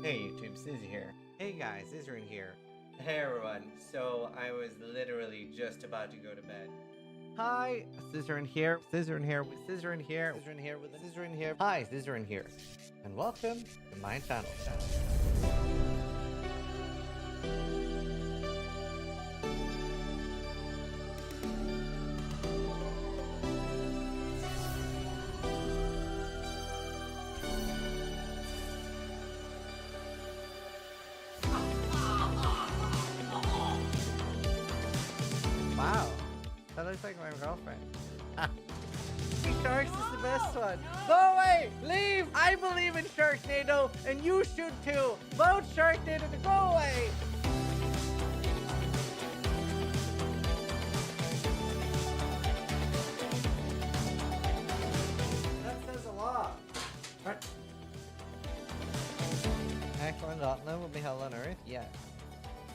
Hey YouTube, Sizzy here. Hey guys, Isrin here. Hey everyone, so I was literally just about to go to bed. Hi, Scissorin here. Scissorin here with Scissorin here. Scissorin here with Scissorin here. Hi, Scissorin here. And welcome to my channel. Wow, that looks like my girlfriend. Sharks is the best one. Go away! Leave! I believe in Sharknado, and you should too. Vote Sharknado to go away! That says a lot. What? Excellent Auckland will be hell on Earth? Yes.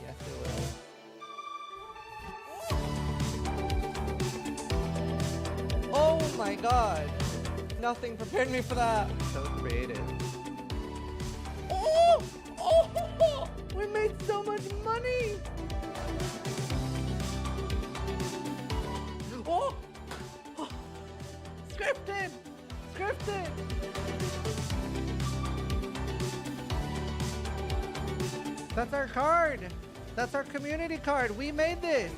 Yes, it will. Oh my god! Nothing prepared me for that! So creative. Oh! Oh! We made so much money! Oh! Oh. Scripted! Scripted! That's our card! That's our community card! We made this!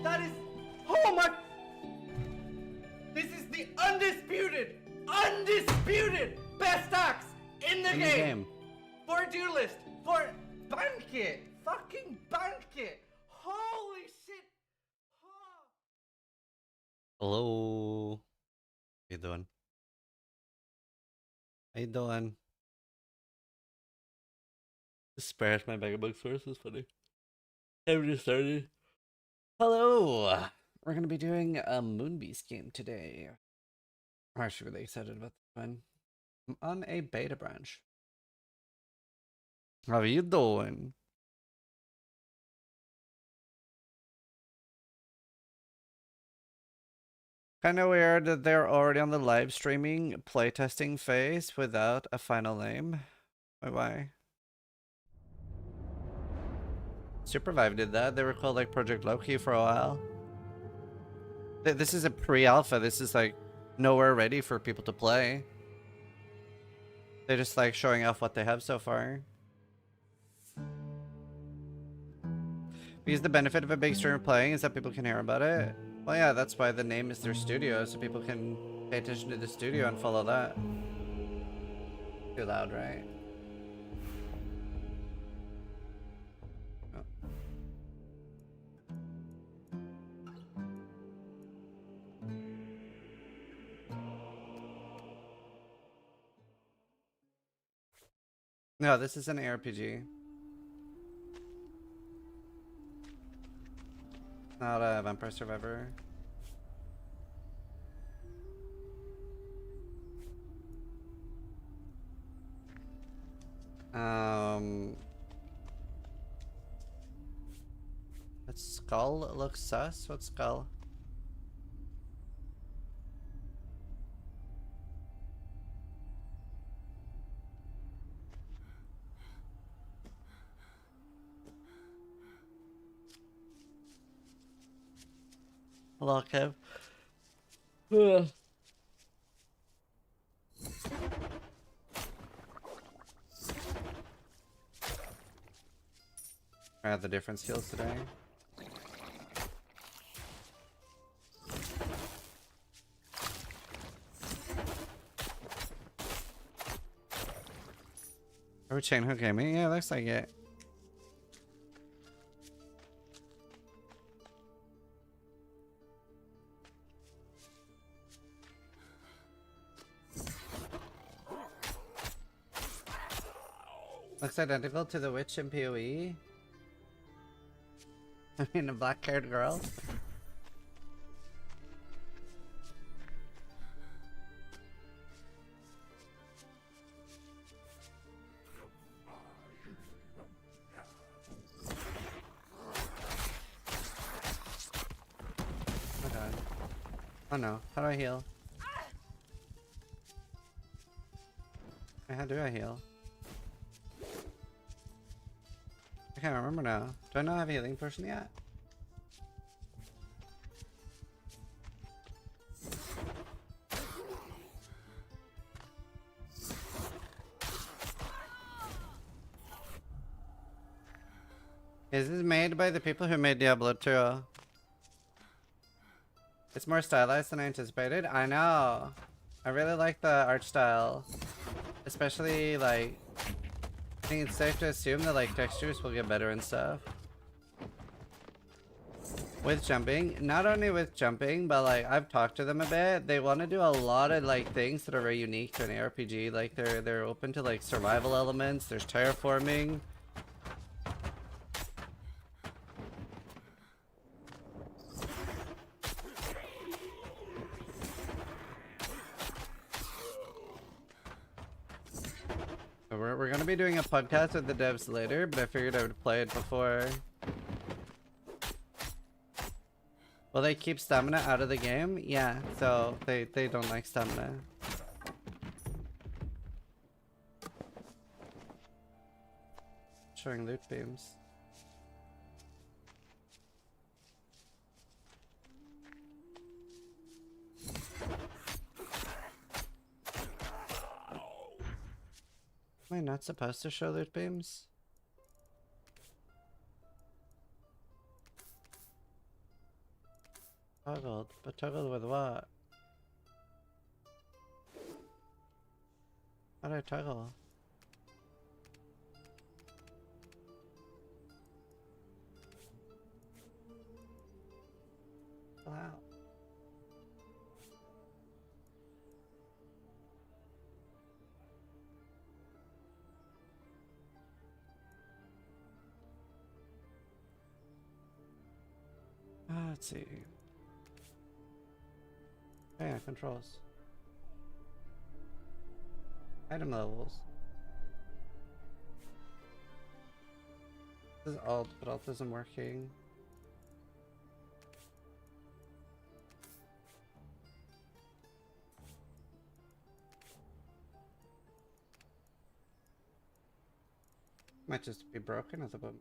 That is, oh my, this is the undisputed best axe in the game. For duelist, for banquet, fucking banquet. Holy shit. Oh. Hello. How you doing? How you doing? Spared my Megabug source is funny. I've just started. Hello. We're gonna be doing a Moonbeast game today. I'm actually really excited about this one. I'm on a beta branch. How are you doing? Kind of weird that they're already on the live streaming playtesting phase without a final name. Why? Supervive did that. They were called like Project Loki for a while. This is a pre-alpha. This is like nowhere ready for people to play. They're just like showing off what they have so far. Because the benefit of a big streamer playing is that people can hear about it. Well, yeah, that's why the name is their studio, so people can pay attention to the studio and follow that. Too loud, right? Oh. No, this is an ARPG. Not a Vampire Survivor. That skull looks sus. What skull? Hello, Kev. I had the different skills today. Are we chain hook gaming? Yeah, looks like it. Looks identical to the witch in PoE. I mean, a black-haired girl. Oh god. Oh no. How do I heal? How do I heal? I can't remember now. Do I not have a healing potion yet? Is this made by the people who made Diablo 2? It's more stylized than I anticipated. I know. I really like the art style. Especially, like, I think it's safe to assume that, like, textures will get better and stuff. With jumping. Not only with jumping, but, like, I've talked to them a bit. They want to do a lot of, like, things that are very unique to an ARPG. Like, they're open to, like, survival elements. There's terraforming. We're gonna be doing a podcast with the devs later, but I figured I would play it before. Will they keep stamina out of the game? Yeah, so they don't like stamina. Showing loot beams. Am I not supposed to show loot beams? Toggled, but toggled with what? How do I toggle? Wow. Let's see. Oh yeah, controls. Item levels. This is alt, but alt isn't working. Might just be broken at the moment.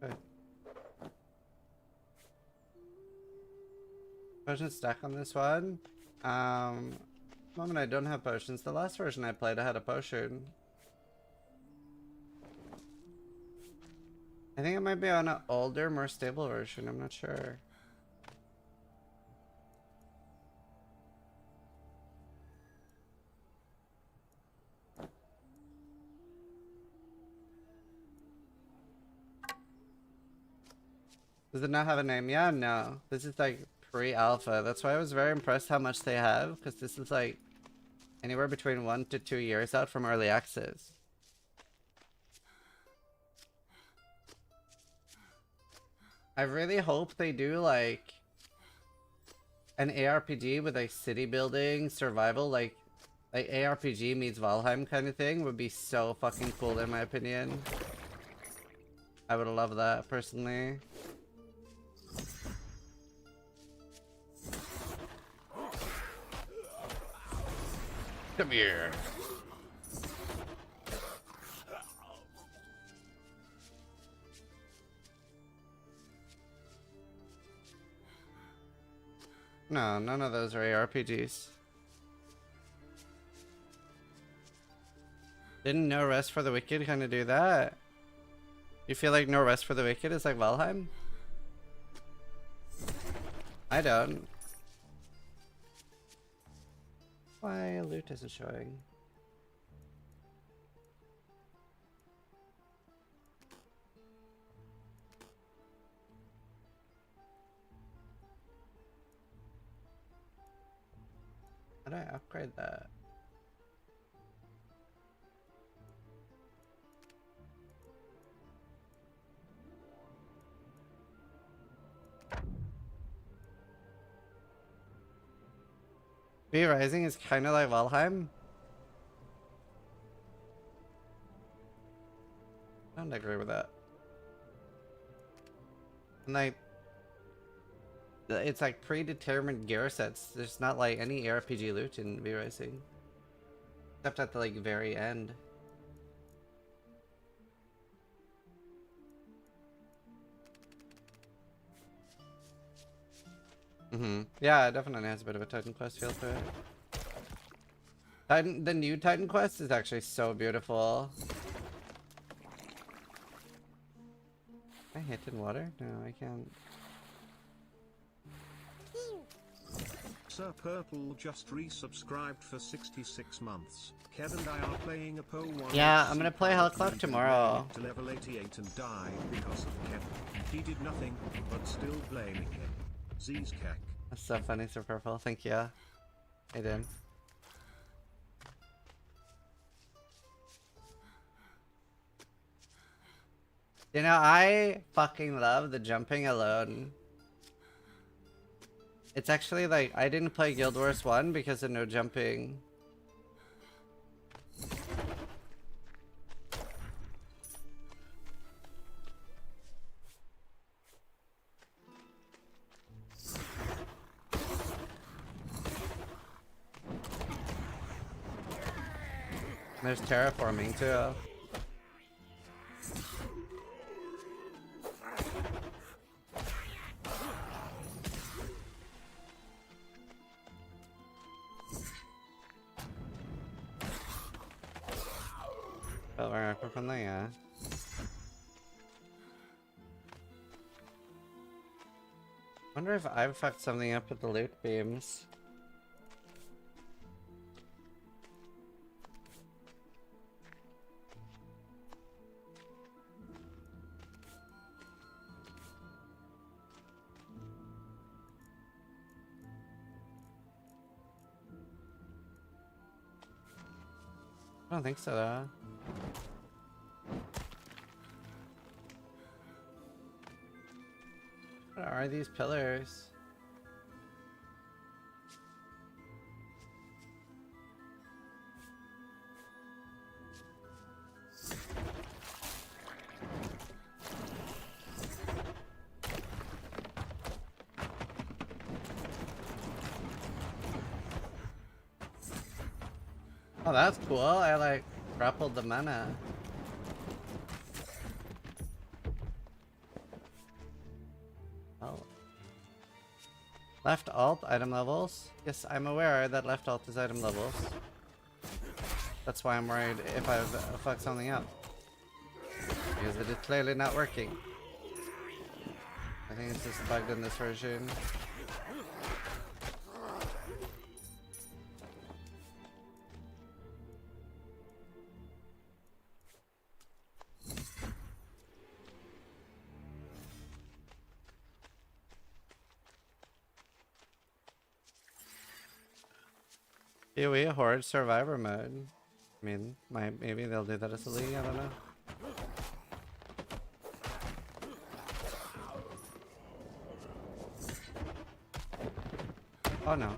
Good. Potion stack on this one. Moment I don't have potions. The last version I played I had a potion. I think it might be on an older, more stable version. I'm not sure. Does it not have a name? Yeah, no. This is like pre-alpha. That's why I was very impressed how much they have, because this is like anywhere between 1 to 2 years out from early access. I really hope they do like an ARPG with like city building, survival, like ARPG meets Valheim kind of thing would be so fucking cool in my opinion. I would love that personally. Come here. No, none of those are ARPGs. Didn't No Rest for the Wicked kind of do that? You feel like No Rest for the Wicked is like Valheim? I don't. Why loot isn't showing? How do I upgrade that? V Rising is kind of like Valheim. I don't agree with that. And like, it's like predetermined gear sets. There's not like any ARPG loot in V Rising, except at the like very end. Yeah, it definitely has a bit of a Titan Quest feel to it. The new Titan Quest is actually so beautiful. Can I hit in water? No, I can't. Sir Purple just resubscribed for 66 months. Kev and I are playing a Po 1. Yeah, I'm gonna play Hell Club tomorrow. To level 88 and died because of Kevin. He did nothing, but still blaming him. Z's cack. That's so funny, Sir Purple. Thank you. I did. You know, I fucking love the jumping alone. It's actually like, I didn't play Guild Wars 1 because of no jumping. There's terraforming too. From there. Wonder if I've fucked something up with the loot beams. I don't think so though. What are these pillars? Oh, that's cool. I like grappled the mana. Oh. Left alt item levels. Yes, I'm aware that left alt is item levels. That's why I'm worried if I've fucked something up. Because it is clearly not working. I think it's just bugged in this version. PoE Horde Survivor mode. I mean, maybe they'll do that as a league, I don't know. Oh no.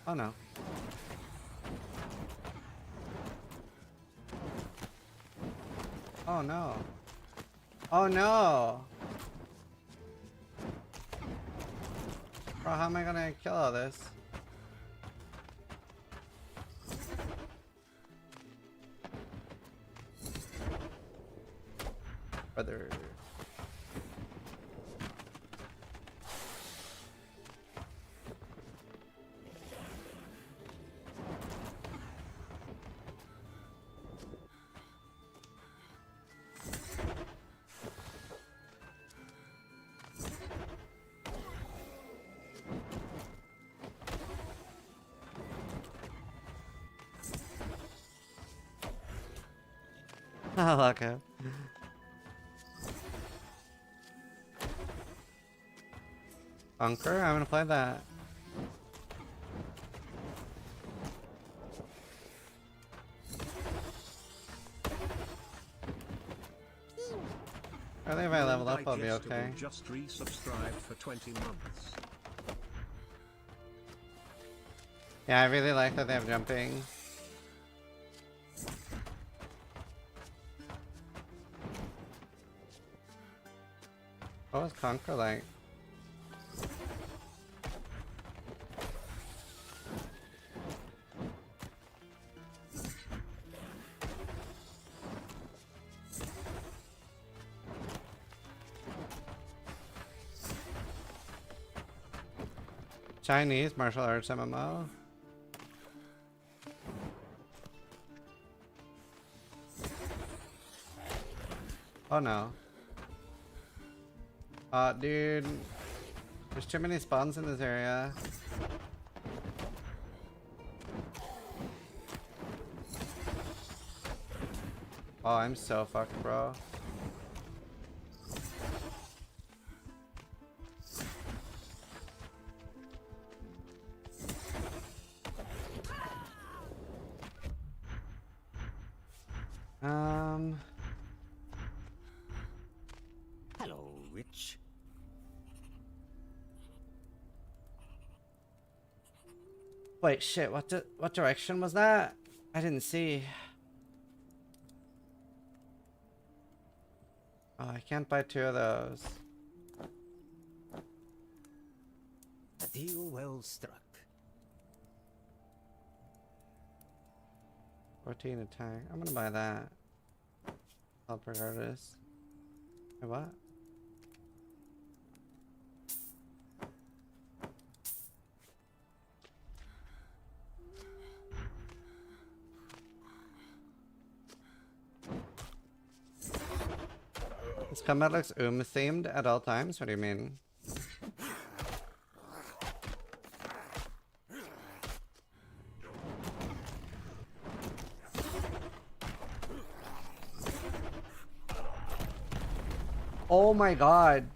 Oh no. Oh no. Oh no! Bro, how am I gonna kill all this? Brother. Oh, okay. Bunker? I'm gonna play that. I think if I level up, I'll be Digestible okay. just resubscribed for 20 months. Yeah, I really like that they have jumping. What was Conquer like? Chinese martial arts MMO. Oh no. Dude. There's too many spawns in this area. Oh, I'm so fucked, bro. Hello, Rich. Wait, shit, what direction was that? I didn't see. Oh, I can't buy 2 of those. A deal well struck. 14 attack. I'm gonna buy that. Help regardless. Wait, what? This combat looks themed at all times? What do you mean? Oh my god.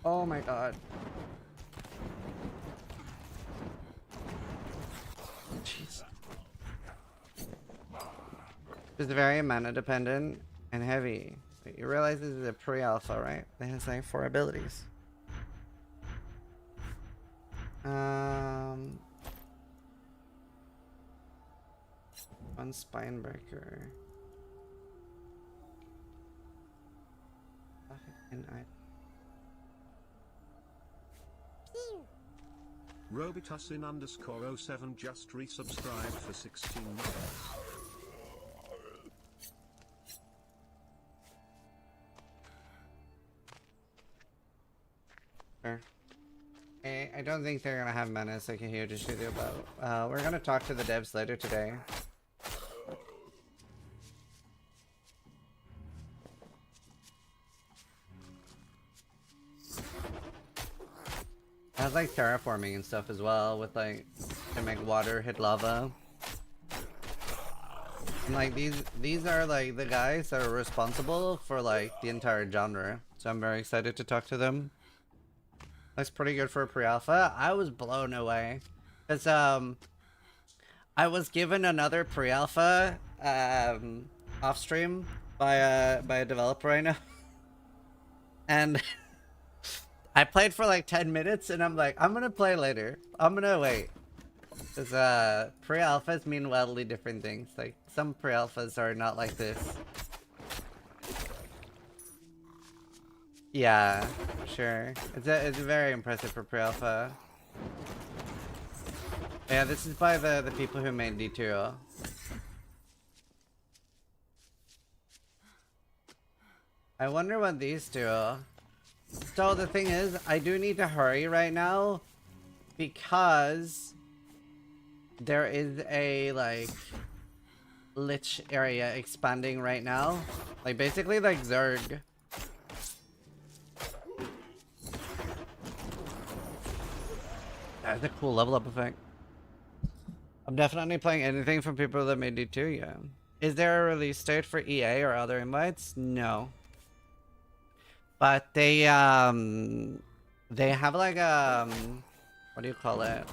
Oh my god. Jeez. It's very mana dependent and heavy. But you realize this is a pre-alpha, right? It has like 4 abilities. One spine breaker. And Robitussin_07 just resubscribed for 16 months. Sure. I don't think they're gonna have menace like a huge issue about. We're gonna talk to the devs later today. It has like terraforming and stuff as well, with like to make water hit lava. And like these are like the guys that are responsible for like the entire genre. So I'm very excited to talk to them. That's pretty good for a pre-alpha. I was blown away. Cause I was given another pre-alpha off stream by a developer I know. And I played for like 10 minutes and I'm like, I'm gonna play later. I'm gonna wait. Because pre-alphas mean wildly different things. Like, some pre-alphas are not like this. Yeah, sure. It's very impressive for pre-alpha. Yeah, this is by the people who made D2. I wonder what these do. So the thing is, I do need to hurry right now because there is a like lich area expanding right now. Like basically like Zerg. That's a cool level up effect. I'm definitely playing anything from people that made D2, yeah. Is there a release date for EA or other invites? No. But they have like what do you call it?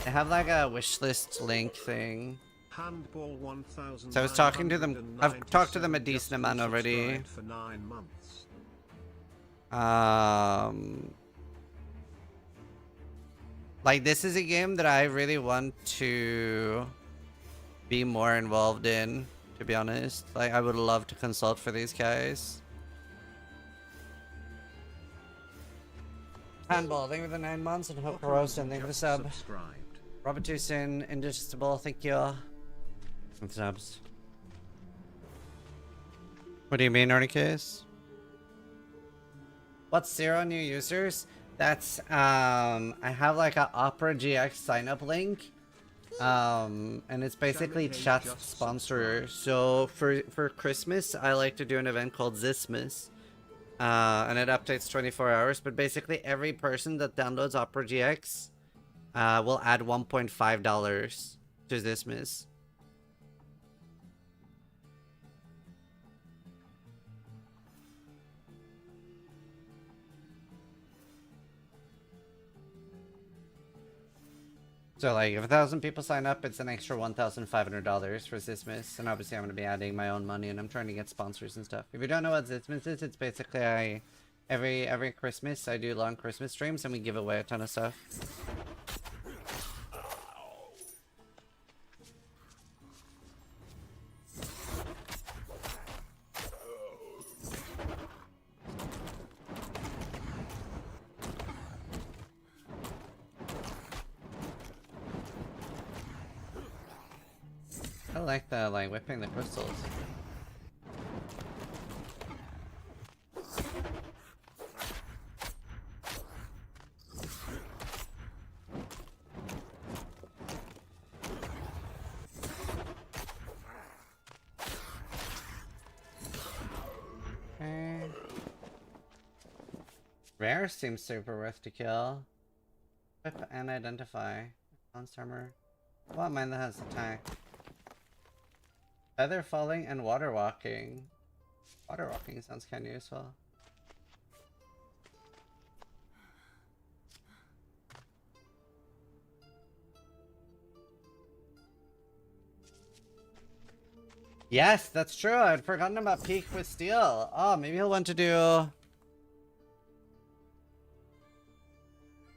They have like a wishlist link thing Handball 1000. So I was talking to them. I've talked to them a decent amount already. For 9 months. Like, this is a game that I really want to be more involved in, to be honest. Like, I would love to consult for these guys. Handball, thank you for the 9 months, and Hope Roast, and thank you for the sub. Robert Tucson, Indigestible, thank you. And subs. What do you mean, Ornicase? What's 0 new users? That's, I have like a Opera GX sign up link. And it's basically chat sponsor. So for Christmas, I like to do an event called Zismas. And it updates 24 hours. But basically every person that downloads Opera GX will add $1.5 to Zismas. So like if 1,000 people sign up, it's an extra $1,500 for Zismas, and obviously I'm going to be adding my own money, and I'm trying to get sponsors and stuff. If you don't know what Zismas is, it's basically every Christmas I do long Christmas streams and we give away a ton of stuff. I like the whipping the crystals. Okay. Rare seems super worth to kill. Whip and identify. Monster armor. I want mine that has attack. Feather falling and water walking. Water walking sounds kind of useful. Yes, that's true. I'd forgotten about Peak with Steel. Oh, maybe he'll want to do...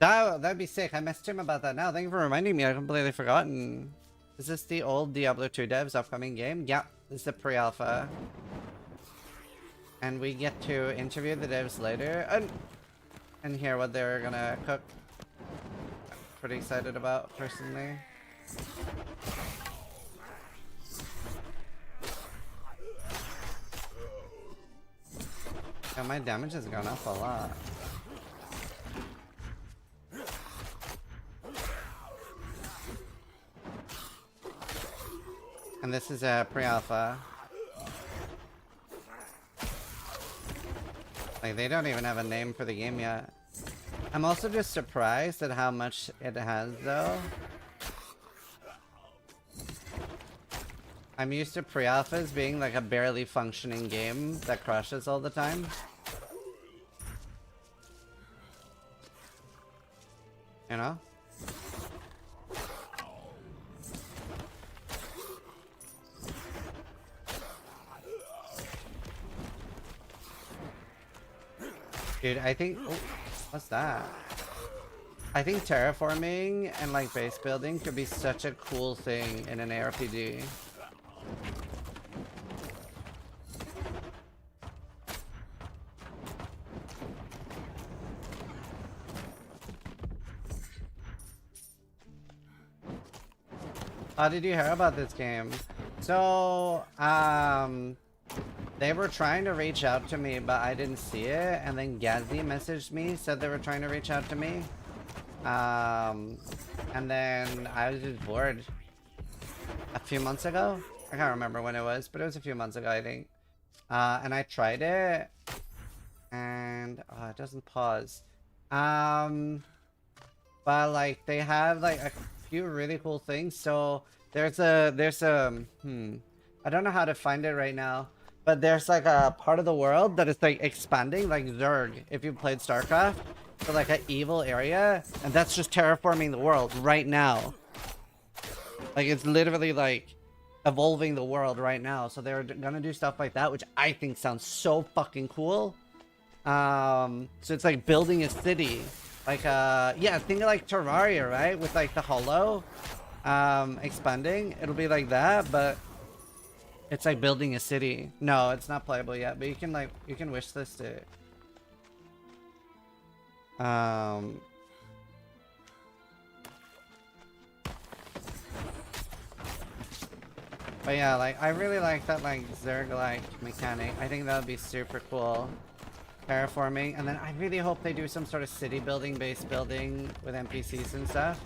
That'd be sick. I messaged him about that now. Thank you for reminding me. I completely forgotten. Is this the old Diablo 2 devs upcoming game? Yeah, this is the pre-alpha. And we get to interview the devs later and hear what they're gonna cook. I'm pretty excited about, personally. Yeah, my damage has gone up a lot. And this is a pre-alpha. Like, they don't even have a name for the game yet. I'm also just surprised at how much it has, though. I'm used to pre-alphas being like a barely functioning game that crashes all the time. You know? Dude, I think... Oh, what's that? I think terraforming and like base building could be such a cool thing in an ARPG. How did you hear about this game? So, they were trying to reach out to me, but I didn't see it. And then Gazzy messaged me, said they were trying to reach out to me. And then I was just bored. A few months ago? I can't remember when it was, but it was a few months ago, I think. And I tried it. And, oh, it doesn't pause. But, like, they have, like, a few really cool things. So, there's a, I don't know how to find it right now. But there's like a part of the world that is like expanding, like Zerg, if you played StarCraft, for like an evil area, and that's just terraforming the world right now. Like it's literally like evolving the world right now. So they're gonna do stuff like that, which I think sounds so fucking cool. So it's like building a city. Like, yeah, think of like Terraria, right? With like the Hollow, expanding. It'll be like that, but it's like building a city. No, it's not playable yet, but you can like, you can wish list it. But yeah, like, I really like that, like, Zerg-like mechanic. I think that would be super cool. Terraforming, and then I really hope they do some sort of city building, base building with NPCs and stuff.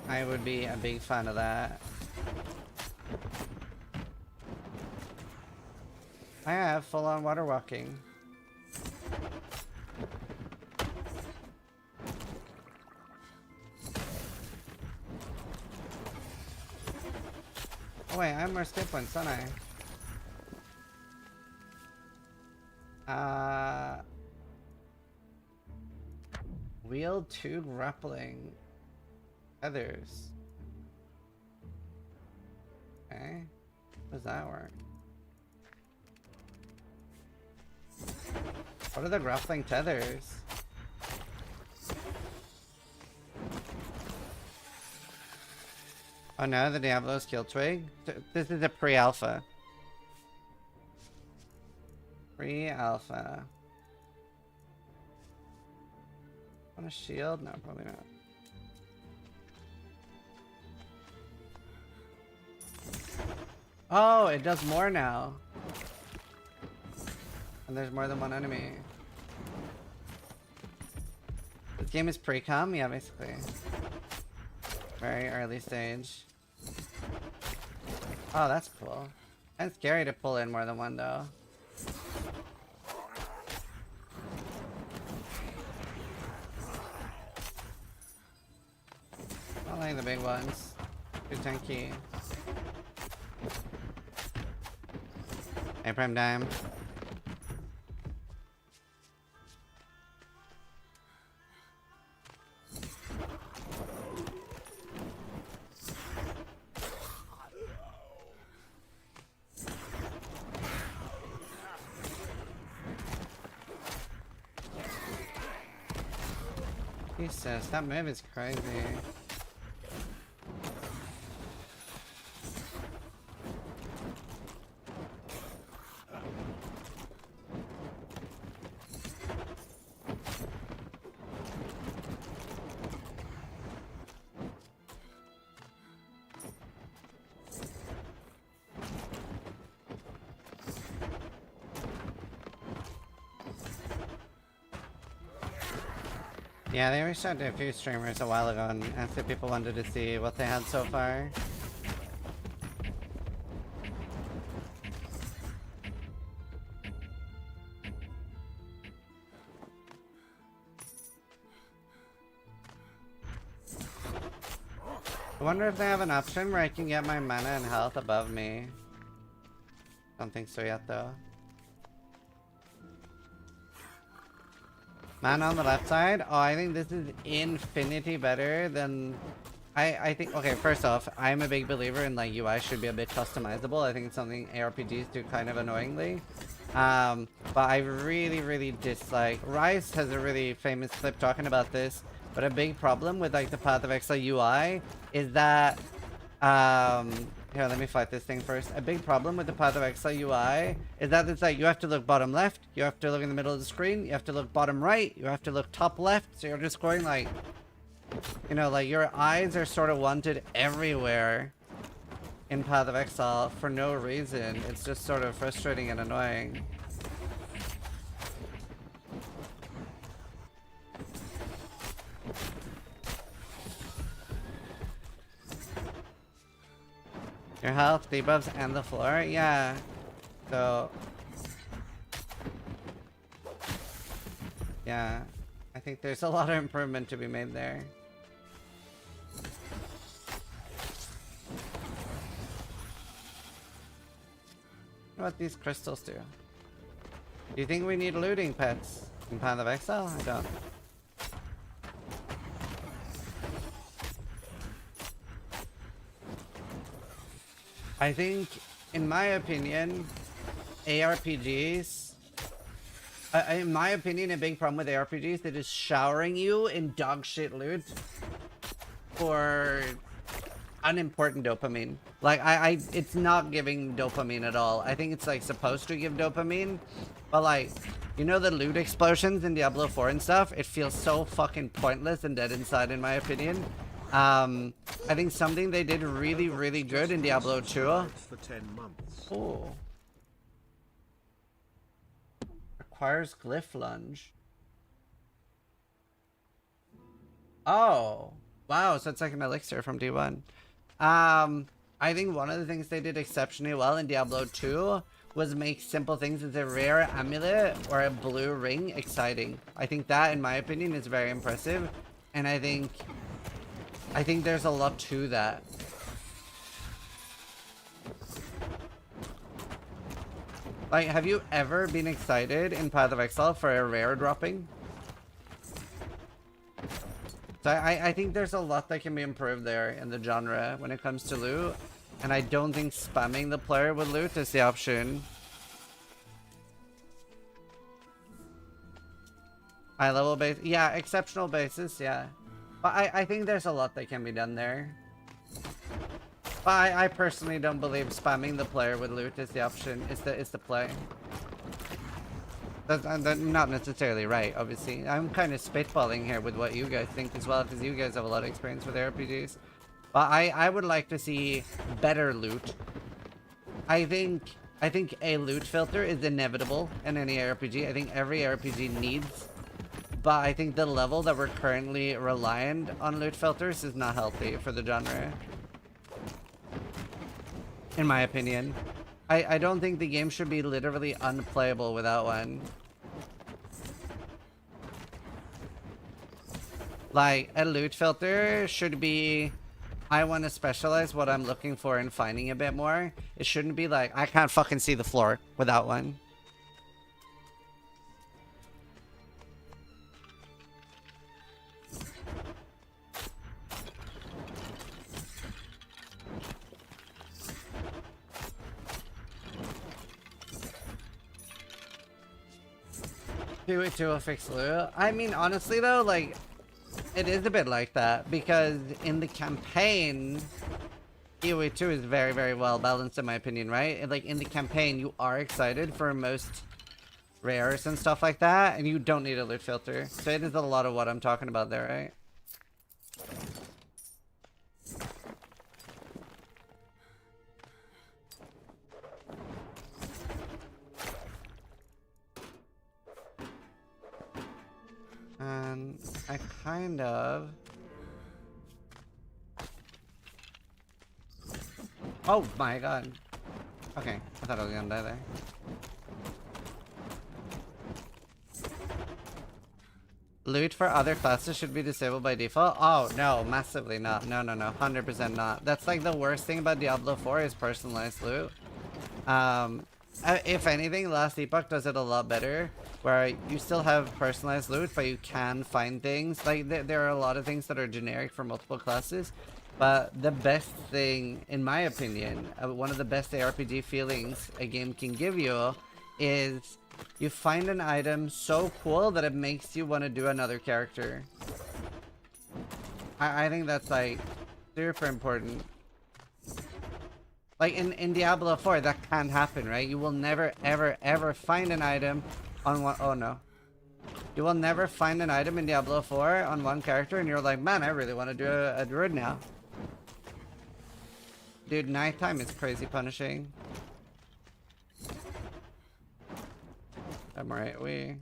I would be a big fan of that. I have full-on water walking. Oh wait, I have more skip points, don't I? Wield 2 grappling feathers. Okay. How does that work? What are the grappling tethers? Oh no, the Diablo skill twig? This is a pre-alpha. Pre-alpha. Want a shield? No, probably not. Oh, it does more now. And there's more than one enemy. This game is pre-com? Yeah, basically. Very early stage. Oh, that's cool. And scary to pull in more than one, though. I like the big ones. Too tanky. Hey, Prime Dime. Jesus, that move is crazy. Yeah, they reached out to a few streamers a while ago and asked if people wanted to see what they had so far. I wonder if they have an option where I can get my mana and health above me. Don't think so yet though. Mana on the left side? Oh, I think this is infinity better than... I think... Okay, first off, I'm a big believer in like UI should be a bit customizable. I think it's something ARPGs do kind of annoyingly. But I really dislike... Rice has a really famous clip talking about this, but a big problem with like the Path of Exile UI is that... Here, let me fight this thing first. A big problem with the Path of Exile UI is that it's like you have to look bottom left, you have to look in the middle of the screen, you have to look bottom right, you have to look top left, so you're just going like... You know, like your eyes are sort of wanted everywhere in Path of Exile for no reason. It's just sort of frustrating and annoying. Your health, debuffs, and the floor? Yeah. So... Yeah. I think there's a lot of improvement to be made there. What these crystals do? Do you think we need looting pets in Path of Exile? I don't. I think, in my opinion, ARPGs, in my opinion, a big problem with ARPGs, they're just showering you in dog shit loot for unimportant dopamine. Like, it's not giving dopamine at all. I think it's like supposed to give dopamine, but like, you know the loot explosions in Diablo 4 and stuff? It feels so fucking pointless and dead inside, in my opinion. I think something they did really, really good in Diablo 2. For 10 months. Oh. Requires glyph lunge. Oh. Wow, so it's like an elixir from D1. I think one of the things they did exceptionally well in Diablo 2 was make simple things as a rare amulet or a blue ring exciting. I think that, in my opinion, is very impressive. And I think there's a lot to that. Like, have you ever been excited in Path of Exile for a rare dropping? So I think there's a lot that can be improved there in the genre when it comes to loot. And I don't think spamming the player with loot is the option. High level base, yeah, exceptional basis, yeah. But I think there's a lot that can be done there. But I personally don't believe spamming the player with loot is the option, is the play. That's not necessarily right, obviously. I'm kind of spitballing here with what you guys think as well, because you guys have a lot of experience with RPGs. But I would like to see better loot. I think a loot filter is inevitable in any RPG. I think every RPG needs. But I think the level that we're currently reliant on loot filters is not healthy for the genre. In my opinion. I don't think the game should be literally unplayable without one. Like, a loot filter should be, I want to specialize what I'm looking for and finding a bit more. It shouldn't be like, I can't fucking see the floor without one. To a fixed loot. I mean, honestly though, like, it is a bit like that because in the campaign, PoE 2 is very, very well balanced in my opinion, right? And, like, in the campaign, you are excited for most rares and stuff like that, and you don't need a loot filter. So it is a lot of what I'm talking about there, right? And I kind of... Oh my god. Okay, I thought I was gonna die there. Loot for other classes should be disabled by default? Oh, no, massively not. No, 100% not. That's like the worst thing about Diablo 4 is personalized loot. If anything, Last Epoch does it a lot better, where you still have personalized loot, but you can find things. Like, there are a lot of things that are generic for multiple classes, but the best thing, in my opinion, one of the best ARPG feelings a game can give you is you find an item so cool that it makes you want to do another character. I think that's, like, super important. Like, in Diablo 4, that can't happen, right? You will never, ever, ever find an item on one... Oh, no. You will never find an item in Diablo 4 on one character, and you're like, man, I really want to do a druid now. Dude, nighttime is crazy punishing. I'm alright, we...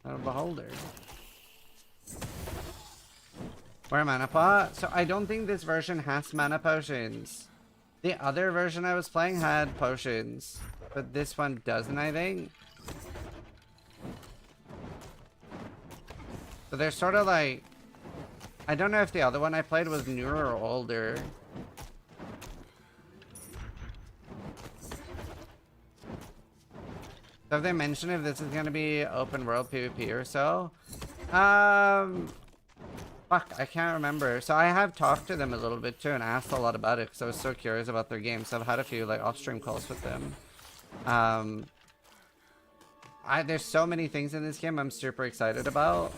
A beholder. Where mana pot? So I don't think this version has mana potions. The other version I was playing had potions, but this one doesn't, I think. So they're sort of like, I don't know if the other one I played was newer or older. So have they mentioned if this is gonna be open world PvP or so? Fuck, I can't remember. So I have talked to them a little bit too and asked a lot about it because I was so curious about their game. So I've had a few like off-stream calls with them. There's so many things in this game I'm super excited about.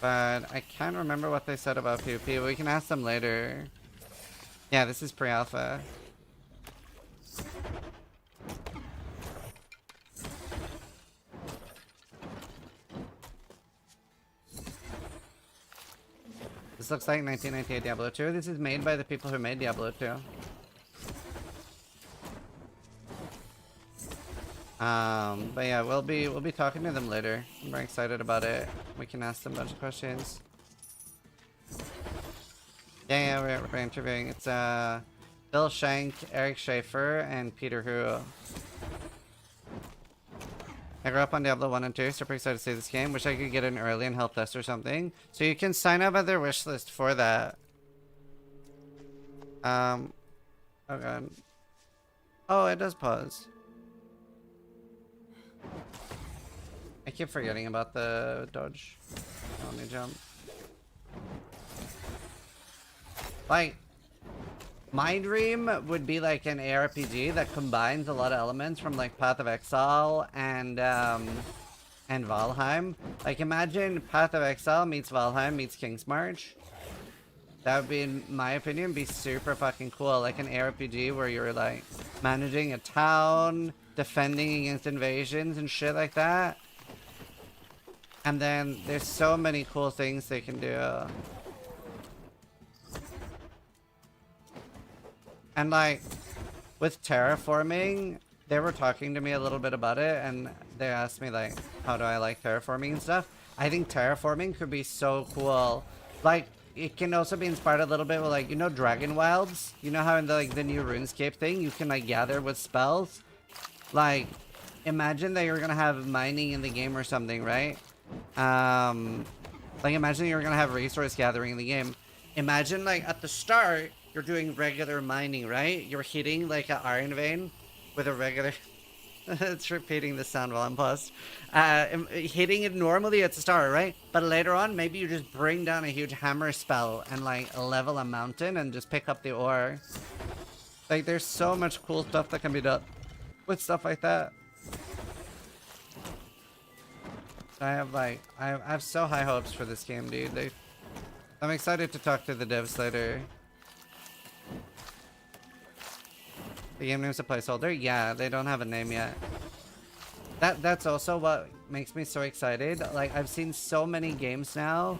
But I can't remember what they said about PvP. We can ask them later. Yeah, this is pre-alpha. This looks like 1998 Diablo 2. This is made by the people who made Diablo 2. But yeah, we'll be talking to them later. I'm very excited about it. We can ask them a bunch of questions. Yeah, we're interviewing. It's Bill Shank, Eric Schaefer, and Peter Hu. I grew up on Diablo 1 and 2, super excited to see this game. Wish I could get in early and help test or something. So you can sign up at their wish list for that. Oh god. Oh, it does pause. I keep forgetting about the dodge. Let me jump. Like, my dream would be like an ARPG that combines a lot of elements from like Path of Exile and Valheim. Like, imagine Path of Exile meets Valheim meets King's March. That would be, in my opinion, be super fucking cool. Like an ARPG where you're like managing a town, defending against invasions and shit like that. And then there's so many cool things they can do. And like with terraforming, they were talking to me a little bit about it and they asked me like, how do I like terraforming and stuff? I think terraforming could be so cool. Like, it can also be inspired a little bit with like, you know, Dragon Wilds? You know how in the like the new RuneScape thing, you can like gather with spells? Like, imagine that you're gonna have mining in the game or something, right? Like imagine you're gonna have resource gathering in the game. Imagine like at the start, you're doing regular mining, right? You're hitting like an iron vein with a regular... It's repeating the sound while I'm paused. Hitting it normally at the start, right? But later on, maybe you just bring down a huge hammer spell and like level a mountain and just pick up the ore. Like there's so much cool stuff that can be done with stuff like that. I have so high hopes for this game, dude. I'm excited to talk to the devs later. The game name's a placeholder? Yeah, they don't have a name yet. That's also what makes me so excited. Like, I've seen so many games now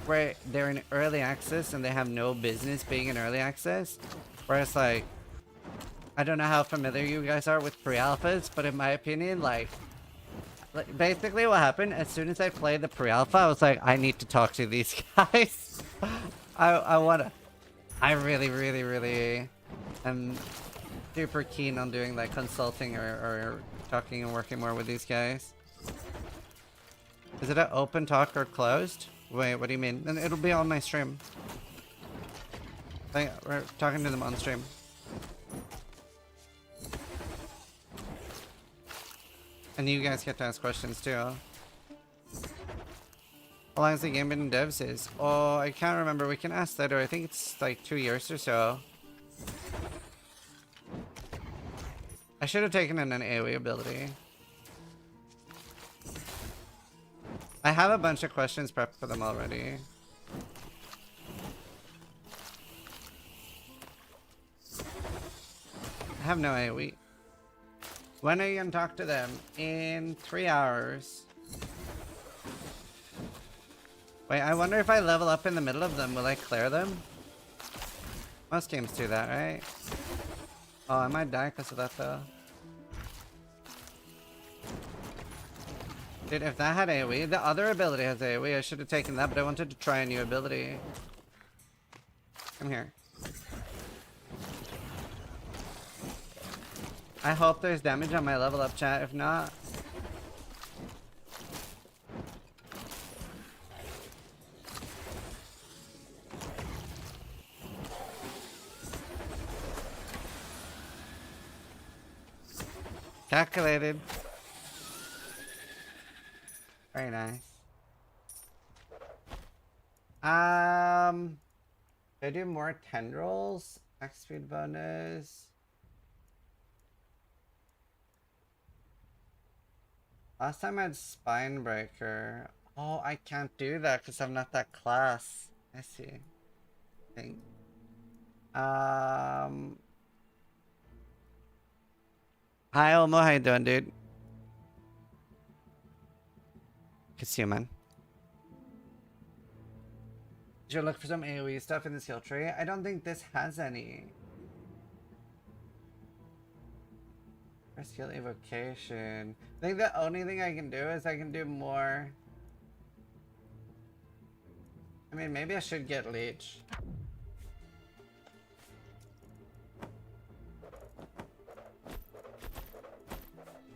where they're in early access and they have no business being in early access. Whereas, like, I don't know how familiar you guys are with pre-alphas, but in my opinion, like basically what happened, as soon as I played the pre-alpha, I was like, I need to talk to these guys. I really am super keen on doing like consulting or talking and working more with these guys. Is it an open talk or closed? Wait, what do you mean? Then it'll be on my stream. Like, we're talking to them on stream. And you guys get to ask questions too. How long has the game been in devs is? Oh, I can't remember. We can ask later. I think it's like 2 years or so. I should have taken an AoE ability. I have a bunch of questions prepped for them already. I have no AoE. When are you gonna talk to them? In 3 hours. Wait, I wonder if I level up in the middle of them, will I clear them? Most games do that, right? Oh, I might die because of that though. Dude, if that had AoE, the other ability has AoE, I should have taken that, but I wanted to try a new ability. Come here. I hope there's damage on my level up, chat. If not... Calculated. Very nice. I do more tendrils. X speed bonus. Last time I had spine breaker. Oh, I can't do that because I'm not that class. I see. Think. Hi Olmo, how you doing, dude? Good to see you, man. Did you look for some AoE stuff in the skill tree? I don't think this has any. For skill evocation. I think the only thing I can do is I can do more. I mean, maybe I should get leech.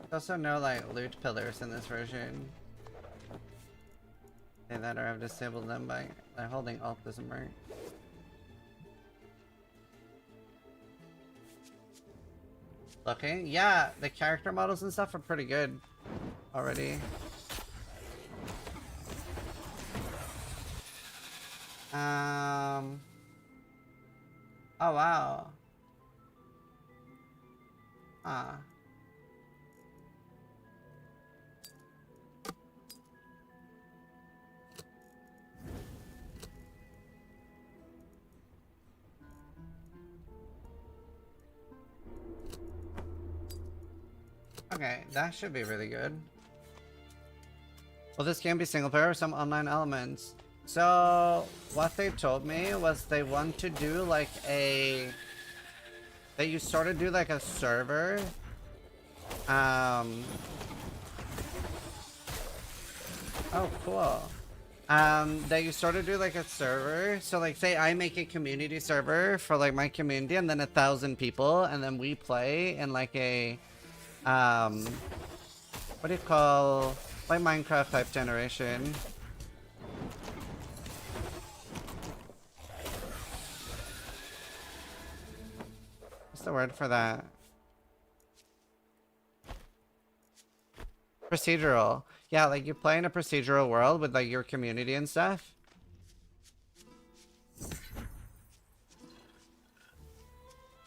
There's also no like loot pillars in this version. Say that, or I've disabled them by holding Alt doesn't work. Looking, yeah, the character models and stuff are pretty good already. Oh wow. Ah. Okay, that should be really good. Will this game be single player or some online elements? So, what they told me was they want to do like a... That you sort of do like a server. Oh, cool. That you sort of do like a server. So like say I make a community server for like my community and then 1,000 people and then we play in like a... what do you call, like Minecraft type generation. What's the word for that? Procedural. Yeah, like you play in a procedural world with like your community and stuff.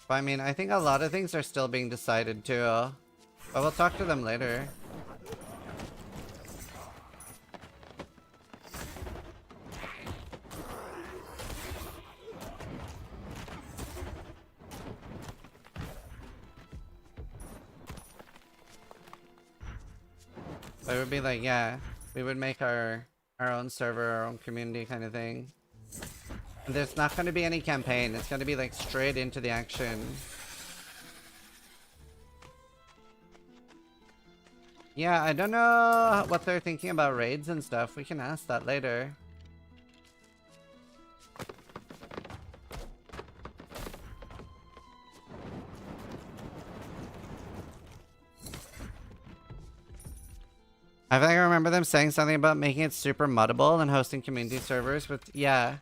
But I mean, I think a lot of things are still being decided too. But we'll talk to them later. But it would be like, yeah, we would make our own server, our own community kind of thing. And there's not going to be any campaign. It's going to be like straight into the action. Yeah, I don't know what they're thinking about raids and stuff. We can ask that later. I think I remember them saying something about making it super moddable and hosting community servers with... Yeah.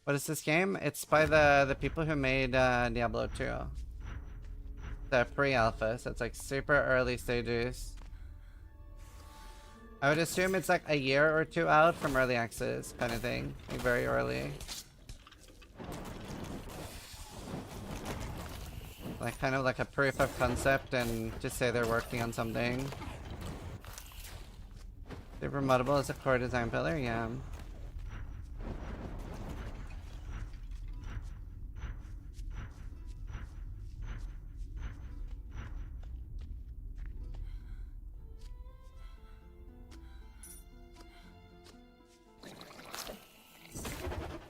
What is this game? It's by the people who made Diablo 2. The pre-alpha, so it's like super early stages. I would assume it's like a year or two out from early access kind of thing. Like very early. Like kind of like a proof of concept and just say they're working on something. Super moddable as a core design pillar, yeah.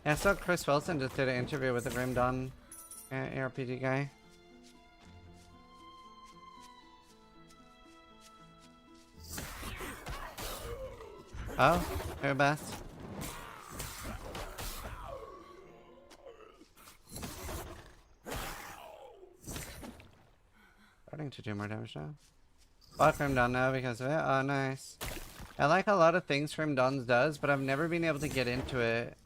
I saw Chris Wilson just did an interview with the Grim Dawn ARPG guy. Oh, you're best. Starting to do more damage now. Bought Grim Dawn now because of it. Oh, nice. I like a lot of things Grim Dawn does, but I've never been able to get into it.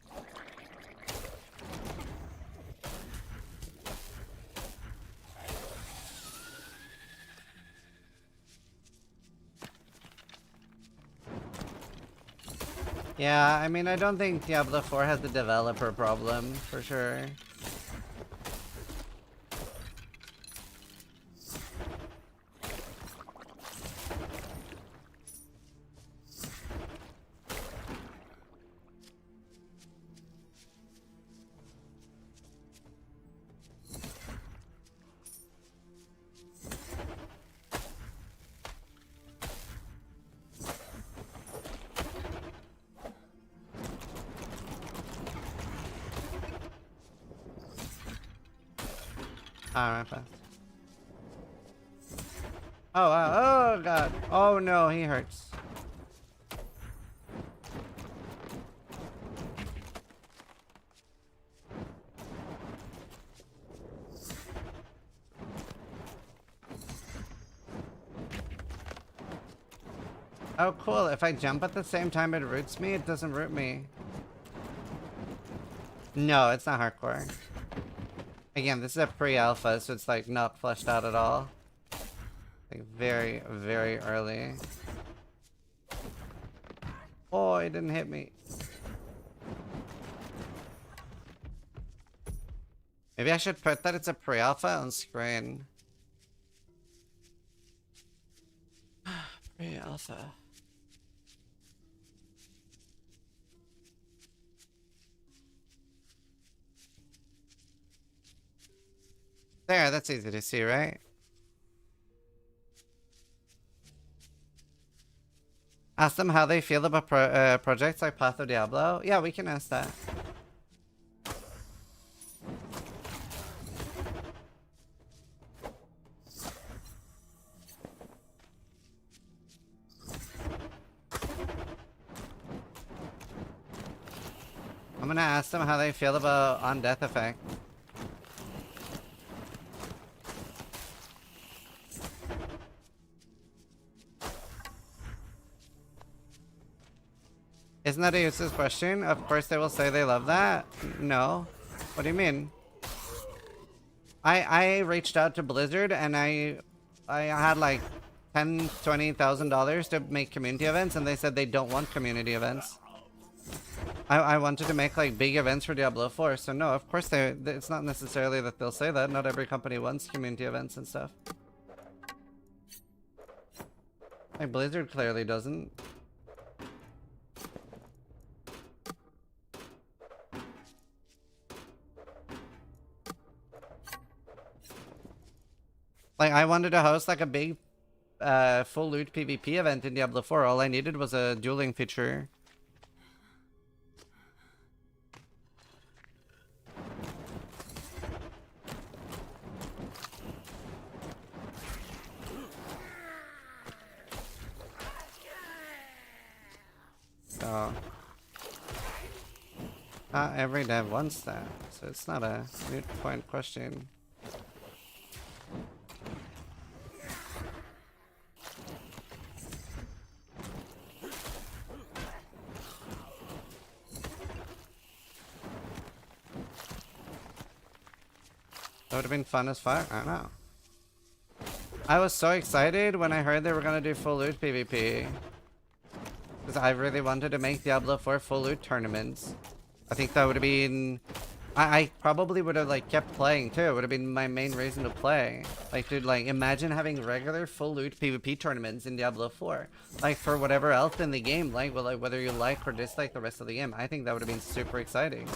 Yeah, I mean, I don't think Diablo 4 has a developer problem, for sure. Alright, fast. Oh, wow. Oh, God. Oh, no, he hurts. Oh, cool. If I jump at the same time it roots me, it doesn't root me. No, it's not hardcore. Again, this is a pre-alpha, so it's like not fleshed out at all. Like very, very early. Oh, it didn't hit me. Maybe I should put that it's a pre-alpha on screen. Pre-alpha. There, that's easy to see, right? Ask them how they feel about projects like Path of Diablo. Yeah, we can ask that. I'm gonna ask them how they feel about on death effect. Isn't that a useless question? Of course they will say they love that. No. What do you mean? I reached out to Blizzard and I had like $10,000-$20,000 to make community events, and they said they don't want community events. I wanted to make like big events for Diablo 4, so no, of course it's not necessarily that they'll say that. Not every company wants community events and stuff. Like Blizzard clearly doesn't. Like, I wanted to host like a big full loot PvP event in Diablo 4. All I needed was a dueling feature. So, not every dev wants that, so it's not a moot point question. That would have been fun as fuck. I don't know. I was so excited when I heard they were gonna do full loot PvP. Because I really wanted to make Diablo 4 full loot tournaments. I think that would have been... I probably would have like kept playing too. It would have been my main reason to play. Like, dude, like imagine having regular full loot PvP tournaments in Diablo 4. Like for whatever else in the game, like, well, like whether you like or dislike the rest of the game. I think that would have been super exciting.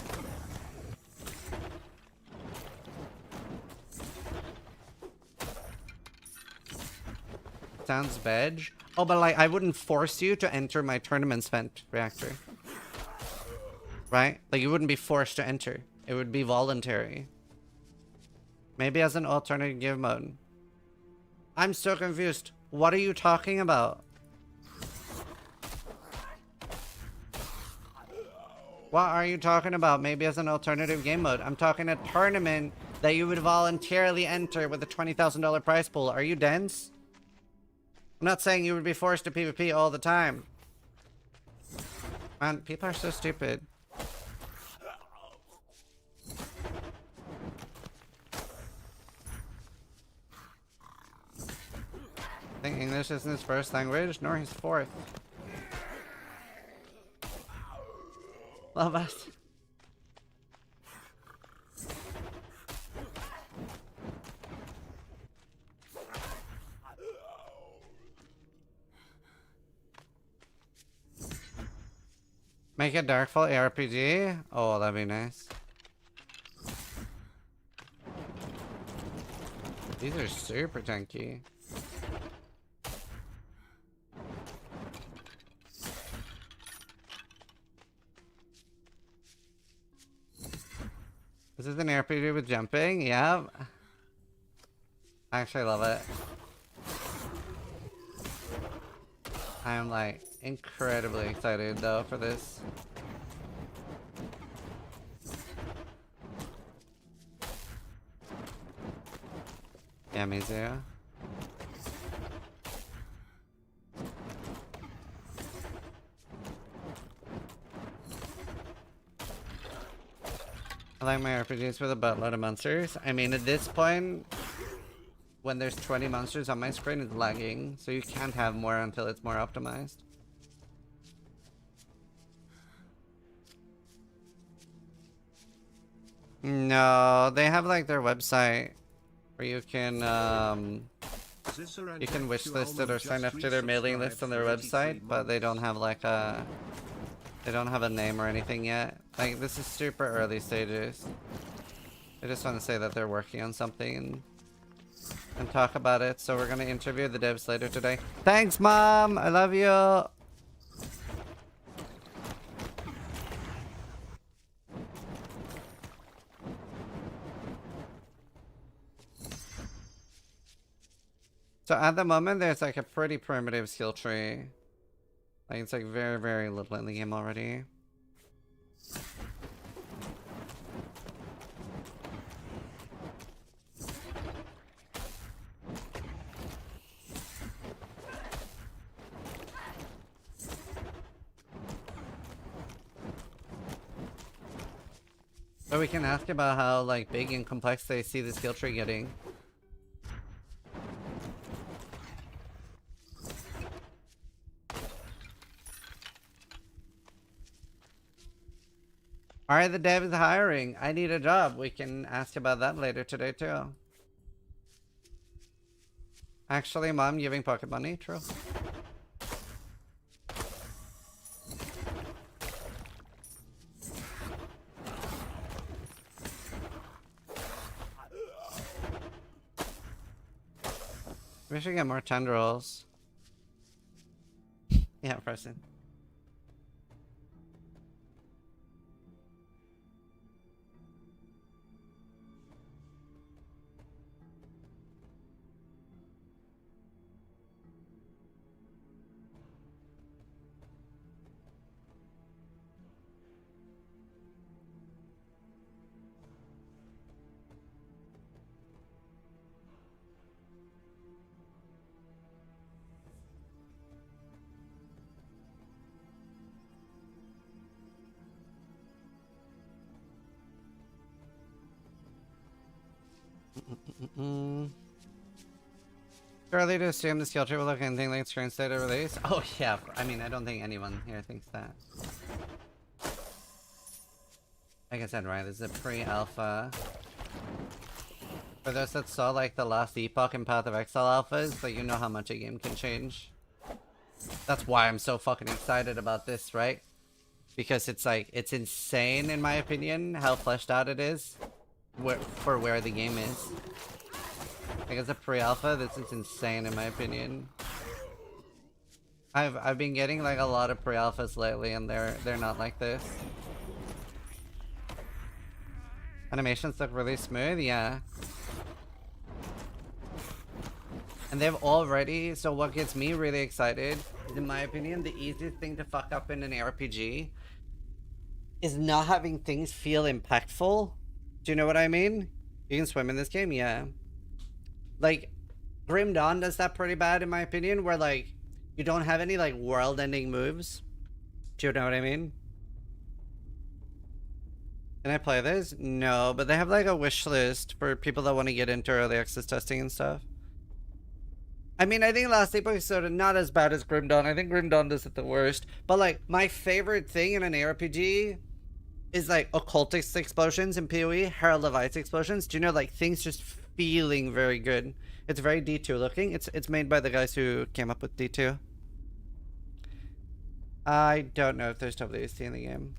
Sounds veg. Oh, but like I wouldn't force you to enter my tournament spent reactor. Right? Like you wouldn't be forced to enter. It would be voluntary. Maybe as an alternative game mode. I'm so confused. What are you talking about? What are you talking about? Maybe as an alternative game mode. I'm talking a tournament that you would voluntarily enter with a $20,000 prize pool. Are you dense? I'm not saying you would be forced to PvP all the time. Man, people are so stupid. I think English isn't his first language, nor his fourth. Love us. Make a Darkfall ARPG? Oh, that'd be nice. These are super tanky. This is an RPG with jumping? Yeah. I actually love it. I am like incredibly excited though for this. Yeah, me too. I like my RPGs with a buttload of monsters. I mean, at this point, when there's 20 monsters on my screen, it's lagging, so you can't have more until it's more optimized. No, they have like their website where you can wishlist it or sign up to their mailing list on their website, but they don't have like a name or anything yet. Like, this is super early stages. I just want to say that they're working on something and talk about it. So we're gonna interview the devs later today. Thanks, Mom! I love you! So at the moment, there's like a pretty primitive skill tree. Like, it's like very, very little in the game already. So we can ask about how like big and complex they see the skill tree getting. Alright, the dev is hiring. I need a job. We can ask about that later today too. Actually, Mom giving pocket money? True. We should get more tendrils. Yeah, Preston. Early to assume the skill tree will look anything like its current state of release. Oh yeah, I mean, I don't think anyone here thinks that. Like I said, right, this is a pre-alpha. For those that saw like the last Epoch and Path of Exile alphas, like, you know how much a game can change. That's why I'm so fucking excited about this, right? Because it's like, it's insane in my opinion how fleshed out it is for where the game is. Like, as a pre-alpha, this is insane in my opinion. I've been getting like a lot of pre-alphas lately, and they're not like this. Animations look really smooth, yeah. And they've already, so what gets me really excited is, in my opinion, the easiest thing to fuck up in an RPG is not having things feel impactful. Do you know what I mean? You can swim in this game, yeah. Like, Grim Dawn does that pretty bad in my opinion, where like, you don't have any like world-ending moves. Do you know what I mean? Can I play this? No, but they have like a wish list for people that want to get into early access testing and stuff. I mean, I think Last Epoch is sort of not as bad as Grim Dawn. I think Grim Dawn does it the worst. But like, my favorite thing in an ARPG is like occultist explosions in PoE, Herald of Ice explosions. Do you know, like, things just feeling very good. It's very D2 looking. It's made by the guys who came up with D2. I don't know if there's WC in the game.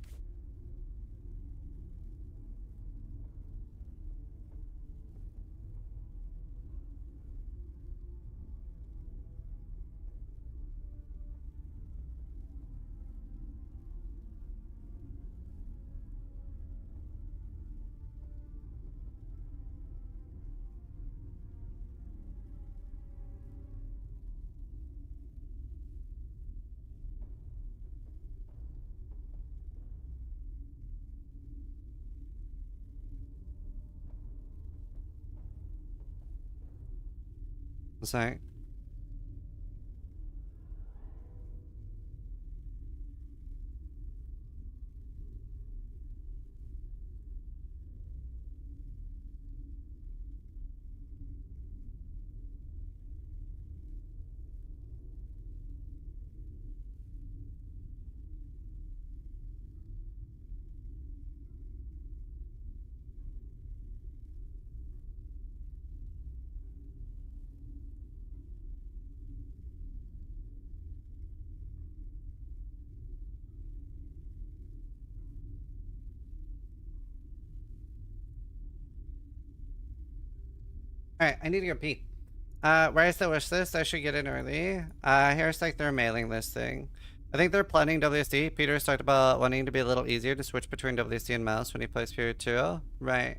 Sorry. Alright, I need to go pee. Where's the wish list? I should get in early. Here's like their mailing list thing. I think they're planning WSD. Peter's talked about wanting to be a little easier to switch between WSD and mouse when he plays Period 2. Right.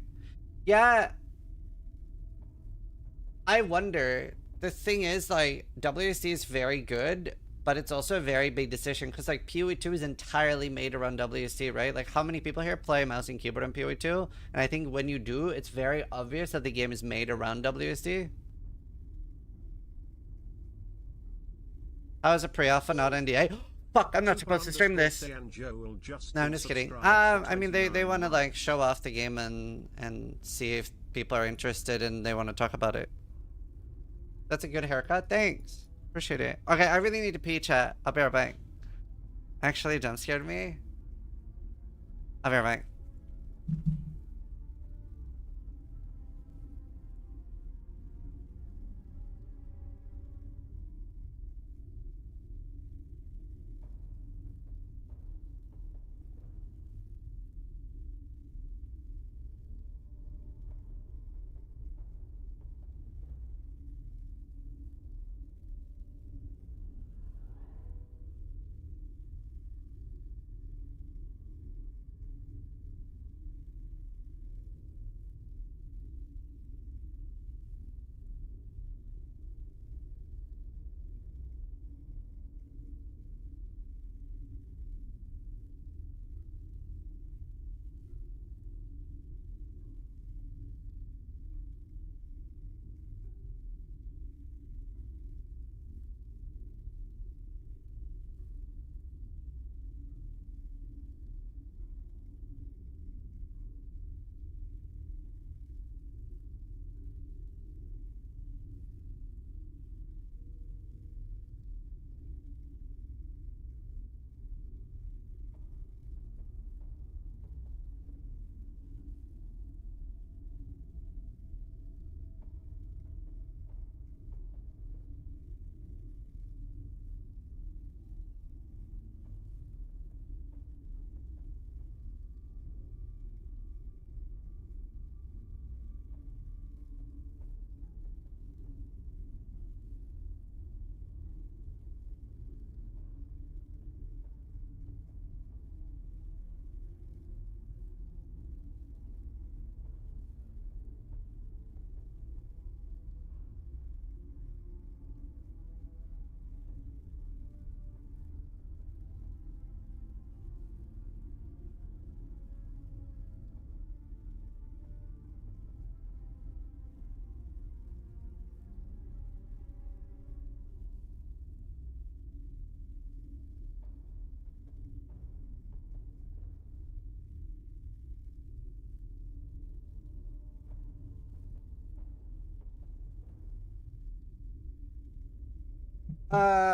Yeah. I wonder. The thing is, like, WSD is very good, but it's also a very big decision because, like, PoE 2 is entirely made around WSD, right? Like, how many people here play mouse and keyboard on PoE 2? And I think when you do, it's very obvious that the game is made around WSD. How is a pre-alpha not NDA? Fuck, I'm not supposed to stream this. No, I'm just kidding. I mean, they want to, like, show off the game and see if people are interested and they want to talk about it. That's a good haircut. Thanks. Appreciate it. Okay, I really need to pee, chat. I'll be right back. Actually jump scared me. I'll be right back.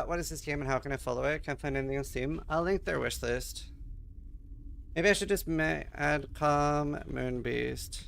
What is this game and how can I follow it? Can't find anything on Steam. I'll link their wish list. Maybe I should just add calm Moonbeast.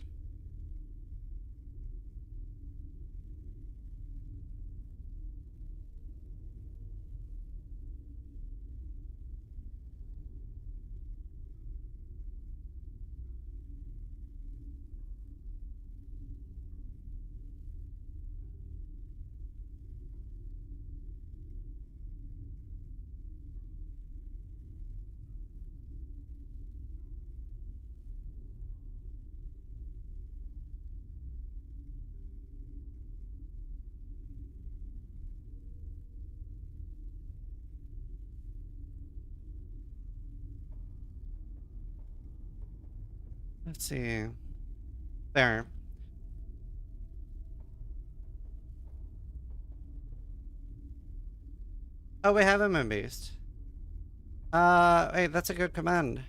Let's see. There. Oh, we have a Moonbeast. Wait, that's a good command.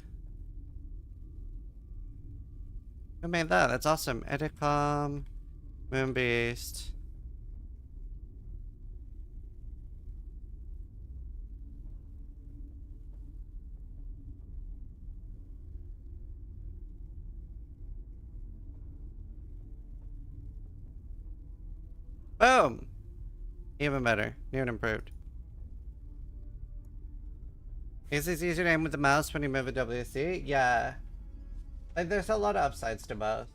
Who made that? That's awesome. Edicom, Moonbeast. Boom! Even better. New and improved. Is this easier to aim with the mouse when you move a WC? Yeah. Like, there's a lot of upsides to both.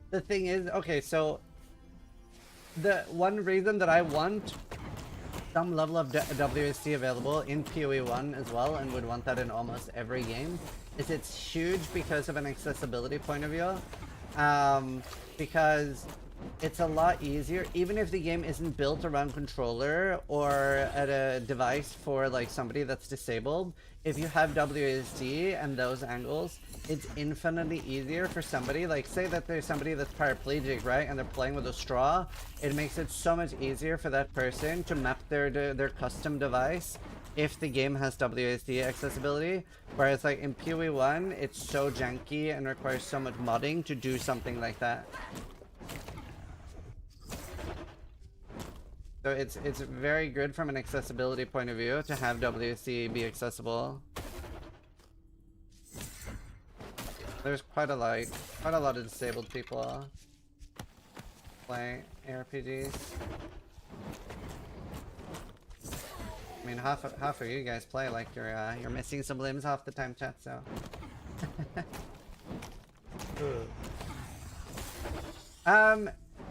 The thing is, okay, so the one reason that I want some level of WSD available in PoE 1 as well, and would want that in almost every game, is it's huge because of an accessibility point of view. Because it's a lot easier, even if the game isn't built around controller or at a device for like somebody that's disabled. If you have WSD and those angles, it's infinitely easier for somebody, like say that there's somebody that's paraplegic, right, and they're playing with a straw. It makes it so much easier for that person to map their custom device if the game has WSD accessibility. Whereas like in PoE 1, it's so janky and requires so much modding to do something like that. So it's very good from an accessibility point of view to have WC be accessible. There's quite a lot of disabled people play ARPGs. I mean, half of you guys play like you're missing some limbs half the time, chat. So.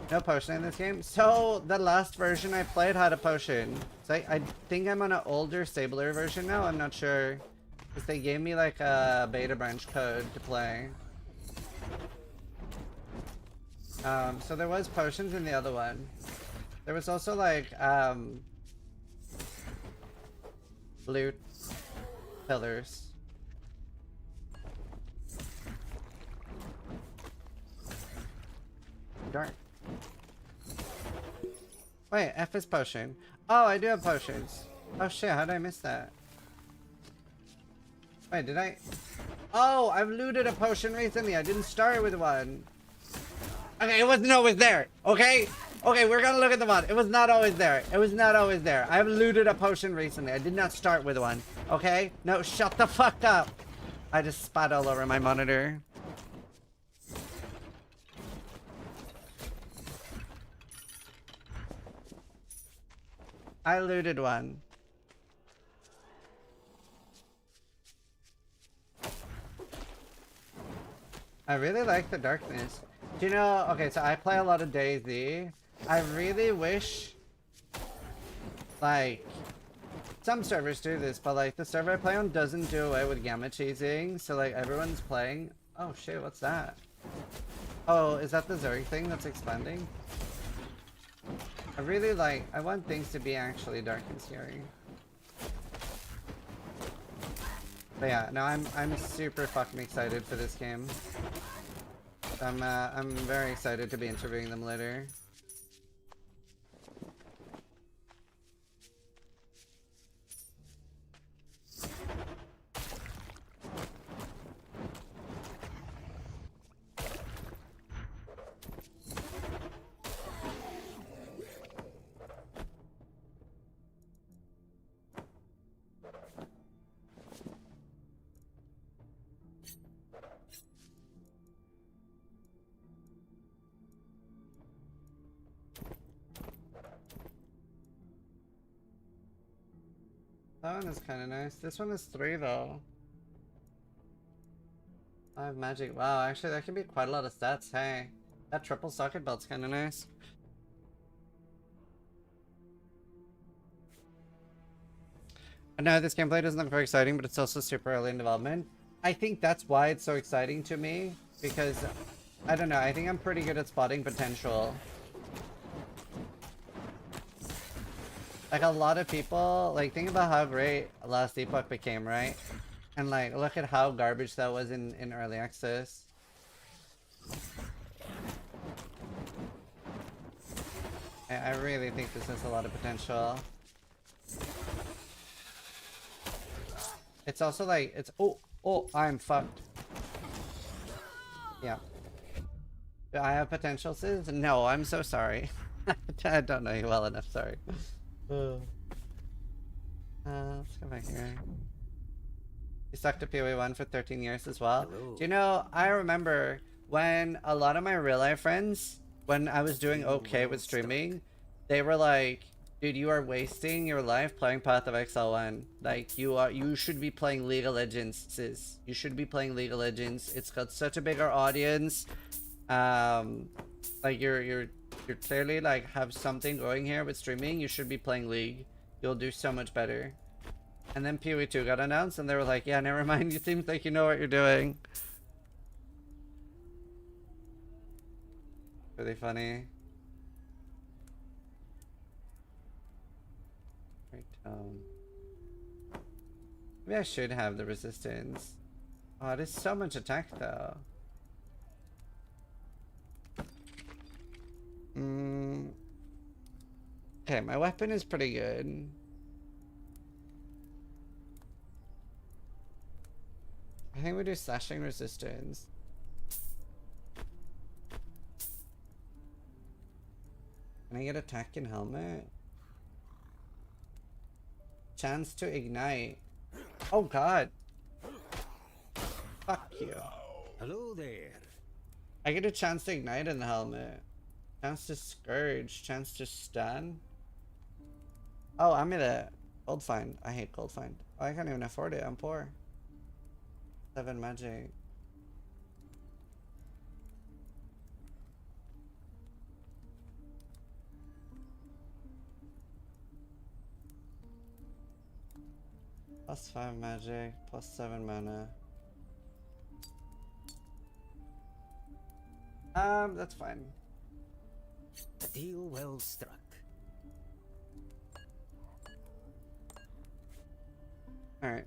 No potion in this game. So the last version I played had a potion. So I think I'm on an older, stabler version now. I'm not sure. Because they gave me like a beta branch code to play. So there was potions in the other one. There was also like loot pillars. Dark. Wait, F is potion. Oh, I do have potions. Oh shit, how did I miss that? Wait, did I? Oh, I've looted a potion recently. I didn't start with one. Okay, it wasn't always there. Okay? Okay, we're gonna look at the mod. It was not always there. It was not always there. I've looted a potion recently. I did not start with one. Okay? No, shut the fuck up. I just spat all over my monitor. I looted one. I really like the darkness. Do you know, okay, so I play a lot of DayZ. I really wish, like, some servers do this, but like the server I play on doesn't do away with gamma cheesing, so like everyone's playing. Oh shit, what's that? Oh, is that the Zerg thing that's expanding? I really like, I want things to be actually dark and scary. But yeah, no, I'm super fucking excited for this game. I'm very excited to be interviewing them later. That one is kind of nice. This one is 3 though. 5 magic. Wow, actually that could be quite a lot of stats. Hey, that triple socket belt's kind of nice. No, this gameplay doesn't look very exciting, but it's also super early in development. I think that's why it's so exciting to me, because, I don't know, I think I'm pretty good at spotting potential. Like, a lot of people, like, think about how great Last Epoch became, right? And, like, look at how garbage that was in early access. I really think this has a lot of potential. It's also like, it's, oh, I'm fucked. Yeah. Do I have potential, sis? No, I'm so sorry. I don't know you well enough, sorry. Let's go back here. You stuck to PoE 1 for 13 years as well. Hello. Do you know, I remember when a lot of my real life friends, when I was doing okay with streaming, they were like, dude, you are wasting your life playing Path of Exile 1. Like, you should be playing League of Legends, sis. You should be playing League of Legends. It's got such a bigger audience. Like, you're clearly, like, have something going here with streaming. You should be playing League. You'll do so much better. And then PoE 2 got announced, and they were like, yeah, never mind. You seem like you know what you're doing. Really funny. Maybe I should have the resistance. Oh, there's so much attack though. Okay, my weapon is pretty good. I think we do slashing resistance. Can I get attack in helmet? Chance to ignite. Oh god. Fuck you. Hello there. I get a chance to ignite in the helmet. Chance to scourge. Chance to stun. Oh, I'm at a gold find. I hate gold find. Oh, I can't even afford it. I'm poor. 7 magic. +5 magic, +7 mana. That's fine. A deal well struck. Alright.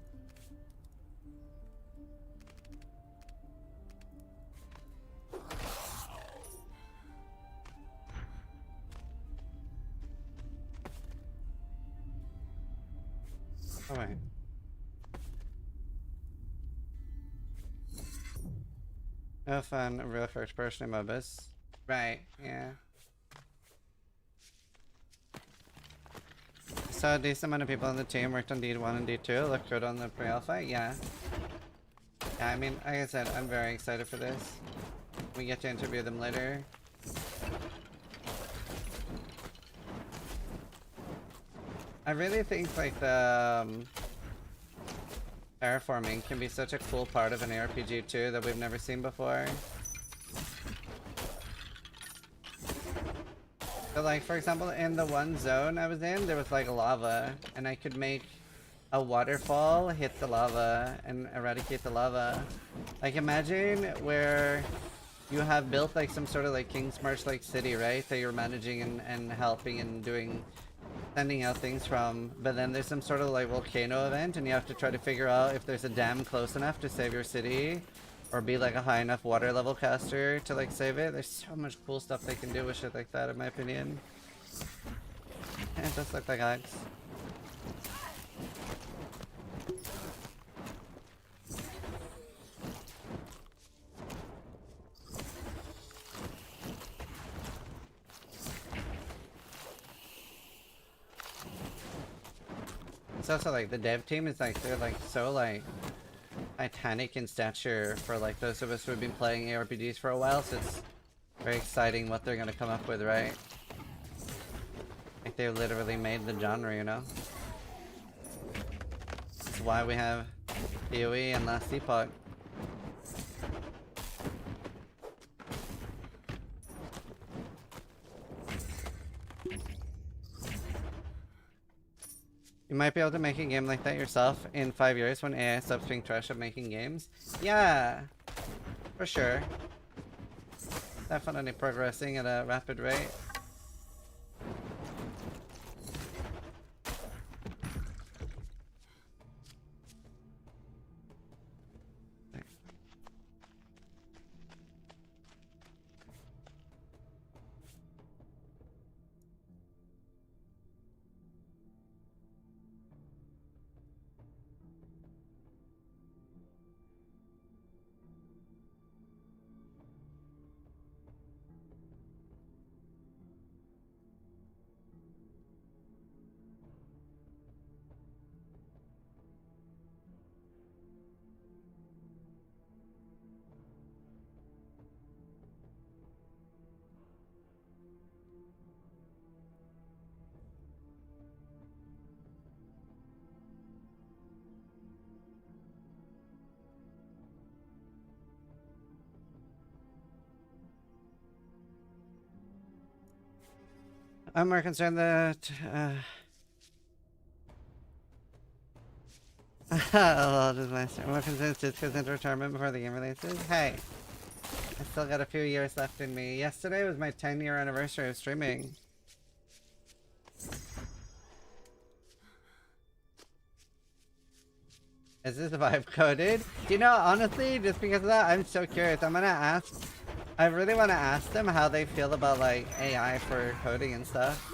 Alright. No fun, a real first person Moonbeasts. Right, yeah. So a decent amount of people on the team worked on D1 and D2. Looked good on the pre-alpha, yeah. Yeah, I mean, like I said, I'm very excited for this. We get to interview them later. I really think like the terraforming can be such a cool part of an ARPG too that we've never seen before. So like for example in the one zone I was in there was like lava and I could make a waterfall hit the lava and eradicate the lava. Like imagine where you have built like some sort of like King's March like city, right? That you're managing and helping and doing sending out things from, but then there's some sort of like volcano event and you have to try to figure out if there's a dam close enough to save your city or be like a high enough water level caster to like save it. There's so much cool stuff they can do with shit like that in my opinion. And it does look like Axe. It's also like the dev team is like they're like so like titanic in stature for like those of us who have been playing ARPGs for a while, so it's very exciting what they're gonna come up with, right? Like they literally made the genre, you know? why we have PoE and Last Epoch. You might be able to make a game like that yourself in 5 years when AI stops being trash at making games. Yeah, for sure. Definitely progressing at a rapid rate. I'm more concerned that I'm more concerned it's goes into retirement before the game releases. Hey, I still got a few years left in me. Yesterday was my 10-year anniversary of streaming. Is this vibe coded? Do you know, honestly, just because of that, I'm so curious. I'm gonna ask. I really want to ask them how they feel about like AI for coding and stuff.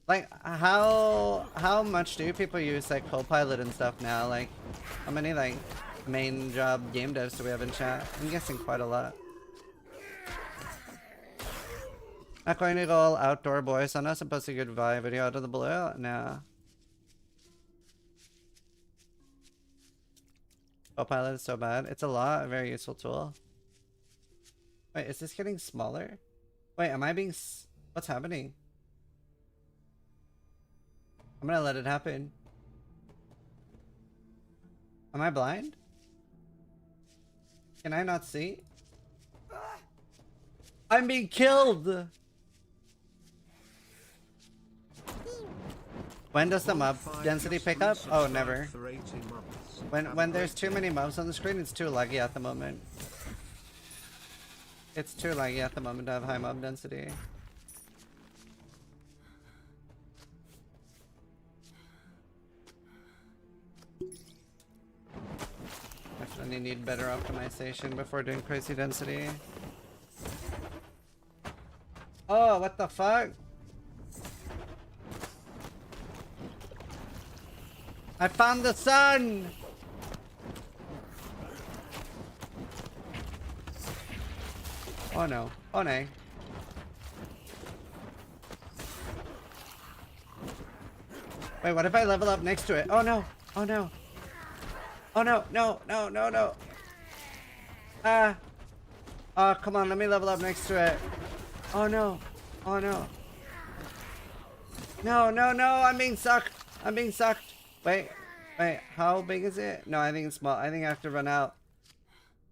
Like, how much do people use like Copilot and stuff now? Like, how many like main job game devs do we have in chat? I'm guessing quite a lot. Not going to go all outdoor, boys. I'm not supposed to goodbye video out of the blue. No. Copilot is so bad. It's a very useful tool. Wait, is this getting smaller? Wait, am I being what's happening? I'm gonna let it happen. Am I blind? Can I not see? I'm being killed! When does the mob density pick up? Oh, never. When there's too many mobs on the screen, it's too laggy at the moment. It's too laggy at the moment to have high mob density. Definitely need better optimization before doing crazy density. Oh, what the fuck? I found the sun! Oh no. Oh no. Wait, what if I level up next to it? Oh no. Oh no. Oh no. No. No. No. No. Ah. Oh, come on. Let me level up next to it. Oh no. Oh no. No. No. No. I'm being sucked. I'm being sucked. Wait. Wait. How big is it? No, I think it's small. I think I have to run out.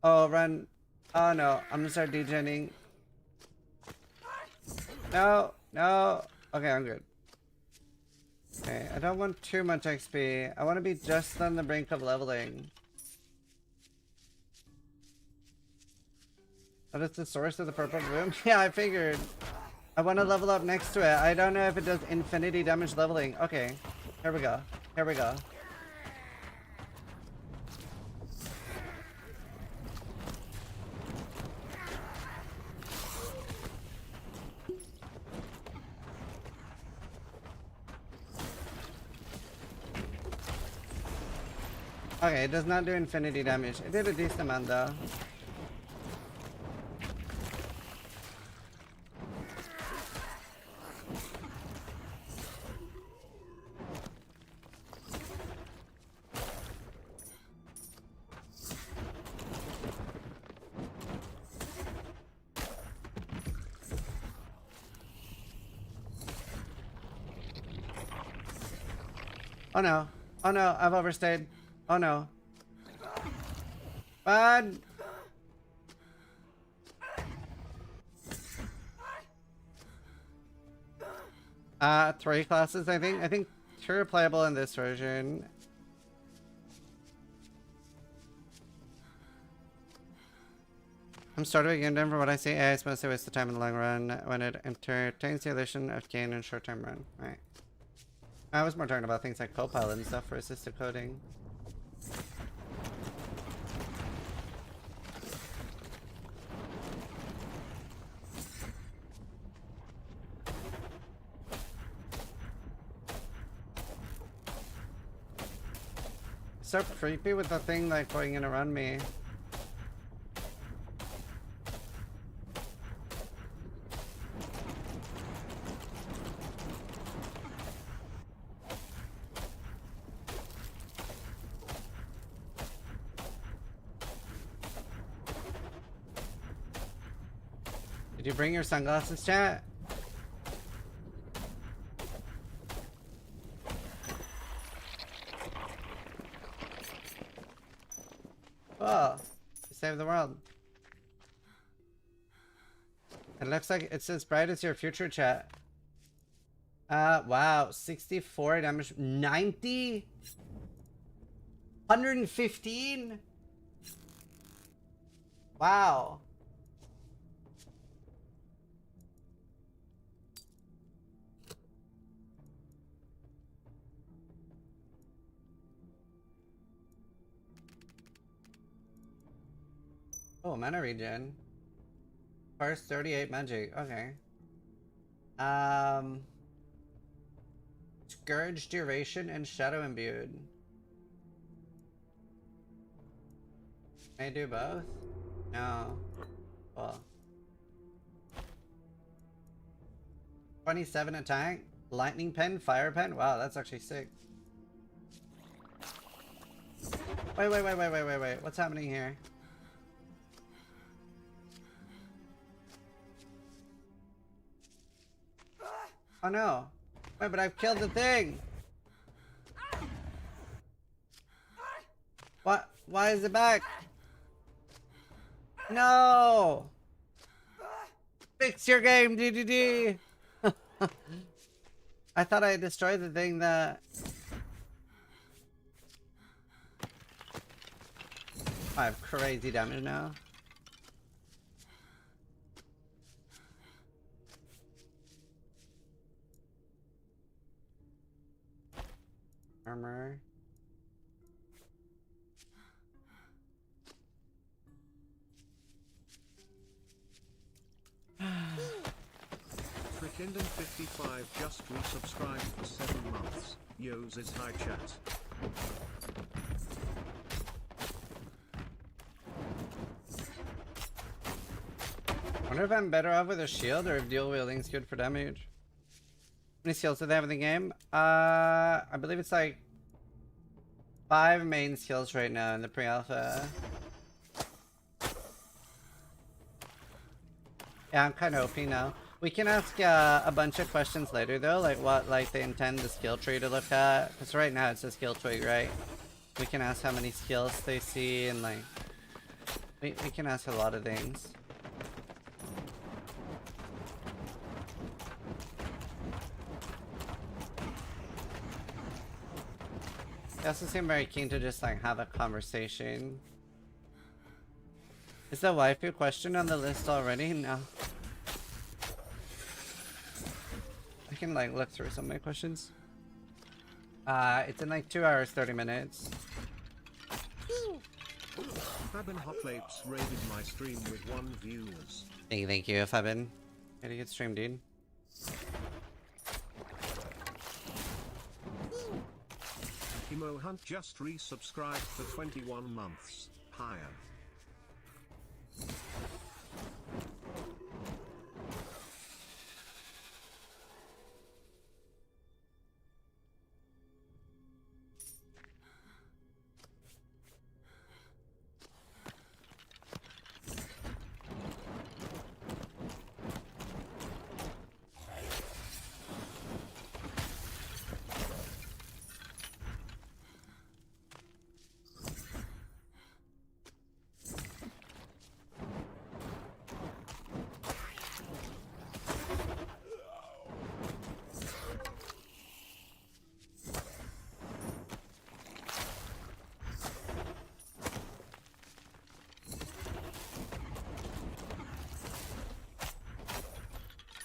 Oh, run. Oh no, I'm gonna start degenning. No, no. Okay, I'm good. Okay, I don't want too much XP. I want to be just on the brink of leveling. What is the source of the purple bloom? Yeah, I figured. I want to level up next to it. I don't know if it does infinity damage leveling. Okay, here we go. Here we go. Okay, it does not do infinity damage. It did a decent amount though. Oh no. Oh no, I've overstayed. Oh no. Bud! 3 classes, I think. I think 2 are playable in this version. I'm starting again from what I see. AI is mostly waste of time in the long run when it entertains the illusion of gain in short-term run. Right. I was more talking about things like Copilot and stuff for assistive coding. So creepy with the thing like going in around me. Did you bring your sunglasses, chat? Oh, you saved the world. It looks like it's as bright as your future, chat. Wow, 64 damage, 90? 115? Wow. Oh, mana regen. First 38 magic. Okay. Scourge duration and shadow imbued. Can I do both? No. Well. 27 attack. Lightning pen, fire pen. Wow, that's actually sick. Wait. What's happening here? Oh no. Wait, but I've killed the thing. What? Why is it back? No. Fix your game, DDD. I thought I destroyed the thing that... I have crazy damage now. Armor. Frickenden55 just resubscribed for 7 months. Yo's is high chat. Wonder if I'm better off with a shield or if dual wielding is good for damage. How many skills do they have in the game? I believe it's like 5 main skills right now in the pre-alpha. Yeah, I'm kind of OP now. We can ask a bunch of questions later though, like what they intend the skill tree to look at. Because right now it's a skill twig, right? We can ask how many skills they see and like... We can ask a lot of things. They also seem very keen to just like have a conversation. Is the waifu question on the list already? No. I can like look through some of my questions. It's in like 2 hours, 30 minutes. Fabin Hotlapes raided my stream with 1 views. Thank you, Fabin. Had a good stream, dude. Emo Hunt just resubscribed for 21 months. Higher.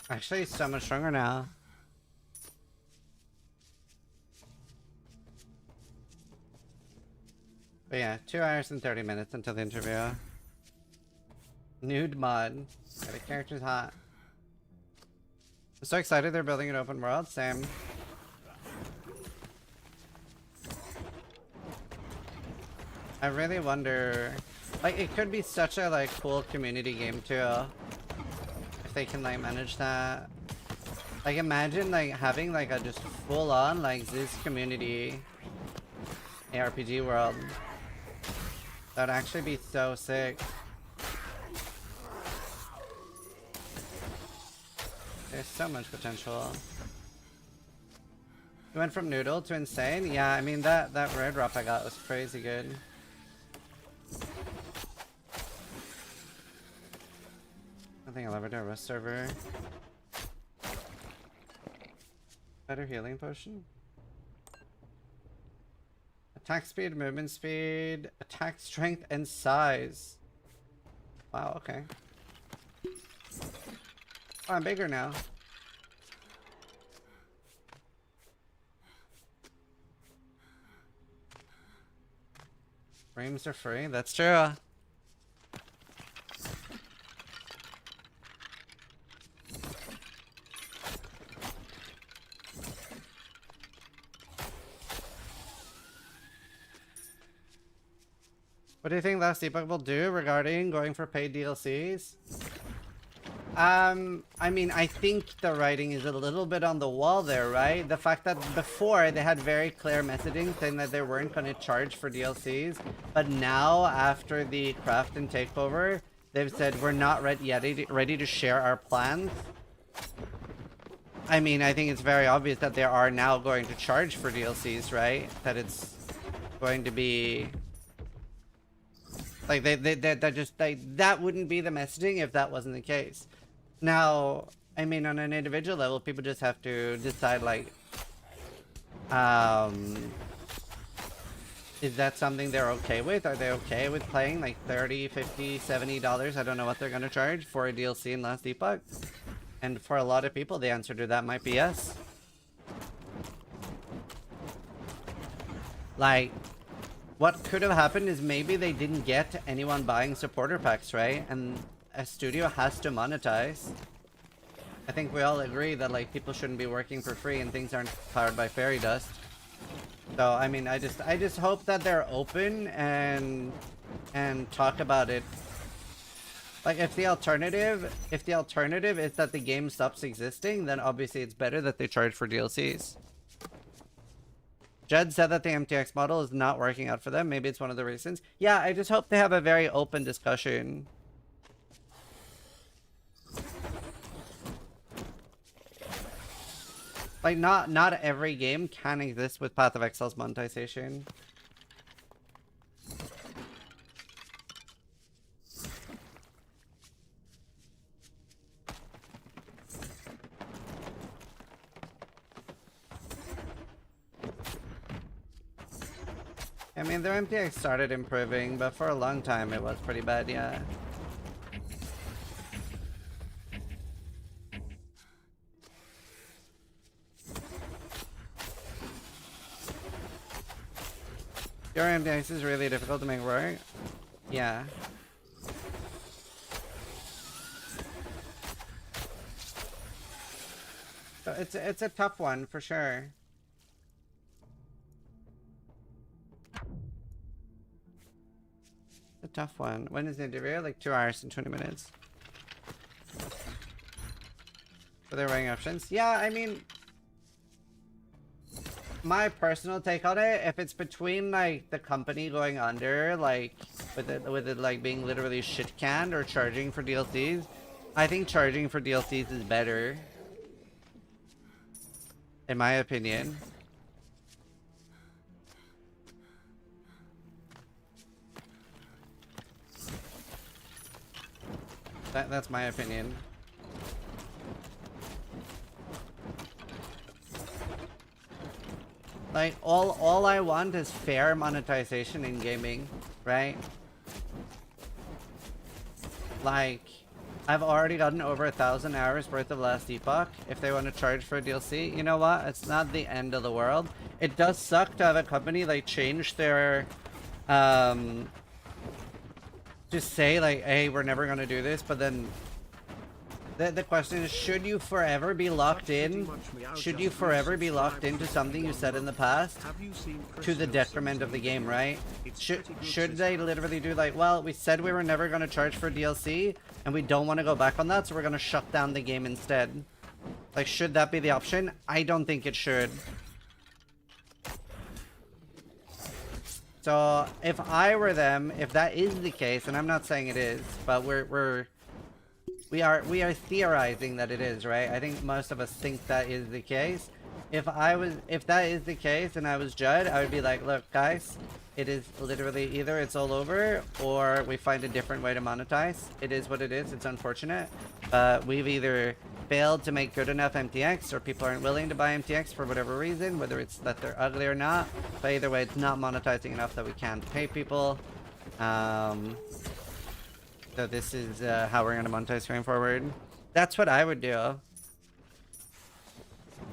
Actually, it's so much stronger now. But yeah, 2 hours and 30 minutes until the interview. Nude mod. Yeah, the character's hot. I'm so excited they're building an open world. Same. I really wonder, like, it could be such a like cool community game too, if they can like manage that. Like, imagine like having like a just full on like Zeus community ARPG world. That'd actually be so sick. There's so much potential. You went from noodle to insane? Yeah, I mean that rare drop I got was crazy good. I think I'll ever do a rest server. Better healing potion? Attack speed, movement speed, attack strength, and size. Wow, okay. Oh, I'm bigger now. Frames are free, that's true. What do you think Last Epoch will do regarding going for paid DLCs? I mean, I think the writing is a little bit on the wall there, right? The fact that before they had very clear messaging saying that they weren't going to charge for DLCs, but now after the craft and takeover, they've said we're not ready to share our plans. I mean, I think it's very obvious that they are now going to charge for DLCs, right? That it's going to be like that wouldn't be the messaging if that wasn't the case. Now, I mean, on an individual level, people just have to decide, like, is that something they're okay with? Are they okay with paying like $30, $50, $70? I don't know what they're gonna charge for a DLC in Last Epoch. And for a lot of people, the answer to that might be yes. Like, what could have happened is maybe they didn't get anyone buying supporter packs, right? And a studio has to monetize. I think we all agree that like people shouldn't be working for free and things aren't powered by fairy dust. So I mean, I just hope that they're open and talk about it. Like, if the alternative is that the game stops existing, then obviously it's better that they charge for DLCs. Jed said that the MTX model is not working out for them. Maybe it's one of the reasons. Yeah, I just hope they have a very open discussion. Like, not every game can exist with Path of Exile's monetization. I mean, their MTX started improving, but for a long time it was pretty bad, yeah. Your MTX is really difficult to make work. Yeah. So it's a tough one for sure. A tough one. When is the interview? Like 2 hours and 20 minutes. For their ranking options? Yeah, I mean, my personal take on it, if it's between like the company going under, like with it like being literally shit canned, or charging for DLCs, I think charging for DLCs is better, in my opinion. That's my opinion. Like, all I want is fair monetization in gaming, right? Like, I've already gotten over 1,000 hours worth of Last Epoch. If they want to charge for a DLC, you know what? It's not the end of the world. It does suck to have a company like change their, just say like, hey, we're never gonna do this, but then the question is, should you forever be locked in? Should you forever be locked into something you said in the past to the detriment of the game, right? Should they literally do like, well, we said we were never going to charge for DLC and we don't want to go back on that, so we're going to shut down the game instead? Like, should that be the option? I don't think it should. So if I were them, if that is the case, and I'm not saying it is, but we are theorizing that it is, right? I think most of us think that is the case. If that is the case and I was Judd, I would be like, look guys, it is literally either it's all over or we find a different way to monetize. It is what it is. It's unfortunate. We've either failed to make good enough MTX or people aren't willing to buy MTX for whatever reason, whether it's that they're ugly or not. But either way, it's not monetizing enough that we can't pay people. So this is how we're gonna monetize going forward. That's what I would do.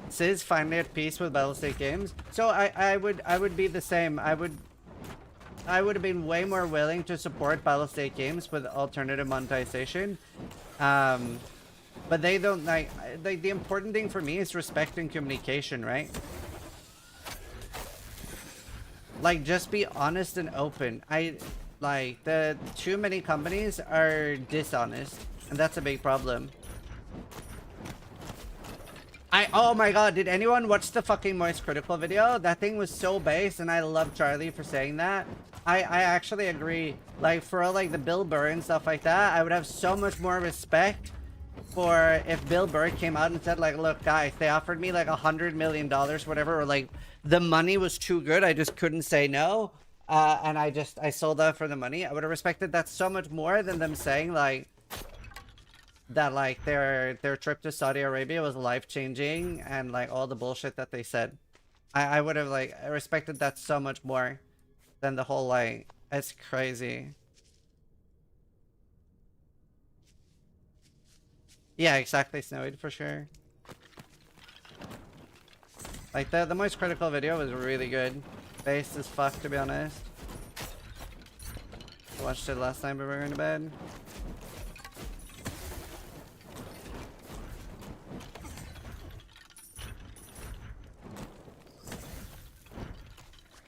Sis finally at peace with Battlestate Games. So I would be the same. I would have been way more willing to support Battlestate Games with alternative monetization. But they don't like the important thing for me is respect and communication, right? Like, just be honest and open. Like, the too many companies are dishonest, and that's a big problem. Oh my god, did anyone watch the fucking Moist Critical video? That thing was so base, and I love Charlie for saying that. I actually agree. Like, for all, like, the Bill Burr and stuff like that, I would have so much more respect for if Bill Burr came out and said, like, look, guys, they offered me, like, $100 million, whatever, or, like, the money was too good, I just couldn't say no. And I sold out for the money. I would have respected that so much more than them saying like that, like their trip to Saudi Arabia was life-changing and like all the bullshit that they said. I would have like respected that so much more than the whole like, it's crazy. Yeah, exactly, Snowy, for sure. Like the Moist Critical video was really good. Based as fuck, to be honest. I watched it last night before we were going to bed.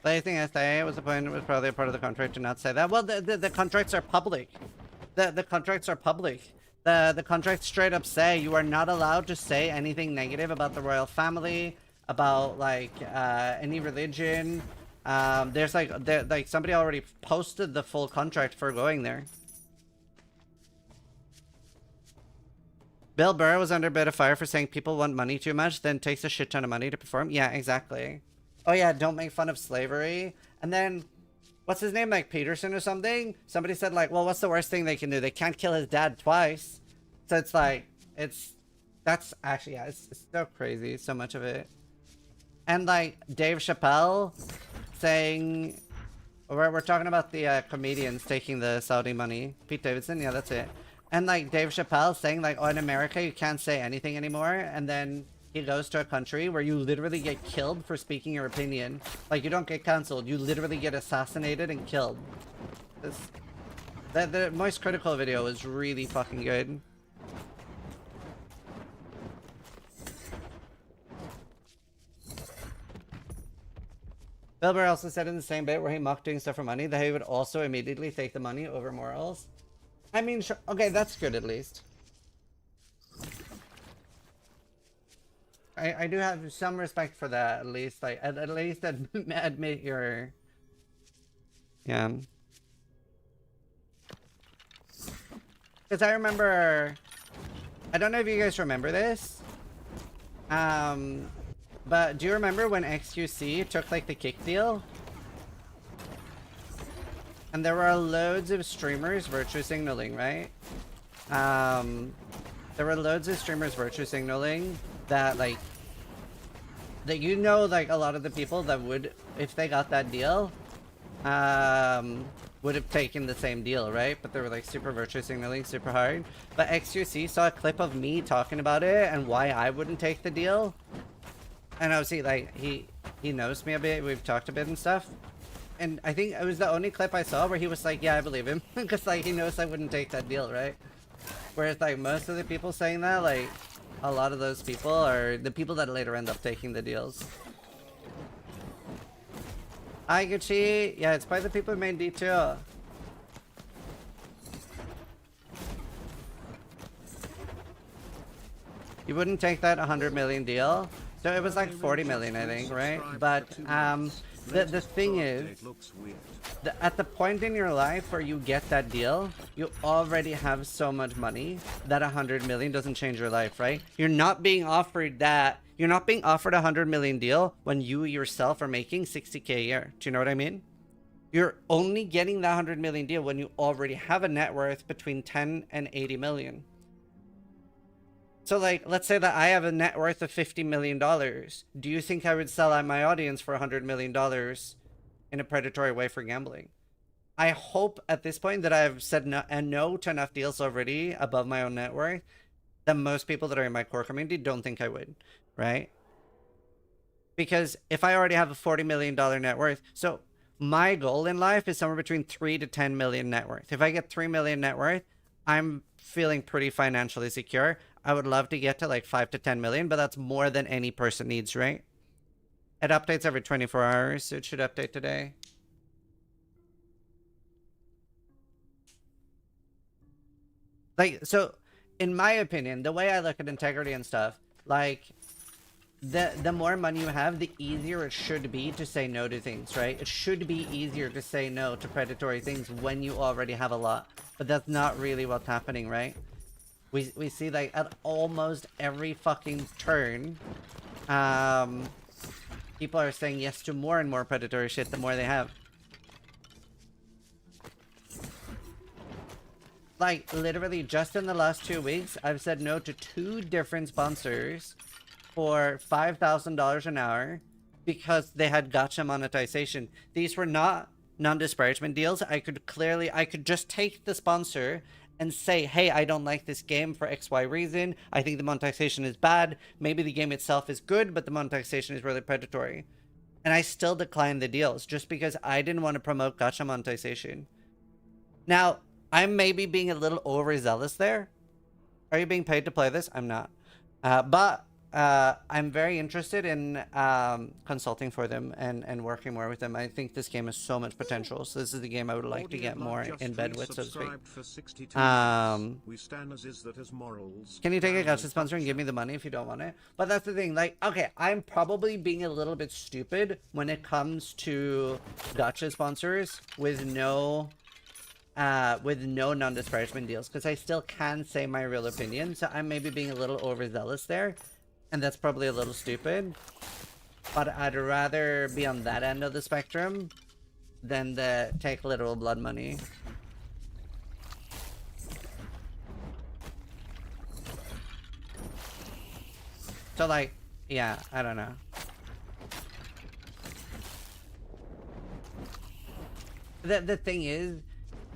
The thing I say was probably a part of the contract to not say that. Well, the contracts are public. The contracts are public. The contracts straight up say you are not allowed to say anything negative about the royal family, about like any religion. There's like somebody already posted the full contract for going there. Bill Burr was under a bit of fire for saying people want money too much, then takes a shit ton of money to perform. Yeah, exactly. Oh yeah, don't make fun of slavery. And then, what's his name, like Peterson or something? Somebody said like, well, what's the worst thing they can do? They can't kill his dad twice. So it's like, that's actually, yeah, it's so crazy, so much of it. And like Dave Chappelle saying, we're talking about the comedians taking the Saudi money. Pete Davidson, yeah, that's it. And like Dave Chappelle saying like, oh, in America you can't say anything anymore, and then he goes to a country where you literally get killed for speaking your opinion. Like, you don't get cancelled, you literally get assassinated and killed. The Moist Critical video was really fucking good. Bill Burr also said in the same bit where he mocked doing stuff for money that he would also immediately take the money over morals. I mean, sure, okay, that's good at least. I do have some respect for that, at least. Like, at least admit your... Yeah. Because I remember... I don't know if you guys remember this. But do you remember when XQC took, like, the kick deal? And there were loads of streamers virtue signaling, right? There were loads of streamers virtue signaling that, like, that, you know, like, a lot of the people that would, if they got that deal, would have taken the same deal, right? But they were like super virtue signaling super hard. But XQC saw a clip of me talking about it and why I wouldn't take the deal. And obviously, like, he knows me a bit, we've talked a bit and stuff. And I think it was the only clip I saw where he was like, yeah, I believe him. Because, like, he knows I wouldn't take that deal, right? Whereas, like, most of the people saying that, like, a lot of those people are the people that later end up taking the deals. Hi, Gucci. Yeah, it's by the people who made D2. You wouldn't take that 100 million deal? So it was like 40 million, I think, right? But, the thing is, at the point in your life where you get that deal, you already have so much money that 100 million doesn't change your life, right? You're not being offered that. You're not being offered a 100 million deal when you yourself are making 60K a year. Do you know what I mean? You're only getting that 100 million deal when you already have a net worth between 10 and 80 million. So, like, let's say that I have a net worth of $50 million. Do you think I would sell out my audience for $100 million in a predatory way for gambling? I hope at this point that I've said no to enough deals already above my own net worth that most people that are in my core community don't think I would, right? Because if I already have a $40 million net worth, so my goal in life is somewhere between 3 to 10 million net worth. If I get 3 million net worth, I'm feeling pretty financially secure. I would love to get to like 5 to 10 million, but that's more than any person needs, right? It updates every 24 hours, so it should update today. Like, so, in my opinion, the way I look at integrity and stuff, like, the more money you have, the easier it should be to say no to things, right? It should be easier to say no to predatory things when you already have a lot. But that's not really what's happening, right? We see, like, at almost every fucking turn, people are saying yes to more and more predatory shit the more they have. Like, literally, just in the last 2 weeks, I've said no to 2 different sponsors for $5,000 an hour because they had gacha monetization. These were not non-disparagement deals. I could just take the sponsor and say, hey, I don't like this game for XY reason. I think the monetization is bad. Maybe the game itself is good, but the monetization is really predatory. And I still declined the deals just because I didn't want to promote gacha monetization. Now, I'm maybe being a little overzealous there. Are you being paid to play this? I'm not. But I'm very interested in consulting for them and working more with them. I think this game has so much potential. So this is the game I would like to get more in bed with, so to speak. Can you take a gacha sponsor and give me the money if you don't want it? But that's the thing. Like, okay, I'm probably being a little bit stupid when it comes to gacha sponsors with no non-disparagement deals, because I still can say my real opinion. So I'm maybe being a little overzealous there. And that's probably a little stupid, but I'd rather be on that end of the spectrum than the take literal blood money. So, like, yeah, I don't know. The thing is,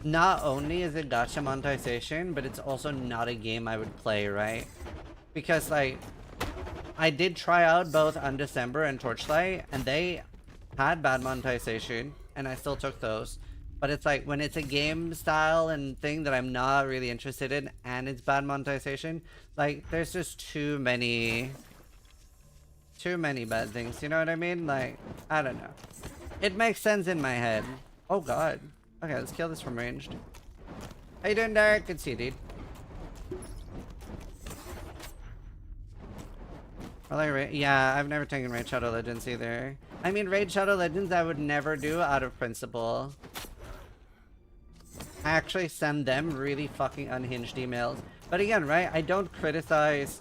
not only is it gacha monetization, but it's also not a game I would play, right? Because, like, I did try out both Undecember and Torchlight, and they had bad monetization, and I still took those. But it's like, when it's a game style and thing that I'm not really interested in, and it's bad monetization, like, there's just too many bad things, you know what I mean? Like, I don't know. It makes sense in my head. Oh god. Okay, let's kill this from ranged. How you doing, Derek? Good to see you, dude. Yeah, I've never taken Raid Shadow Legends either. I mean, Raid Shadow Legends I would never do out of principle. I actually send them really fucking unhinged emails. But again, right, I don't criticize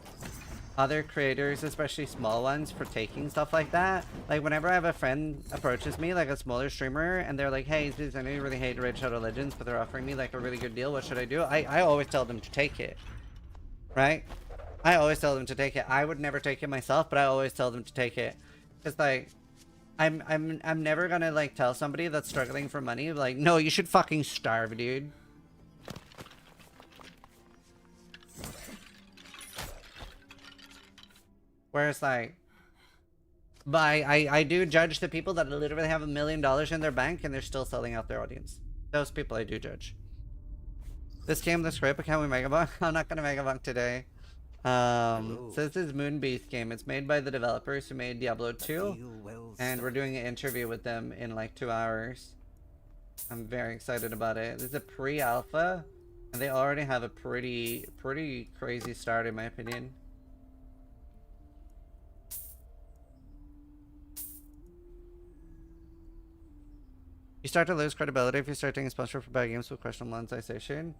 other creators, especially small ones, for taking stuff like that. Like, whenever I have a friend approaches me, like a smaller streamer, and they're like, hey, dude, I know you really hate Raid Shadow Legends, but they're offering me like a really good deal, what should I do? I always tell them to take it. Right? I always tell them to take it. I would never take it myself, but I always tell them to take it. It's like, I'm never gonna like tell somebody that's struggling for money like, no, you should fucking starve, dude. Whereas like, but I do judge the people that literally have $1 million in their bank and they're still selling out their audience. Those people I do judge. This game looks great, but can we make a bunk? I'm not gonna make a bunk today. So this is Moonbeasts game. It's made by the developers who made Diablo 2, and we're doing an interview with them in like 2 hours. I'm very excited about it. This is a pre-alpha, and they already have a pretty crazy start in my opinion. You start to lose credibility if you start taking sponsor for bad games with questionable monetization.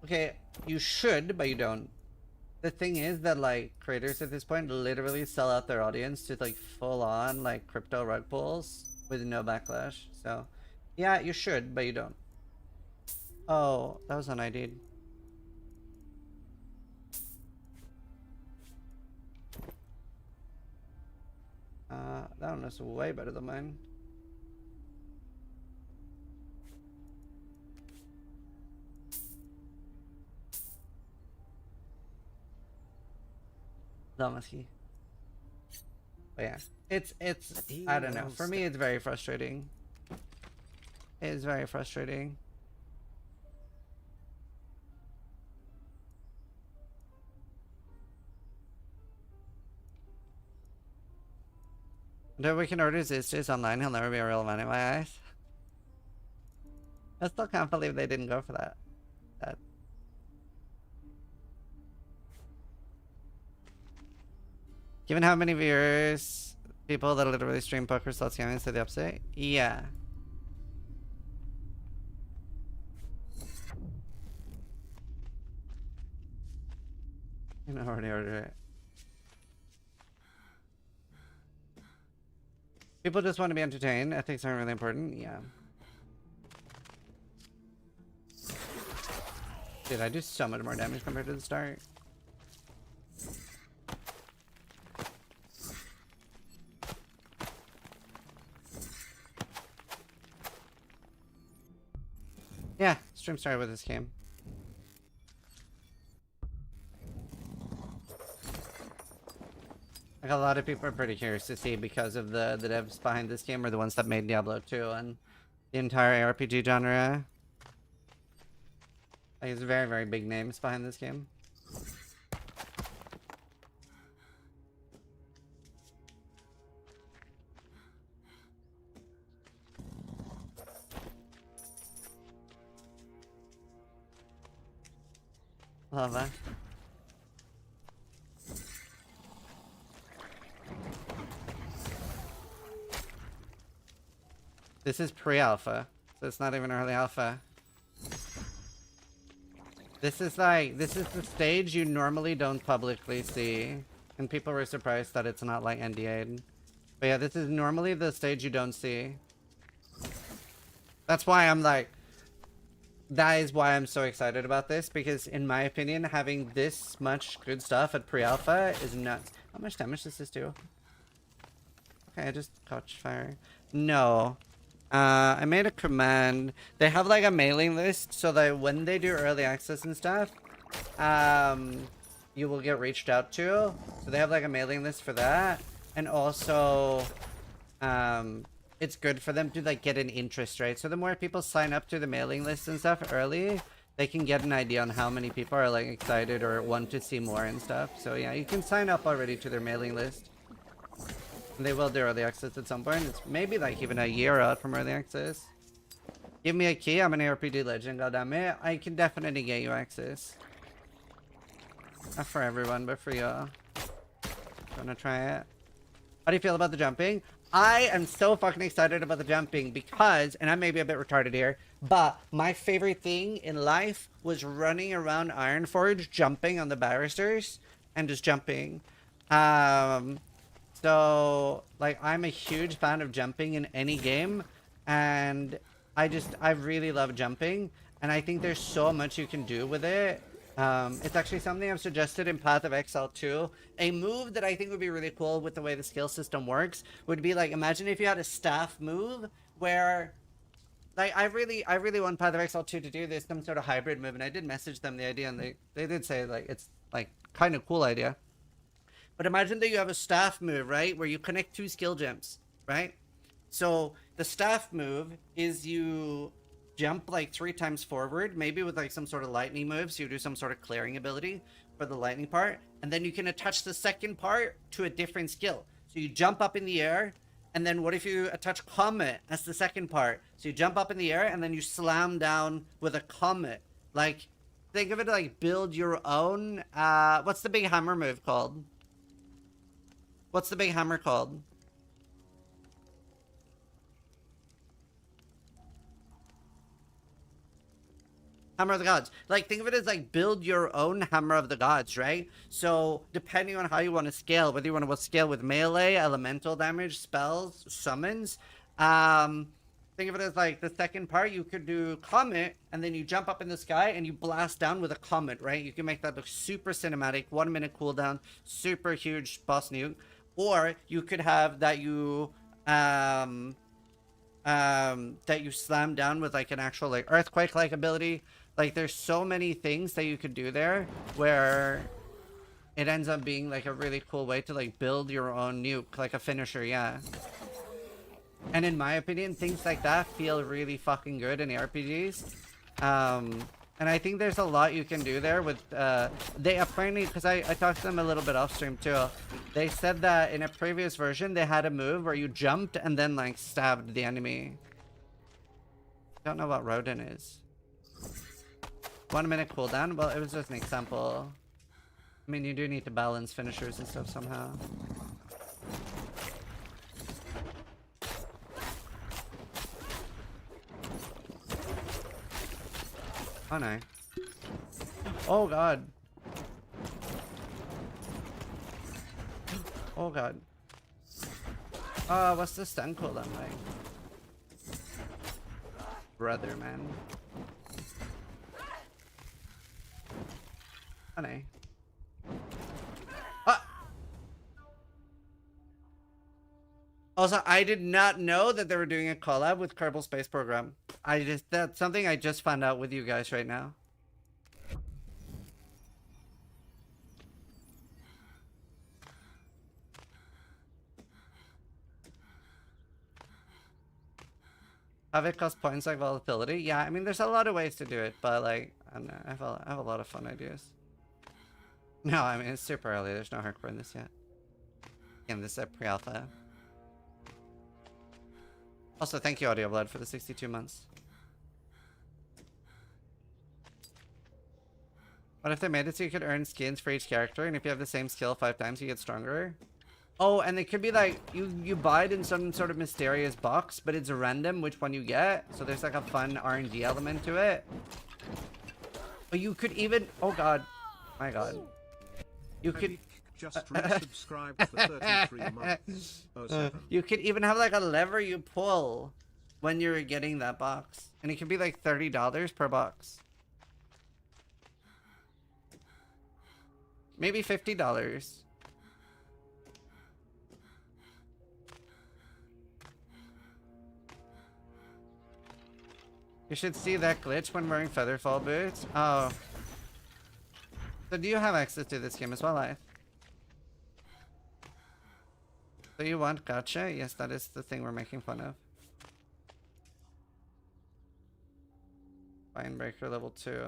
Okay, you should, but you don't. The thing is that like creators at this point literally sell out their audience to like full on like crypto rug pulls with no backlash. So yeah, you should, but you don't. Oh, that was an ID. That one is way better than mine. But yeah, it's I don't know. For me, it's very frustrating. It is very frustrating. Until we can order Zistis online, he'll never be a real man in my eyes. I still can't believe they didn't go for that. Given how many viewers, people that literally stream poker slots gaming say the opposite? Yeah. You can already order it. People just want to be entertained. Ethics aren't really important. Yeah. Dude, I do so much more damage compared to the start. Yeah, stream started with this game. Like a lot of people are pretty curious to see because of the devs behind this game are the ones that made Diablo 2 and the entire ARPG genre. Like, there's very, very big names behind this game. Love that. This is pre-alpha, so it's not even early alpha. This is the stage you normally don't publicly see, and people were surprised that it's not like NDA'd. But yeah, this is normally the stage you don't see. That's why I'm like, that is why I'm so excited about this, because in my opinion, having this much good stuff at pre-alpha is nuts. How much damage does this do? Okay, I just caught fire. No. I made a command. They have like a mailing list so that when they do early access and stuff, you will get reached out to. So they have like a mailing list for that. And also, it's good for them to like get an interest rate. So the more people sign up to the mailing list and stuff early, they can get an idea on how many people are like excited or want to see more and stuff. So yeah, you can sign up already to their mailing list. And they will do early access at some point. It's maybe like even a year out from early access. Give me a key. I'm an ARPG legend. Goddammit. I can definitely get you access. Not for everyone, but for y'all. Wanna try it? How do you feel about the jumping? I am so fucking excited about the jumping because, and I may be a bit retarded here, but my favorite thing in life was running around Ironforge, jumping on the barristers, and just jumping. So, like, I'm a huge fan of jumping in any game, and I really love jumping, and I think there's so much you can do with it. It's actually something I've suggested in Path of Exile 2. A move that I think would be really cool with the way the skill system works would be like, imagine if you had a staff move where, like, I really want Path of Exile 2 to do this, some sort of hybrid move, and I did message them the idea, and they did say, like, it's, like, kind of cool idea. But imagine that you have a staff move, right, where you connect 2 skill gems, right? So the staff move is you jump like 3 times forward, maybe with like some sort of lightning move, so you do some sort of clearing ability for the lightning part, and then you can attach the second part to a different skill. So you jump up in the air, and then what if you attach Comet as the second part? So you jump up in the air, and then you slam down with a Comet. Like, think of it like build your own, what's the big hammer move called? What's the big hammer called? Hammer of the Gods. Like, think of it as like build your own Hammer of the Gods, right? So depending on how you want to scale, whether you want to scale with melee, elemental damage, spells, summons, think of it as like the second part, you could do Comet, and then you jump up in the sky and you blast down with a Comet, right? You can make that look super cinematic, 1 minute cooldown, super huge boss nuke. Or you could have that you slam down with like an actual like earthquake like ability. Like, there's so many things that you could do there where it ends up being like a really cool way to like build your own nuke, like a finisher, yeah. And in my opinion, things like that feel really fucking good in ARPGs. And I think there's a lot you can do there with, they apparently, because I talked to them a little bit off stream too, they said that in a previous version they had a move where you jumped and then like stabbed the enemy. Don't know what Rodin is. 1 minute cooldown? Well, it was just an example. I mean, you do need to balance finishers and stuff somehow. Oh no. Oh god. Oh god. What's the stun cooldown like? Brother, man. Oh no. Ah! Also, I did not know that they were doing a collab with Kerbal Space Program. That's something I just found out with you guys right now. Have it cost points like volatility? Yeah, I mean, there's a lot of ways to do it, but like, I don't know, I have a lot of fun ideas. No, I mean, it's super early. There's no hardcore in this yet. And this is a pre-alpha. Also, thank you, Audio Blood, for the 62 months. What if they made it so you could earn skins for each character, and if you have the same skill 5 times, you get stronger? Oh, and it could be like, you buy it in some sort of mysterious box, but it's random which one you get. So there's like a fun RNG element to it. But you could even, oh god, my god. You could just resubscribed for 33 months. 07. You could even have like a lever you pull when you're getting that box, and it could be like $30 per box. Maybe $50. You should see that glitch when wearing Featherfall boots. Oh. So do you have access to this game as well, Life? So you want gacha? Yes, that is the thing we're making fun of. Fine Breaker level 2.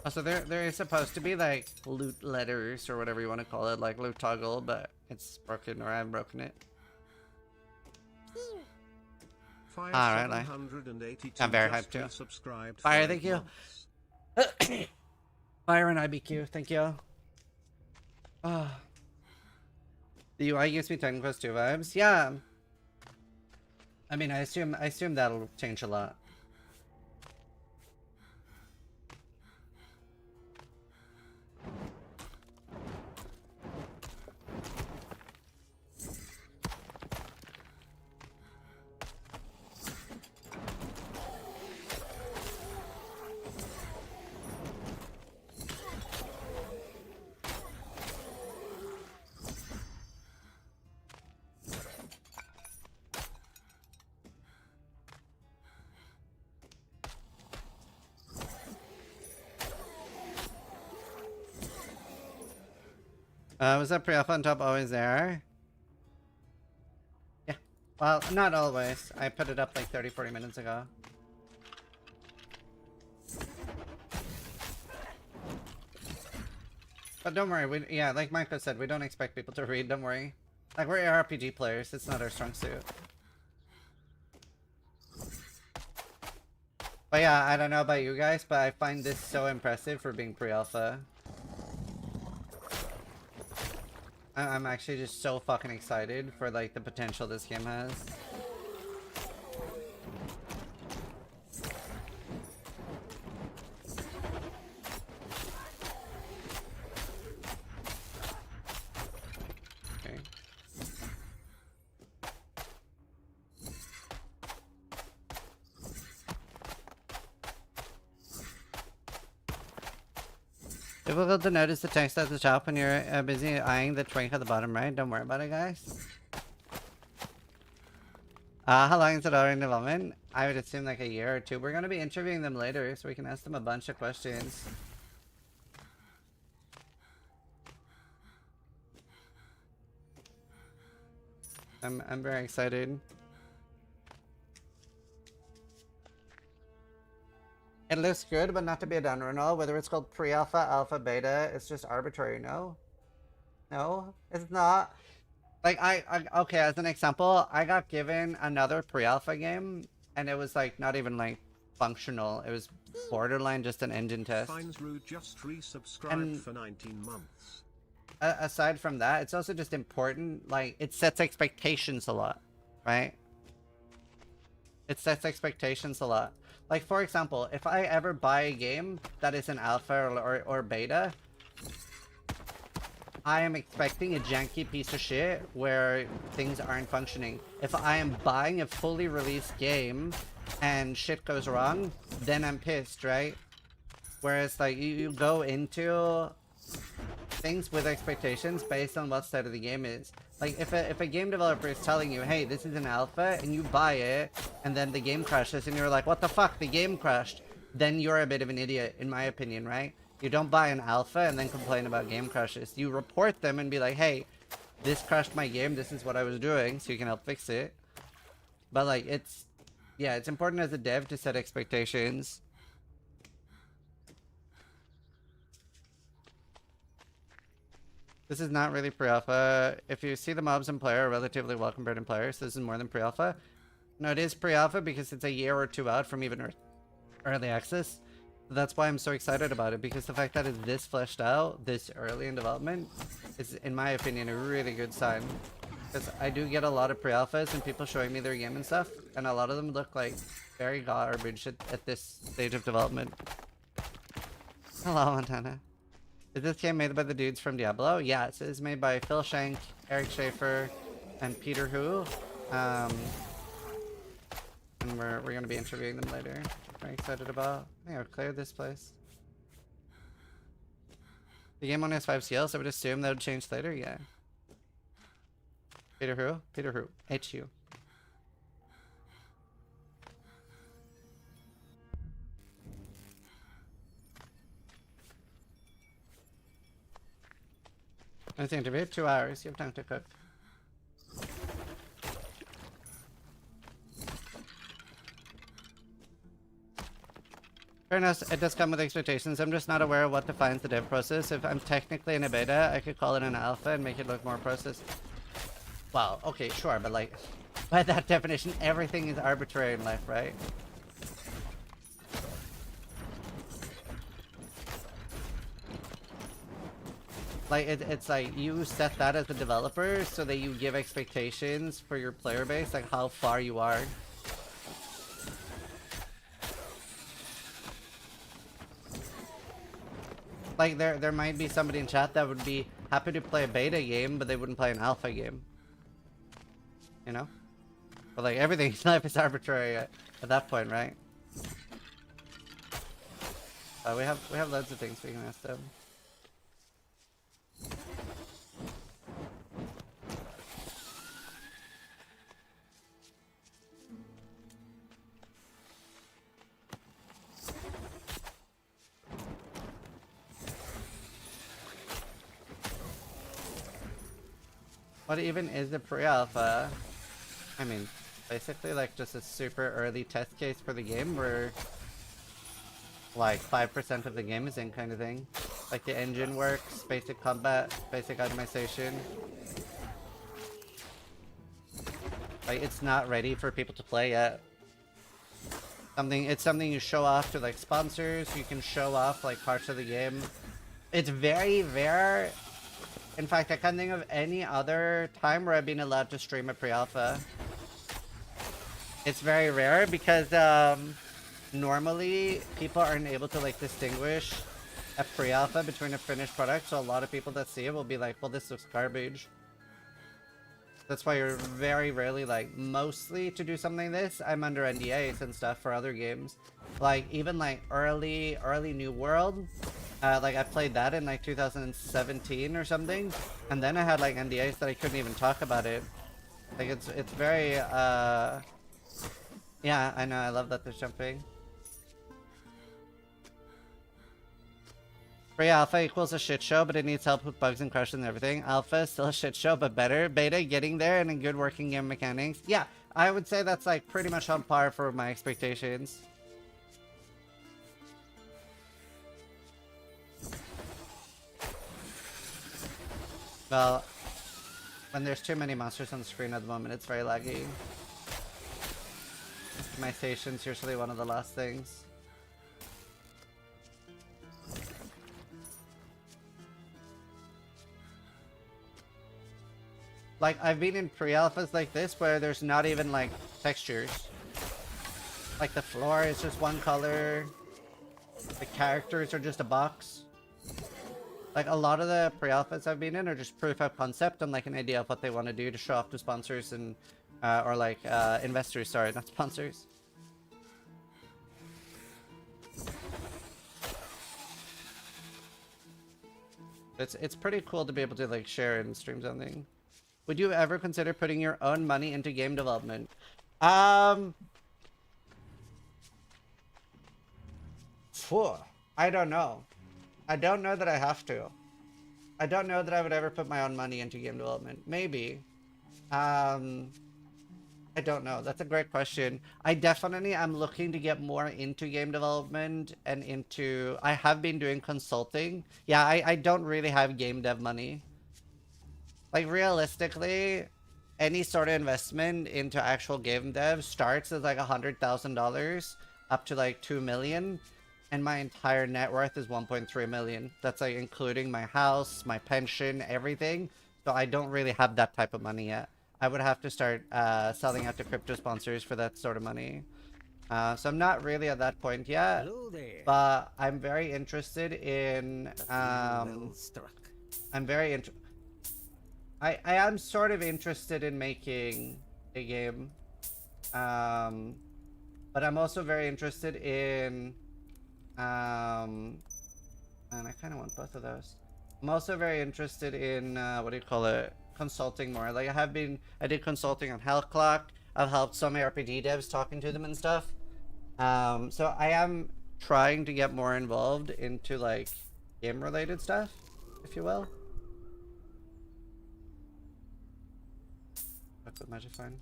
Also, there is supposed to be like loot letters or whatever you want to call it, like loot toggle, but it's broken or I haven't broken it. Alright, like, I'm very hyped too. Fire, thank you. Fire and IBQ, thank you. Oh. The UI gives me Titan Quest 2 vibes. Yeah. I mean, I assume that'll change a lot. Was that pre-alpha on top always there? Yeah. Well, not always. I put it up like 30-40 minutes ago. But don't worry, yeah, like Michael said, we don't expect people to read, don't worry. Like, we're ARPG players, it's not our strong suit. But yeah, I don't know about you guys, but I find this so impressive for being pre-alpha. I'm actually just so fucking excited for like the potential this game has. Okay. Difficult to notice the text at the top when you're busy eyeing the twink at the bottom right. Don't worry about it, guys. How long is it already in development? I would assume like a year or two. We're going to be interviewing them later, so we can ask them a bunch of questions. I'm very excited. It looks good, but not to be a downer and all. Whether it's called pre-alpha, alpha, beta, it's just arbitrary, no? No, it's not. Like, okay, as an example, I got given another pre-alpha game, and it was, like, not even, like, functional. It was borderline just an engine test. Finds Rude just resubscribed for 19 months. Aside from that, it's also just important, like, it sets expectations a lot, right? It sets expectations a lot. Like, for example, if I ever buy a game that is an alpha or beta, I am expecting a janky piece of shit where things aren't functioning. If I am buying a fully released game and shit goes wrong, then I'm pissed, right? Whereas, like, you go into things with expectations based on what state of the game is. Like, if a game developer is telling you, hey, this is an alpha, and you buy it, and then the game crashes, and you're like, what the fuck, the game crashed, then you're a bit of an idiot, in my opinion, right? You don't buy an alpha and then complain about game crashes. You report them and be like, hey, this crashed my game, this is what I was doing, so you can help fix it. But, like, yeah, it's important as a dev to set expectations. This is not really pre-alpha. If you see the mobs in player are relatively well compared in players, this is more than pre-alpha. No, it is pre-alpha because it's a year or two out from even early access. That's why I'm so excited about it, because the fact that it's this fleshed out, this early in development, is, in my opinion, a really good sign. Because I do get a lot of pre-alphas and people showing me their game and stuff, and a lot of them look like very garbage at this stage of development. Hello, Montana. Is this game made by the dudes from Diablo? Yeah, it is made by Phil Shank, Eric Schaefer, and Peter Hu. And we're going to be interviewing them later. Very excited about. I think I've cleared this place. The game only has 5 seals, so I would assume that would change later, yeah. Peter Hu? Peter Hu. H-U. Nice interview. 2 hours. You have time to cook. Fair enough, it does come with expectations. I'm just not aware of what defines the dev process. If I'm technically in a beta, I could call it an alpha and make it look more processed. Well, okay, sure, but like, by that definition, everything is arbitrary in life, right? Like, it's like you set that as a developer so that you give expectations for your player base, like how far you are. Like, there might be somebody in chat that would be happy to play a beta game, but they wouldn't play an alpha game. You know? But like, everything in life is arbitrary at that point, right? We have loads of things we can ask them. What even is a pre-alpha? I mean, basically like just a super early test case for the game where like 5% of the game is in kind of thing. Like the engine works, basic combat, basic optimization. Like it's not ready for people to play yet. It's something you show off to like sponsors, you can show off like parts of the game. It's very rare. In fact, I can't think of any other time where I've been allowed to stream a pre-alpha. It's very rare because normally people aren't able to like distinguish a pre-alpha between a finished product, so a lot of people that see it will be like, well, this looks garbage. That's why you're very rarely, like, mostly to do something like this, I'm under NDAs and stuff for other games. Like, even like early New World, like I played that in like 2017 or something, and then I had like NDAs that I couldn't even talk about it. Like it's very yeah, I know, I love that they're jumping. Pre-alpha equals a shit show, but it needs help with bugs and crashes and everything. Alpha is still a shit show, but better. Beta getting there and in good working game mechanics. Yeah, I would say that's like pretty much on par for my expectations. Well, when there's too many monsters on the screen at the moment, it's very laggy. My station's usually one of the last things. Like, I've been in pre-alphas like this where there's not even like textures. Like the floor is just one color. The characters are just a box. Like a lot of the pre-alphas I've been in are just proof of concept and like an idea of what they want to do to show off to sponsors and or like investors, sorry, not sponsors. It's pretty cool to be able to like share and stream something. Would you ever consider putting your own money into game development? I don't know. I don't know that I have to. I don't know that I would ever put my own money into game development. Maybe. I don't know. That's a great question. I definitely am looking to get more into game development and into... I have been doing consulting. Yeah, I don't really have game dev money. Like, realistically, any sort of investment into actual game dev starts as like $100,000 up to like 2 million. And my entire net worth is 1.3 million. That's like including my house, my pension, everything. So I don't really have that type of money yet. I would have to start selling out to crypto sponsors for that sort of money. So I'm not really at that point yet. Hello there. But I'm very interested in... Well struck. I'm very I am sort of interested in making a game. But I'm also very interested in... and I kind of want both of those. I'm also very interested in, what do you call it? Consulting more. Like, I did consulting on Health Clock. I've helped some ARPG devs talking to them and stuff. So I am trying to get more involved into, like, game-related stuff, if you will. That's what Magic Fine.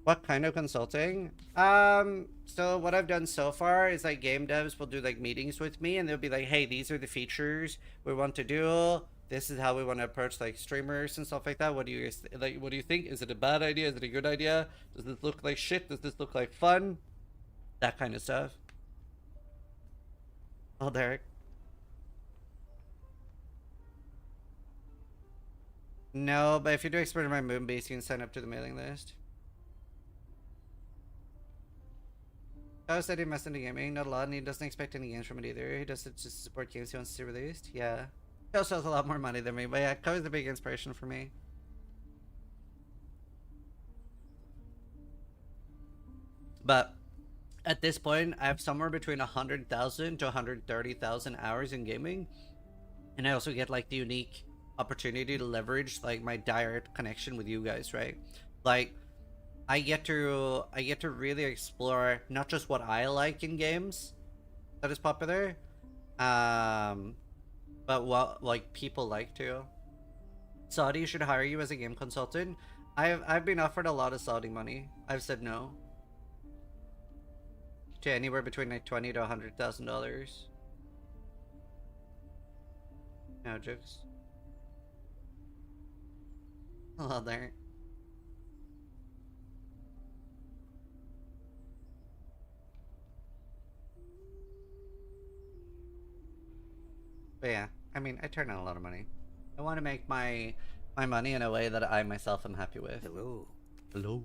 What kind of consulting? So what I've done so far is like game devs will do like meetings with me and they'll be like, hey, these are the features we want to do. This is how we want to approach like streamers and stuff like that. What do you guys like? What do you think? Is it a bad idea? Is it a good idea? Does this look like shit? Does this look like fun? That kind of stuff. Oh, Derek. No, but if you do explore my Moonbeasts, you can sign up to the mailing list. Oh, said he messed into gaming, not a lot, and he doesn't expect any games from it either. He does it just to support games he wants to see released. Yeah. He also has a lot more money than me, but yeah, Ko's a big inspiration for me. But at this point, I have somewhere between 100,000 to 130,000 hours in gaming. And I also get like the unique opportunity to leverage like my direct connection with you guys, right? Like I get to really explore not just what I like in games that is popular, but what like people like too. Saudi should hire you as a game consultant. I've been offered a lot of Saudi money. I've said no. To anywhere between like $20,000 to $100,000. No jokes. Hello there. But yeah, I mean, I turn out a lot of money. I want to make my money in a way that I myself am happy with. Hello. Hello.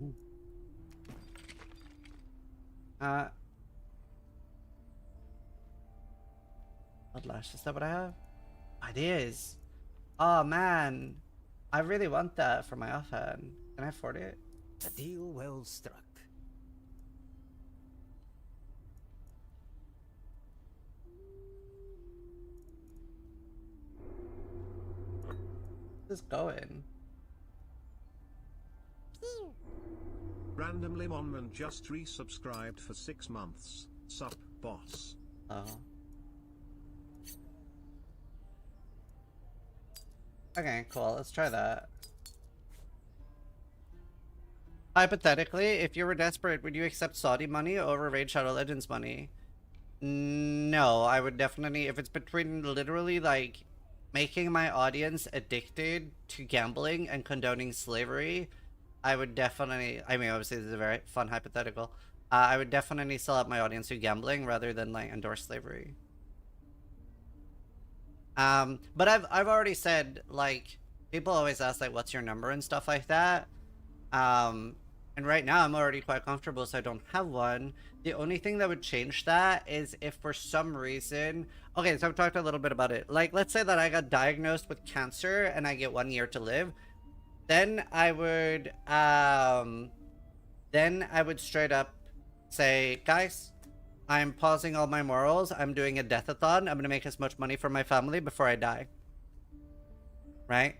Bloodlash, is that what I have? It is. Oh man, I really want that for my offhand. Can I afford it? A deal well struck. Just going. Randomly Monman just resubscribed for 6 months. Sup, boss. Oh. Okay, cool. Let's try that. Hypothetically, if you were desperate, would you accept Saudi money over Raid Shadow Legends money? No, I would definitely, if it's between literally like making my audience addicted to gambling and condoning slavery, I would definitely, I mean, obviously this is a very fun hypothetical. I would definitely sell out my audience to gambling rather than like endorse slavery. But I've already said, like, people always ask like what's your number and stuff like that. And right now I'm already quite comfortable, so I don't have one. The only thing that would change that is if for some reason, okay, so I've talked a little bit about it. Like, let's say that I got diagnosed with cancer and I get 1 year to live. Then I would straight up say, guys, I'm pausing all my morals. I'm doing a death-a-thon. I'm gonna make as much money for my family before I die. Right?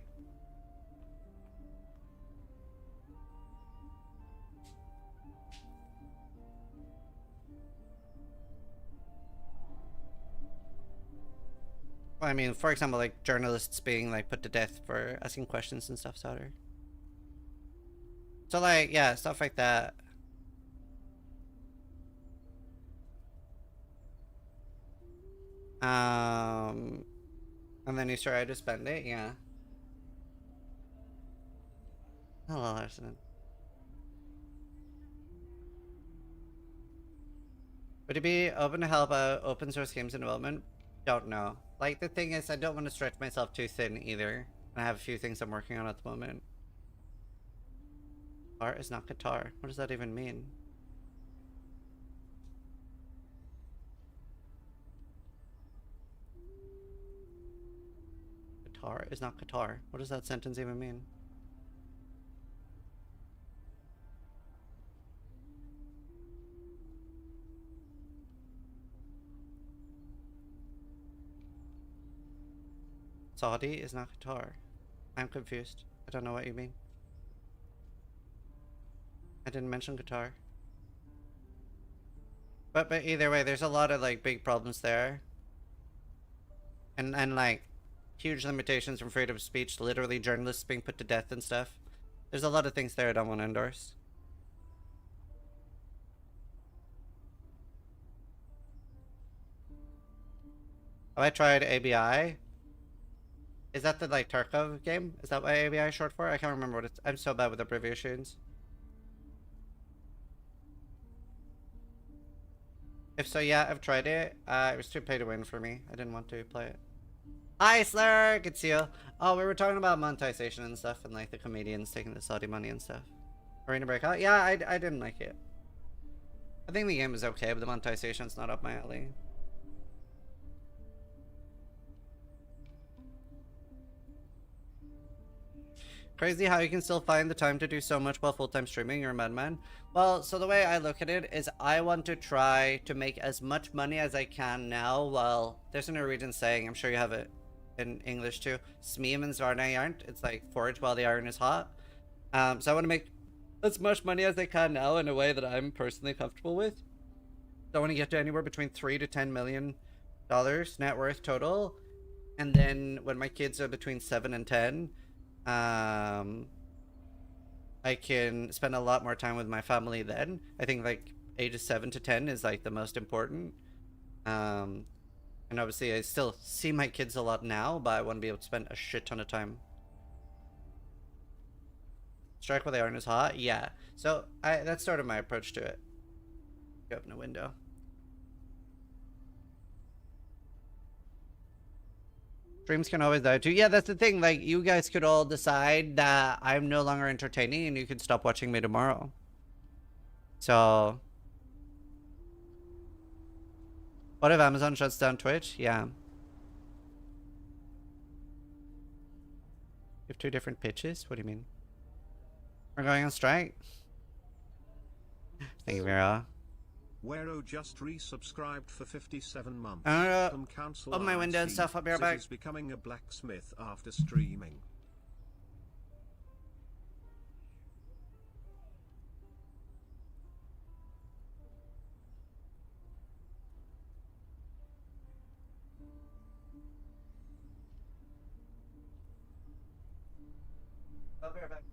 Well, I mean, for example, like journalists being like put to death for asking questions and stuff, Sauter. So like, yeah, stuff like that. And then you try to spend it, yeah. Hello, Larson. Would you be open to help out open source games in development? Don't know. Like, the thing is, I don't want to stretch myself too thin either. I have a few things I'm working on at the moment. Art is not guitar. What does that even mean? Guitar is not guitar. What does that sentence even mean? Saudi is not guitar. I'm confused. I don't know what you mean. I didn't mention guitar. But either way, there's a lot of like big problems there. And like huge limitations from freedom of speech, literally journalists being put to death and stuff. There's a lot of things there I don't want to endorse. Have I tried ABI? Is that the like Tarkov game? Is that what ABI is short for? I can't remember what it's. I'm so bad with abbreviations. If so, yeah, I've tried it. It was too pay to win for me. I didn't want to play it. Hi, Slur! Good to see you. Oh, we were talking about monetization and stuff, and like the comedians taking the Saudi money and stuff. Arena Breakout? Yeah, I didn't like it. I think the game is okay, but the monetization's not up my alley. Crazy how you can still find the time to do so much while full-time streaming. You're a madman. Well, so the way I look at it is I want to try to make as much money as I can now while there's a Norwegian saying, I'm sure you have it in English too, Smee mens varna aren't. It's like forage while the iron is hot. So I want to make as much money as I can now in a way that I'm personally comfortable with. So I want to get to anywhere between $3 to $10 million net worth total. And then when my kids are between 7 and 10, I can spend a lot more time with my family then. I think like ages 7 to 10 is like the most important. And obviously I still see my kids a lot now, but I want to be able to spend a shit ton of time. Strike while the iron is hot? Yeah. So that's sort of my approach to it. Go open a window. Streams can always die too. Yeah, that's the thing. Like, you guys could all decide that I'm no longer entertaining and you could stop watching me tomorrow. So... what if Amazon shuts down Twitch? Yeah. You have 2 different pitches? What do you mean? We're going on strike? Thank you, Vera. Wero just resubscribed for 57 months. Open my window and stuff. I'll be right back. Is becoming a blacksmith after streaming. I'll be right back.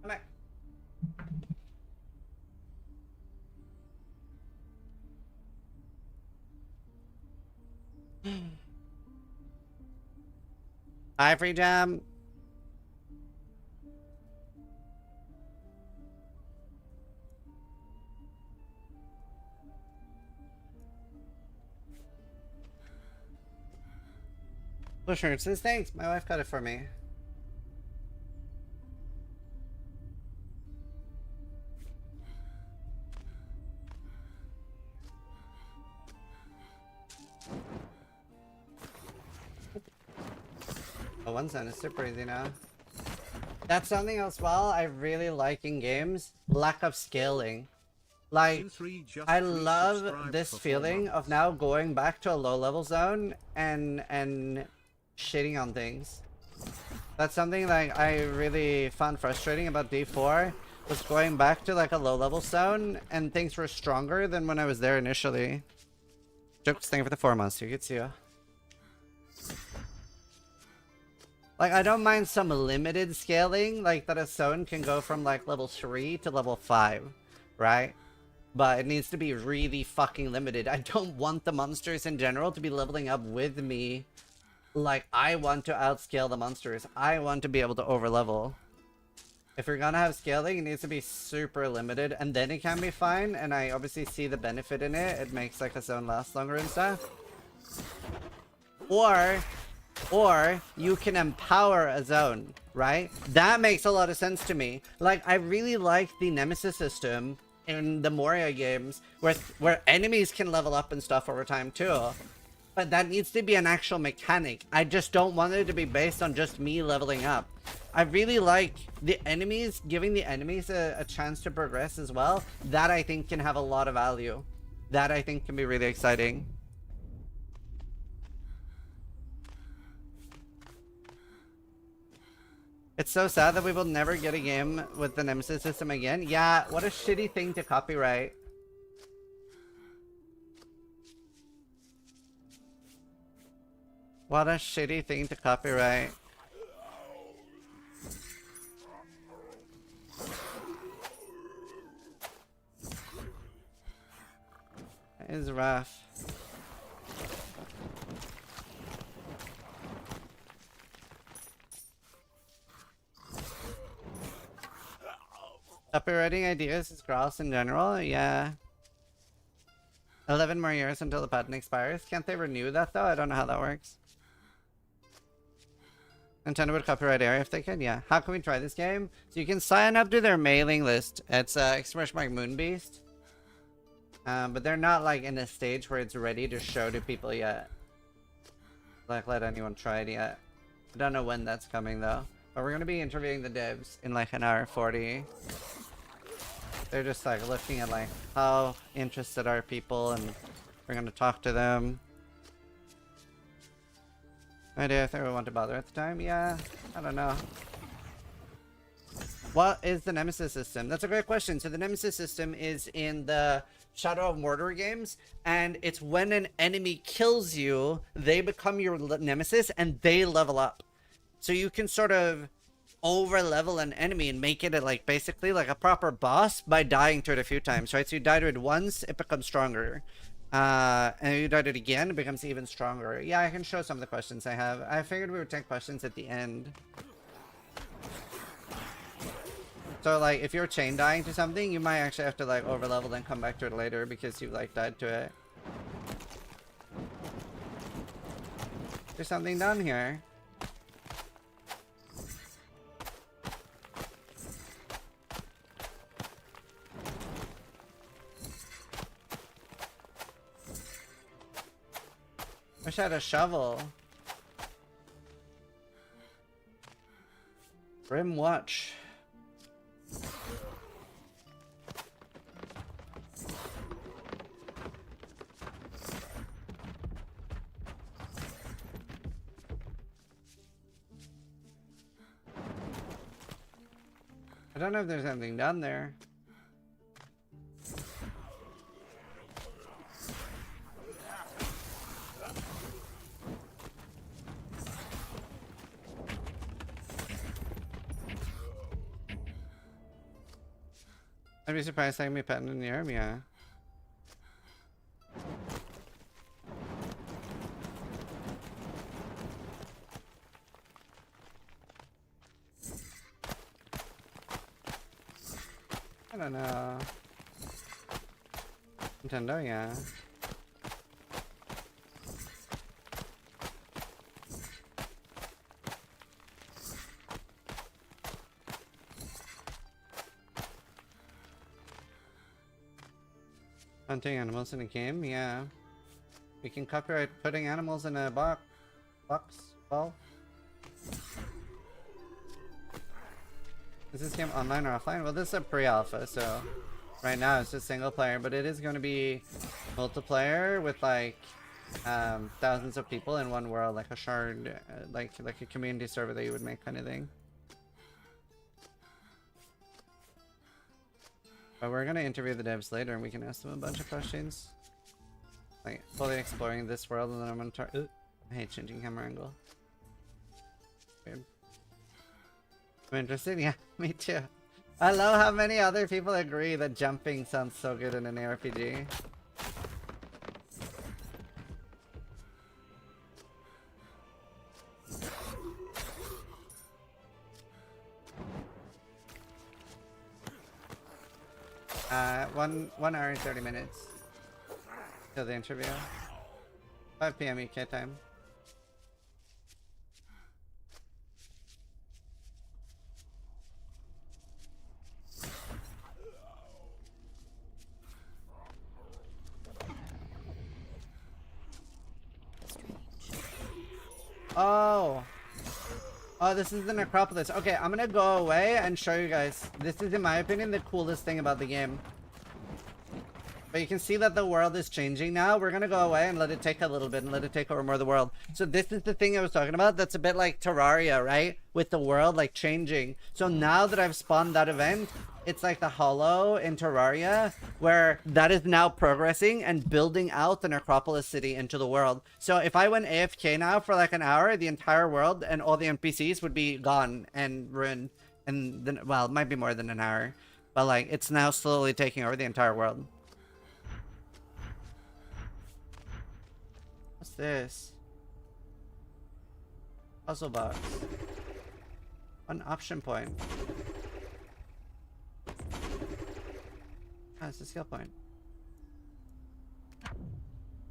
Come back. Hi, Free Jam. Bush says thanks. My wife got it for me. Oh, one cent is super easy now. That's something else well I really like in games. Lack of scaling. Like, Zoo3 just I love resubscribed this for 4 feeling of months. now going back to a low level zone and shitting on things. That's something like I really found frustrating about D4 was going back to like a low level zone and things were stronger than when I was there initially. Jokes, thank you for the 4 months. You gets you. Like, I don't mind some limited scaling, like that a zone can go from like level 3 to level 5, right? But it needs to be really fucking limited. I don't want the monsters in general to be leveling up with me. Like, I want to outscale the monsters. I want to be able to overlevel. If you're gonna have scaling, it needs to be super limited, and then it can be fine, and I obviously see the benefit in it. It makes like a zone last longer and stuff. Or you can empower a zone, right? That makes a lot of sense to me. Like, I really like the Nemesis system in the Moria games where enemies can level up and stuff over time too. But that needs to be an actual mechanic. I just don't want it to be based on just me leveling up. I really like the enemies, giving the enemies a chance to progress as well. That I think can have a lot of value. That I think can be really exciting. It's so sad that we will never get a game with the Nemesis system again. Yeah, what a shitty thing to copyright. What a shitty thing to copyright. That is rough. Copywriting ideas is gross in general, yeah. 11 more years until the patent expires. Can't they renew that though? I don't know how that works. Nintendo would copyright area if they could, yeah. How can we try this game? So you can sign up to their mailing list. It's expression mark Moonbeast. But they're not like in a stage where it's ready to show to people yet. Like let anyone try it yet. I don't know when that's coming though. But we're gonna be interviewing the devs in like an hour 40. They're just like looking at like how interested are people, and we're gonna talk to them. No idea if they would want to bother at the time. Yeah, I don't know. What is the Nemesis system? That's a great question. So the Nemesis system is in the Shadow of Mordor games, and it's when an enemy kills you, they become your Nemesis and they level up. So you can sort of over level an enemy and make it like basically like a proper boss by dying to it a few times, right? So you die to it once, it becomes stronger. And you die to it again, it becomes even stronger. Yeah, I can show some of the questions I have. I figured we would take questions at the end. So like if you're chain dying to something, you might actually have to like over level and come back to it later because you like died to it. There's something down here. Wish I had a shovel. Grim Watch. I don't know if there's anything down there. I'd be surprised I can be patented in the army, yeah. I don't know. Nintendo, yeah. Hunting animals in a game, yeah. We can copyright putting animals in a box. Well. Is this game online or offline? Well, this is a pre-alpha, so right now it's just single player, but it is going to be multiplayer with like thousands of people in one world, like a shard, like a community server that you would make kind of thing. But we're gonna interview the devs later, and we can ask them a bunch of questions, like fully exploring this world, and then I'm gonna try. I hate changing camera angle. Weird. I'm interested. Yeah, me too. I love how many other people agree that jumping sounds so good in an ARPG. One hour and 30 minutes till the interview. 5 p.m. UK time. Oh. Oh, this is the Necropolis. Okay, I'm gonna go away and show you guys. This is, in my opinion, the coolest thing about the game. But you can see that the world is changing now. We're gonna go away and let it take a little bit and let it take over more of the world. So this is the thing I was talking about. That's a bit like Terraria, right? With the world like changing. So now that I've spawned that event, it's like the Hollow in Terraria, where that is now progressing and building out the Necropolis city into the world. So if I went AFK now for like an hour, the entire world and all the NPCs would be gone and ruined. And then, well, it might be more than an hour, but like it's now slowly taking over the entire world. What's this? Puzzle box. One option point. Ah, it's a skill point.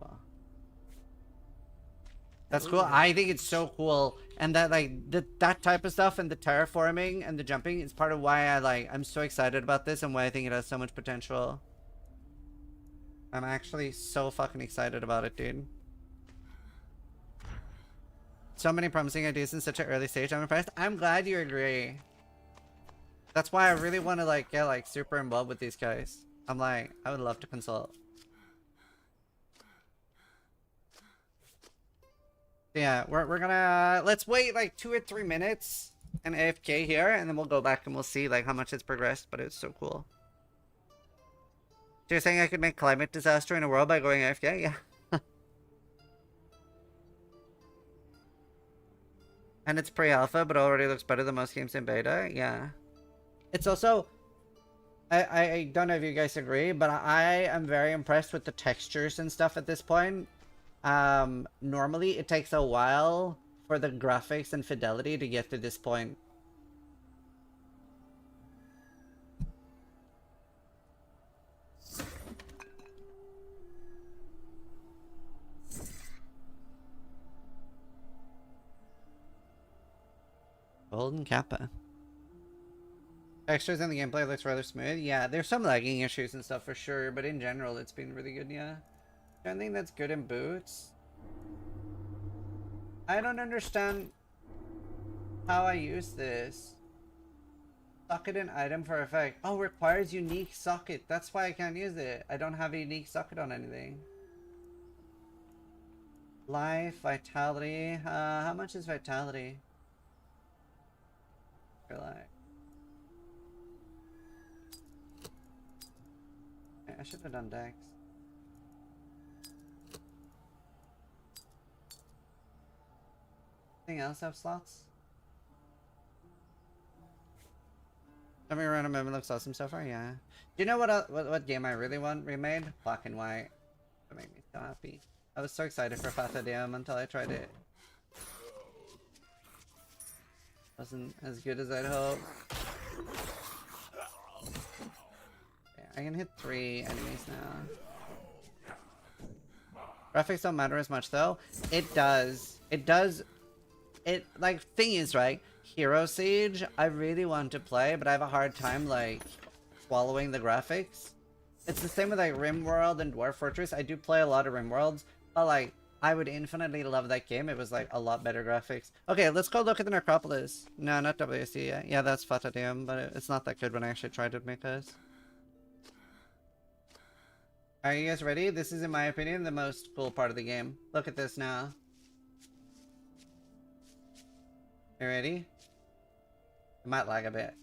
Wow. That's cool. I think it's so cool, and that like that type of stuff and the terraforming and the jumping is part of why I'm so excited about this and why I think it has so much potential. I'm actually so fucking excited about it, dude. So many promising ideas in such an early stage. I'm impressed. I'm glad you agree. That's why I really want to like get like super involved with these guys. I'm like, I would love to consult. Yeah, we're gonna let's wait like 2 or 3 minutes and AFK here, and then we'll go back and we'll see like how much it's progressed. But it's so cool. So you're saying I could make climate disaster in a world by going AFK? Yeah. And it's pre-alpha, but already looks better than most games in beta. Yeah. It's also, I don't know if you guys agree, but I am very impressed with the textures and stuff at this point. Normally it takes a while for the graphics and fidelity to get to this point. Golden Kappa. Textures in the gameplay looks rather smooth. Yeah, there's some lagging issues and stuff for sure, but in general it's been really good, yeah. I don't think that's good in boots. I don't understand how I use this. Socket and item for effect. Oh, requires unique socket. That's why I can't use it. I don't have a unique socket on anything. Life, vitality. How much is vitality? Relax. I should have done Dex. Anything else have slots? Jumping around a moment looks awesome so far, yeah. Do you know what game I really want remade? Black and White. That made me so happy. I was so excited for Pathadium until I tried it. Wasn't as good as I'd hoped. Yeah, I can hit 3 enemies now. Graphics don't matter as much though. It does. It does. It, like, thing is, right? Hero Siege, I really want to play, but I have a hard time, like, swallowing the graphics. It's the same with, like, RimWorld and Dwarf Fortress. I do play a lot of RimWorlds, but, like, I would infinitely love that game. It was like a lot better graphics. Okay, let's go look at the Necropolis. No, not WC. Yeah, that's Fatadium, but it's not that good when I actually tried to make us. Are you guys ready? This is, in my opinion, the most cool part of the game. Look at this now. You ready? It might lag a bit.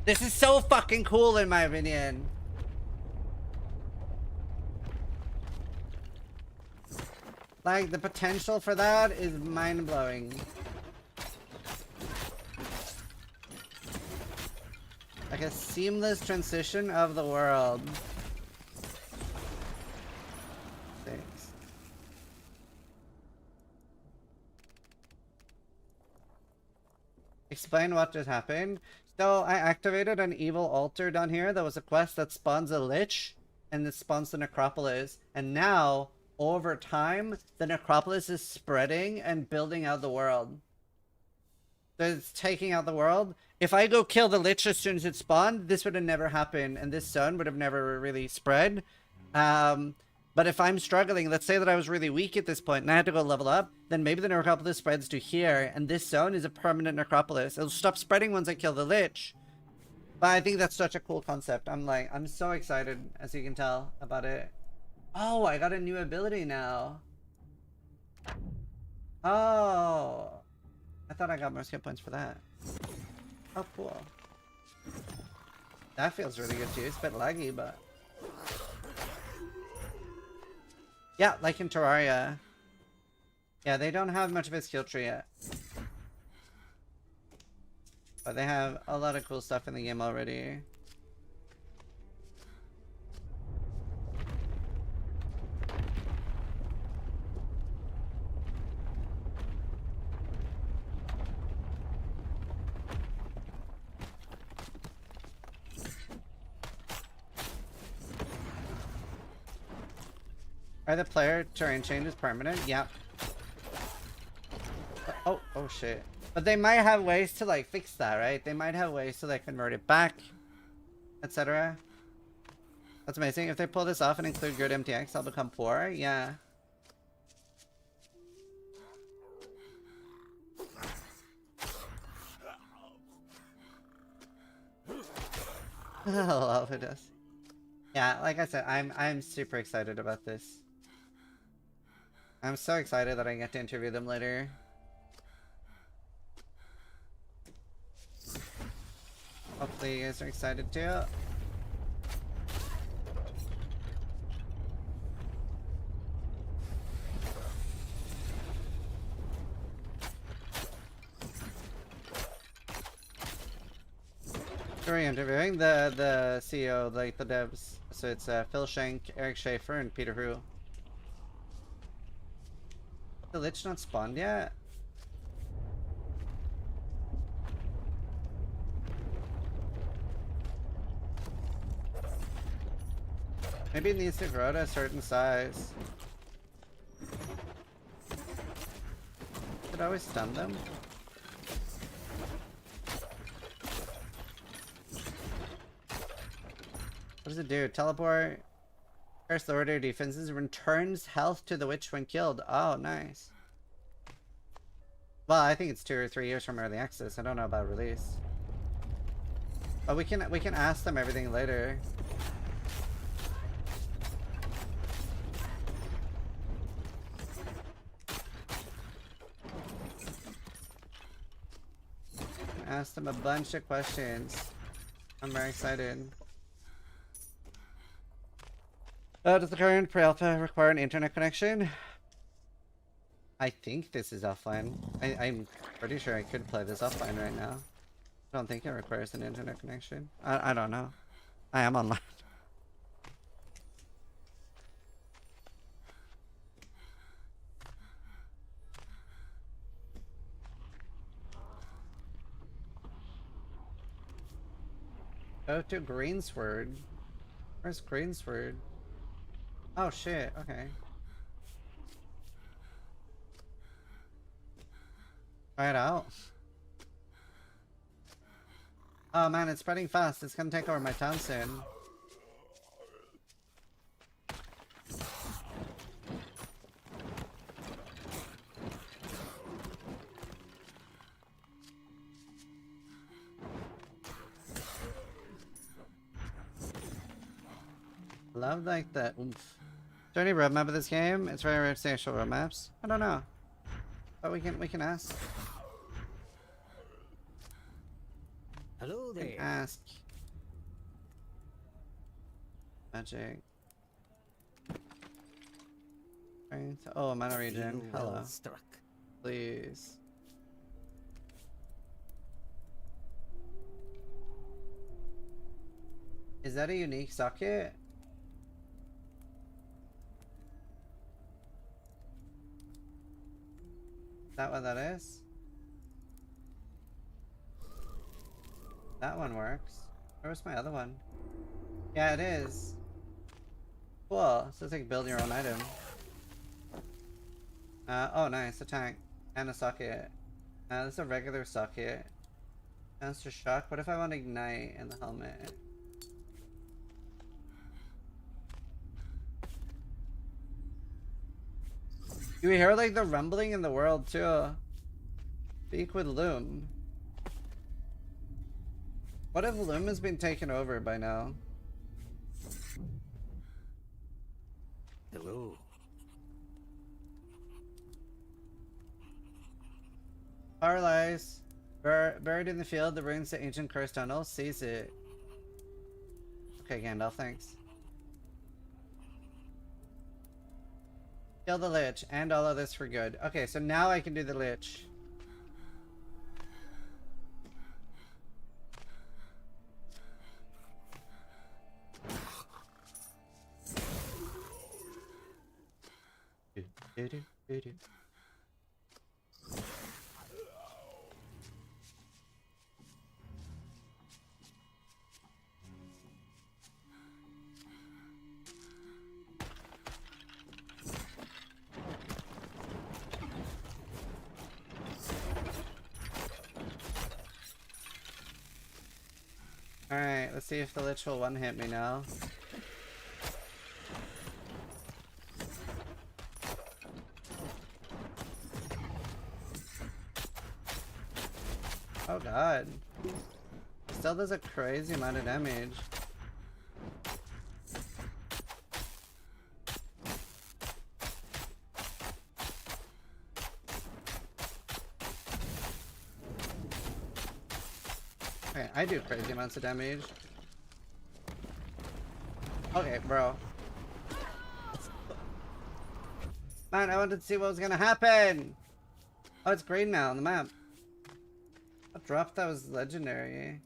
This is so fucking cool, in my opinion. Like, the potential for that is mind-blowing. Like a seamless transition of the world. Thanks. Explain what just happened. So I activated an evil altar down here. That was a quest that spawns a lich, and it spawns the Necropolis. And now, over time, the Necropolis is spreading and building out the world. So it's taking out the world. If I go kill the lich as soon as it spawned, this would have never happened, and this zone would have never really spread. But if I'm struggling, let's say that I was really weak at this point and I had to go level up, then maybe the Necropolis spreads to here, and this zone is a permanent Necropolis. It'll stop spreading once I kill the lich. But I think that's such a cool concept. I'm so excited, as you can tell, about it. Oh, I got a new ability now. Oh. I thought I got more skill points for that. Oh, cool. That feels really good too. It's a bit laggy, but... yeah, like in Terraria. Yeah, they don't have much of a skill tree yet. But they have a lot of cool stuff in the game already. Are the player terrain changes permanent? Yep. Oh shit. But they might have ways to like fix that, right? They might have ways to like convert it back, etc. That's amazing. If they pull this off and include good MTX, I'll become poor. Yeah. I love it. Yeah, like I said, I'm super excited about this. I'm so excited that I get to interview them later. Hopefully you guys are excited too. Who are you interviewing? The CEO, like the devs. So it's Phil Schenk, Eric Schaefer, and Peter Hu. The lich not spawned yet? Maybe it needs to grow to a certain size. Could I always stun them? What does it do? Teleport. First order defenses returns health to the witch when killed. Oh, nice. Well, I think it's 2 or 3 years from early access. I don't know about release. But we can ask them everything later. Ask them a bunch of questions. I'm very excited. Does the current pre-alpha require an internet connection? I think this is offline. I'm pretty sure I could play this offline right now. I don't think it requires an internet connection. I don't know. I am online. Go to Greensword. Where's Greensword? Oh shit, okay. Try it out. Oh man, it's spreading fast. It's gonna take over my town soon. Love like the oomph. Is there any roadmap of this game? It's very rare to see actual roadmaps. I don't know. But we can ask. Hello We can there. ask. Magic. Strength. Oh, mana region. Deal Hello. well struck. Please. Is that a unique socket? Is that what that is? That one works. Where's my other one? Yeah, it is. Cool. So it's like build your own item. Oh nice, a tank. And a socket. This is a regular socket. Monster shock. What if I want ignite in the helmet? You hear like the rumbling in the world too. Speak with Loom. What if Loom has been taken over by now? Hello. Power lies. Buried in the field, the ruins to ancient cursed tunnel. Seize it. Okay, Gandalf, thanks. Kill the Lich, and all of this for good. Okay, so now I can do the Lich. Alright, let's see if the Lich will one-hit me now. Oh god. Still does a crazy amount of damage. Okay, I do crazy amounts of damage. Okay, bro. Man, I wanted to see what was gonna happen! Oh, it's green now on the map. A drop that was legendary.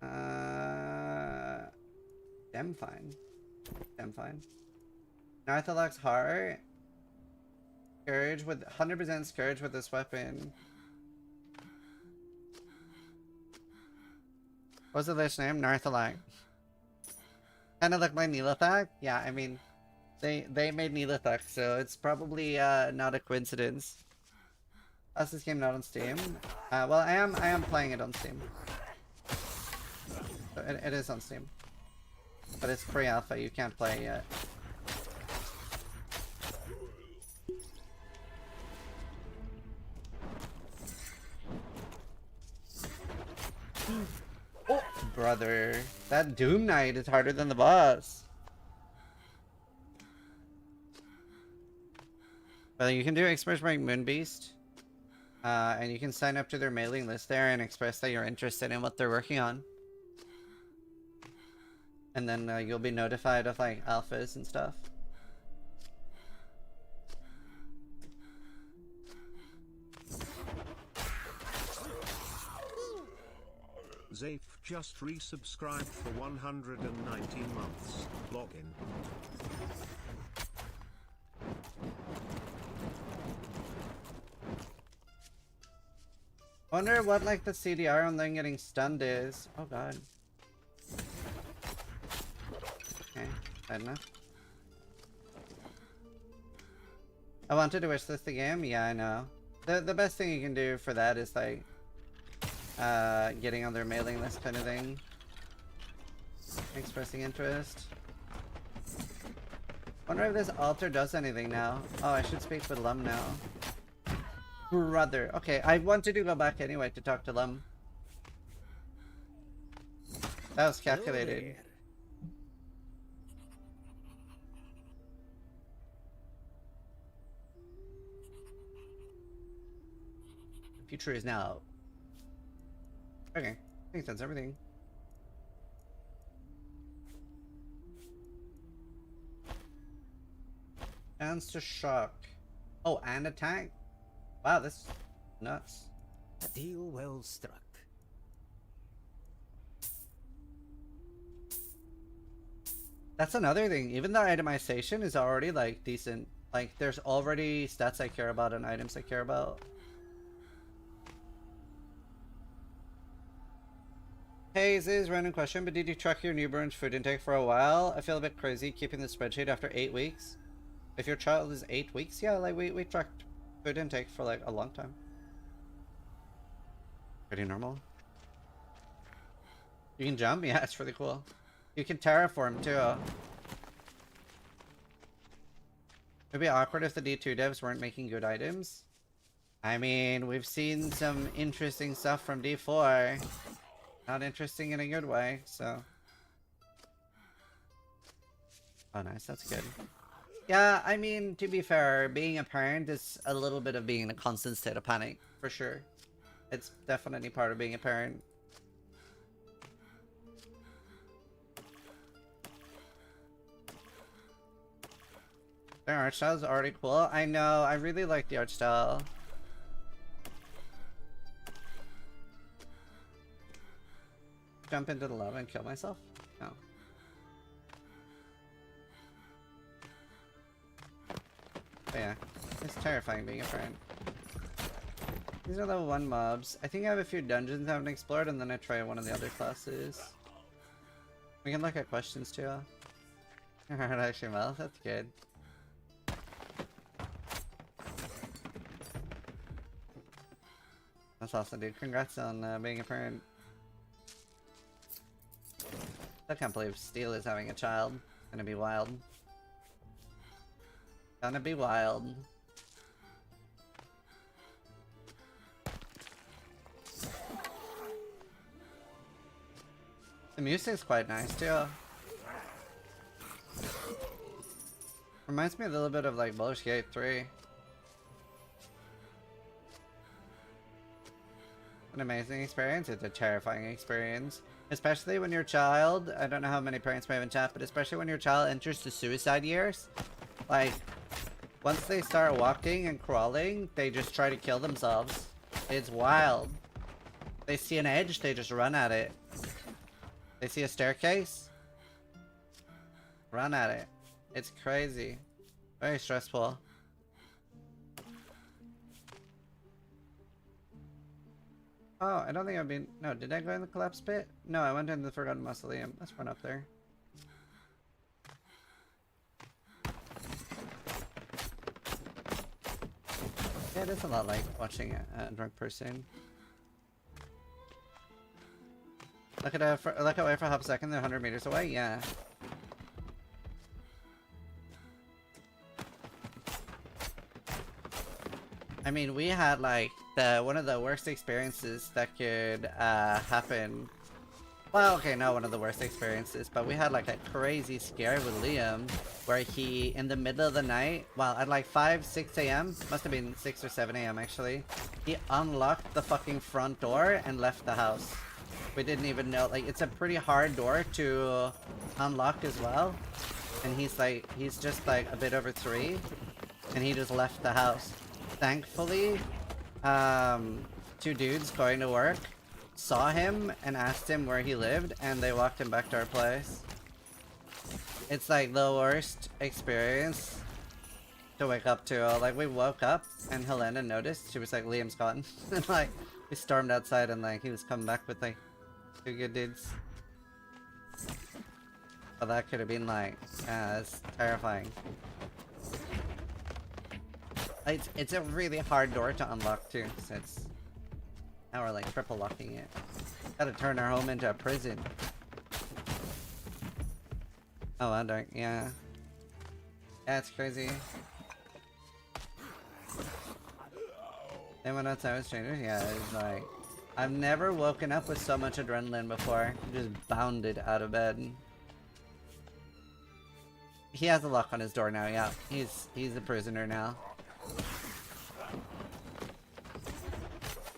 Damn fine. Damn fine. Narthalok's heart. Scourge with 100% scourge with this weapon. What's the Lich name? Narthalok. Kinda look like Nilothak? Yeah, I mean, they made Nilothak, so it's probably not a coincidence. How's this game not on Steam? Well, I am playing it on Steam. So it is on Steam. But it's pre-alpha, you can't play it yet. Oh, brother. That Doom Knight is harder than the boss. Well, you can do Express Rank Moonbeast. And you can sign up to their mailing list there and express that you're interested in what they're working on. And then you'll be notified of like alphas and stuff. Zafe just resubscribed for 119 months. Login. Wonder what like the CDR on them getting stunned is. Oh god. Okay, bad enough. I wanted to wish this the game. Yeah, I know. The best thing you can do for that is like getting on their mailing list kind of thing. Expressing interest. Wonder if this altar does anything now. Oh, I should speak with Lum now. Brother. Okay, I wanted to go back anyway to talk to Lum. That was calculated. Future is now. Okay, I think that's everything. Chance to shock. Oh, and attack? Wow, that's nuts. A deal well struck. That's another thing. Even the itemization is already like decent. Like there's already stats I care about and items I care about. Hey, this is a random question, but did you track your newborn's food intake for a while? I feel a bit crazy keeping the spreadsheet after 8 weeks. If your child is 8 weeks, yeah, like we tracked food intake for like a long time. Pretty normal. You can jump? Yeah, it's really cool. You can terraform too. It'd be awkward if the D2 devs weren't making good items. I mean, we've seen some interesting stuff from D4. Not interesting in a good way, so. Oh, nice, that's good. Yeah, I mean, to be fair, being a parent is a little bit of being in a constant state of panic, for sure. It's definitely part of being a parent. Their art style is already cool. I know, I really like the art style. Jump into the lava and kill myself? No. But yeah, it's terrifying being a parent. These are level 1 mobs. I think I have a few dungeons I haven't explored, and then I try one of the other classes. We can look at questions too. Alright, actually, well, that's good. That's awesome, dude. Congrats on being a parent. I can't believe Steel is having a child. Gonna be wild. Gonna be wild. The music's quite nice too. Reminds me a little bit of like Baldur's Gate 3. An amazing experience. It's a terrifying experience. Especially when your child, I don't know how many parents may have in chat, but especially when your child enters the suicide years. Like, once they start walking and crawling, they just try to kill themselves. It's wild. They see an edge, they just run at it. They see a staircase, run at it. It's crazy. Very stressful. Oh, I don't think I've been... No, did I go in the collapse pit? No, I went in the Forgotten Mausoleum. Let's run up there. Yeah, it is a lot like watching a drunk person. Look away for a half second, they're 100 meters away? Yeah. I mean, we had like one of the worst experiences that could happen. Well, okay, not one of the worst experiences, but we had like a crazy scare with Liam where he, in the middle of the night, well, at like 5, 6 a.m., must have been 6 or 7 a.m. actually, he unlocked the fucking front door and left the house. We didn't even know, like, it's a pretty hard door to unlock as well. And he's just like a bit over 3, and he just left the house. Thankfully, 2 dudes going to work saw him and asked him where he lived, and they walked him back to our place. It's like the worst experience to wake up to. Like, we woke up and Helena noticed. She was like, Liam's gone. And like, we stormed outside and like, he was coming back with like 2 good dudes. But that could have been like, it's terrifying. It's a really hard door to unlock too, so it's... Now we're like triple locking it. Gotta turn our home into a prison. Oh, wow, dark, yeah. Yeah, it's crazy. They went outside with strangers? Yeah, it's like... I've never woken up with so much adrenaline before. Just bounded out of bed. He has a lock on his door now, yeah. He's a prisoner now.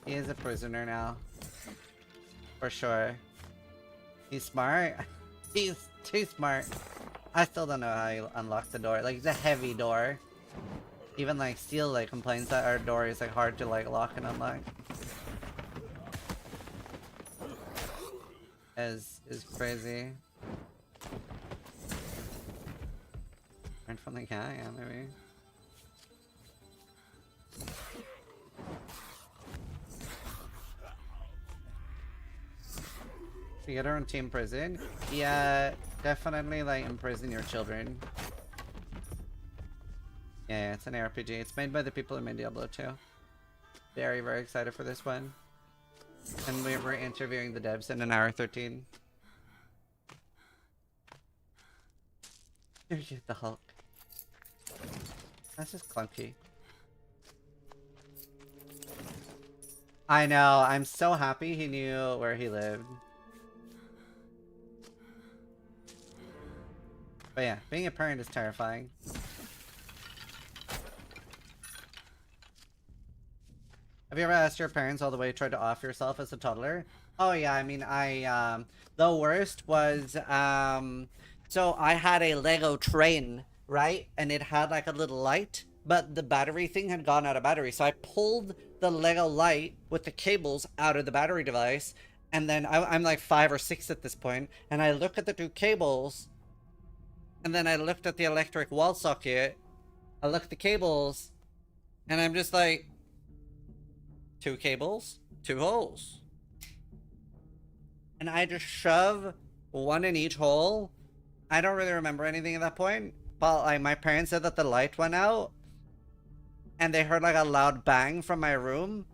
He is a prisoner now. For sure. He's smart. He's too smart. I still don't know how you unlock the door. Like, it's a heavy door. Even like Steel like complains that our door is like hard to like lock and unlock. Is crazy. Learn from the guy, yeah, maybe. You get our own team prison? Yeah, definitely like imprison your children. Yeah, it's an ARPG. It's made by the people who made Diablo 2. Very, very excited for this one. And we're interviewing the devs in an hour 13. Here's the Hulk. That's just clunky. I know, I'm so happy he knew where he lived. But yeah, being a parent is terrifying. Have you ever asked your parents all the way tried to off yourself as a toddler? Oh yeah, I mean, the worst was, so I had a Lego train, right? And it had like a little light, but the battery thing had gone out of battery. So I pulled the Lego light with the cables out of the battery device. And then I'm like 5 or 6 at this point, and I look at the 2 cables, and then I looked at the electric wall socket, I looked at the cables, and I'm just like, 2 cables, 2 holes. And I just shove one in each hole. I don't really remember anything at that point, but like my parents said that the light went out, and they heard like a loud bang from my room.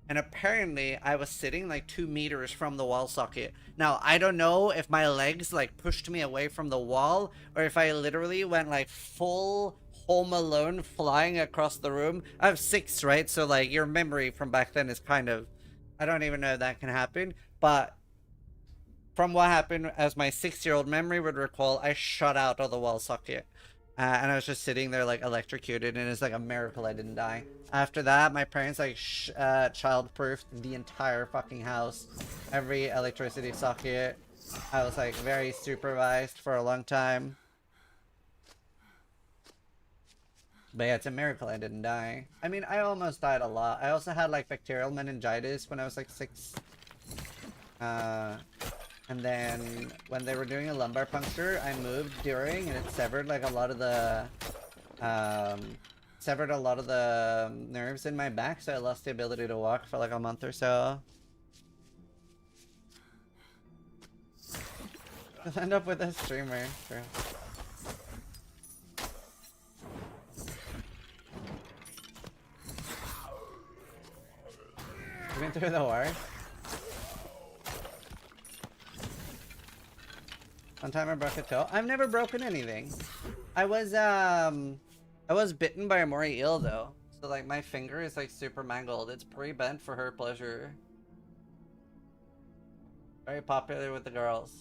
And apparently I was sitting like 2 meters from the wall socket. Now, I don't know if my legs like pushed me away from the wall, or if I literally went like full Home Alone flying across the room. I have 6, right? So like your memory from back then is kind of, I don't even know if that can happen. But from what happened, as my 6-year-old memory would recall, I shot out of the wall socket. And I was just sitting there like electrocuted, and it's like a miracle I didn't die. After that, my parents like child-proofed the entire fucking house. Every electricity socket. I was like very supervised for a long time. But yeah, it's a miracle I didn't die. I mean, I almost died a lot. I also had like bacterial meningitis when I was like 6. And then when they were doing a lumbar puncture, I moved during, and it severed like a lot of the nerves in my back, so I lost the ability to walk for like a month or so. Just end up with a streamer. True. You went through the war? One time I broke a toe. I've never broken anything. I was bitten by a moray eel though. So like my finger is like super mangled. It's pre-bent for her pleasure. Very popular with the girls.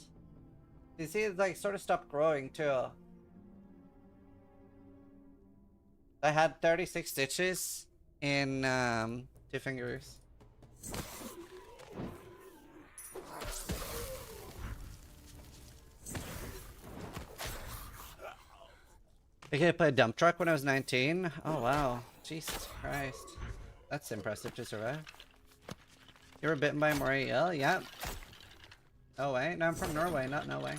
You see, it's like sort of stopped growing too. I had 36 stitches in 2 fingers. I could play a dump truck when I was 19. Oh wow, Jesus Christ, that's impressive to survive. You were bitten by a moray eel? Yeah. No way. No, I'm from Norway, not Norway.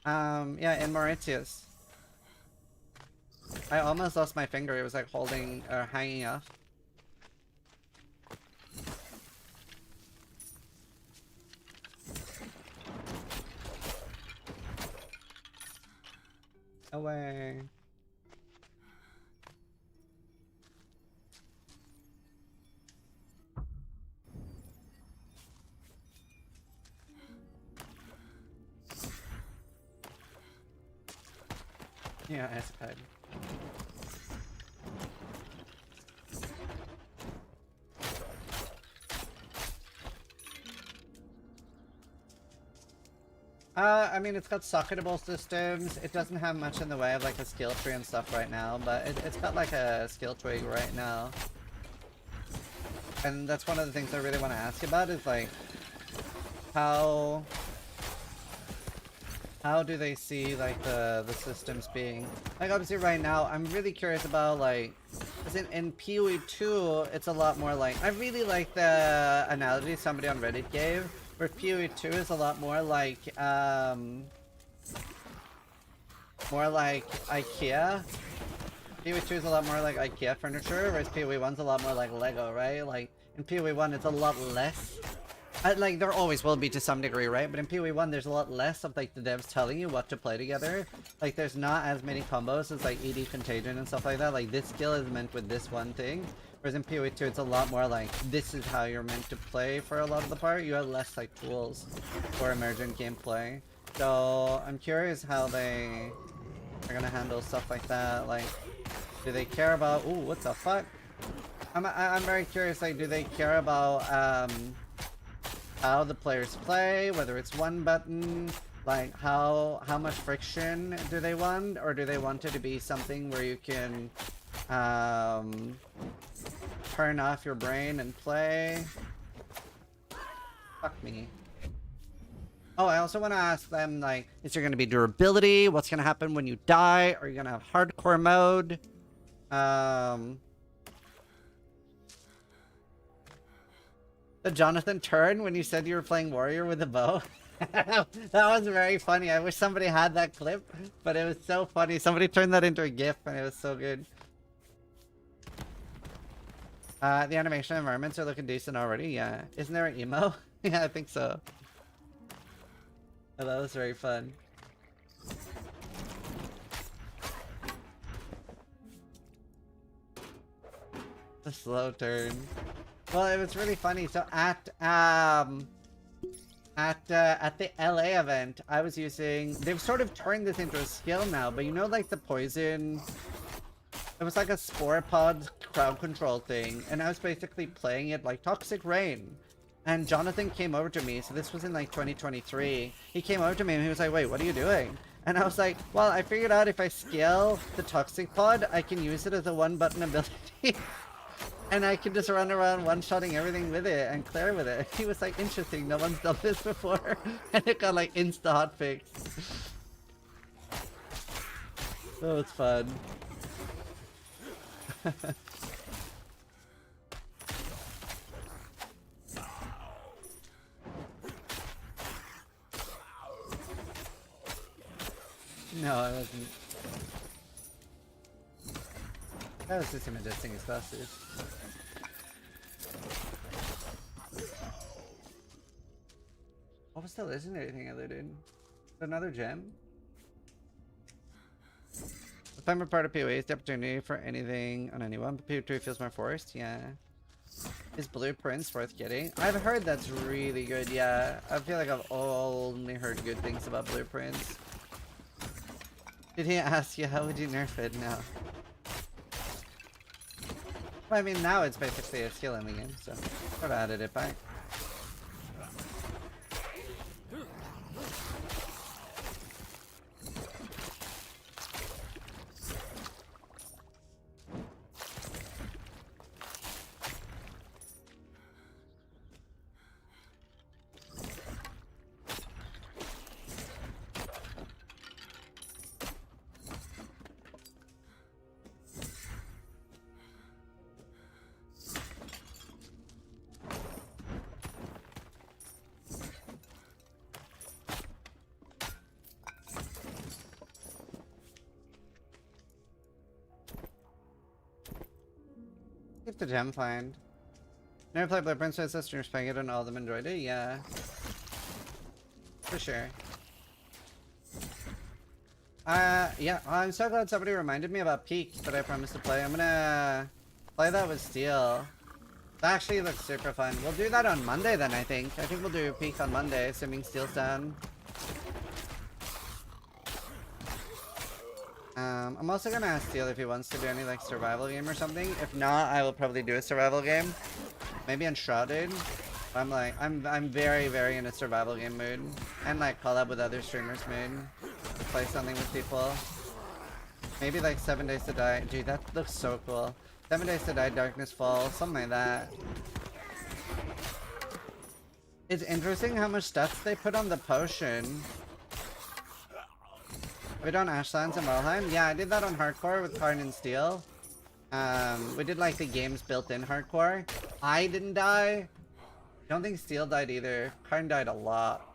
Yeah, in Mauritius. I almost lost my finger. It was like holding or hanging off. Away. Yeah, it's good. I mean, it's got socketable systems. It doesn't have much in the way of like a skill tree and stuff right now, but it's got like a skill tree right now. And that's one of the things I really want to ask about is like, how do they see like the systems being? Like obviously right now, I'm really curious about like, as in PoE 2, it's a lot more like, I really like the analogy somebody on Reddit gave, where PoE 2 is a lot more like IKEA. PoE 2 is a lot more like IKEA furniture, whereas PoE 1's a lot more like Lego, right? Like, in PoE 1 it's a lot less. Like, there always will be to some degree, right? But in PoE 1 there's a lot less of like the devs telling you what to play together. Like, there's not as many combos as like ED Contagion and stuff like that. Like, this skill is meant with this one thing. Whereas in PoE 2 it's a lot more like, this is how you're meant to play for a lot of the part. You have less like tools for emergent gameplay. So, I'm curious how they are gonna handle stuff like that. Like, do they care about... Ooh, what the fuck? I'm very curious, like, do they care about, how the players play, whether it's one button, like, how much friction do they want? Or do they want it to be something where you can, turn off your brain and play? Fuck me. Oh, I also want to ask them, like, is there going to be durability? What's going to happen when you die? Are you going to have hardcore mode? The Jonathan turn when you said you were playing warrior with a bow. That was very funny. I wish somebody had that clip, but it was so funny. Somebody turned that into a GIF and it was so good. The animation environments are looking decent already. Yeah. Isn't there an emo? Yeah, I think so. Oh, that was very fun. The slow turn. Well, it was really funny. So at the LA event, I was using... They've sort of turned this into a skill now, but you know, like the poison... It was like a spore pod crowd control thing, and I was basically playing it like Toxic Rain. And Jonathan came over to me, so this was in like 2023. He came over to me and he was like, wait, what are you doing? And I was like, well, I figured out if I scale the Toxic Pod, I can use it as a one-button ability. And I can just run around one-shotting everything with it and clear with it. He was like, interesting, no one's done this before. And it got like insta-hotfix. So it's fun. No, I wasn't. That was just him adjusting his glasses. What was the legendary thing I looted? Another gem? If I'm a part of PoE, it's the opportunity for anything on anyone, but PoE feels more forced, yeah. Is Blueprints worth getting? I've heard that's really good, yeah. I feel like I've only heard good things about Blueprints. Did he ask you how would you nerf it? No. Well, I mean, now it's basically a skill in the game, so sort of added it back. Keep the gem find. Never played Blueprints, so streamers playing it and all of them enjoyed it? Yeah. For sure. Yeah, I'm so glad somebody reminded me about Peak that I promised to play. I'm gonna play that with Steel. That actually looks super fun. We'll do that on Monday then, I think. I think we'll do Peak on Monday, assuming Steel's down. I'm also gonna ask Steel if he wants to do any like survival game or something. If not, I will probably do a survival game. Maybe Enshrouded. I'm very, very in a survival game mood. And like collab with other streamers mood. Play something with people. Maybe like 7 Days to Die. Dude, that looks so cool. 7 Days to Die, Darkness Fall, something like that. It's interesting how much stats they put on the potion. We done Ashlands and Valheim? Yeah, I did that on hardcore with Karn and Steel. We did like the game's built-in hardcore. I didn't die. I don't think Steel died either. Karn died a lot.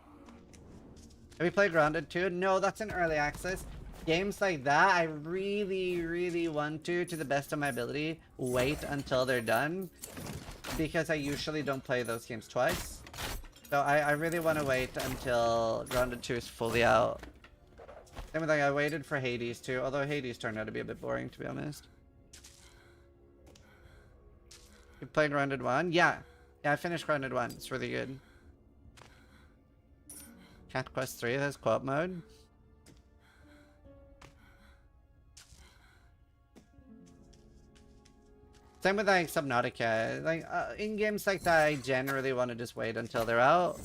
Have we played Grounded 2? No, that's in early access. Games like that, I really want to the best of my ability, wait until they're done. Because I usually don't play those games twice. So I really want to wait until Grounded 2 is fully out. Same with like I waited for Hades too, although Hades turned out to be a bit boring to be honest. You played Grounded 1? Yeah. Yeah, I finished Grounded 1. It's really good. Cat Quest 3 has co-op mode. Same with like Subnautica. Like in games like that, I generally want to just wait until they're out.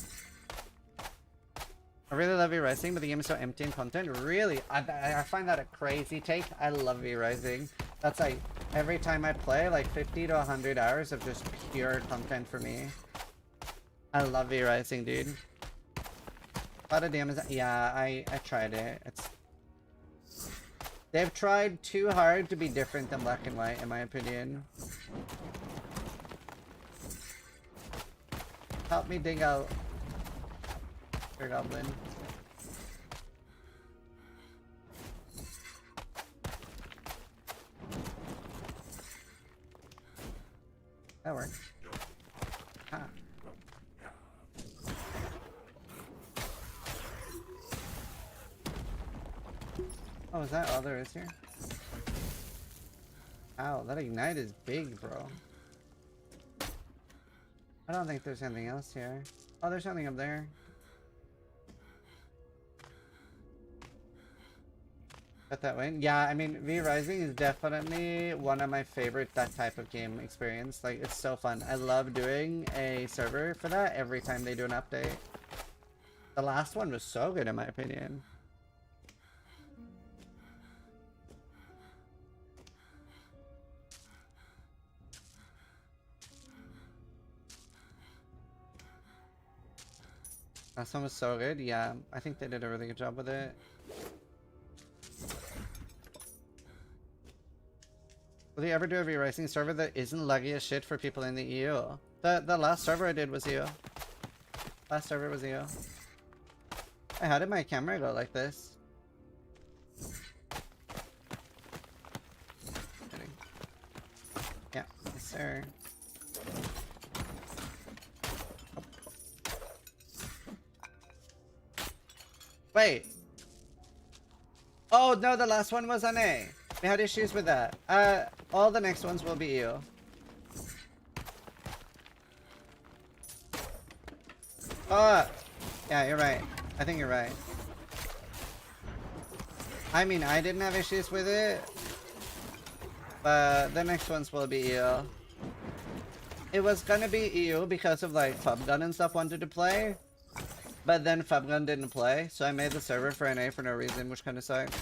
I really love V-Rising, but the game is so empty in content. Really? I find that a crazy take. I love V-Rising. That's like, every time I play, like 50 to 100 hours of just pure content for me. I love V-Rising, dude. A lot of DMs. Yeah, I tried it. They've tried too hard to be different than Black and White, in my opinion. Help me dig out your goblin. That works. Ah. Oh, is that all there is here? Ow, that ignite is big, bro. I don't think there's anything else here. Oh, there's something up there. Got that way. Yeah, I mean, V-Rising is definitely one of my favorite that type of game experience. Like, it's so fun. I love doing a server for that every time they do an update. The last one was so good in my opinion. Last one was so good. Yeah, I think they did a really good job with it. Will you ever do a V-Rising server that isn't laggy as shit for people in the EU? The last server I did was EU. Last server was EU. Hey, how did my camera go like this? Kidding. Yeah, yes sir. Wait. Oh no, the last one was on A. We had issues with that. All the next ones will be you. Oh, yeah, you're right. I think you're right. I mean, I didn't have issues with it, but the next ones will be EU. It was gonna be EU because of like Fubgun and stuff wanted to play, but then Fubgun didn't play, so I made the server for NA for no reason, which kind of sucked.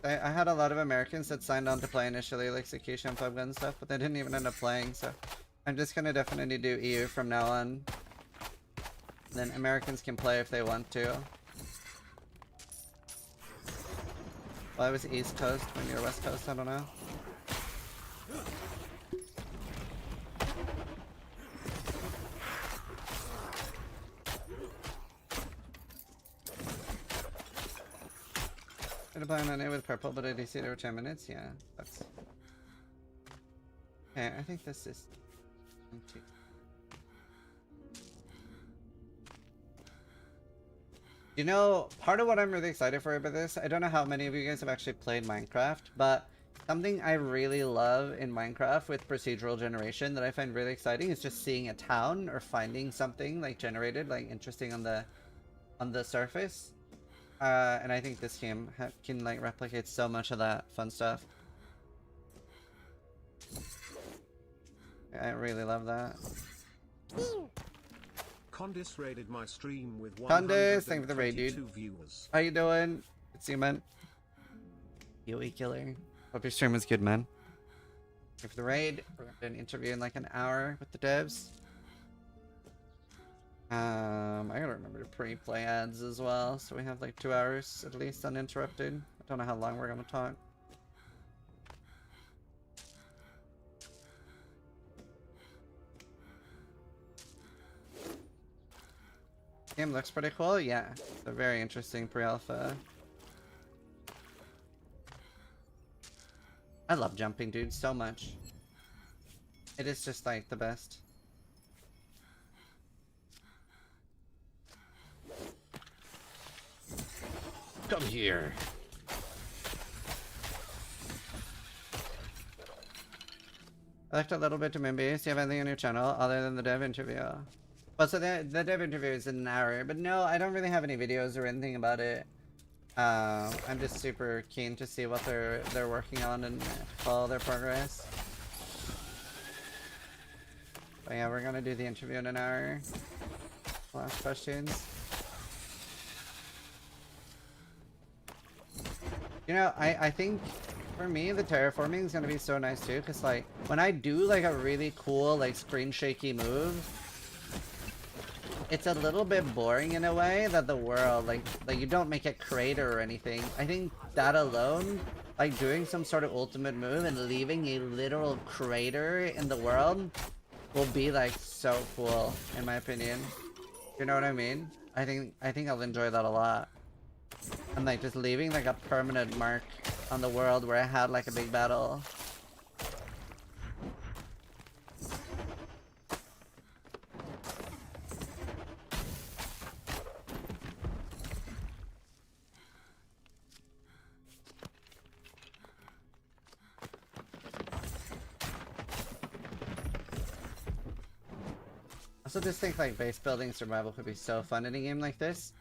I had a lot of Americans that signed on to play initially, like Sakisha and Fubgun and stuff, but they didn't even end up playing, so I'm just gonna definitely do EU from now on. Then Americans can play if they want to. Well, I was East Coast when you're West Coast, I don't know. Gonna play on it with purple, but I DC it over 10 minutes. Yeah, that's. Okay, I think this is empty. You know, part of what I'm really excited for about this, I don't know how many of you guys have actually played Minecraft, but something I really love in Minecraft with procedural generation that I find really exciting is just seeing a town or finding something like generated, like interesting on the surface. And I think this game can like replicate so much of that fun stuff. I really love that. Condis raided my stream with Condis, thank you for the raid, dude. viewers. How you doing? It's you, man. Yui killer. Hope your stream was good, man. for the raid. We're gonna do an interview in like an hour with the devs. I gotta remember to pre-play ads as well, so we have like 2 hours at least uninterrupted. I don't know how long we're gonna talk. Game looks pretty cool, yeah. It's a very interesting pre-alpha. I love jumping, dude, so much. It is just like the best. Come here. I looked a little bit to Moonbeasts. Do you have anything on your channel other than the dev interview? Well, so the dev interview is in an hour, but no, I don't really have any videos or anything about it. I'm just super keen to see what they're working on and follow their progress. But yeah, we're gonna do the interview in an hour. Last questions. You know, I think for me the terraforming is gonna be so nice too, because like when I do like a really cool like screen shaky move, it's a little bit boring in a way that the world like you don't make a crater or anything. I think that alone, like doing some sort of ultimate move and leaving a literal crater in the world will be like so cool in my opinion. You know what I mean? I think I'll enjoy that a lot. And like just leaving like a permanent mark on the world where I had like a big battle. I also just think like base building survival could be so fun in a game like this.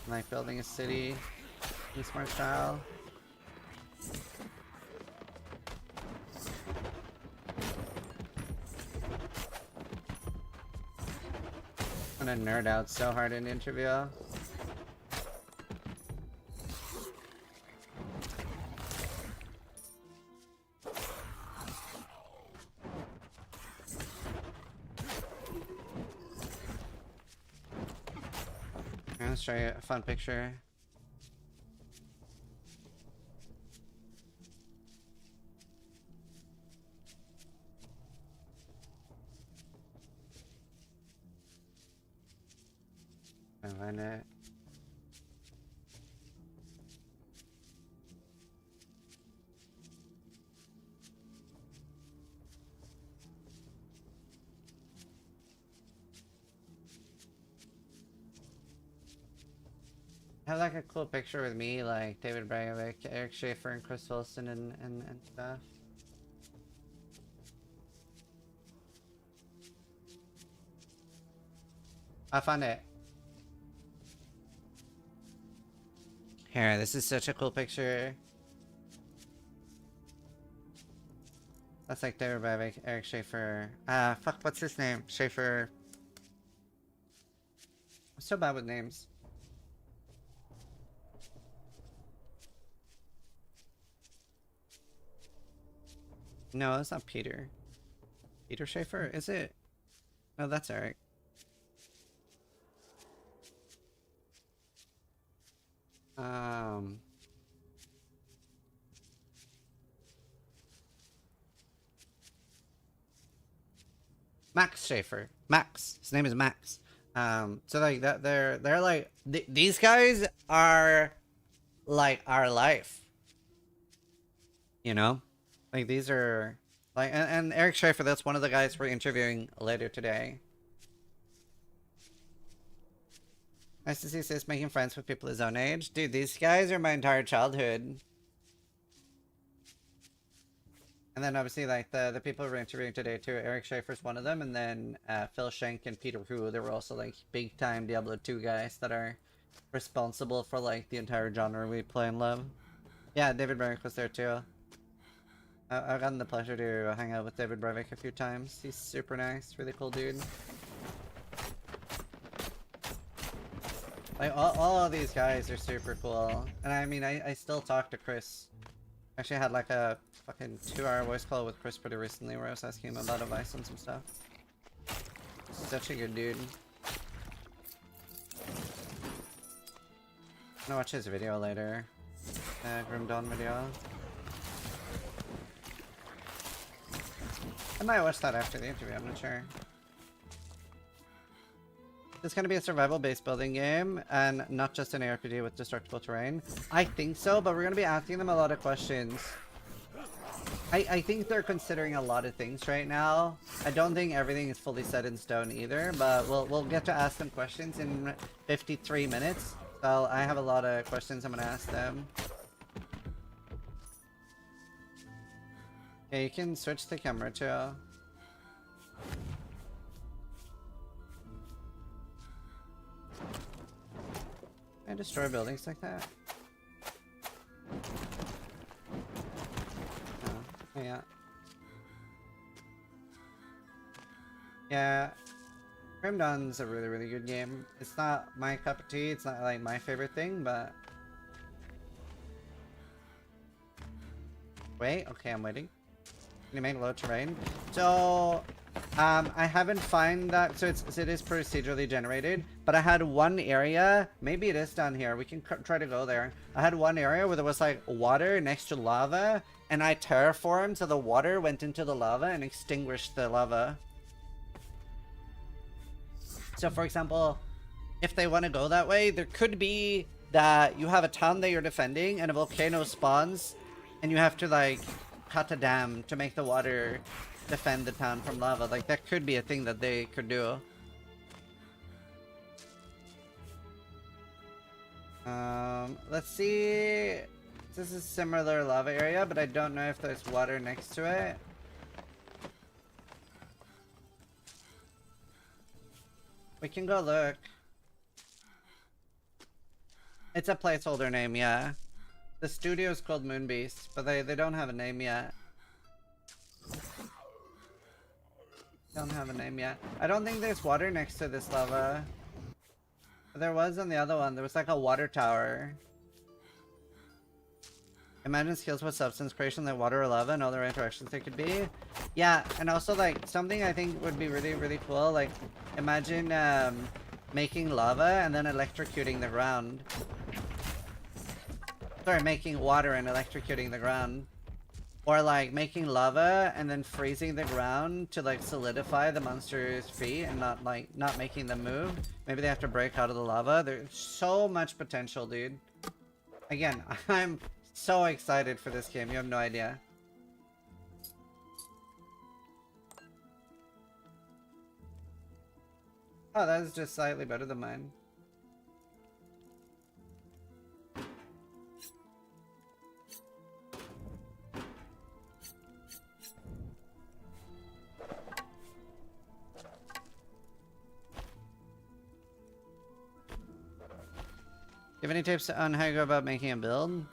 Like building a city in smart style. I'm gonna nerd out so hard in the interview. Let's show you a fun picture. I find it. I have like a cool picture with me, like David Bragovic, Eric Schaefer, and Chris Wilson and stuff. I found it. Here, this is such a cool picture. That's like David Bragovic, Eric Schaefer. Fuck, what's his name? Schaefer. I'm so bad with names. No, it's not Peter. Peter Schaefer? Is it? No, that's Eric. Max Schaefer. Max. His name is Max. So like that, they're like these guys are like our life. You know? Like these are like and Eric Schaefer, that's one of the guys we're interviewing later today. Nice to see Sis making friends with people his own age. Dude, these guys are my entire childhood. And then obviously like the people we're interviewing today too, Eric Schaefer's one of them, and then Phil Schenk and Peter Hu, they were also like big time Diablo 2 guys that are responsible for like the entire genre we play and love. Yeah, David Brevik was there too. I've gotten the pleasure to hang out with David Brevik a few times. He's super nice, really cool dude. Like all of these guys are super cool. And I mean I still talk to Chris Actually had like a fucking 2-hour voice call with Chris pretty recently where I was asking him about advice on some stuff. Such a good dude. I'm gonna watch his video later. Grim Dawn video. I might watch that after the interview, I'm not sure. It's gonna be a survival-based building game, and not just an ARPG with destructible terrain. I think so, but we're gonna be asking them a lot of questions. I think they're considering a lot of things right now. I don't think everything is fully set in stone either, but we'll get to ask them questions in 53 minutes. So I have a lot of questions I'm gonna ask them. Yeah, you can switch the camera too. Can I destroy buildings like that? Oh, yeah. Yeah. Grim Dawn's a really, really good game. It's not my cup of tea, it's not like my favorite thing, but... Wait, okay, I'm waiting. Can you make low terrain? So... I haven't found that, so it is procedurally generated, but I had one area, maybe it is down here, we can try to go there. I had one area where there was like water next to lava, and I terraformed so the water went into the lava and extinguished the lava. So for example, if they want to go that way, there could be that you have a town that you're defending and a volcano spawns, and you have to like cut a dam to make the water defend the town from lava. Like that could be a thing that they could do. Let's see. This is a similar lava area, but I don't know if there's water next to it. We can go look. It's a placeholder name, yeah. The studio is called Moonbeasts, but they don't have a name yet. Don't have a name yet. I don't think there's water next to this lava. There was on the other one. There was like a water tower. Imagine skills with substance creation like water or lava and all the interactions there could be. Yeah, and also like something I think would be really, really cool. Like imagine making lava and then electrocuting the ground. Sorry, making water and electrocuting the ground. Or like making lava and then freezing the ground to like solidify the monster's feet and not making them move. Maybe they have to break out of the lava. There's so much potential, dude. Again, I'm so excited for this game. You have no idea. Oh, that is just slightly better than mine. Do you have any tips on how you go about making a build?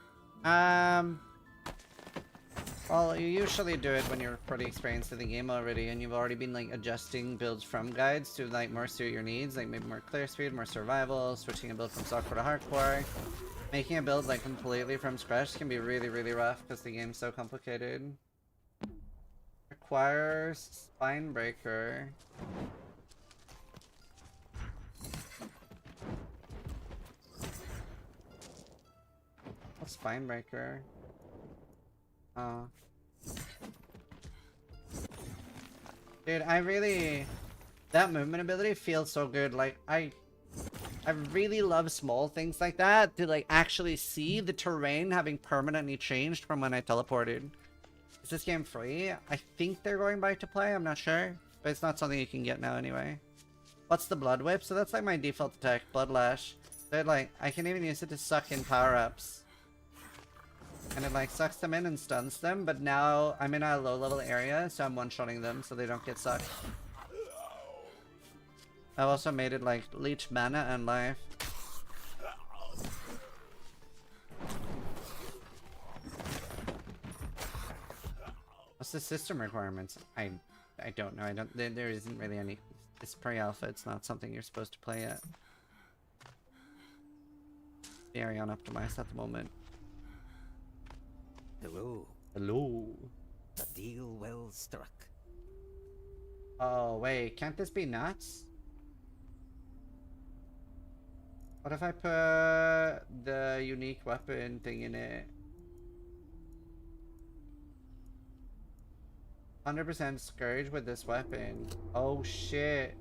Well, you usually do it when you're pretty experienced in the game already, and you've already been like adjusting builds from guides to like more suit your needs, like maybe more clear speed, more survival, switching a build from softcore to hardcore. Making a build like completely from scratch can be really, really rough because the game's so complicated. Requires spine breaker. What's spine breaker? Dude, I really... That movement ability feels so good. Like, I really love small things like that. To, like, actually see the terrain having permanently changed from when I teleported. Is this game free? I think they're going back to play. I'm not sure. But it's not something you can get now anyway. What's the Blood Whip? So that's, like, my default attack. Blood Lash. So, like, I can even use it to suck in power-ups. And it like sucks them in and stuns them, but now I'm in a low level area, so I'm one-shotting them so they don't get sucked. I've also made it like leech mana and life. What's the system requirements? I don't know. There isn't really any. It's pre-alpha, it's not something you're supposed to play yet. Very unoptimized at the moment. Hello. Hello. A deal well struck. Oh, wait. Can't this be nuts? What if I put the unique weapon thing in it? 100% Scourge with this weapon. Oh, shit.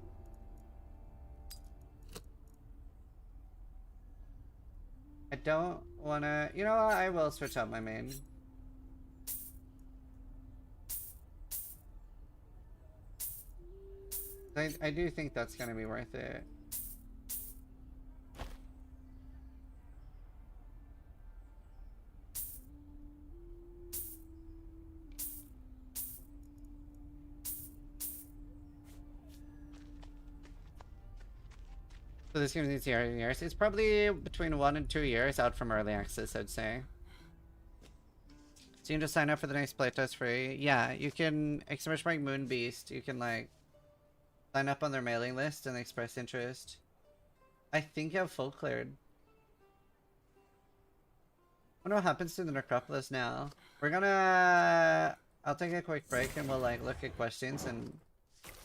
I don't wanna... You know what? I will switch out my main. I do think that's gonna be worth it. So this game needs years. It's probably between 1 and 2 years out from early access, I'd say. So you can just sign up for the next playtest free. Yeah, you can express like Moonbeasts. You can like sign up on their mailing list and express interest. I think you have full cleared. I wonder what happens to the Necropolis now. We're gonna... I'll take a quick break and we'll like look at questions and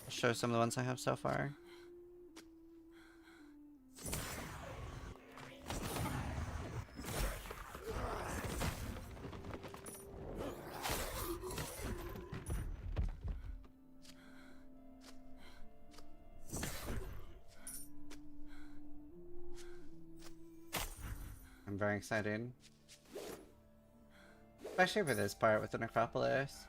show some of the ones I have so far. I'm very excited. Especially for this part with the Necropolis.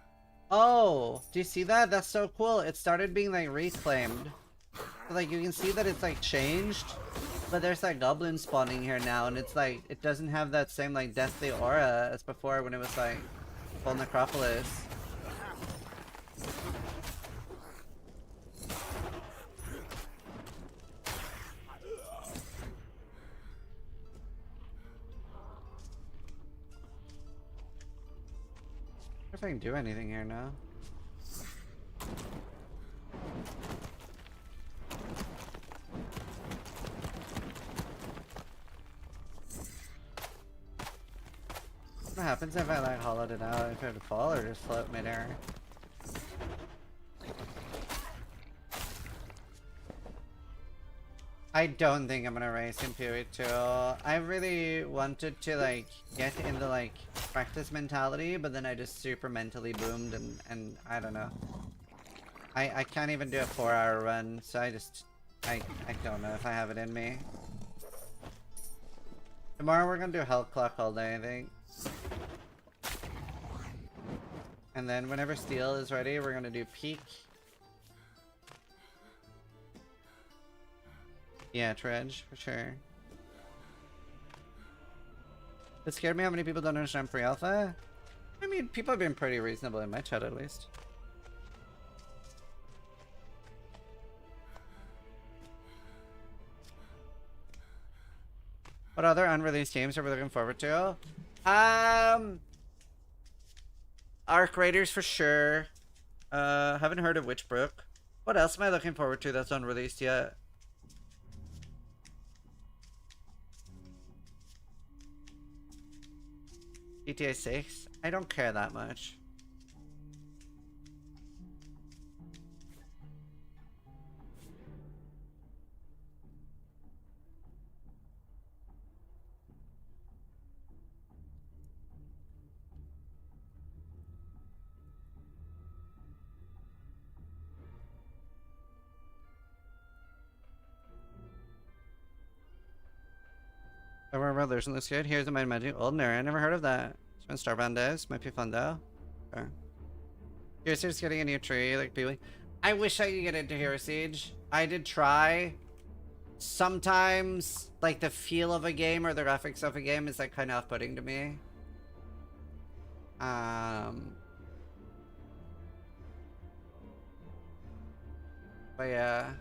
Oh! Do you see that? That's so cool. It started being like reclaimed. So, like you can see that it's like changed. But there's like goblins spawning here now and it's like it doesn't have that same like deathly aura as before when it was like full Necropolis. If I can do anything here now. What happens if I like hollowed it out? If it would fall or just float midair? I don't think I'm gonna race in Period 2. I really wanted to like get into like practice mentality, but then I just super mentally boomed and I don't know. I can't even do a 4-hour run, so I don't know if I have it in me. Tomorrow we're gonna do Health Clock all day, I think. And then whenever Steel is ready, we're gonna do Peak. Yeah, Dredge, for sure. It scared me how many people don't understand pre-alpha. I mean, people have been pretty reasonable in my chat, at least. What other unreleased games are we looking forward to? Arc Raiders for sure. Haven't heard of Witchbrook. What else am I looking forward to that's unreleased yet? GTA 6? I don't care that much. Overworld Revolution looks good. Here's the Might Magic Ordinary. I never heard of that. When Starbound is. Might be fun though. Okay. Hero Siege is getting a new tree, like people. I wish I could get into Hero Siege. I did try. Sometimes, like the feel of a game or the graphics of a game is like kind of off-putting to me. But yeah.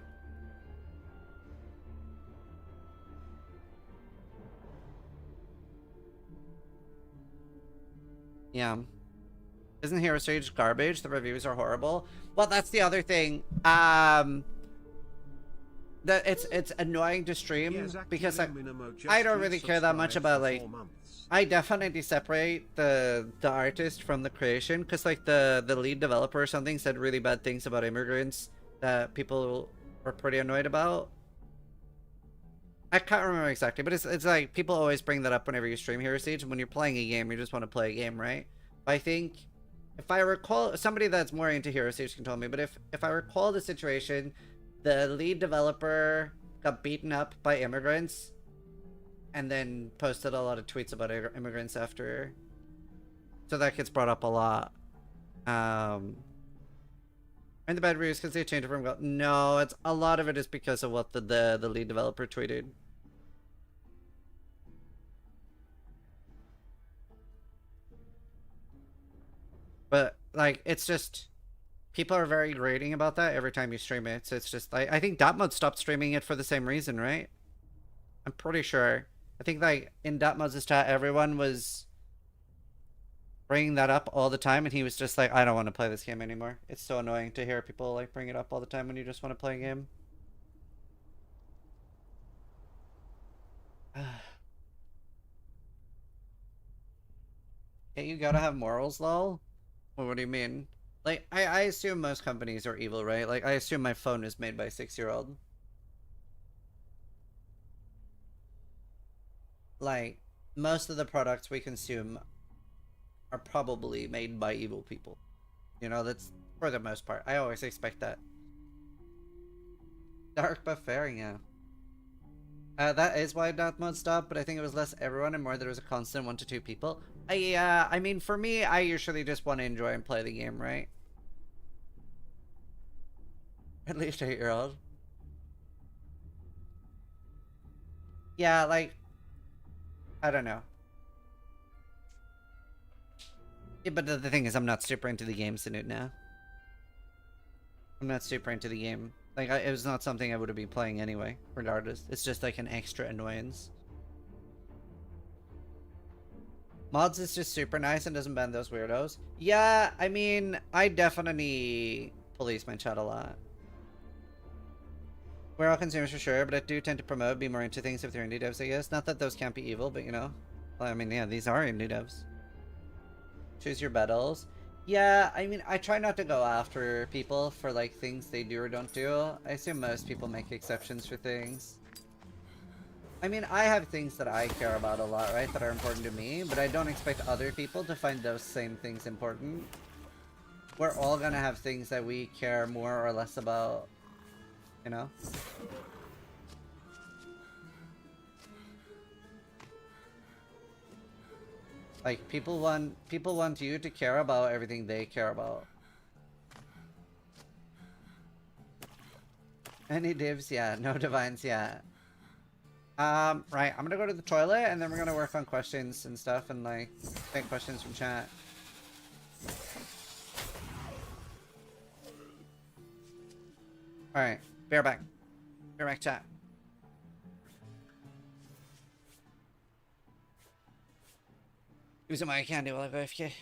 Yeah. Isn't Hero Stage garbage? The reviews are horrible. Well, that's the other thing. It's annoying to stream because I don't really care that much about like I definitely separate the artist from the creation, because like the lead developer or something said really bad things about immigrants that people were pretty annoyed about. I can't remember exactly, but it's like people always bring that up whenever you stream Hero Siege, and when you're playing a game, you just want to play a game, right? But I think if I recall, somebody that's more into Hero Siege can tell me, but if I recall the situation, the lead developer got beaten up by immigrants and then posted a lot of tweets about immigrants after. So that gets brought up a lot. And the bad reviews because they changed it from no, it's a lot of it is because of what the lead developer tweeted. But like it's just people are very grating about that every time you stream it. So it's just like I think Dot Mode stopped streaming it for the same reason, right? I'm pretty sure. I think like in Dot Mode's chat, everyone was bringing that up all the time, and he was just like, I don't want to play this game anymore. It's so annoying to hear people like bring it up all the time when you just want to play a game. Yeah, you gotta have morals, lol. Well, what do you mean? Like, I assume most companies are evil, right? Like, I assume my phone is made by a 6-year-old. Like, most of the products we consume are probably made by evil people. You know, that's for the most part. I always expect that. Dark but fair, yeah. That is why Dark Mode stopped, but I think it was less everyone and more there was a constant 1 to 2 people. I mean, for me, I usually just want to enjoy and play the game, right? At least 8-year-old. Yeah, like, I don't know. Yeah, but the thing is, I'm not super into the game Sinut now. I'm not super into the game. Like, it was not something I would be playing anyway, regardless. It's just like an extra annoyance. Mods is just super nice and doesn't ban those weirdos. Yeah, I mean, I definitely police my chat a lot. We're all consumers for sure, but I do tend to promote, be more into things if they're indie devs, I guess. Not that those can't be evil, but you know. Well, I mean, yeah, these are indie devs. Choose your battles. Yeah, I mean, I try not to go after people for, like, things they do or don't do. I assume most people make exceptions for things. I mean, I have things that I care about a lot, right, that are important to me, but I don't expect other people to find those same things important. We're all gonna have things that we care more or less about, you know? Like, people want you to care about everything they care about. Any divs? Yeah. No divines? Yeah. Right. I'm gonna go to the toilet, and then we're gonna work on questions and stuff, and, like, take questions from chat. Alright. Be right back. Be right back, chat. Using my candy while I go AFK.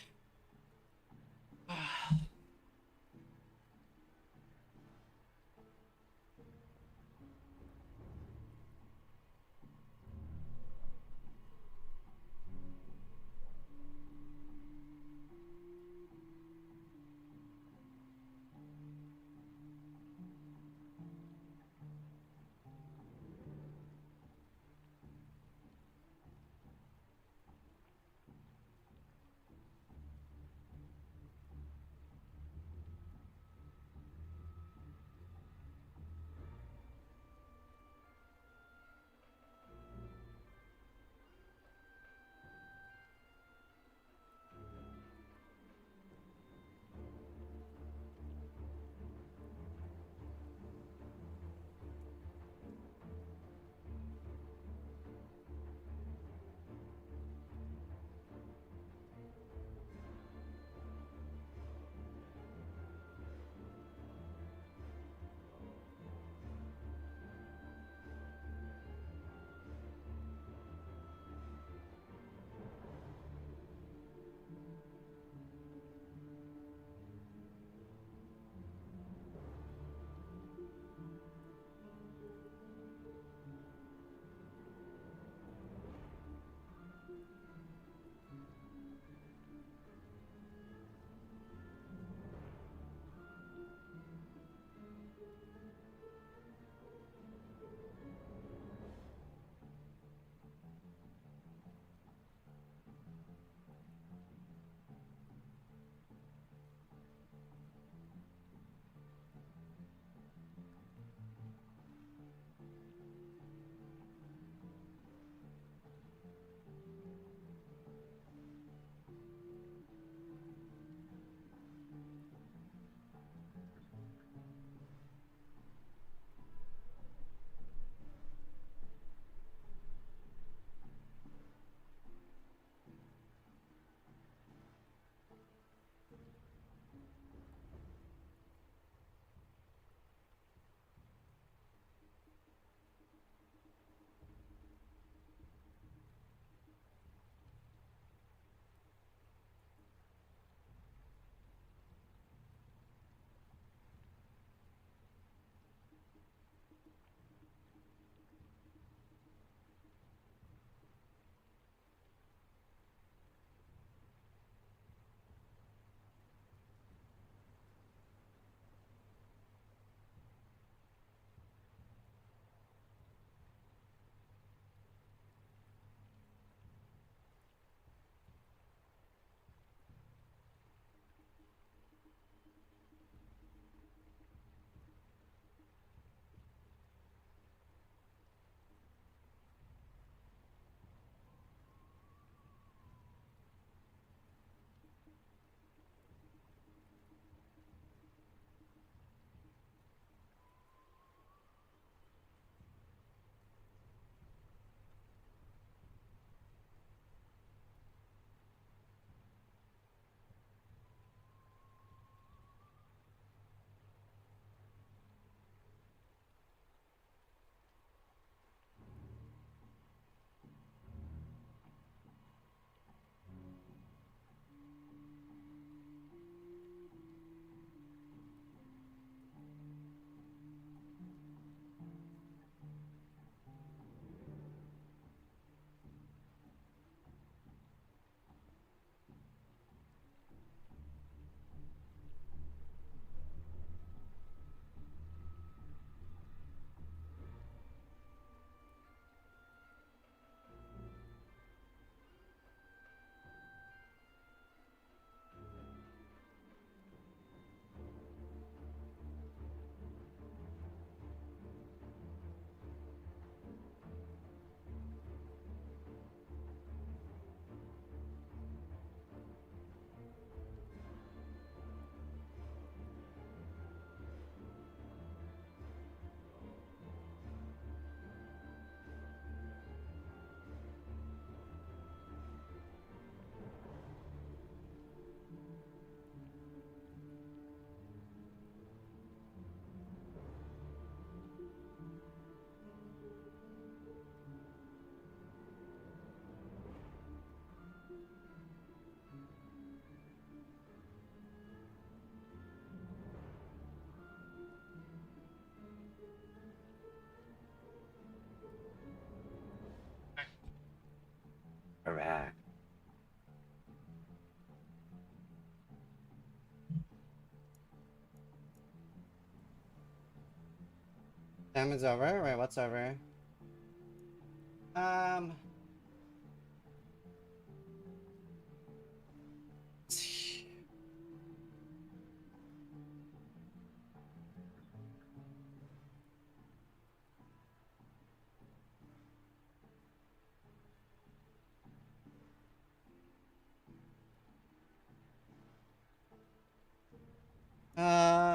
Damage over? Wait, what's over?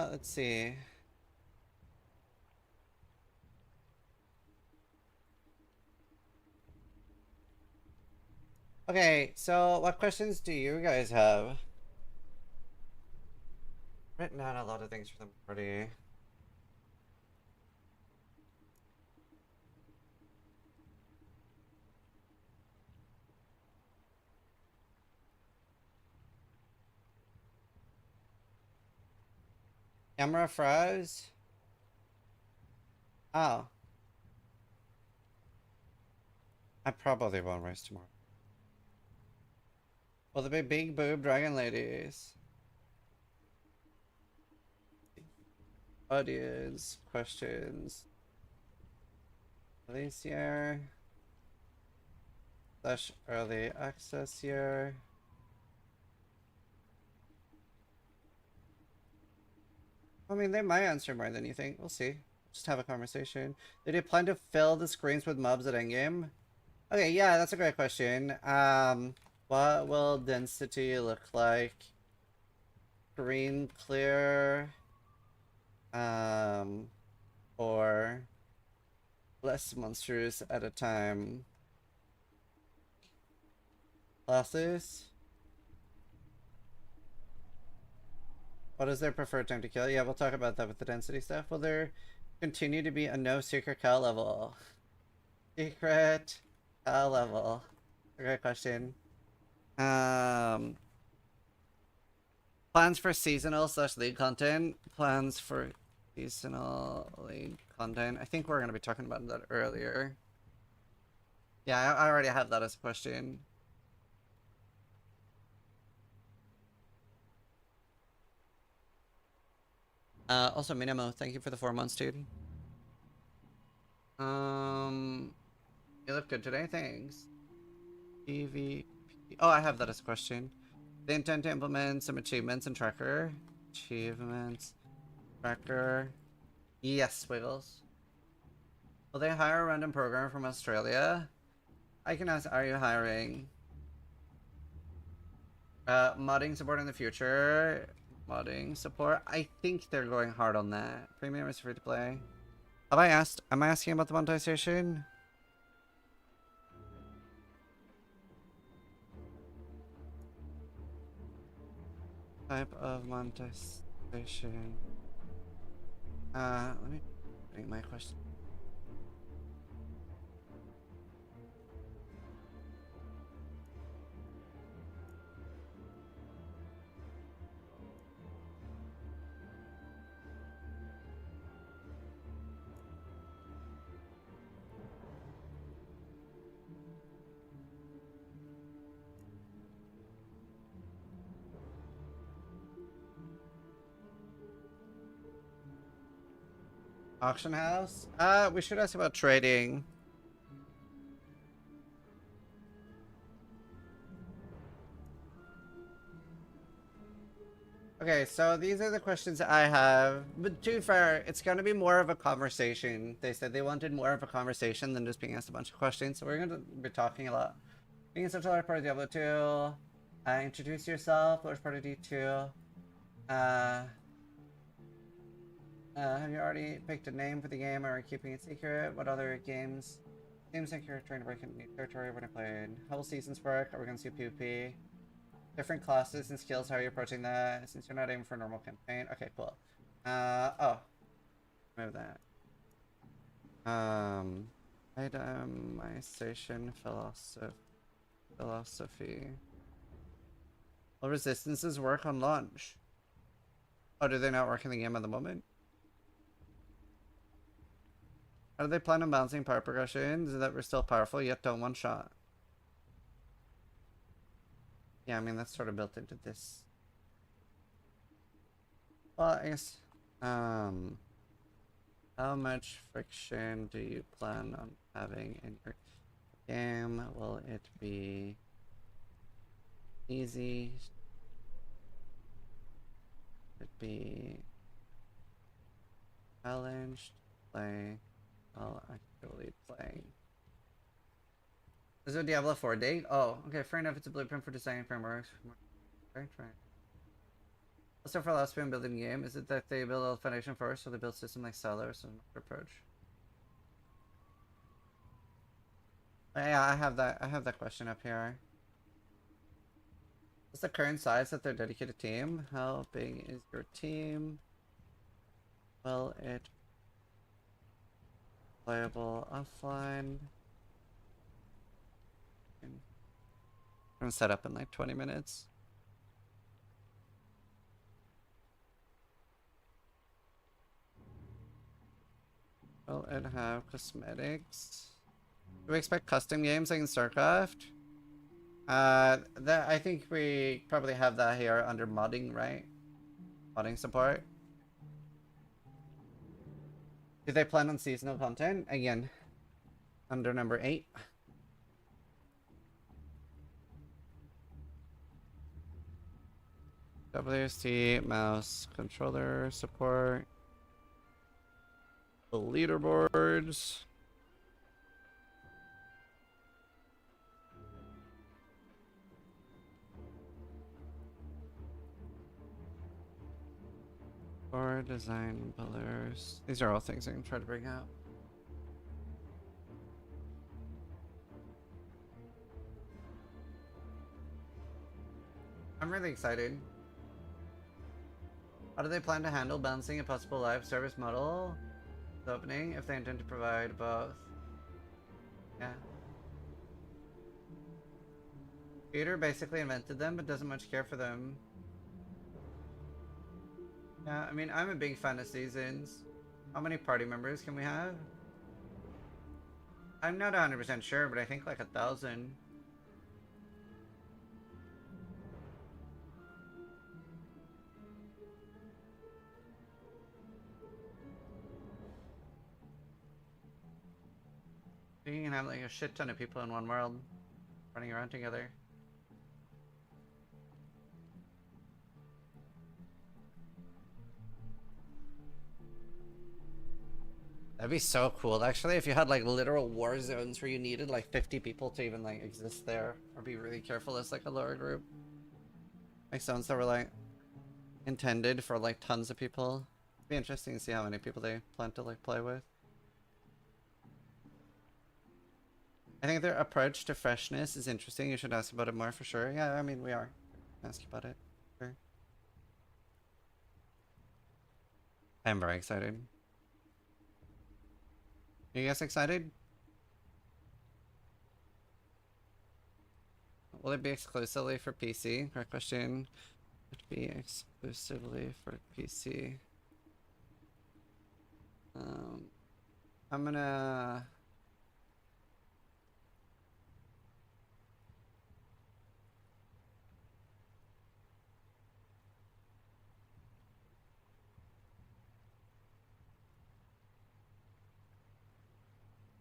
Let's see. Okay, so what questions do you guys have? Written down a lot of things for them already. Camera froze? Oh. I probably won't race tomorrow. Will there be big boob dragon ladies? Audience questions. Release year. / early access year. I mean, they might answer more than you think. We'll see. Just have a conversation. Did you plan to fill the screens with mobs at endgame? Okay, yeah, that's a great question. What will density look like? Green clear, or less monsters at a time. Classes. What is their preferred time to kill? Yeah, we'll talk about that with the density stuff. Will there continue to be a no secret cow level? Secret cow level. Great question. Plans for seasonal / league content. Plans for seasonal league content. I think we're going to be talking about that earlier. Yeah, I already have that as a question. Also, Minimo, thank you for the 4 months, dude. You look good today, thanks. PvP. Oh, I have that as a question. They intend to implement some achievements and tracker. Achievements. Tracker. Yes, Wiggles. Will they hire a random programmer from Australia? I can ask, are you hiring? Modding support in the future. Modding support. I think they're going hard on that. Premium is free to play. Have I asked? Am I asking about the monetization? Type of monetization. Let me bring my question. Auction house? We should ask about trading. Okay, so these are the questions I have. But to be fair, it's going to be more of a conversation. They said they wanted more of a conversation than just being asked a bunch of questions. So we're going to be talking a lot. Being a social large part of Diablo 2. Introduce yourself, large part of D2. Have you already picked a name for the game or are you keeping it secret? What other games? Seems like you're trying to break into new territory when I played. How will seasons work? Are we going to see PvP? Different classes and skills, how are you approaching that? Since you're not aiming for a normal campaign. Okay, cool. Oh. Move that. Itemization philosophy. Will resistances work on launch? Oh, do they not work in the game at the moment? How do they plan on balancing power progressions so that we're still powerful yet don't one shot? Yeah, I mean, that's sort of built into this. Well, I guess, How much friction do you plan on having in your game? Will it be easy? Should it be challenged? Play while actually playing. Is it a Diablo 4 date? Oh, okay, fair enough. It's a blueprint for designing frameworks. Right. Also, for philosophy and building the game, is it that they build a foundation first, or they build system like Sellers and approach? Yeah, I have that question up here. What's the current size of their dedicated team? How big is your team? Will it playable offline? I'm gonna set up in like 20 minutes. Will it have cosmetics? Do we expect custom games like in StarCraft? I think we probably have that here under modding, right? Modding support. Do they plan on seasonal content? Again, under number 8. WSD, mouse, controller support. The leaderboards. Or design pillars. These are all things I can try to bring out. I'm really excited. How do they plan to handle balancing a possible live service model with opening if they intend to provide both? Yeah. Peter basically invented them but doesn't much care for them. Yeah, I mean, I'm a big fan of seasons. How many party members can we have? I'm not 100% sure, but I think like 1,000. You can have like a shit ton of people in one world running around together. That'd be so cool, actually, if you had like literal war zones where you needed like 50 people to even like exist there, or be really careful as like a lower group. Like zones that were like intended for like tons of people. It'd be interesting to see how many people they plan to like play with. I think their approach to freshness is interesting. You should ask about it more for sure. Yeah, I mean, we are. Ask about it. Sure. I'm very excited. Are you guys excited? Will it be exclusively for PC? Correct question. Would it be exclusively for PC? I'm gonna...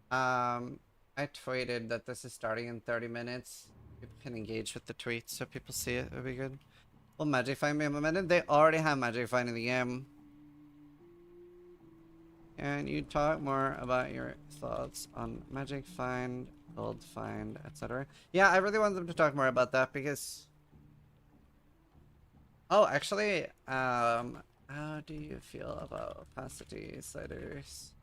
I tweeted that this is starting in 30 minutes. People can engage with the tweets so people see it. It'll be good. Will Magic Find be implemented? They already have Magic Find in the game. Can you talk more about your thoughts on Magic Find, Gold Find, etc.? Yeah, I really want them to talk more about that because... Oh, actually, how do you feel about opacity sliders?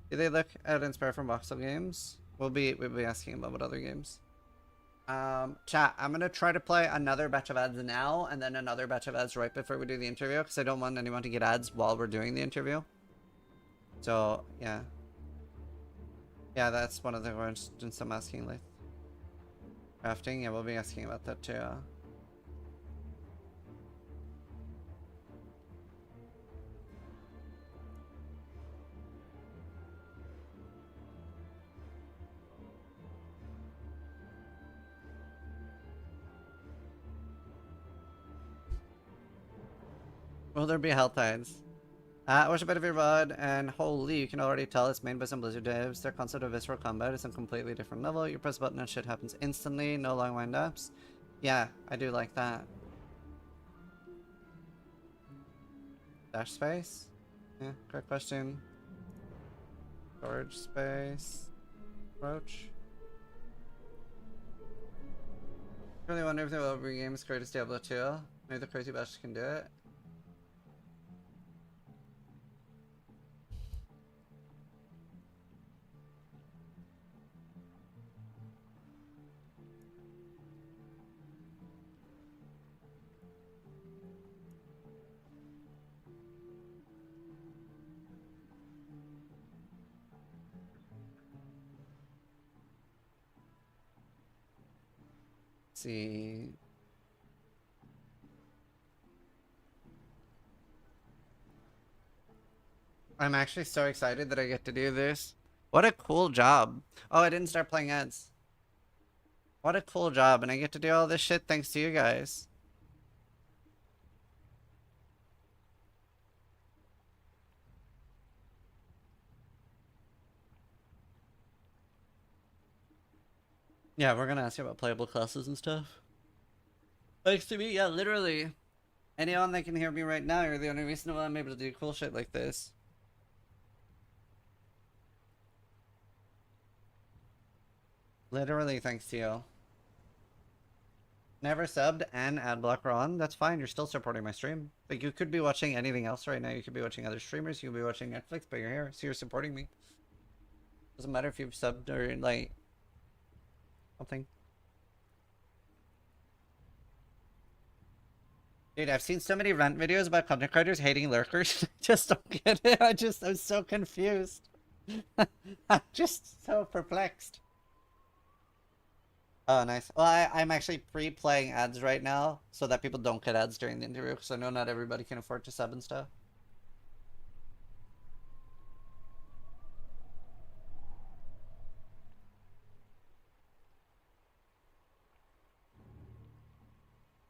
Do they look at Inspire from voxel games? We'll be asking about what other games. Chat, I'm gonna try to play another batch of ads now and then another batch of ads right before we do the interview because I don't want anyone to get ads while we're doing the interview. So, yeah. Yeah, that's one of the questions I'm asking, like. Crafting, yeah, we'll be asking about that too. Will there be health tides? Watch a bit of your VOD, and holy, you can already tell it's made by some Blizzard devs. Their concept of visceral combat is on a completely different level. You press a button and shit happens instantly, no long wind-ups. Yeah, I do like that. Dash space? Yeah, great question. Storage space. Approach. Really wonder if the Overview game is greatest Diablo 2. Maybe the Crazy Bash can do it. See. I'm actually so excited that I get to do this. What a cool job. Oh, I didn't start playing ads. What a cool job, and I get to do all this shit thanks to you guys. Yeah, we're gonna ask you about playable classes and stuff. Thanks to me, yeah, literally. Anyone that can hear me right now, you're the only reason why I'm able to do cool shit like this. Literally thanks to you. Never subbed and ad blocker on. That's fine, you're still supporting my stream. Like, you could be watching anything else right now. You could be watching other streamers, you could be watching Netflix, but you're here, so you're supporting me. Doesn't matter if you've subbed or, like, something. Dude, I've seen so many rant videos about content creators hating lurkers. I just don't get it. I'm so confused. I'm just so perplexed. Oh, nice. Well, I'm actually pre-playing ads right now so that people don't get ads during the interview, because I know not everybody can afford to sub and stuff.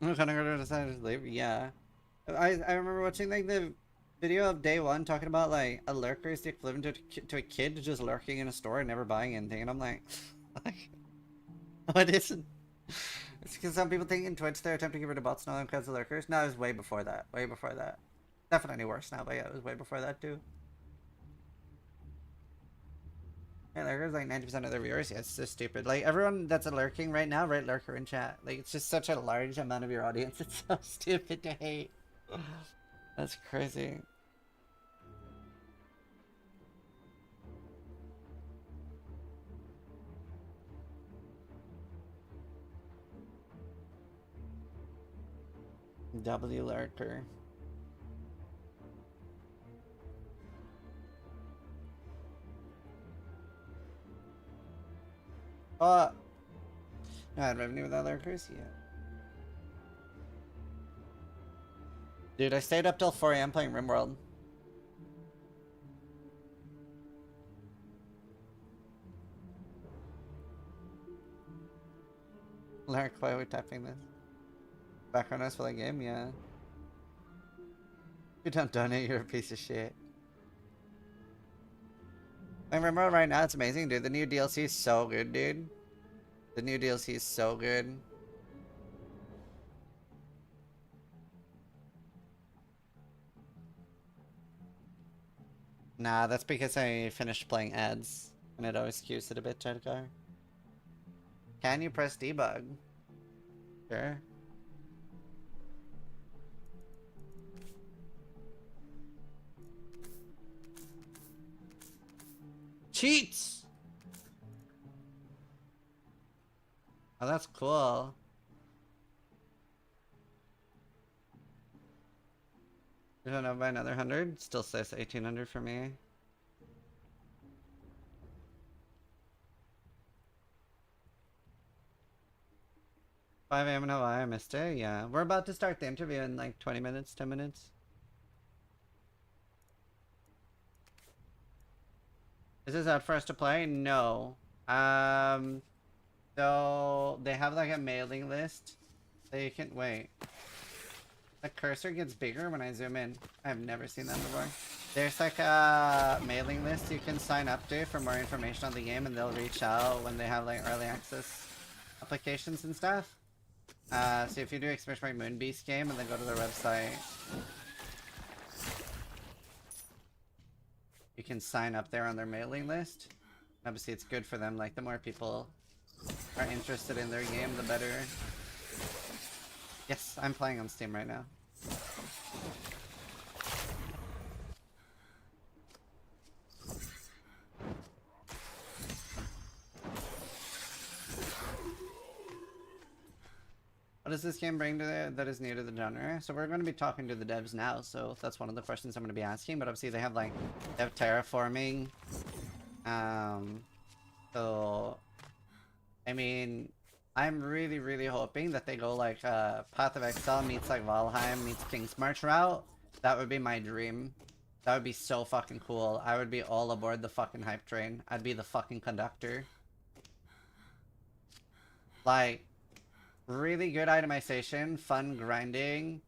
Content creator decided to leave. Yeah. I remember watching like the video of day one talking about like a lurker is the equivalent to a kid just lurking in a store and never buying anything, and I'm like, what isn't? It's because some people think in Twitch they're attempting to get rid of bots now because of lurkers. No, it was way before that. Way before that. Definitely worse now, but yeah, it was way before that too. Yeah, lurkers like 90% of their viewers. Yeah, it's so stupid. Like everyone that's lurking right now, write lurker in chat. Like it's just such a large amount of your audience. It's so stupid to hate. That's crazy. W lurker. No, I had revenue without lurkers? Yeah. Dude, I stayed up till 4 AM playing RimWorld. Lurk, why are we tapping this? Background noise for the game? Yeah. You don't donate, you're a piece of shit. I remember right now, it's amazing, dude. The new DLC is so good, dude. The new DLC is so good. Nah, that's because I finished playing ads. And it always skews it a bit, Jedgar. Can you press debug? Sure. Cheats! Oh, that's cool. You don't know by another 100? Still says 1800 for me. $5 AM in Hawaii, I missed it. Yeah, we're about to start the interview in like 20 minutes, 10 minutes. Is this out for us to play? No. So they have like a mailing list. So you can wait. The cursor gets bigger when I zoom in. I've never seen that before. There's like a mailing list you can sign up to for more information on the game, and they'll reach out when they have like early access applications and stuff. So if you do especially Moonbeast game and then go to their website, you can sign up there on their mailing list. Obviously it's good for them, like the more people are interested in their game, the better. Yes, I'm playing on Steam right now. What does this game bring to that is new to the genre? So we're going to be talking to the devs now, so that's one of the questions I'm going to be asking. But obviously they have like dev terraforming. So I mean, I'm really hoping that they go like Path of Exile meets like Valheim meets King's March route. That would be my dream. That would be so fucking cool. I would be all aboard the fucking hype train. I'd be the fucking conductor. Like, really good itemization, fun grinding,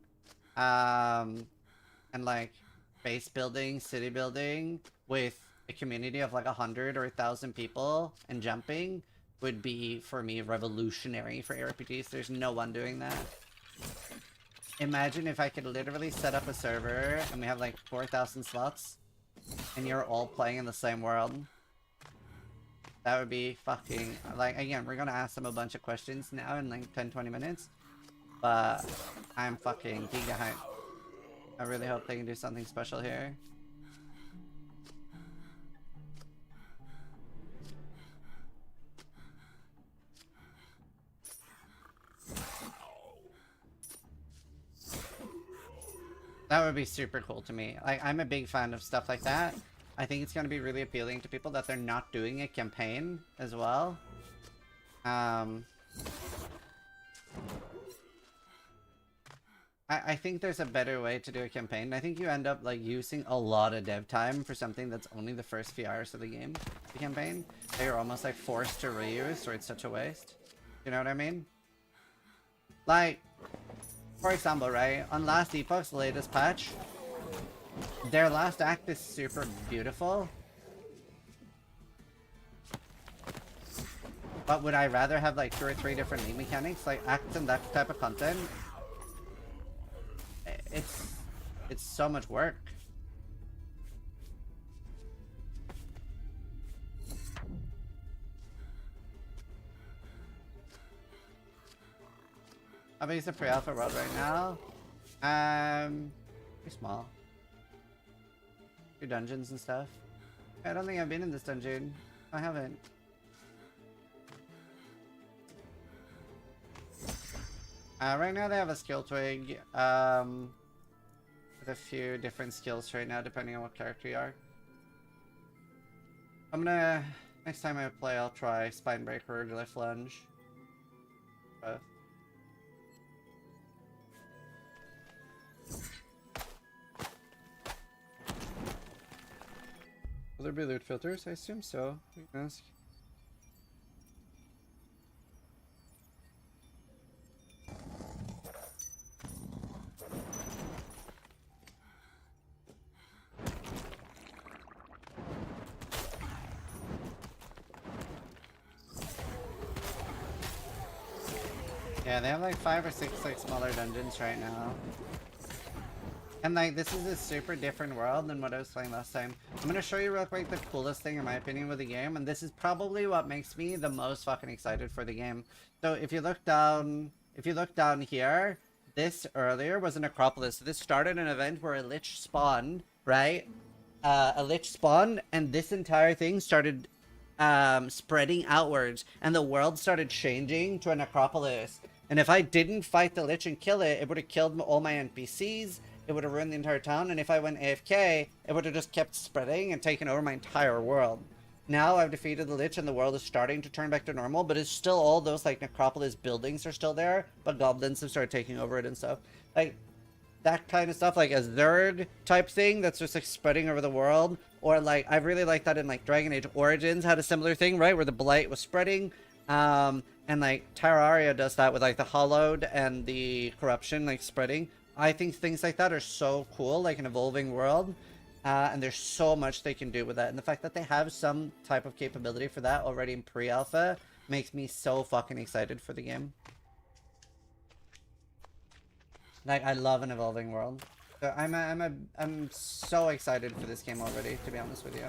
and like base building, city building with a community of like 100 or 1,000 people and jumping would be, for me, revolutionary for RPGs. There's no one doing that. Imagine if I could literally set up a server and we have like 4,000 slots and you're all playing in the same world. That would be fucking, like, again, we're gonna ask them a bunch of questions now in like 10-20 minutes. But I'm fucking giga hype. I really hope they can do something special here. That would be super cool to me. Like, I'm a big fan of stuff like that. I think it's going to be really appealing to people that they're not doing a campaign as well. I think there's a better way to do a campaign. I think you end up like using a lot of dev time for something that's only the first few hours of the game, the campaign. They're almost like forced to reuse, or it's such a waste. You know what I mean? Like, for example, right, on Last Epoch's latest patch, their last act is super beautiful. But would I rather have like 2 or 3 different lead mechanics, like acts and that type of content? It's so much work. I'll be using pre-alpha world right now. Pretty small. 2 dungeons and stuff. I don't think I've been in this dungeon. I haven't. Right now they have a skill twig. With a few different skills right now, depending on what character you are. I'm gonna... Next time I play, I'll try Spinebreaker or Glyph Lunge. Both. Will there be loot filters? I assume so. We can ask. Yeah, they have like 5 or 6 like smaller dungeons right now. And like, this is a super different world than what I was playing last time. I'm gonna show you real quick the coolest thing in my opinion with the game, and this is probably what makes me the most fucking excited for the game. So if you look down here, this earlier was a Necropolis. So this started an event where a Lich spawned, right? A Lich spawned, and this entire thing started spreading outwards, and the world started changing to a Necropolis. And if I didn't fight the Lich and kill it, it would have killed all my NPCs. It would have ruined the entire town, and if I went AFK, it would have just kept spreading and taken over my entire world. Now I've defeated the Lich and the world is starting to turn back to normal, but it's still all those like Necropolis buildings are still there, but goblins have started taking over it and stuff. Like, that kind of stuff, like a Zerg type thing that's just like spreading over the world. Or like, I really like that in like Dragon Age Origins had a similar thing, right? Where the Blight was spreading. And like Terraria does that with like the Hollowed and the Corruption like spreading. I think things like that are so cool, like an evolving world. And there's so much they can do with that. And the fact that they have some type of capability for that already in pre-alpha makes me so fucking excited for the game. Like, I love an evolving world. So I'm so excited for this game already, to be honest with you.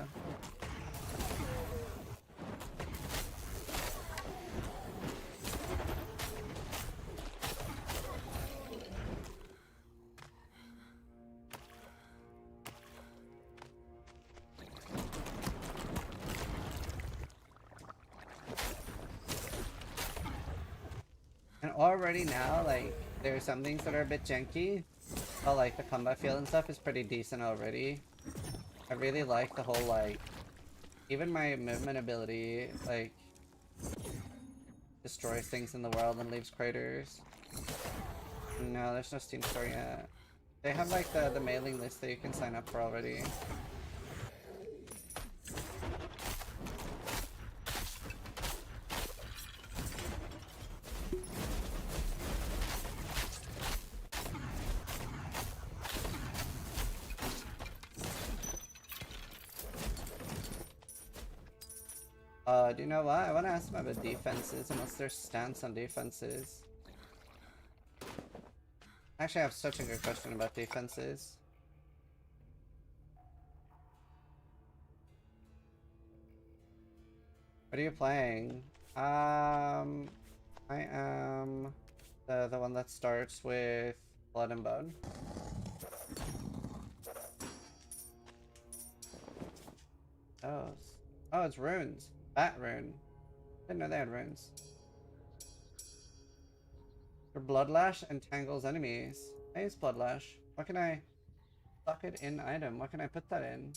And already now, like, there's some things that are a bit janky. But, like, the combat feel and stuff is pretty decent already. I really like the whole, like, even my movement ability, like, destroys things in the world and leaves craters. No, there's no Steam store yet. They have, like, the mailing list that you can sign up for already. Do you know what? I want to ask them about defenses and what's their stance on defenses. Actually, I have such a good question about defenses. What are you playing? I am the one that starts with Blood and Bone. Oh, it's runes. Bat rune. Didn't know they had runes. Your Bloodlash entangles enemies. I use Bloodlash. What can I suck it in item? What can I put that in?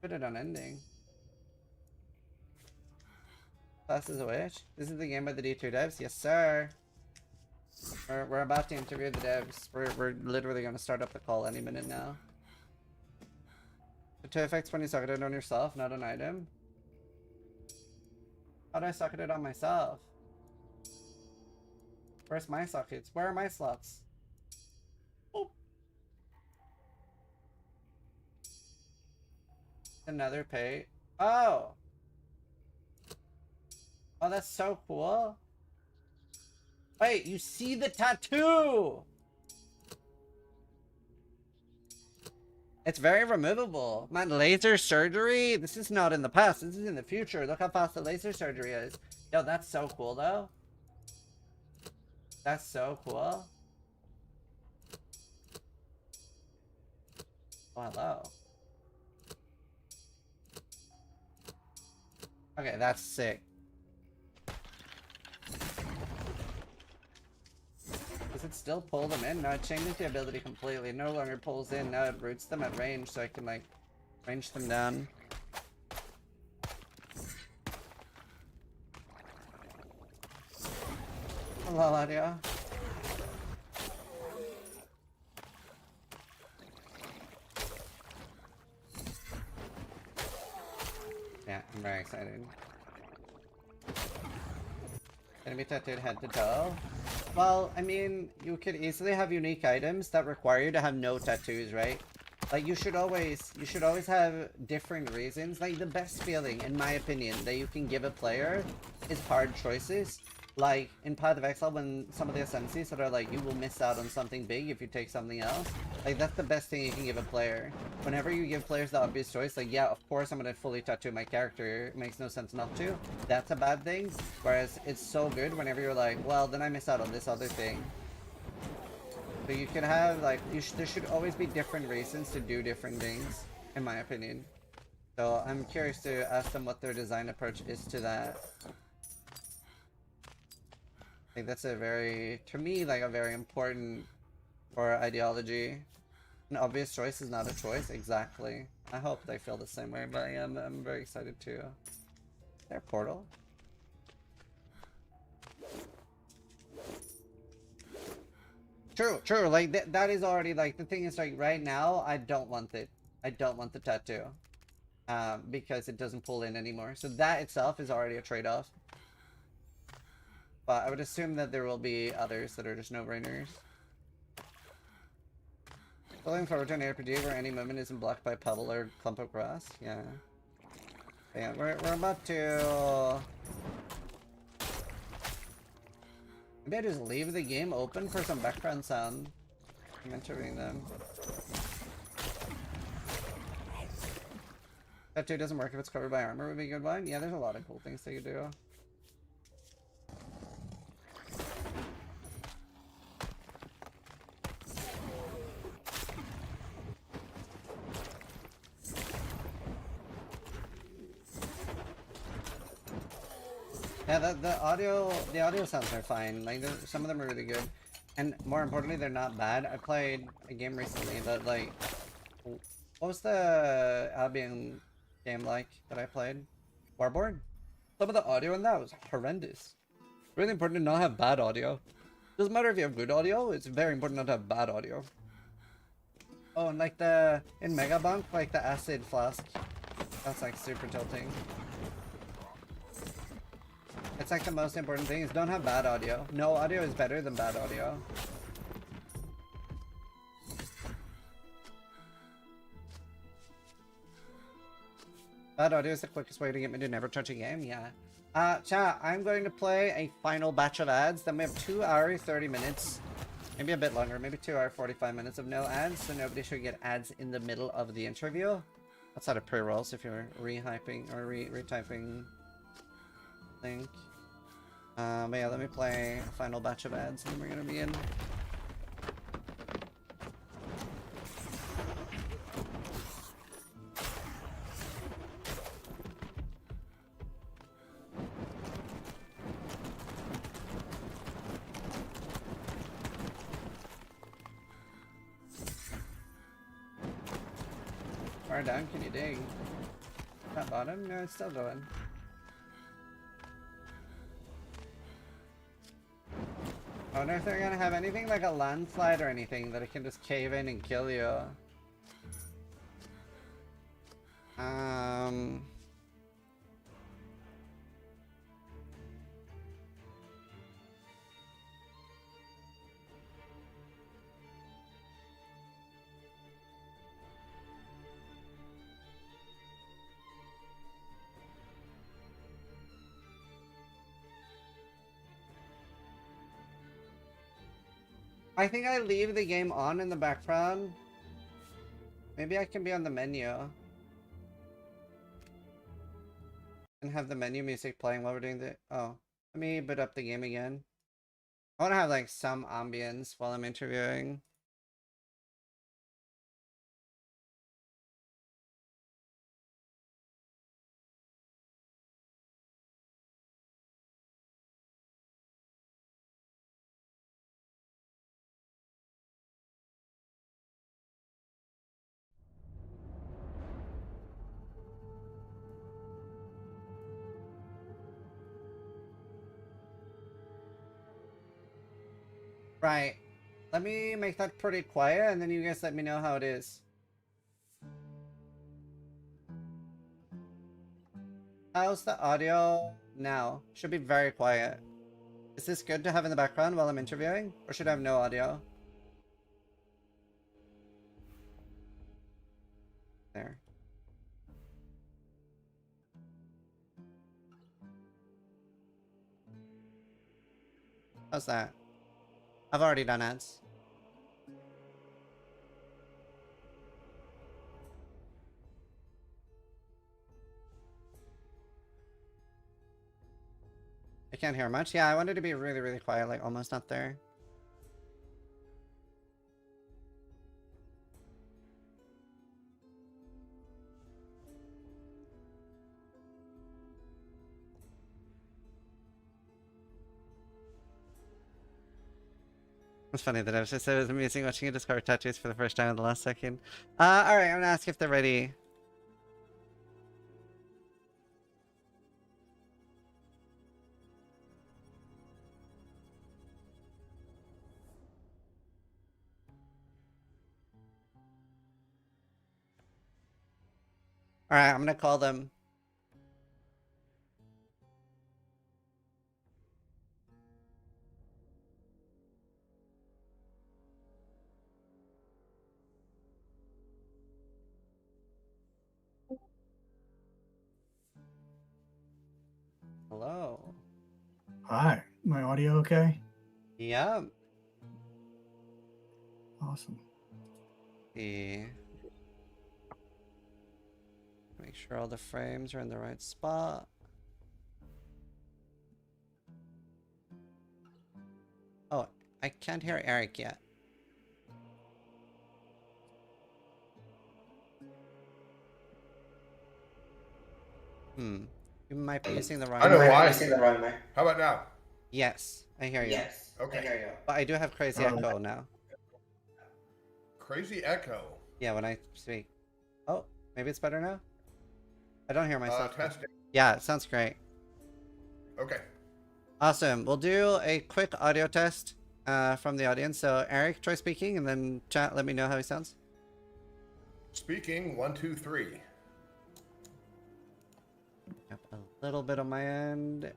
Put it on ending. Class is a witch. This is the game by the D2 devs? Yes, sir. We're about to interview the devs. We're literally going to start up the call any minute now. The 2 effects when you socket it on yourself, not an item. How do I socket it on myself? Where's my sockets? Where are my slots? Oh. Another pay. Oh! Oh, that's so cool. Wait, you see the tattoo! It's very removable. Man, laser surgery? This is not in the past. This is in the future. Look how fast the laser surgery is. Yo, that's so cool, though. That's so cool. Oh, hello. Okay, that's sick. Does it still pull them in? No, it changes the ability completely. It no longer pulls in. Now it roots them at range, so I can, like, range them down. Hello, audio. Yeah, I'm very excited. Gonna be tattooed head to toe. Well, I mean, you could easily have unique items that require you to have no tattoos, right? Like, you should always have different reasons. Like, the best feeling, in my opinion, that you can give a player is hard choices. Like, in Path of Exile, when some of the SMCs that are like, you will miss out on something big if you take something else. Like, that's the best thing you can give a player. Whenever you give players the obvious choice, like, yeah, of course I'm gonna fully tattoo my character. It makes no sense not to. That's a bad thing. Whereas, it's so good whenever you're like, well, then I miss out on this other thing. So you could have, like, there should always be different reasons to do different things, in my opinion. So, I'm curious to ask them what their design approach is to that. I think that's a very, to me, like a very important for ideology. An obvious choice is not a choice, exactly. I hope they feel the same way, but I'm very excited too. Is there a portal? True, like that is already, like, the thing is, like, right now, I don't want it. I don't want the tattoo. Because it doesn't pull in anymore. So that itself is already a trade-off. But I would assume that there will be others that are just no-brainers. Looking forward to an ARPG where any movement isn't blocked by a puddle or clump of grass. Yeah. Yeah, we're about to... Maybe I just leave the game open for some background sound. I'm entering them. Tattoo doesn't work if it's covered by armor would be a good one. Yeah, there's a lot of cool things they could do. Yeah, the audio sounds are fine. Like some of them are really good, and more importantly, they're not bad. I played a game recently that like, what was the Albion game like that I played? Warboard. Some of the audio in that was horrendous. Really important to not have bad audio. Doesn't matter if you have good audio. It's very important not to have bad audio. Oh, and like in Megabunk, like the acid flask, that's like super tilting. It's like the most important thing is don't have bad audio. No audio is better than bad audio. Bad audio is the quickest way to get me to never touch a game, yeah. Chat, I'm going to play a final batch of ads. Then we have 2 hours, 30 minutes. Maybe a bit longer, maybe 2 hours, 45 minutes of no ads, so nobody should get ads in the middle of the interview. Outside of pre-rolls if you're rehyping or retyping link. But yeah, let me play a final batch of ads and then we're gonna be in. Far down can you dig? That bottom? No, it's still going. I wonder if they're gonna have anything like a landslide or anything that it can just cave in and kill you. I think I leave the game on in the background. Maybe I can be on the menu. And have the menu music playing while we're doing the... Oh. Let me boot up the game again. I want to have like some ambience while I'm interviewing. Right. Let me make that pretty quiet and then you guys let me know how it is. How's the audio now? Should be very quiet. Is this good to have in the background while I'm interviewing? Or should I have no audio? There. How's that? I've already done ads. I can't hear much. Yeah, I wanted to be really, really quiet, like almost not there. It's funny that I was just amusing watching you discover tattoos for the first time in the last second. Alright, I'm gonna ask if they're ready. Alright, I'm gonna call them. Hello. Hi, my audio okay? Yep. Awesome. See. Make sure all the frames are in the right spot. Oh, I can't hear Eric yet. You might be using the wrong I know mic. why. How about now? Yes, I hear you. Okay. But I do have crazy echo now. Crazy echo. Yeah, when I speak. Oh, maybe it's better now? I don't hear myself. Testing. Yeah, it sounds great. Okay. Awesome. We'll do a quick audio test from the audience. So, Eric, try speaking, and then chat, let me know how he sounds. Speaking, 1, 2, 3. Yep, a little bit on my end.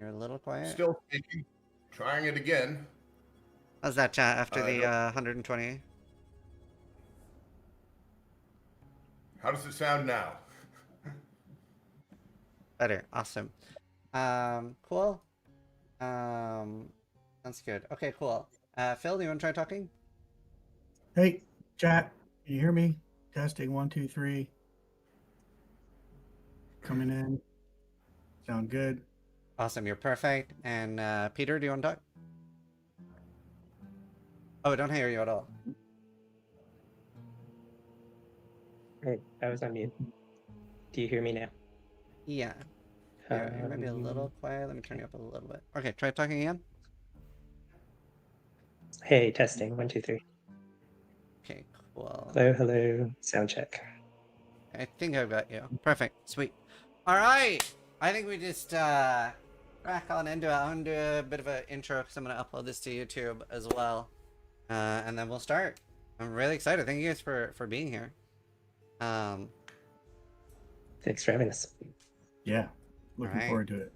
You're a little quiet. Still speaking. Trying it again. How's that chat after the 120? How does it sound now? Better. Awesome. Cool. Sounds good. Okay, cool. Phil, do you want to try talking? Hey, chat, can you hear me? Testing 1, 2, 3. Coming in. Sound good. Awesome, you're perfect. And Peter, do you want to talk? Oh, I don't hear you at all. Oh, I was on mute. Do you hear me now? Yeah. You're maybe a little quiet. Let me turn you up a little bit. Okay, try talking again. Hey, testing. 1, 2, 3. Okay, cool. Hello, hello. Sound check. I think I've got you. Perfect. Sweet. All right. I think we just crack on into it. I'm going to do a bit of an intro because I'm going to upload this to YouTube as well. And then we'll start. I'm really excited. Thank you guys for being here. Thanks for having us. Yeah, looking Alright. forward to it.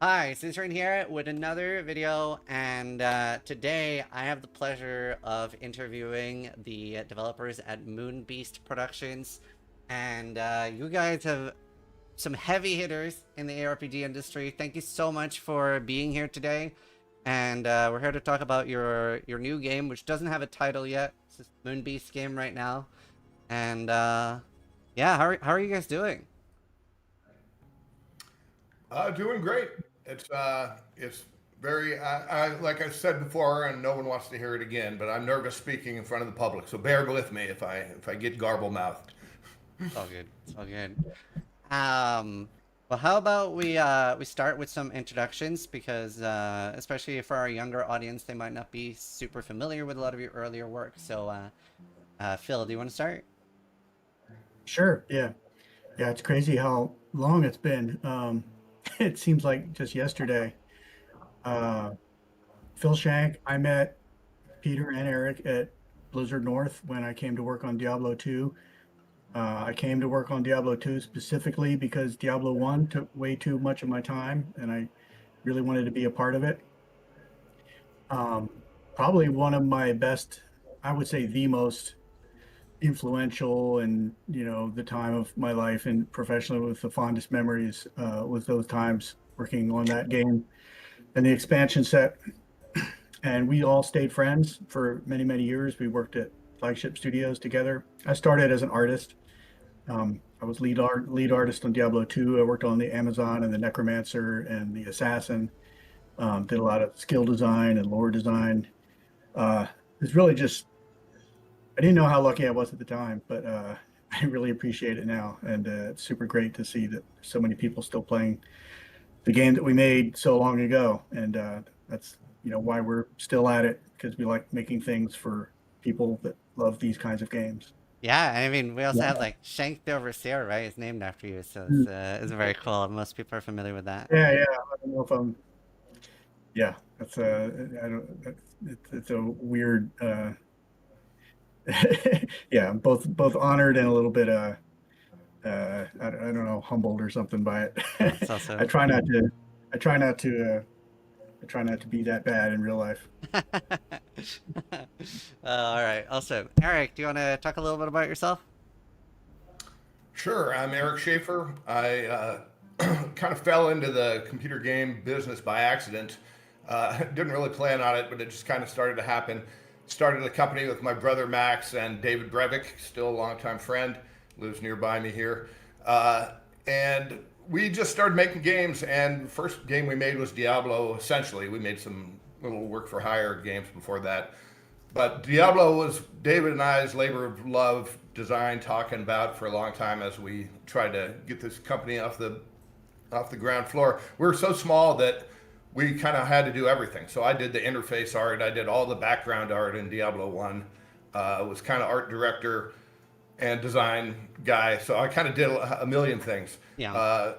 Hi, Cincern here with another video, and today I have the pleasure of interviewing the developers at Moonbeasts Productions, and you guys have some heavy hitters in the ARPG industry. Thank you so much for being here today, and we're here to talk about your new game, which doesn't have a title yet. It's this Moonbeasts game right now, and yeah, how are you guys doing? Doing great. It's very, like I said before, and no one wants to hear it again, but I'm nervous speaking in front of the public, so bear with me if I get garble mouthed. It's all good. It's all good. Well, how about we start with some introductions because especially for our younger audience, they might not be super familiar with a lot of your earlier work. So, Phil, do you want to start? Sure, yeah. Yeah, it's crazy how long it's been. It seems like just yesterday. Phil Shank, I met Peter and Eric at Blizzard North when I came to work on Diablo 2. I came to work on Diablo 2 specifically because Diablo 1 took way too much of my time and I really wanted to be a part of it. Probably one of my best, I would say the most influential and, you know, the time of my life and professionally with the fondest memories was those times working on that game and the expansion set. And we all stayed friends for many, many years. We worked at Flagship Studios together. I started as an artist. I was lead artist on Diablo 2. I worked on the Amazon and the Necromancer and the Assassin. Did a lot of skill design and lore design. It's really just, I didn't know how lucky I was at the time, but I really appreciate it now. And it's super great to see that so many people still playing the game that we made so long ago. And that's, you know, why we're still at it, because we like making things for people that love these kinds of games. Yeah, I mean, we also have like Shank the Overseer, right? It's named after you, so it's very cool. Most people are familiar with that. Yeah, yeah. I don't know if I'm. Yeah, that's I don't. It's a weird. Yeah, I'm both honored and a little bit I don't know, humbled or something by it. That's awesome. I try not to be that bad in real life. All right, awesome. Eric, do you want to talk a little bit about yourself? Sure, I'm Eric Schaefer. I kind of fell into the computer game business by accident. Didn't really plan on it, but it just kind of started to happen. Started a company with my brother Max and David Brevik, still a longtime friend, lives nearby me here. And we just started making games, and the first game we made was Diablo, essentially. We made some little work for hire games before that. But Diablo was David and I's labor of love, design, talking about for a long time as we tried to get this company off the ground floor. We were so small that we kind of had to do everything. So I did the interface art, I did all the background art in Diablo 1, was kind of art director and design guy. So I kind of did a million things. Yeah.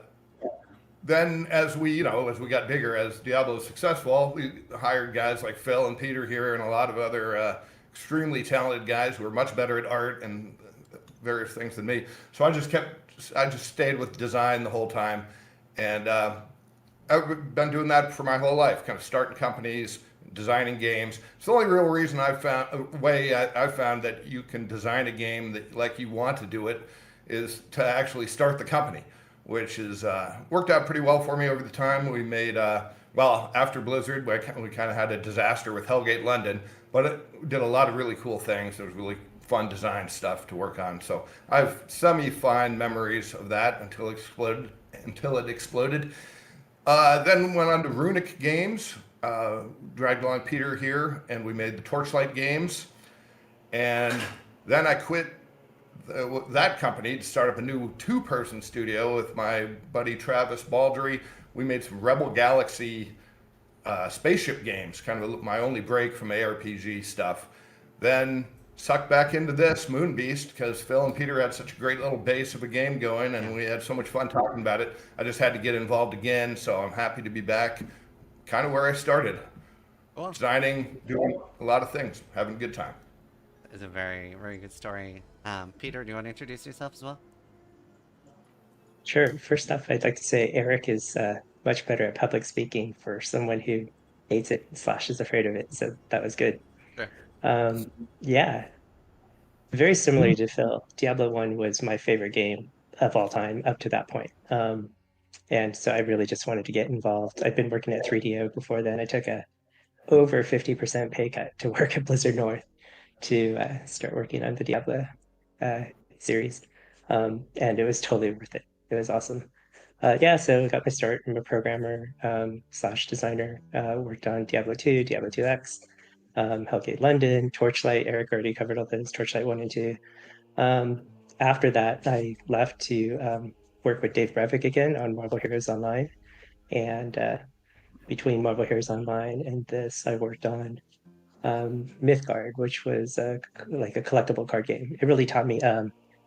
Then as we got bigger, as Diablo was successful, we hired guys like Phil and Peter here and a lot of other extremely talented guys who were much better at art and various things than me. So I just stayed with design the whole time. And I've been doing that for my whole life, kind of starting companies, designing games. It's the only real reason I found that you can design a game that like you want to do it is to actually start the company, which has worked out pretty well for me over the time. We made, after Blizzard, we kind of had a disaster with Hellgate London, but it did a lot of really cool things. There was really fun design stuff to work on. So I have semi-fine memories of that until it exploded. Then went on to Runic Games, dragged along Peter here, and we made the Torchlight games. And then I quit that company to start up a new 2-person studio with my buddy Travis Baldry. We made some Rebel Galaxy spaceship games, kind of my only break from ARPG stuff. Then sucked back into this Moonbeast because Phil and Peter had such a great little base of a game going, and we had so much fun talking about it. I just had to get involved again, so I'm happy to be back, kind of where I started. Cool. Designing, doing a lot of things, having a good time. It's a very, very good story. Peter, do you want to introduce yourself as well? Sure. First off, I'd like to say Eric is much better at public speaking for someone who hates it / is afraid of it. So that was good. Sure. Yeah. Very similar to Phil, Diablo 1 was my favorite game of all time up to that point. And so I really just wanted to get involved. I'd been working at 3DO before then. I took a over 50% pay cut to work at Blizzard North to start working on the Diablo series. And it was totally worth it. It was awesome. So I got my start. I'm a programmer / designer. Worked on Diablo 2, Diablo 2X, Hellgate London, Torchlight. Eric already covered all those, Torchlight 1 and 2. After that, I left to work with Dave Brevik again on Marvel Heroes Online. And between Marvel Heroes Online and this, I worked on Mythgard, which was like a collectible card game. It really taught me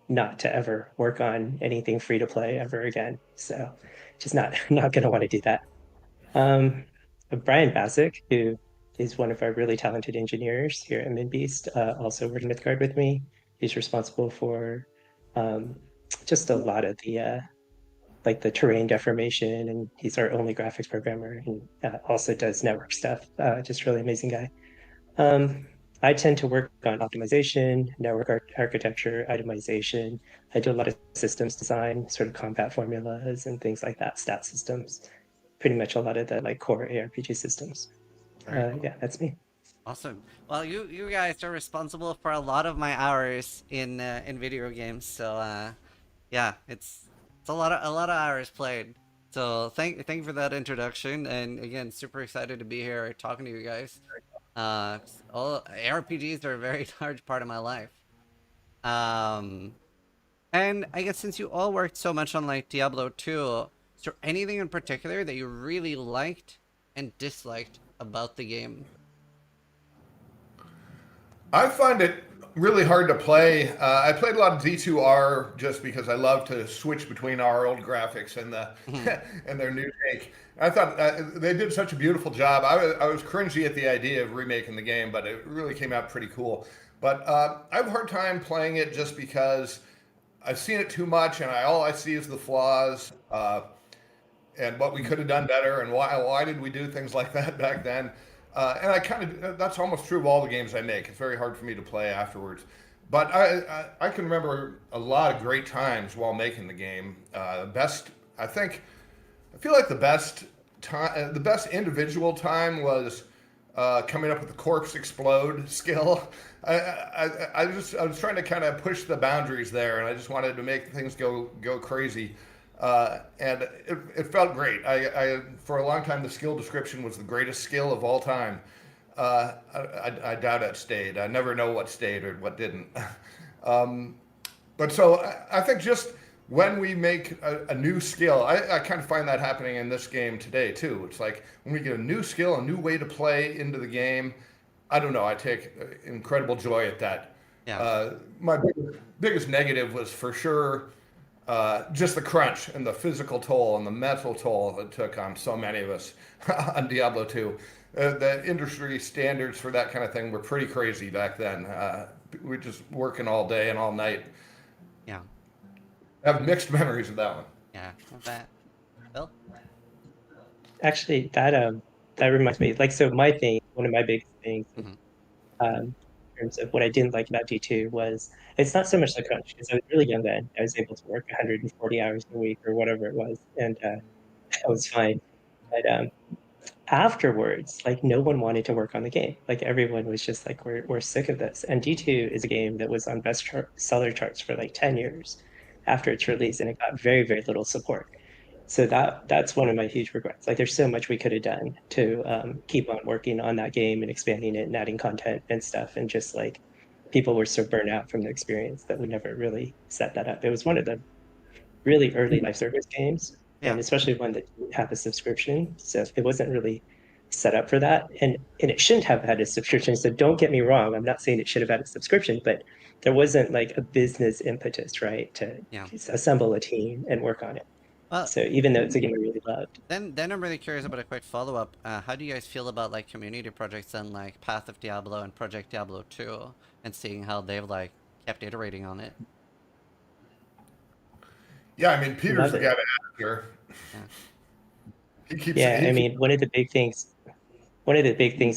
not to ever work on anything free to play ever again. So just not going to want to do that. Brian Basic, who is one of our really talented engineers here at Moonbeast, also worked Mythgard with me. He's responsible for just a lot of the like the terrain deformation, and he's our only graphics programmer, and also does network stuff. Just really amazing guy. I tend to work on optimization, network architecture, itemization. I do a lot of systems design, sort of combat formulas and things like that, stat systems, pretty much a lot of the like core ARPG systems. Yeah, that's me. Awesome. Well, you guys are responsible for a lot of my hours in video games. So yeah, it's a lot of hours played. So thank you for that introduction, and again, super excited to be here talking to you guys. All ARPGs are a very large part of my life. And I guess since you all worked so much on like Diablo 2, is there anything in particular that you really liked and disliked about the game? I find it really hard to play. I played a lot of D2R just because I love to switch between our old graphics and the and their new take. I thought they did such a beautiful job. I was cringy at the idea of remaking the game, but it really came out pretty cool. But I have a hard time playing it just because I've seen it too much, and all I see is the flaws and what we could have done better, and why did we do things like that back then. And that's almost true of all the games I make. It's very hard for me to play afterwards. But I can remember a lot of great times while making the game. I think I feel like the best time, the best individual time was coming up with the corpse explode skill. I was trying to kind of push the boundaries there, and I just wanted to make things go crazy. And it felt great. For a long time, the skill description was the greatest skill of all time. I doubt it stayed. I never know what stayed or what didn't. But so I think just when we make a new skill, I kind of find that happening in this game today too. It's like when we get a new skill, a new way to play into the game, I don't know, I take incredible joy at that. Yeah. My biggest negative was for sure just the crunch and the physical toll and the mental toll it took on so many of us on Diablo 2. The industry standards for that kind of thing were pretty crazy back then. We were just working all day and all night. Yeah. I have mixed memories of that one. Yeah. Not bad. Bill? Actually, that reminds me. Like, so my thing, one of my big things, Mhm. in terms of what I didn't like about D2 was it's not so much the crunch because I was really young then. I was able to work 140 hours a week or whatever it was, and that was fine. But afterwards, like no one wanted to work on the game. Like everyone was just like, we're sick of this. And D2 is a game that was on seller charts for like 10 years after its release, and it got very, very little support. So that's one of my huge regrets. Like there's so much we could have done to keep on working on that game and expanding it and adding content and stuff. And just like people were so burnt out from the experience that we never really set that up. It was one of the really early live service games, and especially one that didn't have a subscription. So it wasn't really set up for that. And it shouldn't have had a subscription. So don't get me wrong. I'm not saying it should have had a subscription, but there wasn't like a business impetus, right? To assemble a team and work on it. So even though it's a game I really loved. Then I'm really curious about a quick follow-up. How do you guys feel about like community projects and like Path of Diablo and Project Diablo 2 and seeing how they've like kept iterating on it? Yeah, I mean, Peter's the guy to ask here. I mean, one of the big things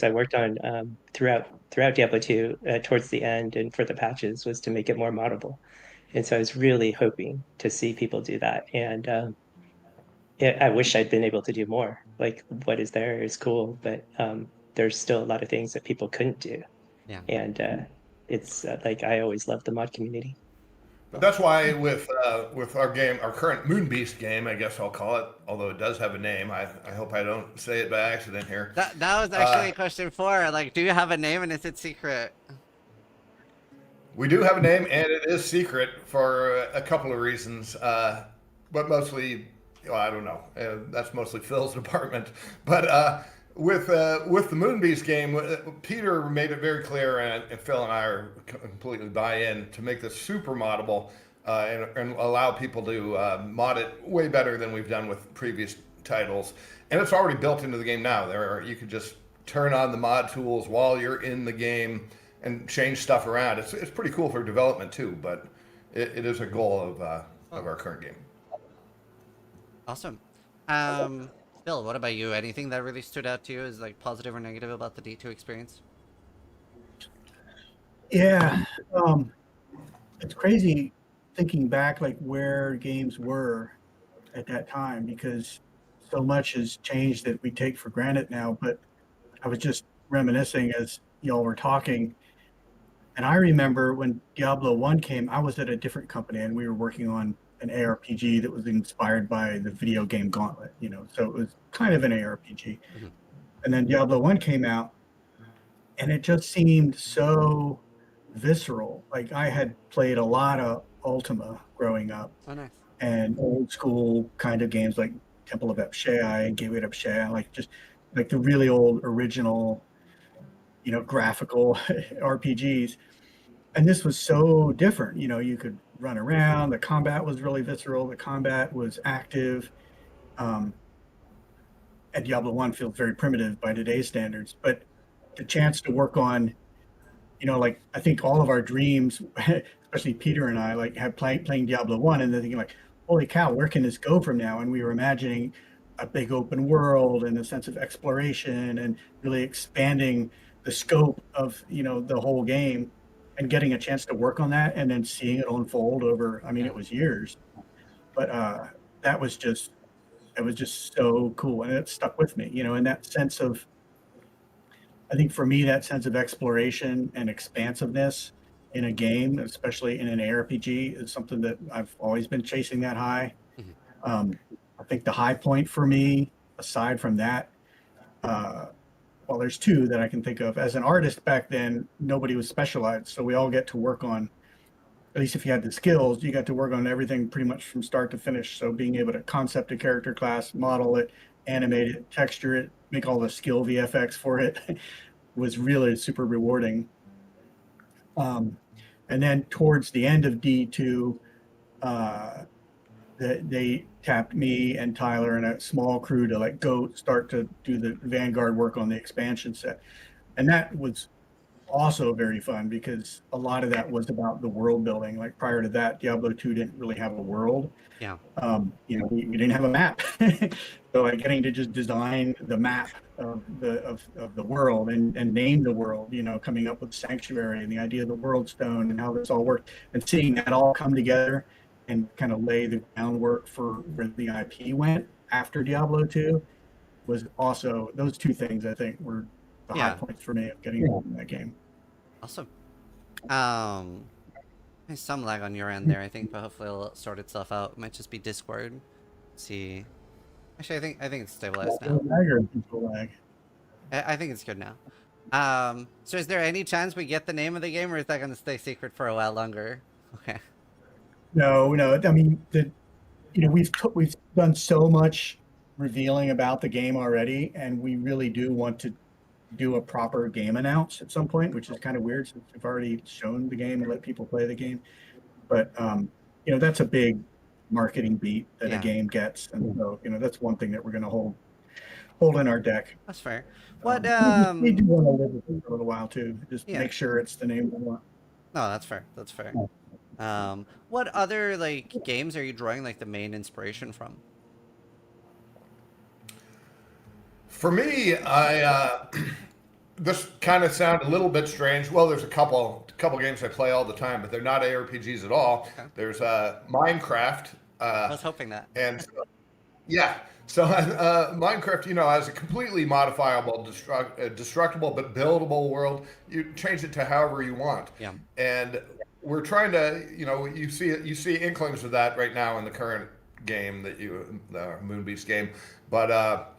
I worked on throughout Diablo 2 towards the end and for the patches was to make it more moddable. And so I was really hoping to see people do that. And I wish I'd been able to do more. Like what is there is cool, but there's still a lot of things that people couldn't do. Yeah. And it's like I always loved the mod community. But that's why with our game, our current Moonbeast game, I guess I'll call it, although it does have a name. I hope I don't say it by accident here. That was actually question 4. Like, do you have a name and is it secret? We do have a name and it is secret for a couple of reasons, but mostly, well, I don't know. That's mostly Phil's department. But with the Moonbeast game, Peter made it very clear, and Phil and I are completely buy in to make this super moddable and allow people to mod it way better than we've done with previous titles. And it's already built into the game now. You could just turn on the mod tools while you're in the game and change stuff around. It's pretty cool for development too, but it is a goal of our current game. Awesome. Bill, what about you? Anything that really stood out to you as like positive or negative about the D2 experience? Yeah, it's crazy thinking back like where games were at that time because so much has changed that we take for granted now. But I was just reminiscing as y'all were talking, and I remember when Diablo 1 came, I was at a different company and we were working on an ARPG that was inspired by the video game Gauntlet, so it was kind of an ARPG. Mm-hmm. And then Diablo 1 came out and it just seemed so visceral. Like I had played a lot of Ultima growing up. Oh, nice. And old school kind of games like Temple of Epshai and Gateway to Epshai, like just like the really old original, graphical RPGs. And this was so different. You could run around. The combat was really visceral. The combat was active. And Diablo 1 feels very primitive by today's standards. But the chance to work on, like I think all of our dreams, especially Peter and I, like have playing Diablo 1 and then thinking like, holy cow, where can this go from now? And we were imagining a big open world and a sense of exploration and really expanding the scope of, the whole game. And getting a chance to work on that and then seeing it unfold over, it was years. But that was just it was just so cool, and it stuck with me. In that sense of, I think for me, that sense of exploration and expansiveness in a game, especially in an ARPG, is something that I've always been chasing that high. I think the high point for me, aside from that, well, there's two that I can think of. As an artist back then, nobody was specialized, so we all get to work on, at least if you had the skills, you got to work on everything pretty much from start to finish. So being able to concept a character class, model it, animate it, texture it, make all the skill VFX for it was really super rewarding. And then towards the end of D2, they tapped me and Tyler and a small crew to go start to do the Vanguard work on the expansion set. And that was also very fun because a lot of that was about the world building. Like prior to that, Diablo 2 didn't really have a world. Yeah. We didn't have a map. So getting to just design the map of the world and name the world, coming up with Sanctuary and the idea of the World Stone and how this all worked, and seeing that all come together and kind of lay the groundwork for where the IP went after Diablo 2 was also, those two things I think were the high points for me of getting involved in that game. Awesome. There's some lag on your end there, I think, but hopefully it'll sort itself out. It might just be Discord. Let's see. Actually, I think it's stabilized now. I think it's good now. So is there any chance we get the name of the game, or is that going to stay secret for a while longer? Okay. No. I mean, we've done so much revealing about the game already, and we really do want to do a proper game announce at some point, which is kind of weird since we've already shown the game and let people play the game. But that's a big marketing beat that a game gets, and so that's one thing that we're going to hold in our deck. That's fair. What we do want to live with it for a little while too. Just make sure it's the name we want. No, that's fair. That's fair. What other games are you drawing the main inspiration from? For me, this kind of sounds a little bit strange. Well, there's a couple games I play all the time, but they're not ARPGs at all. Okay. There's Minecraft. I was hoping that. And so Minecraft, has a completely modifiable, destructible but buildable world. You change it to however you want. Yeah. And we're trying to, you see inklings of that right now in the current game the Moonbeasts game, but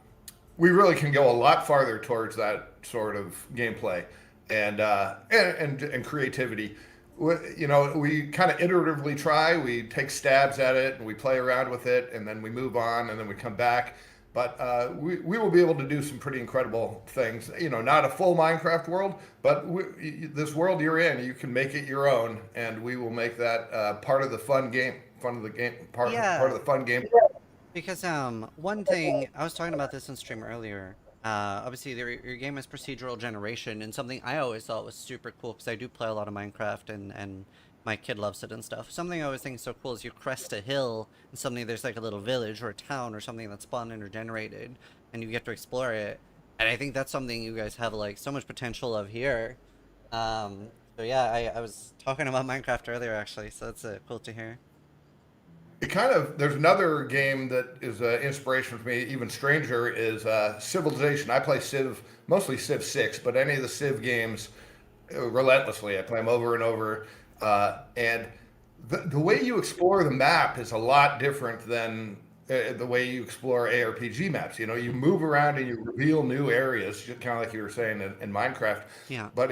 we really can go a lot farther towards that sort of gameplay and creativity. We kind of iteratively try. We take stabs at it and we play around with it, and then we move on, and then we come back. But we will be able to do some pretty incredible things. Not a full Minecraft world, but this world you're in, you can make it your own, and we will make that part of the fun game. Part of the fun game. Because one thing, I was talking about this on stream earlier, obviously your game is procedural generation, and something I always thought was super cool, because I do play a lot of Minecraft, and my kid loves it and stuff. Something I always think is so cool is you crest a hill, and suddenly there's a little village or a town or something that's spawned and regenerated, and you get to explore it. And I think that's something you guys have so much potential of here. So yeah, I was talking about Minecraft earlier, actually, so that's cool to hear. There's another game that is inspiration for me, even stranger, is Civilization. I play Civ, mostly Civ 6, but any of the Civ games relentlessly. I play them over and over. And the way you explore the map is a lot different than the way you explore ARPG maps. You move around and you reveal new areas, kind of like you were saying in Minecraft. Yeah. But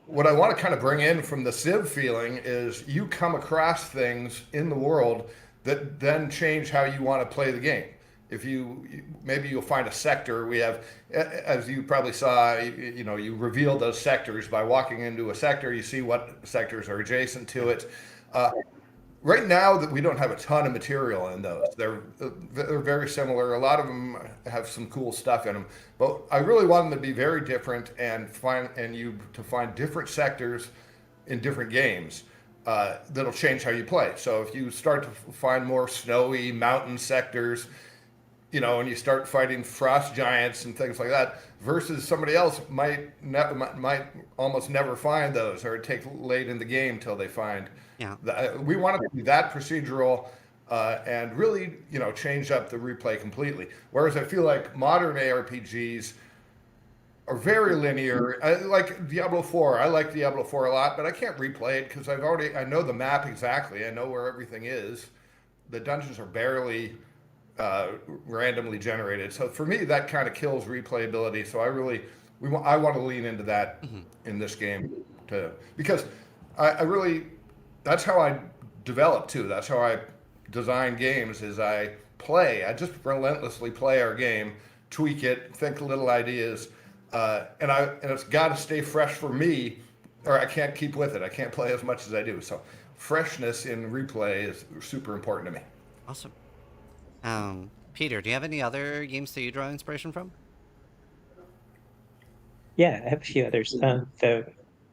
what I want to kind of bring in from the Civ feeling is you come across things in the world that then change how you want to play the game. If maybe you'll find a sector. We have, as you probably saw, you reveal those sectors by walking into a sector. You see what sectors are adjacent to it. Right now, that we don't have a ton of material in those. They're very similar. A lot of them have some cool stuff in them, but I really want them to be very different and find different sectors in different games that'll change how you play. So if you start to find more snowy mountain sectors, and you start fighting frost giants and things like that, versus somebody else might almost never find those, or take late in the game till they find. Yeah. We want it to be that procedural, and really, change up the replay completely. Whereas I feel like modern ARPGs are very linear. Like Diablo 4. I like Diablo 4 a lot, but I can't replay it because I know the map exactly. I know where everything is. The dungeons are barely randomly generated. So for me, that kind of kills replayability. So I want to lean into that in this game because I really, that's how I develop too. That's how I design games is I just relentlessly play our game, tweak it, think little ideas, and it's got to stay fresh for me, or I can't keep with it. I can't play as much as I do. So freshness in replay is super important to me. Awesome. Peter, do you have any other games that you draw inspiration from? Yeah, I have a few others. Though,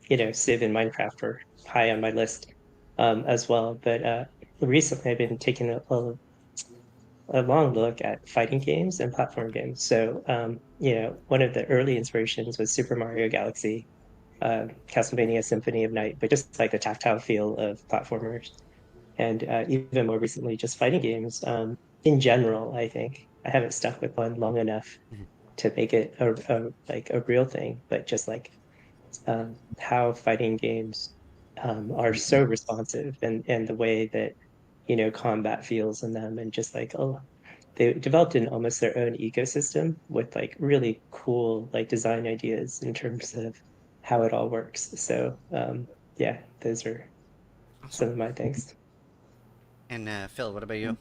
Civ and Minecraft are high on my list as well. But recently, I've been taking a long look at fighting games and platform games. So, one of the early inspirations was Super Mario Galaxy, Castlevania Symphony of Night, but just like the tactile feel of platformers. And even more recently, just fighting games in general. I think I haven't stuck with one long enough to make it a real thing, but just like how fighting games are so responsive, and the way that combat feels in them, and just like they developed in almost their own ecosystem with like really cool like design ideas in terms of how it all works. So yeah, those are some of my things. And Phil, what about you?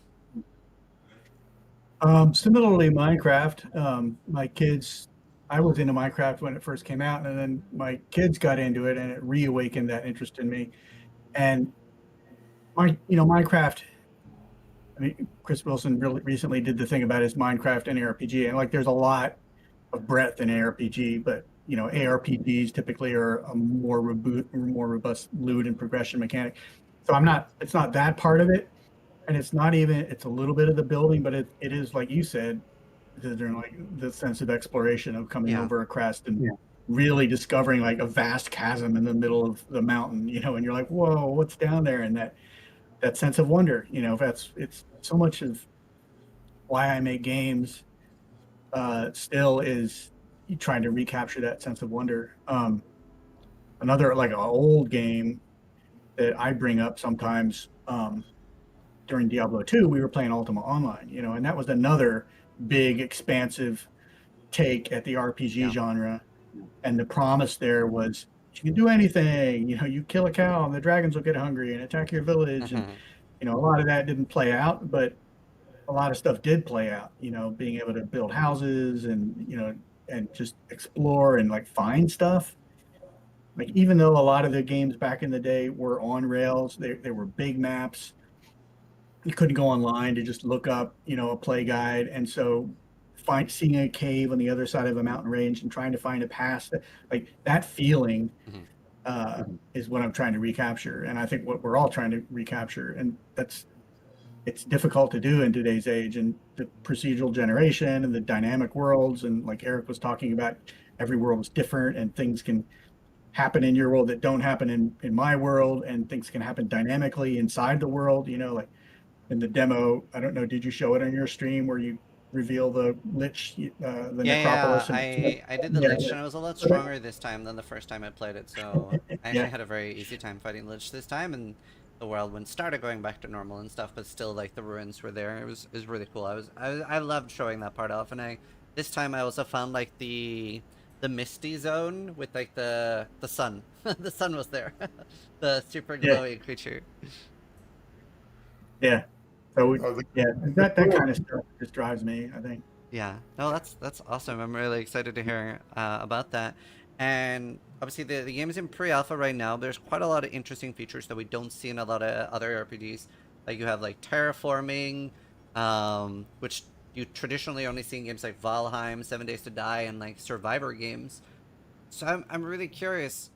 Similarly, Minecraft. My kids, I was into Minecraft when it first came out, and then my kids got into it, and it reawakened that interest in me. And Minecraft. I mean, Chris Wilson really recently did the thing about his Minecraft and ARPG, and like, there's a lot of breadth in ARPG, but ARPGs typically are a more robust loot and progression mechanic. So it's not that part of it, and it's not even, it's a little bit of the building, but it is like you said, during like the sense of exploration of coming over a crest and really discovering like a vast chasm in the middle of the mountain, and you're like, whoa, what's down there? And that sense of wonder, it's so much of why I make games still is trying to recapture that sense of wonder. Another like an old game that I bring up sometimes, during Diablo 2, we were playing Ultima Online, and that was another big, expansive take at the RPG genre. And the promise there was you can do anything, you kill a cow and the dragons will get hungry and attack your village. And, a lot of that didn't play out, but a lot of stuff did play out, being able to build houses and just explore and like find stuff. Like, even though a lot of the games back in the day were on rails, they were big maps. You couldn't go online to just look up, a play guide. And so seeing a cave on the other side of a mountain range and trying to find a pass, like that feeling is what I'm trying to recapture. And I think what we're all trying to recapture. And it's difficult to do in today's age, and the procedural generation and the dynamic worlds. And like Eric was talking about, every world is different, and things can happen in your world that don't happen in my world, and things can happen dynamically inside the world, like in the demo. I don't know, did you show it on your stream where you reveal the Lich, the Necropolis? I did the Lich, and it was a lot stronger this time than the first time I played it, so I actually had a very easy time fighting Lich this time, and the world started going back to normal and stuff, but still like the ruins were there. It was really cool. I loved showing that part off, and this time I also found like the misty zone with like the sun. The sun was there. The super glowy creature. Yeah. So that kind of stuff just drives me, I think. Yeah. No, that's awesome. I'm really excited to hear about that. And obviously the game is in pre-alpha right now. There's quite a lot of interesting features that we don't see in a lot of other RPGs. Like you have like terraforming, which you traditionally only see in games like Valheim, 7 Days to Die, and like Survivor games. So I'm really curious.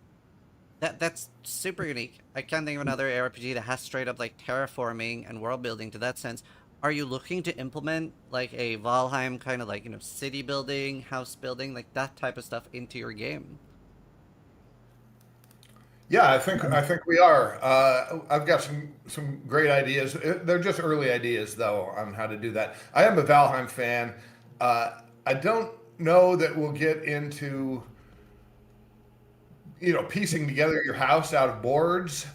That's super unique. I can't think of another RPG that has straight up like terraforming and world building to that sense. Are you looking to implement like a Valheim kind of like, city building, house building, like that type of stuff into your game? Yeah, I think we are. I've got some great ideas. They're just early ideas though on how to do that. I am a Valheim fan. I don't know that we'll get into piecing together your house out of boards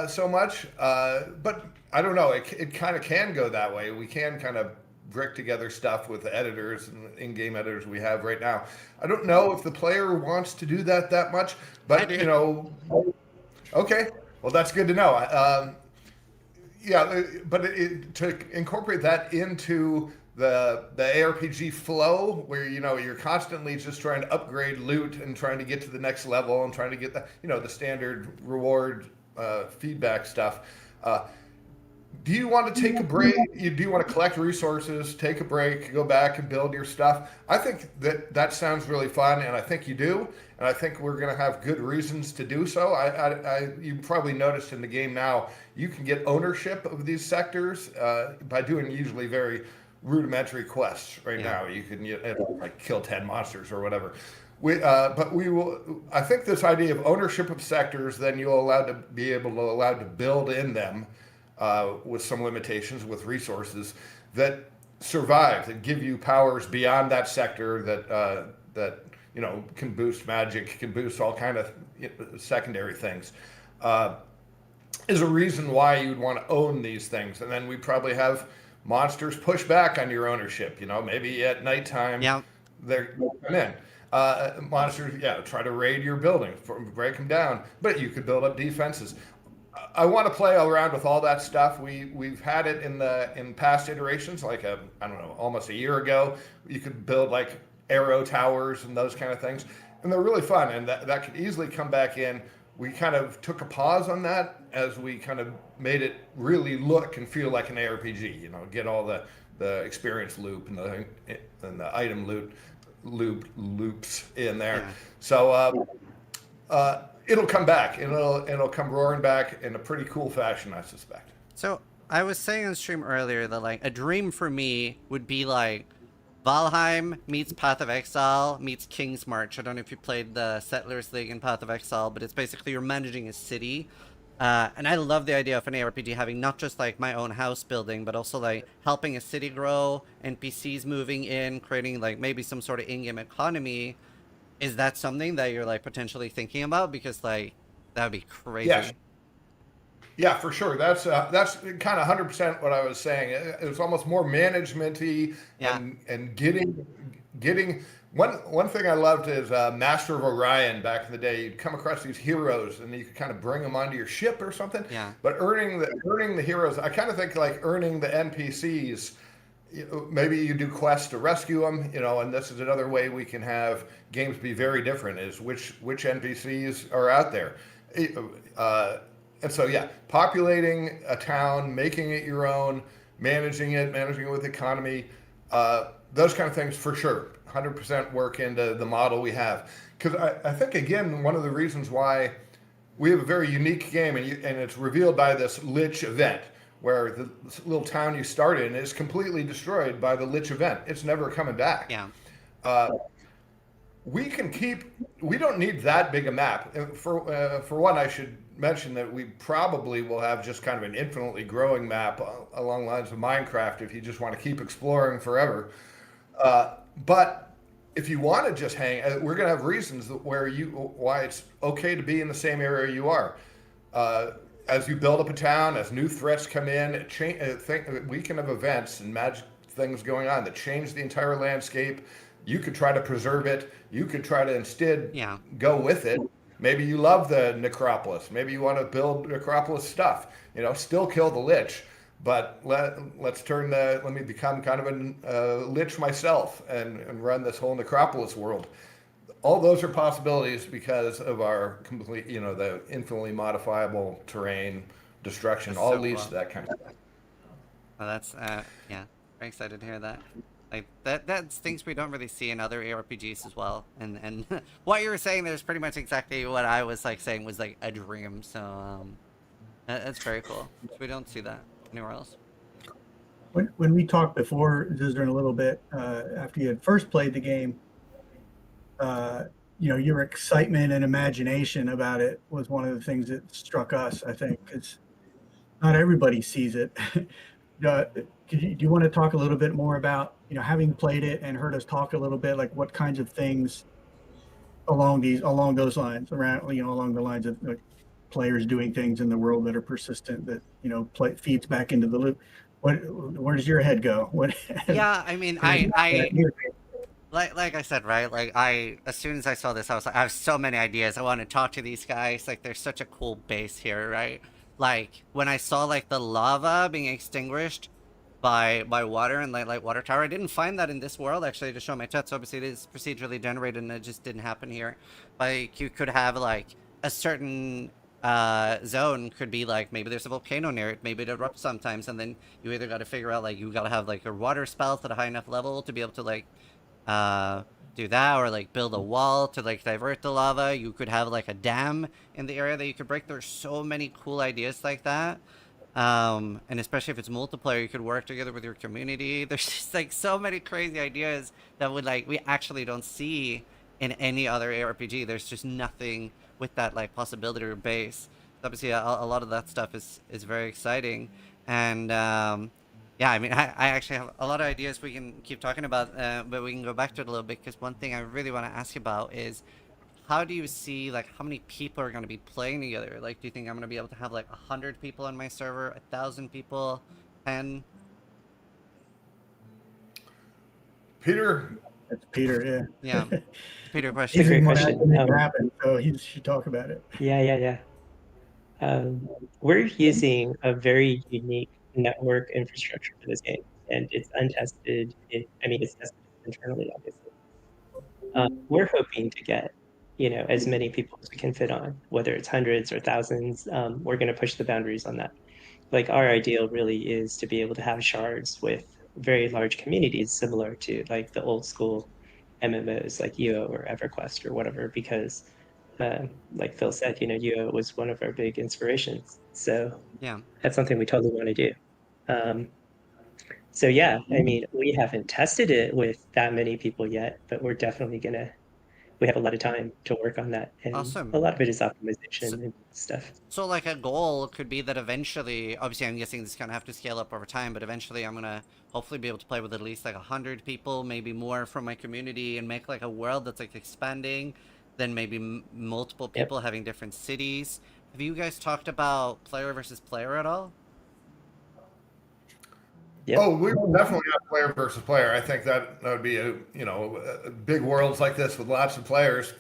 so much, but I don't know. It kind of can go that way. We can kind of brick together stuff with the editors and in-game editors we have right now. I don't know if the player wants to do that much, but okay, well that's good to know. Yeah, but to incorporate that into the ARPG flow, where you're constantly just trying to upgrade loot and trying to get to the next level and trying to get the standard reward feedback stuff. Do you want to take a break? Do you want to collect resources, take a break, go back and build your stuff? I think that sounds really fun, and I think you do, and I think we're going to have good reasons to do so. You probably noticed in the game now, you can get ownership of these sectors by doing usually very rudimentary quests. Right now, you can like kill 10 monsters or whatever. But we will. I think this idea of ownership of sectors, then you'll allowed to build in them. With some limitations, with resources that survive, that give you powers beyond that sector, that can boost magic, can boost all kind of secondary things, is a reason why you'd want to own these things. And then we probably have monsters push back on your ownership. Maybe at nighttime, they're come in. Monsters, try to raid your building, break them down, but you could build up defenses. I want to play around with all that stuff. We've had it in past iterations, like almost a year ago. You could build like arrow towers and those kind of things, and they're really fun. And that could easily come back in. We kind of took a pause on that as we kind of made it really look and feel like an ARPG. Get all the experience loop and the item loops in there. Yeah. So. It'll come back. It'll come roaring back in a pretty cool fashion, I suspect. So I was saying on stream earlier that like a dream for me would be like Valheim meets Path of Exile meets King's March. I don't know if you played the Settlers League in Path of Exile, but it's basically you're managing a city. And I love the idea of an ARPG having not just like my own house building, but also like helping a city grow, NPCs moving in, creating like maybe some sort of in-game economy. Is that something that you're like potentially thinking about? Because like that would be crazy. Yes. Yeah, for sure. That's kind of 100% what I was saying. It was almost more management-y and getting one thing I loved is Master of Orion back in the day. You'd come across these heroes and you could kind of bring them onto your ship or something. Yeah. But earning the heroes, I kind of think like earning the NPCs. Maybe you do quests to rescue them, and this is another way we can have games be very different, is which NPCs are out there. And so, populating a town, making it your own, managing it with economy, those kind of things for sure, 100% work into the model we have. Because I think, again, one of the reasons why we have a very unique game, and it's revealed by this Lich event, where the little town you start in is completely destroyed by the Lich event. It's never coming back. Yeah. We don't need that big a map. For one, I should mention that we probably will have just kind of an infinitely growing map along the lines of Minecraft if you just want to keep exploring forever. But if you want to just hang, we're going to have reasons why it's okay to be in the same area you are. As you build up a town, as new threats come in, we can have events and magic things going on that change the entire landscape. You could try to preserve it. You could try to instead go with it. Maybe you love the Necropolis. Maybe you want to build Necropolis stuff. Still kill the Lich, but let me become kind of a Lich myself and run this whole Necropolis world. All those are possibilities because of our complete, the infinitely modifiable terrain, destruction, all leads to that kind of stuff. Well, that's, very excited to hear that. Like, that's things we don't really see in other ARPGs as well. And what you were saying there's pretty much exactly what I was, like, saying was, like, a dream. So, that's very cool. We don't see that anywhere else. When we talked before, Zizdern, a little bit, after you had first played the game, your excitement and imagination about it was one of the things that struck us, I think, because not everybody sees it. Do you want to talk a little bit more about, having played it and heard us talk a little bit, like what kinds of things along those lines, around, along the lines of like players doing things in the world that are persistent, that, feeds back into the loop. Where does your head go? What? Yeah, I mean, like I said, right? Like as soon as I saw this, I was like, I have so many ideas. I want to talk to these guys. Like, there's such a cool base here, right? Like when I saw like the lava being extinguished by water and like water tower, I didn't find that in this world actually to show my chat. So obviously it is procedurally generated and it just didn't happen here. Like you could have like a certain zone could be like, maybe there's a volcano near it, maybe it erupts sometimes, and then you either got to figure out like you got to have like your water spells at a high enough level to be able to like do that, or like build a wall to like divert the lava. You could have like a dam in the area that you could break. There's so many cool ideas like that. And especially if it's multiplayer, you could work together with your community. There's just like so many crazy ideas that would like we actually don't see in any other ARPG. There's just nothing with that like possibility or base. Obviously a lot of that stuff is very exciting. And yeah, I mean, I actually have a lot of ideas we can keep talking about, but we can go back to it a little bit, because one thing I really want to ask you about is, how do you see, like, how many people are going to be playing together? Like, do you think I'm going to be able to have, like, 100 people on my server, 1,000 people, 10? Peter? That's Peter, yeah. Yeah. Peter, It's a question. great question. Happen, so he should talk about it. Yeah. We're using a very unique network infrastructure for this game, and it's untested. It's tested internally, obviously. We're hoping to get, as many people as we can fit on, whether it's hundreds or thousands. We're going to push the boundaries on that. Like, our ideal really is to be able to have shards with very large communities, similar to like the old school MMOs like UO or EverQuest or whatever, because like Phil said, UO was one of our big inspirations. So yeah, that's something we totally want to do. So yeah, I mean, we haven't tested it with that many people yet, but we're definitely we have a lot of time to work on that. And awesome. A lot of it is optimization and stuff. So like a goal could be that eventually, obviously I'm guessing this is going to have to scale up over time, but eventually I'm going to hopefully be able to play with at least like 100 people, maybe more from my community, and make like a world that's like expanding, then maybe multiple people having different cities. Have you guys talked about player versus player at all? Yep. Oh, we will definitely have player versus player. I think that would be big worlds like this with lots of players,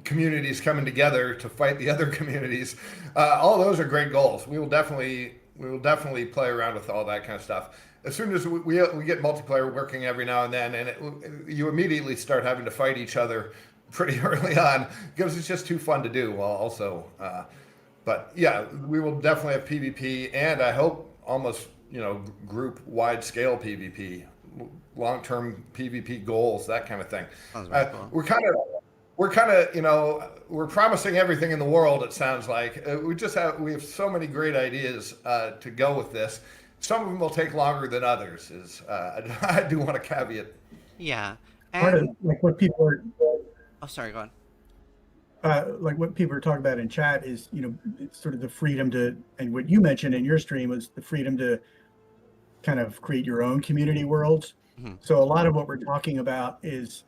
communities coming together to fight the other communities. All those are great goals. We will definitely play around with all that kind of stuff. As soon as we get multiplayer working every now and then, and you immediately start having to fight each other pretty early on, because it's just too fun to do. Well, also, but yeah, we will definitely have PvP, and I hope almost group wide scale PvP, long-term PvP goals, that kind of thing. Cool. We're kind of we're promising everything in the world, it sounds like. We have so many great ideas to go with this. Some of them will take longer than others, I do want to caveat. Yeah. Part of like what people are oh, sorry, go on. Like what people are talking about in chat is, it's sort of the freedom to, and what you mentioned in your stream was the freedom to kind of create your own community worlds. Mm-hmm. So a lot of what we're talking about is,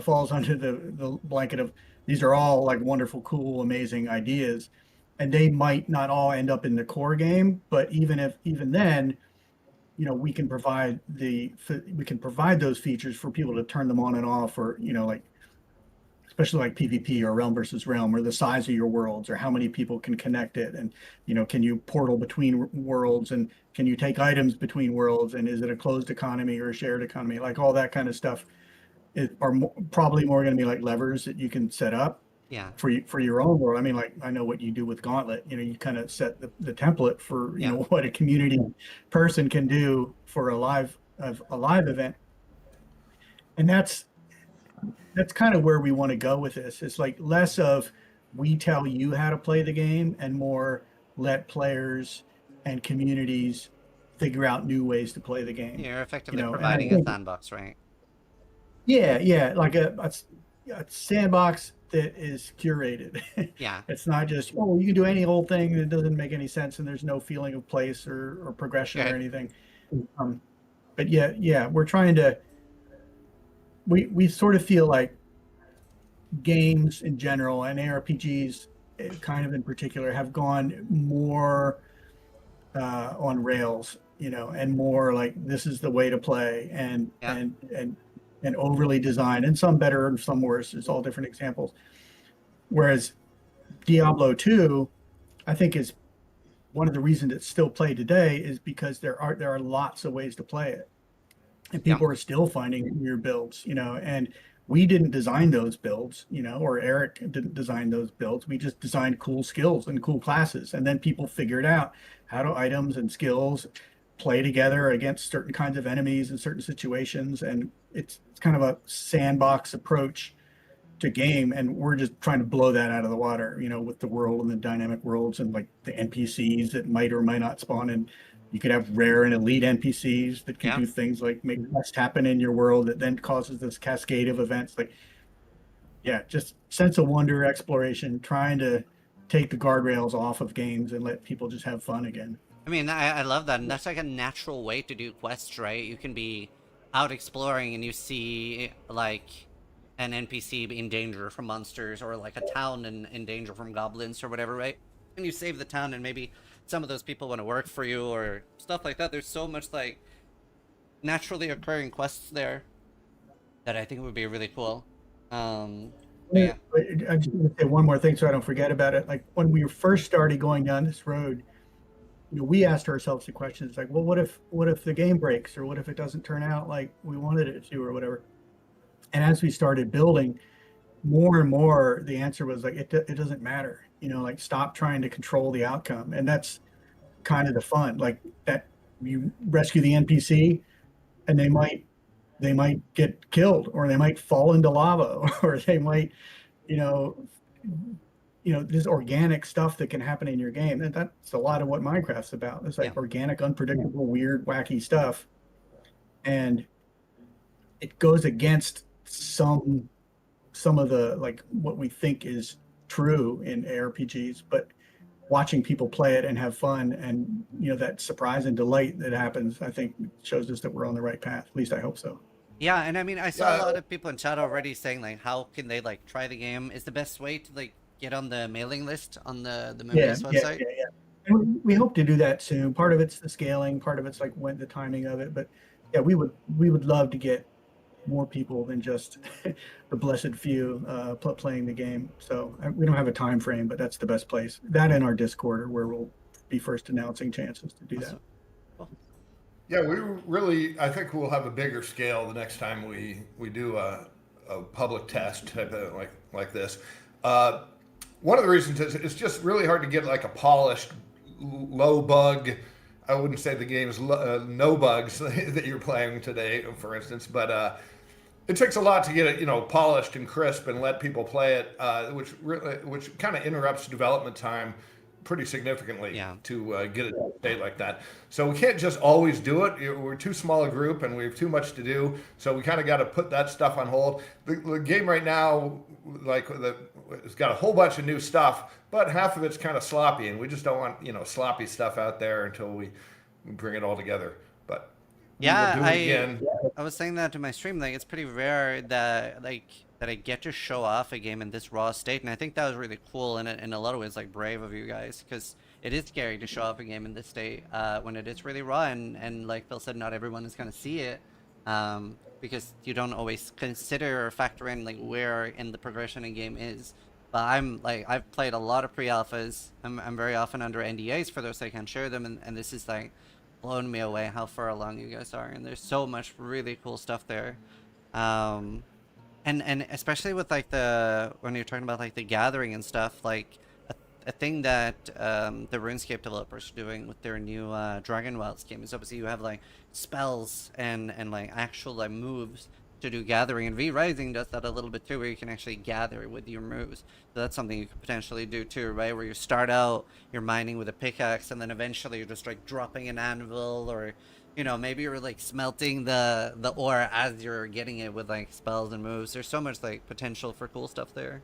falls under the blanket of, these are all like wonderful, cool, amazing ideas, and they might not all end up in the core game, but even then, we can provide those features for people to turn them on and off, or like, especially like PvP or realm versus realm, or the size of your worlds, or how many people can connect it, and can you portal between worlds, and can you take items between worlds, and is it a closed economy or a shared economy? Like all that kind of stuff are probably more going to be like levers that you can set up. Yeah. For your own world. I mean, like, I know what you do with Gauntlet. You kind of set the template for what a community person can do for a live event, and that's kind of where we want to go with this. It's like less of we tell you how to play the game, and more let players and communities figure out new ways to play the game. You're effectively providing a sandbox, right? Yeah. Like a sandbox that is curated. Yeah. It's not just, oh, you can do any old thing that doesn't make any sense and there's no feeling of place or progression Right. or anything. But yeah, we're trying to, we sort of feel like games in general and ARPGs kind of in particular have gone more on rails, and more like this is the way to play, and Yeah. and overly designed, and some better and some worse. It's all different examples. Whereas Diablo 2, I think, is one of the reasons it's still played today is because there are lots of ways to play it, and people are still finding weird builds, and we didn't design those builds, or Eric didn't design those builds. We just designed cool skills and cool classes, and then people figured out how do items and skills play together against certain kinds of enemies in certain situations, and it's kind of a sandbox approach to game, and we're just trying to blow that out of the water, with the world and the dynamic worlds and like the NPCs that might or might not spawn, and you could have rare and elite NPCs that can do things like make quests happen in your world that then causes this cascade of events. Like, yeah, just sense of wonder, exploration, trying to take the guardrails off of games and let people just have fun again. I mean, I love that, and that's like a natural way to do quests, right? You can be out exploring and you see like an NPC in danger from monsters, or like a town in danger from goblins or whatever, right? And you save the town, and maybe some of those people want to work for you or stuff like that. There's so much like naturally occurring quests there that I think would be really cool. Yeah. I'm just going to say one more thing so I don't forget about it. Like when we first started going down this road, we asked ourselves the questions like, well, what if the game breaks, or what if it doesn't turn out like we wanted it to, or whatever. And as we started building, more and more the answer was like, it doesn't matter, like stop trying to control the outcome. And that's kind of the fun, like that you rescue the NPC and they might get killed, or they might fall into lava, or they might, this organic stuff that can happen in your game. And that's a lot of what Minecraft's about. It's like organic, unpredictable, weird, wacky stuff. And it goes against some of the, like, what we think is true in ARPGs, but watching people play it and have fun, and that surprise and delight that happens, I think shows us that we're on the right path. At least I hope so. Yeah, and I mean, I saw a lot of people in chat already saying like, how can they like try the game? Is the best way to like get on the mailing list on the Moonbeasts website? Yeah. And we hope to do that soon. Part of it's the scaling, part of it's like when the timing of it, but yeah, we would love to get more people than just the blessed few playing the game. So we don't have a time frame, but that's the best place. That and our Discord are where we'll be first announcing chances to do that. Cool. Yeah, I think we'll have a bigger scale the next time we do a public test type of like this. One of the reasons is it's just really hard to get like a polished, low bug. I wouldn't say the game's no bugs that you're playing today, for instance, but it takes a lot to get it, polished and crisp and let people play it, which kind of interrupts development time pretty significantly to get it to a state like that. So we can't just always do it. We're too small a group and we have too much to do. So we kind of got to put that stuff on hold. The game right now, it's got a whole bunch of new stuff, but half of it's kind of sloppy, and we just don't want sloppy stuff out there until we bring it all together. But yeah, we'll do it again. I was saying that to my stream. Like, it's pretty rare that I get to show off a game in this raw state, and I think that was really cool and in a lot of ways like brave of you guys, because it is scary to show off a game in this state when it is really raw, and like Phil said, not everyone is going to see it because you don't always consider or factor in like where in the progression a game is. But I've played a lot of pre-alphas. I'm very often under NDAs for those, so I can't share them, and this is like blown me away how far along you guys are, and there's so much really cool stuff there. And especially with like when you're talking about like the gathering and stuff, like a thing that the RuneScape developers are doing with their new Dragon Wilds game is obviously you have like spells and like actual like moves to do gathering, and V Rising does that a little bit too, where you can actually gather with your moves. So that's something you could potentially do too, right? Where you start out, you're mining with a pickaxe, and then eventually you're just like dropping an anvil, or you know, maybe you're like smelting the ore as you're getting it with like spells and moves. There's so much like potential for cool stuff there.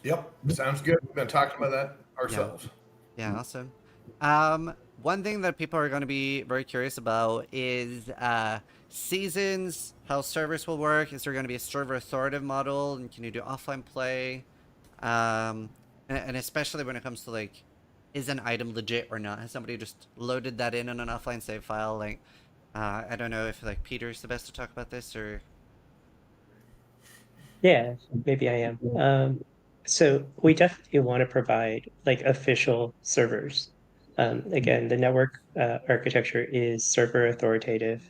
Yep, sounds good. We've been talking about that ourselves. Yeah, awesome. One thing that people are going to be very curious about is seasons, how servers will work. Is there going to be a server authoritative model, and can you do offline play? And especially when it comes to like, is an item legit or not? Has somebody just loaded that in on an offline save file? Like, I don't know if like Peter's the best to talk about this, or Yeah, maybe I am. So we definitely want to provide like official servers. Again, the network architecture is server authoritative.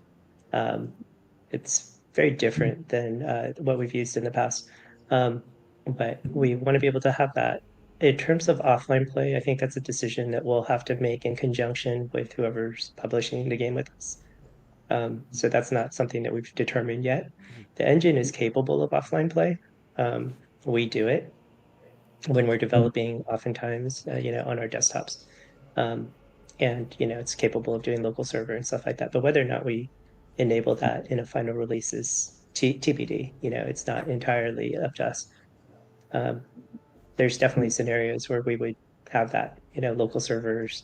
It's very different than what we've used in the past. But we want to be able to have that. In terms of offline play, I think that's a decision that we'll have to make in conjunction with whoever's publishing the game with us. So that's not something that we've determined yet. The engine is capable of offline play. We do it when we're developing, oftentimes, on our desktops. And it's capable of doing local server and stuff like that. But whether or not we enable that in a final release is TBD. It's not entirely up to us. There's definitely scenarios where we would have that, local servers,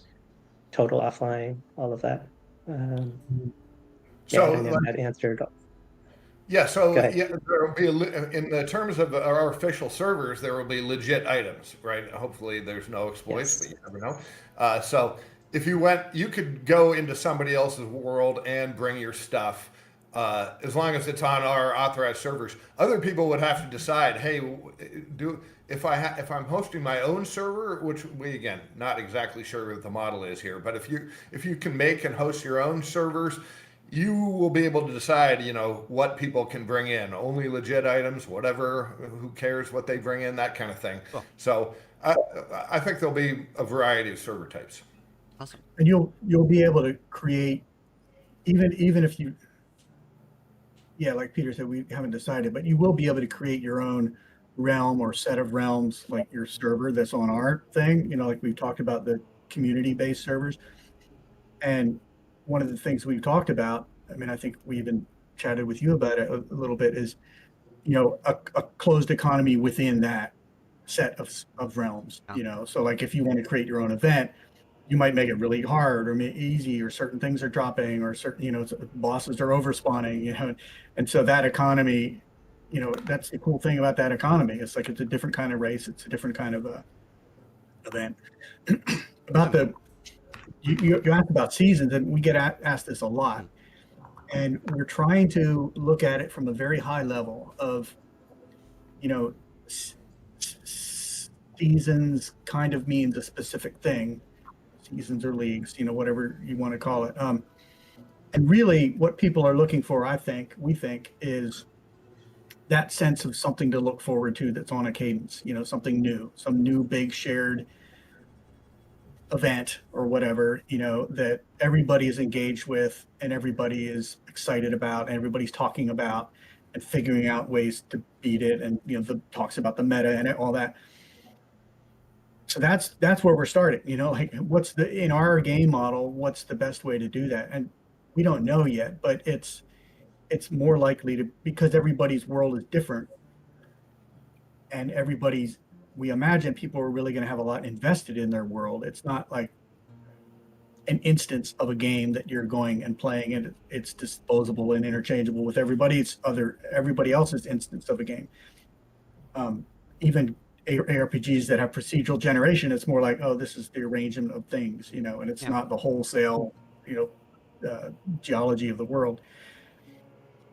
total offline, all of that. Yeah, I don't know if that answered. Yeah, so Go ahead. yeah, there will be in the terms of our official servers, there will be legit items, right? Hopefully, there's no exploits, Yes. but you never know. So if you could go into somebody else's world and bring your stuff, as long as it's on our authorized servers. Other people would have to decide, hey, if I'm hosting my own server, which we again not exactly sure what the model is here, but if you can make and host your own servers, you will be able to decide, what people can bring in. Only legit items, whatever. Who cares what they bring in? That kind of thing. Cool. So I think there'll be a variety of server types. awesome. And you'll be able to create, even if you, yeah, like Peter said, we haven't decided, but you will be able to create your own realm or set of realms, like your server that's on our thing. Like we've talked about the community-based servers. And one of the things we've talked about, I think we even chatted with you about it a little bit, is, a closed economy within that set of realms, So like if you want to create your own event, you might make it really hard or easy, or certain things are dropping, or certain, bosses are overspawning, and so that economy, that's the cool thing about that economy. It's like, it's a different kind of race. It's a different kind of event. About you asked about seasons, and we get asked this a lot, and we're trying to look at it from a very high level of, seasons kind of means a specific thing. Seasons or leagues, whatever you want to call it. And really what people are looking for, we think, is that sense of something to look forward to that's on a cadence, something new, some new big shared event or whatever, that everybody is engaged with and everybody is excited about and everybody's talking about and figuring out ways to beat it, and the talks about the meta and all that. So that's where we're starting, like in our game model, what's the best way to do that? And we don't know yet, but it's more likely to, because everybody's world is different, and we imagine people are really going to have a lot invested in their world. It's not like an instance of a game that you're going and playing, and it's disposable and interchangeable with everybody else's instance of a game. Even ARPGs that have procedural generation, it's more like, oh, this is the arrangement of things, and it's not the wholesale, geology of the world.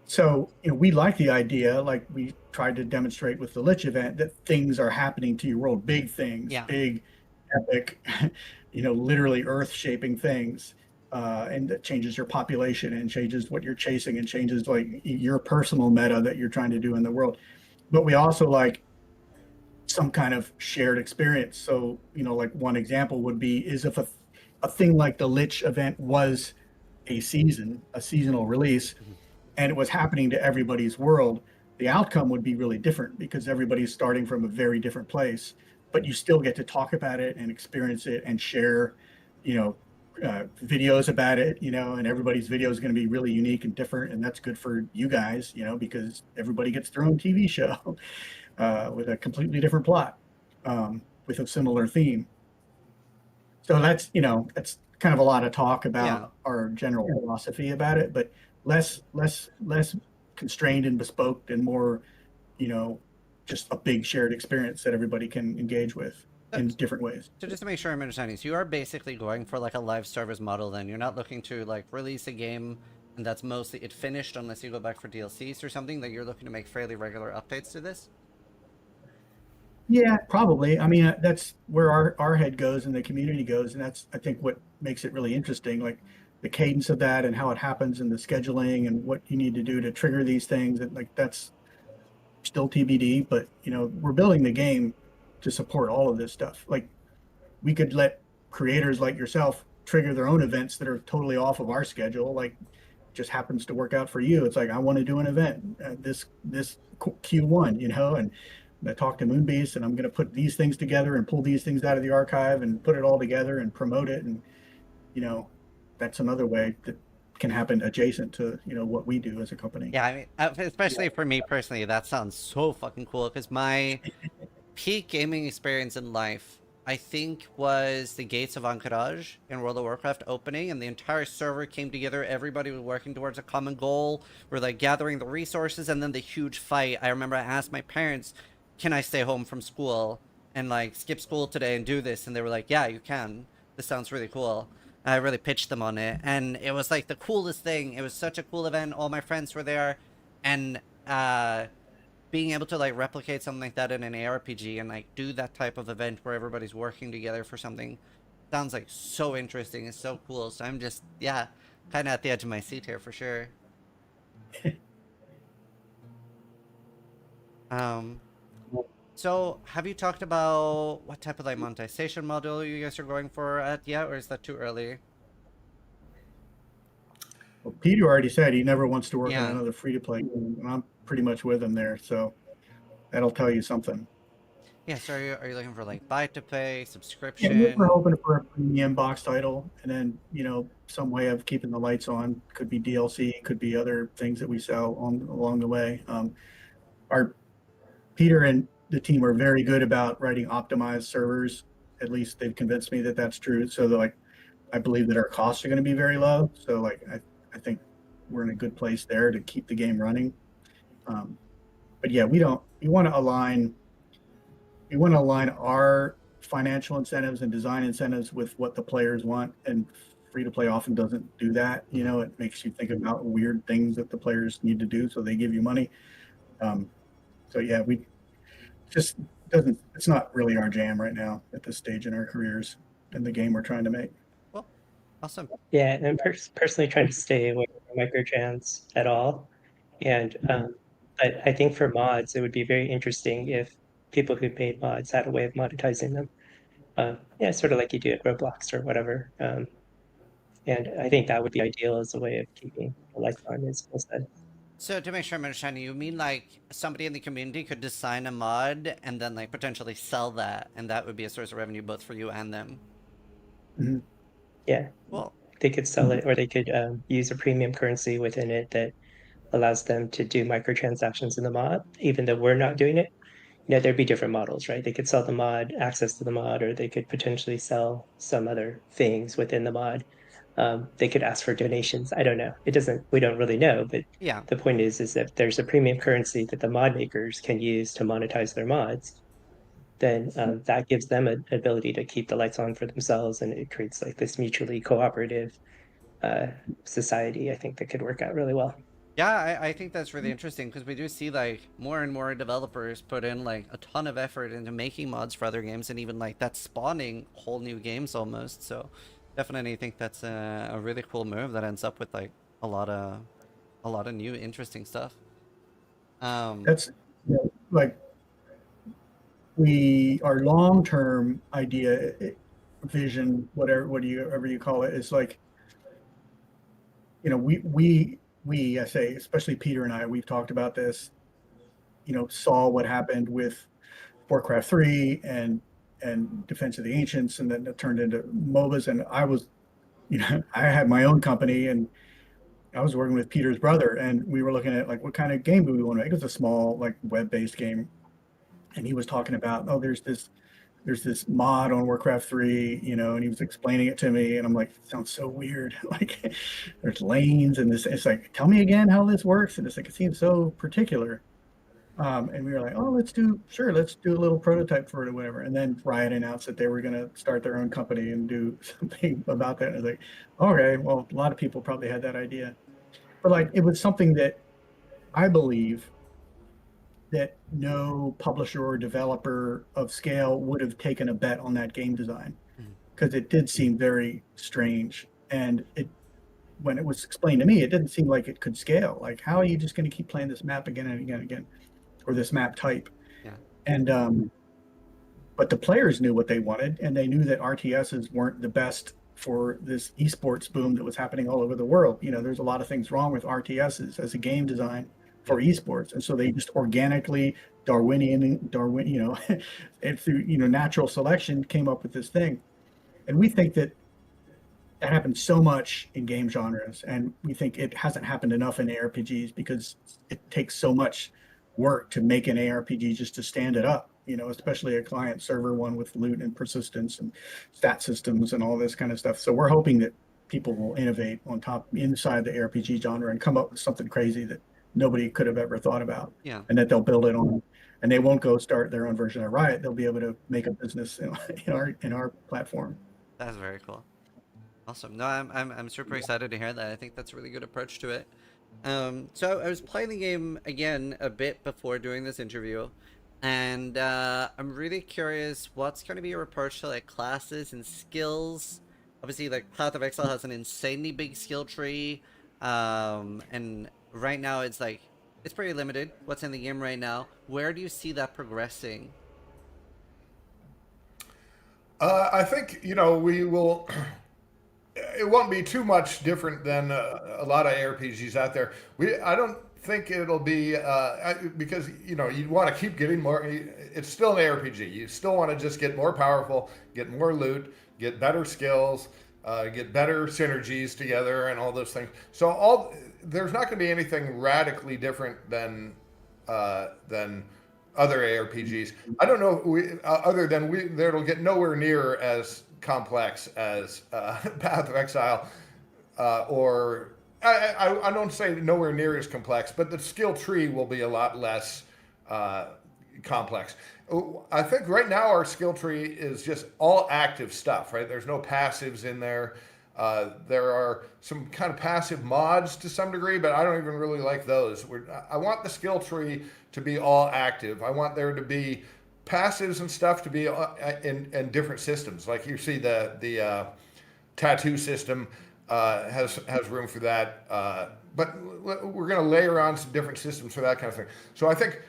So, we like the idea, like we tried to demonstrate with the Lich event, that things are happening to your world, big things, big, epic, literally earth-shaping things, and that changes your population and changes what you're chasing and changes like your personal meta that you're trying to do in the world. But we also like some kind of shared experience. So, like one example would be is if a thing like the Lich event was a seasonal release, and it was happening to everybody's world, the outcome would be really different because everybody's starting from a very different place, but you still get to talk about it and experience it and share, you know, videos about it, you know, and everybody's video is going to be really unique and different. And that's good for you guys, you know, because everybody gets their own TV show with a completely different plot, with a similar theme. So that's, you know, that's kind of a lot of talk about our general philosophy about it, but less constrained and bespoke and more, you know, just a big shared experience that everybody can engage with in different ways. So just to make sure I'm understanding, so you are basically going for like a live service model then. You're not looking to like release a game and that's mostly it finished unless you go back for DLCs or something, that you're looking to make fairly regular updates to this? Yeah, probably. I mean, that's where our head goes and the community goes. And that's, I think, what makes it really interesting, like the cadence of that and how it happens and the scheduling and what you need to do to trigger these things. And like, that's still TBD, but you know, we're building the game to support all of this stuff. Like we could let creators like yourself trigger their own events that are totally off of our schedule. Like just happens to work out for you. It's like, I want to do an event this Q1, you know, and I talked to Moonbeasts and I'm going to put these things together and pull these things out of the archive and put it all together and promote it. And, you know, that's another way that can happen adjacent to, you know, what we do as a company. Yeah, I mean, especially for me personally, that sounds so fucking cool because my peak gaming experience in life, I think, was the Gates of Ahn'Qiraj in World of Warcraft opening, and the entire server came together. Everybody was working towards a common goal. We're like gathering the resources, and then the huge fight. I remember I asked my parents, "Can I stay home from school and like skip school today and do this?" And they were like, "Yeah, you can. This sounds really cool." I really pitched them on it, and it was like the coolest thing. It was such a cool event. All my friends were there, and being able to like replicate something like that in an ARPG and like do that type of event where everybody's working together for something sounds like so interesting. It's so cool. So I'm just, yeah, kind of at the edge of my seat here for sure. So have you talked about what type of like monetization model you guys are going for at yet, or is that too early? Well, Peter already said he never wants to work Yeah. on another free-to-play game, and I'm pretty much with him there. So that'll tell you something. Yeah, so are you looking for like buy to pay, Yeah, subscription? we're hoping for a premium box title, and then, you know, some way of keeping the lights on. Could be DLC, could be other things that we sell along the way. Our Peter and the team are very good about writing optimized servers. At least they've convinced me that that's true. So like, I believe that our costs are going to be very low. So like, I think we're in a good place there to keep the game running. But yeah, we want to align our financial incentives and design incentives with what the players want. And free to play often doesn't do that. You know, it makes you think about weird things that the players need to do. So they give you money. So yeah, it's not really our jam right now at this stage in our careers and the game we're trying to make. Well, awesome. Yeah, and I'm personally trying to stay away from microtrans at all. And but I think for mods, it would be very interesting if people who made mods had a way of monetizing them. Yeah, sort of like you do at Roblox or whatever. And I think that would be ideal as a way of keeping the lights on, as Phil said. So to make sure I'm understanding, you mean like somebody in the community could design a mod and then like potentially sell that, and that would be a source of revenue both for you and them? Mm-hmm. Yeah. Well, They could sell it, or they could use a premium currency within it that allows them to do microtransactions in the mod, even though we're not doing it. You know, there'd be different models, right? They could sell the mod, access to the mod, or they could potentially sell some other things within the mod. They could ask for donations. I don't know. We don't really know, but yeah. the point is that there's a premium currency that the mod makers can use to monetize their mods. Then that gives them an ability to keep the lights on for themselves, and it creates like this mutually cooperative society. I think that could work out really well. Yeah, I think that's really interesting because we do see like more and more developers put in like a ton of effort into making mods for other games, and even like that's spawning whole new games almost. So definitely think that's a really cool move that ends up with like a lot of new interesting stuff. That's, you know, like our long-term idea, vision, whatever you call it, is like, you know, we I say, especially Peter and I, we've talked about this, saw what happened with Warcraft 3 and Defense of the Ancients, and then it turned into MOBAs. And I was, I had my own company, and I was working with Peter's brother, and we were looking at like what kind of game do we want to make. It was a small, like, web-based game, and he was talking about, oh, there's this mod on Warcraft 3, and he was explaining it to me, and I'm like, it sounds so weird. Like, there's lanes and this. It's like, tell me again how this works, and it's like, it seems so particular. And we were like, oh, let's do a little prototype for it or whatever. And then Riot announced that they were going to start their own company and do something about that. And I was like, okay, well, a lot of people probably had that idea, but like, it was something that I believe that no publisher or developer of scale would have taken a bet on that game design, because it did seem very strange. And when it was explained to me, it didn't seem like it could scale. Like, how are you just going to keep playing this map again and again and again, or this map type? Yeah. And but the players knew what they wanted, and they knew that RTSs weren't the best for this esports boom that was happening all over the world. There's a lot of things wrong with RTSs as a game design for esports, and so they just organically Darwin, and through natural selection came up with this thing. And we think that happens so much in game genres, and we think it hasn't happened enough in ARPGs, because it takes so much work to make an ARPG just to stand it up, especially a client server one with loot and persistence and stat systems and all this kind of stuff. So we're hoping that people will innovate on top inside the ARPG genre and come up with something crazy that nobody could have ever thought about. Yeah. And that they'll build it on, and they won't go start their own version of Riot. They'll be able to make a business in our platform. That's very cool. Awesome. No, I'm super excited to hear that. I think that's a really good approach to it. So I was playing the game again a bit before doing this interview, and I'm really curious what's going to be your approach to like classes and skills. Obviously, like Path of Exile has an insanely big skill tree, and right now it's pretty limited what's in the game right now. Where do you see that progressing? I think we will. It won't be too much different than a lot of ARPGs out there. I don't think it'll be because you want to keep getting more. It's still an ARPG. You still want to just get more powerful, get more loot, get better skills, get better synergies together, and all those things. So there's not going to be anything radically different than other ARPGs. I don't know other than it'll get nowhere near as complex as Path of Exile, or I don't say nowhere near as complex, but the skill tree will be a lot less complex. I think right now our skill tree is just all active stuff, right? There's no passives in there. There are some kind of passive mods to some degree, but I don't even really like those. I want the skill tree to be all active. I want there to be passives and stuff to be in different systems. Like you see the tattoo system has room for that, but we're going to layer on some different systems for that kind of thing. So I think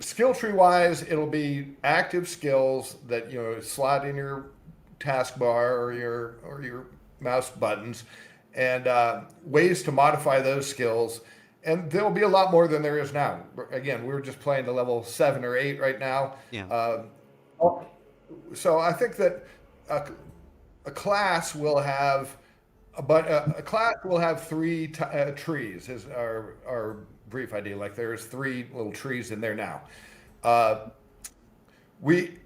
skill tree wise, it'll be active skills that slot in your taskbar or your mouse buttons, and ways to modify those skills. And there'll be a lot more than there is now. Again, we're just playing to level 7 or 8 right now. Yeah. So I think that a class will have, a class will have 3 trees. Is our brief idea. Like there's 3 little trees in there now. We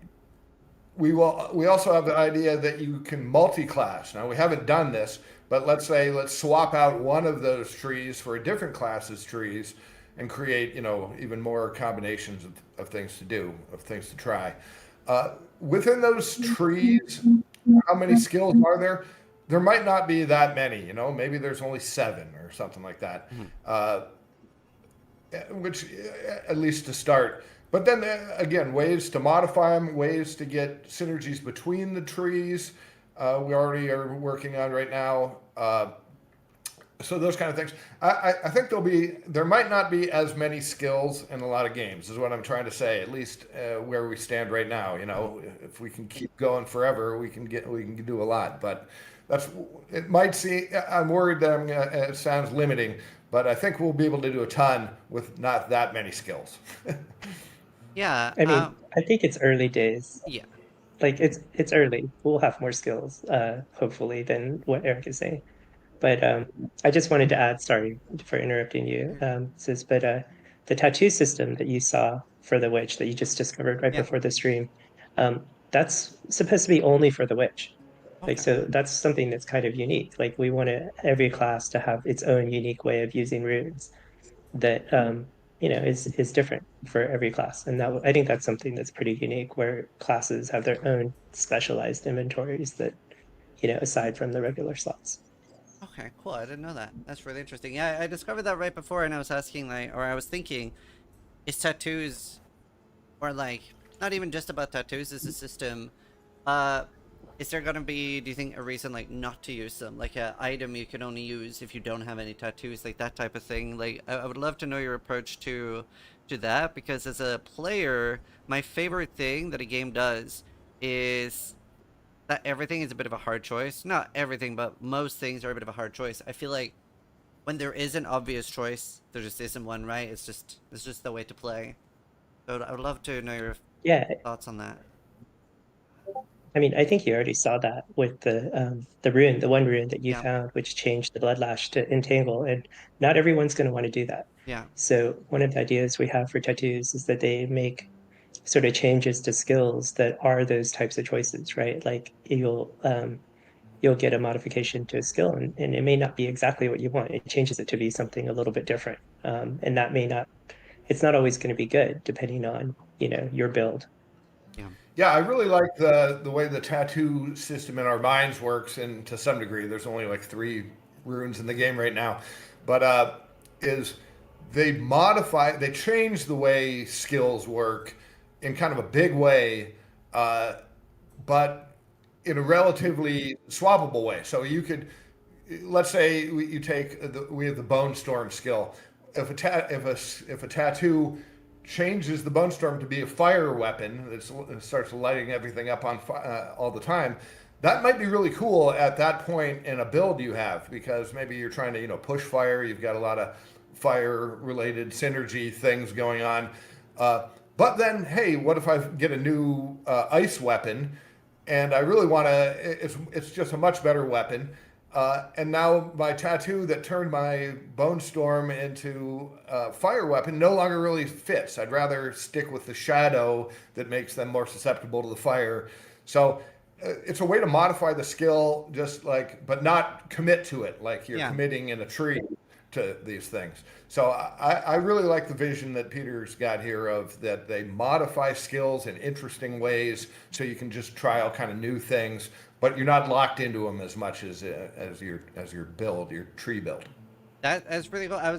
also have the idea that you can multi-class. Now we haven't done this, but let's swap out one of those trees for a different class's trees and create, even more combinations of things to do, of things to try. Within those trees, how many skills are there? There might not be that many, maybe there's only 7 or something like that, which at least to start. But then again, ways to modify them, ways to get synergies between the trees, we already are working on right now. So those kind of things. I think there might not be as many skills in a lot of games, is what I'm trying to say, at least where we stand right now. If we can keep going forever, we can do a lot. But it might seem, I'm worried that it sounds limiting, but I think we'll be able to do a ton with not that many skills. Yeah. I mean, I think it's early days. Yeah. Like it's early. We'll have more skills, hopefully, than what Eric is saying. But I just wanted to add, sorry for interrupting you, Sis, but the tattoo system that you saw for the witch that you just discovered right Yeah. before the stream, that's supposed to be only for the witch. Like, Okay. so that's something that's kind of unique. Like, we want every class to have its own unique way of using runes that is different for every class. And I think that's something that's pretty unique, where classes have their own specialized inventories that, aside from the regular slots. Okay, cool. I didn't know that. That's really interesting. Yeah, I discovered that right before, and I was asking, like, or I was thinking, is tattoos, or like, not even just about tattoos, is a system, is there gonna be, do you think, a reason, like, not to use them? Like, an item you can only use if you don't have any tattoos, like that type of thing? Like, I would love to know your approach to that, because as a player, my favorite thing that a game does is that everything is a bit of a hard choice. Not everything, but most things are a bit of a hard choice. I feel like when there is an obvious choice, there just isn't one, right? It's just the way to play. So I would love to know your thoughts on that. I mean, I think you already saw that with the rune, the one rune that you Yeah. found, which changed the Bloodlash to Entangle, and not everyone's going to want to do that. Yeah. So one of the ideas we have for tattoos is that they make sort of changes to skills that are those types of choices, right? Like you'll get a modification to a skill, and it may not be exactly what you want. It changes it to be something a little bit different, and that may not. It's not always going to be good, depending on your build. Yeah. Yeah, I really like the way the tattoo system in our minds works, and to some degree, there's only like 3 runes in the game right now, but is they change the way skills work in kind of a big way, but in a relatively swappable way. So you could, let's say we have the Bone Storm skill. If a tattoo changes the Bone Storm to be a fire weapon that starts lighting everything up on all the time, that might be really cool at that point in a build you have, because maybe you're trying to push fire. You've got a lot of fire related synergy things going on. But then, hey, what if I get a new ice weapon, and I really want to? It's just a much better weapon. And now my tattoo that turned my Bone Storm into a fire weapon no longer really fits. I'd rather stick with the shadow that makes them more susceptible to the fire. So it's a way to modify the skill, but not commit to it like you're committing in a tree to these things. So I really like the vision that Peter's got here of that they modify skills in interesting ways, so you can just try all kind of new things, but you're not locked into them as much as your build, your tree build. That's really cool. That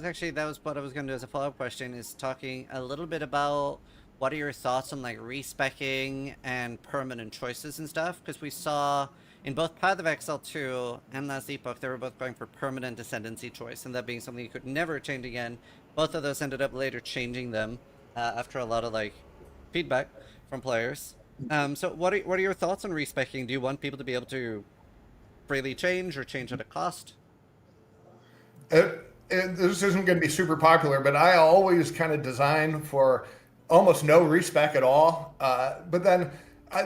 was what I was going to do as a follow-up question, is talking a little bit about what are your thoughts on like respecking and permanent choices and stuff, because we saw in both Path of Exile 2 and Last Epoch, they were both going for permanent ascendancy choice, and that being something you could never change again. Both of those ended up later changing them after a lot of like feedback from players. So what are your thoughts on respecking? Do you want people to be able to freely change, or change at a cost? This isn't going to be super popular, but I always kind of design for almost no respec at all. But then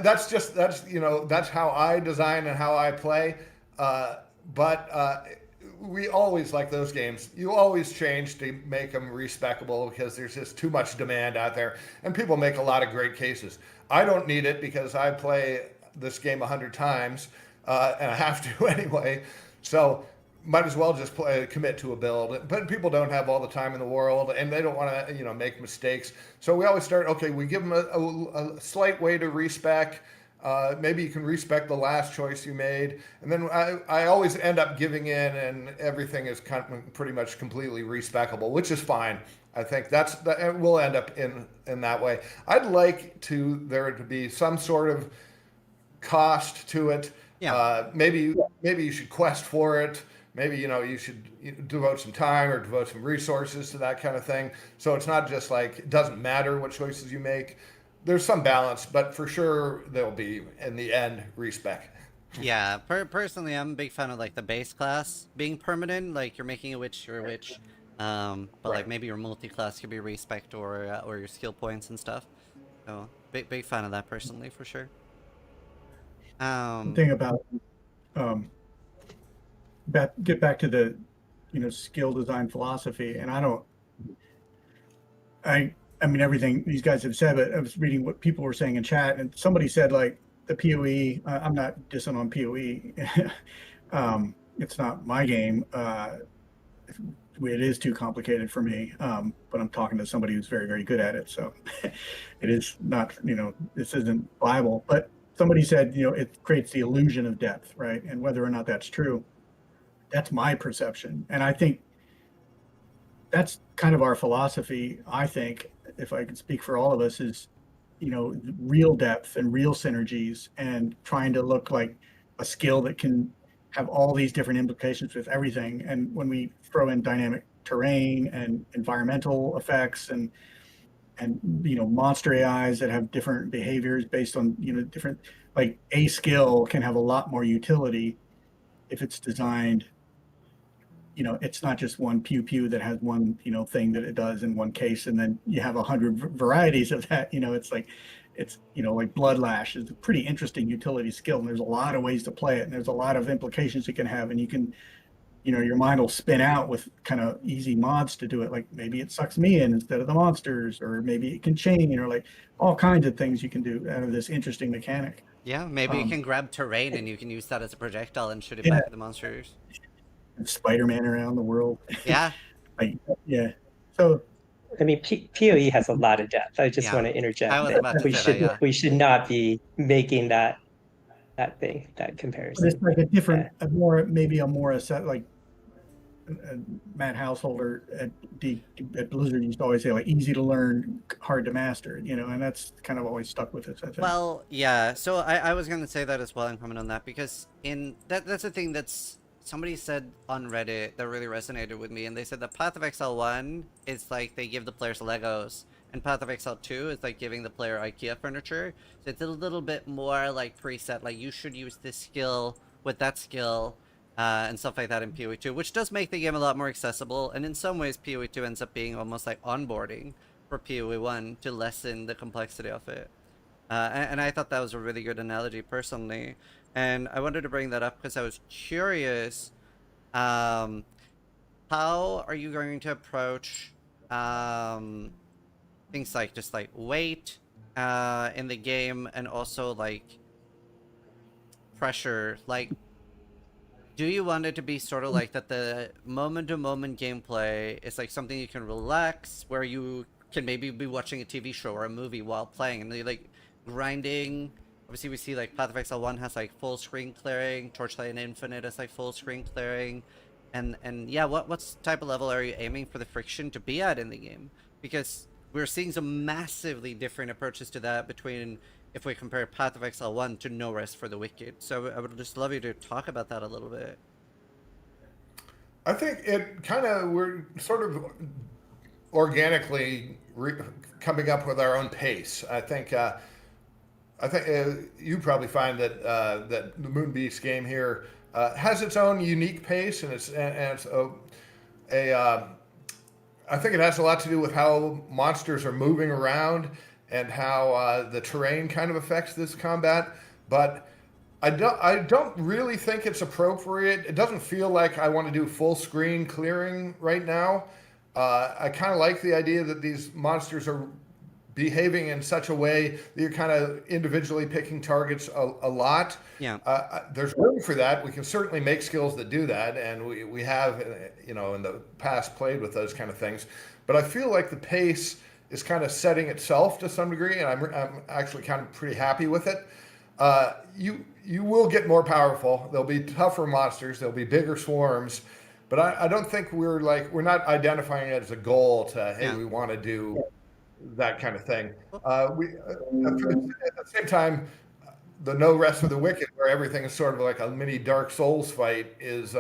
that's how I design and how I play. But we always, like those games, you always change to make them respectable, because there's just too much demand out there, and people make a lot of great cases. I don't need it because I play this game 100 times, and I have to anyway. So might as well just commit to a build. But people don't have all the time in the world, and they don't want to make mistakes. So we always start, okay, we give them a slight way to respec. Maybe you can respec the last choice you made, and then I always end up giving in, and everything is pretty much completely respecable, which is fine. I think we'll end up in that way. I'd like there to be some sort of cost to it. Yeah. Maybe you should quest for it. Maybe you should devote some time or devote some resources to that kind of thing. So it's not just like it doesn't matter what choices you make. There's some balance, but for sure there'll be, in the end, respec. Yeah, personally, I'm a big fan of like the base class being permanent. Like, you're making a witch, you're a witch. But like maybe your multi-class could be respect or your skill points and stuff. So big fan of that personally for sure. The thing about get back to the skill design philosophy, and I mean everything these guys have said, but I was reading what people were saying in chat, and somebody said like the PoE. I'm not dissing on PoE. It's not my game. It is too complicated for me. But I'm talking to somebody who's very, very good at it. So it is not, this isn't Bible. But somebody said, it creates the illusion of depth, right? And whether or not that's true, that's my perception. And I think that's kind of our philosophy, I think, if I can speak for all of us, is, real depth and real synergies and trying to look like a skill that can have all these different implications with everything. And when we throw in dynamic terrain and environmental effects and monster AIs that have different behaviors based on different, like a skill can have a lot more utility if it's designed. It's not just one pew pew that has one thing that it does in one case, and then you have 100 varieties of that. It's like like Blood Lash is a pretty interesting utility skill, and there's a lot of ways to play it, and there's a lot of implications it can have, and you can your mind will spin out with kind of easy mods to do it, like maybe it sucks me in instead of the monsters, or maybe it can chain, like all kinds of things you can do out of this interesting mechanic. Yeah, maybe you can grab terrain and you can use that as a projectile and shoot it back at the monsters. Spider-Man around the world. Yeah. Yeah. So I mean, PoE has a lot of depth. I just want to interject that we should not be making that comparison. But it's like a different, maybe a more like Matt Householder at Blizzard used to always say, like, easy to learn, hard to master, and that's kind of always stuck with us, I think. Well, yeah. So I was going to say that as well and comment on that, because that's the thing that's somebody said on Reddit that really resonated with me, and they said that Path of Exile 1 is like they give the players Legos, and Path of Exile 2 is like giving the player IKEA furniture. So it's a little bit more like preset, like you should use this skill with that skill, and stuff like that in PoE 2, which does make the game a lot more accessible, and in some ways PoE 2 ends up being almost like onboarding for PoE 1 to lessen the complexity of it. And I thought that was a really good analogy personally. And I wanted to bring that up because I was curious, how are you going to approach things like just like weight in the game, and also like pressure? Like, do you want it to be sort of like that the moment-to-moment gameplay is like something you can relax, where you can maybe be watching a TV show or a movie while playing, and you're like grinding? Obviously, we see like Path of Exile 1 has like full screen clearing, Torchlight Infinite has like full screen clearing, and yeah, what type of level are you aiming for the friction to be at in the game? Because we're seeing some massively different approaches to that between, if we compare Path of Exile 1 to No Rest for the Wicked. So I would just love you to talk about that a little bit. I think we're sort of organically coming up with our own pace. I think you probably find that that the Moonbeasts game here has its own unique pace, and it's I think it has a lot to do with how monsters are moving around and how the terrain kind of affects this combat. But I don't really think it's appropriate. It doesn't feel like I want to do full screen clearing right now. I kind of like the idea that these monsters are behaving in such a way that you're kind of individually picking targets a lot. Yeah. There's room for that. We can certainly make skills that do that, and we have, in the past played with those kind of things. But I feel like the pace is kind of setting itself to some degree, and I'm actually kind of pretty happy with it. You will get more powerful. There'll be tougher monsters. There'll be bigger swarms. But I don't think we're not identifying it as a goal to, hey, we want to do that kind of thing. At the same time, the No Rest for the Wicked, where everything is sort of like a mini Dark Souls fight, is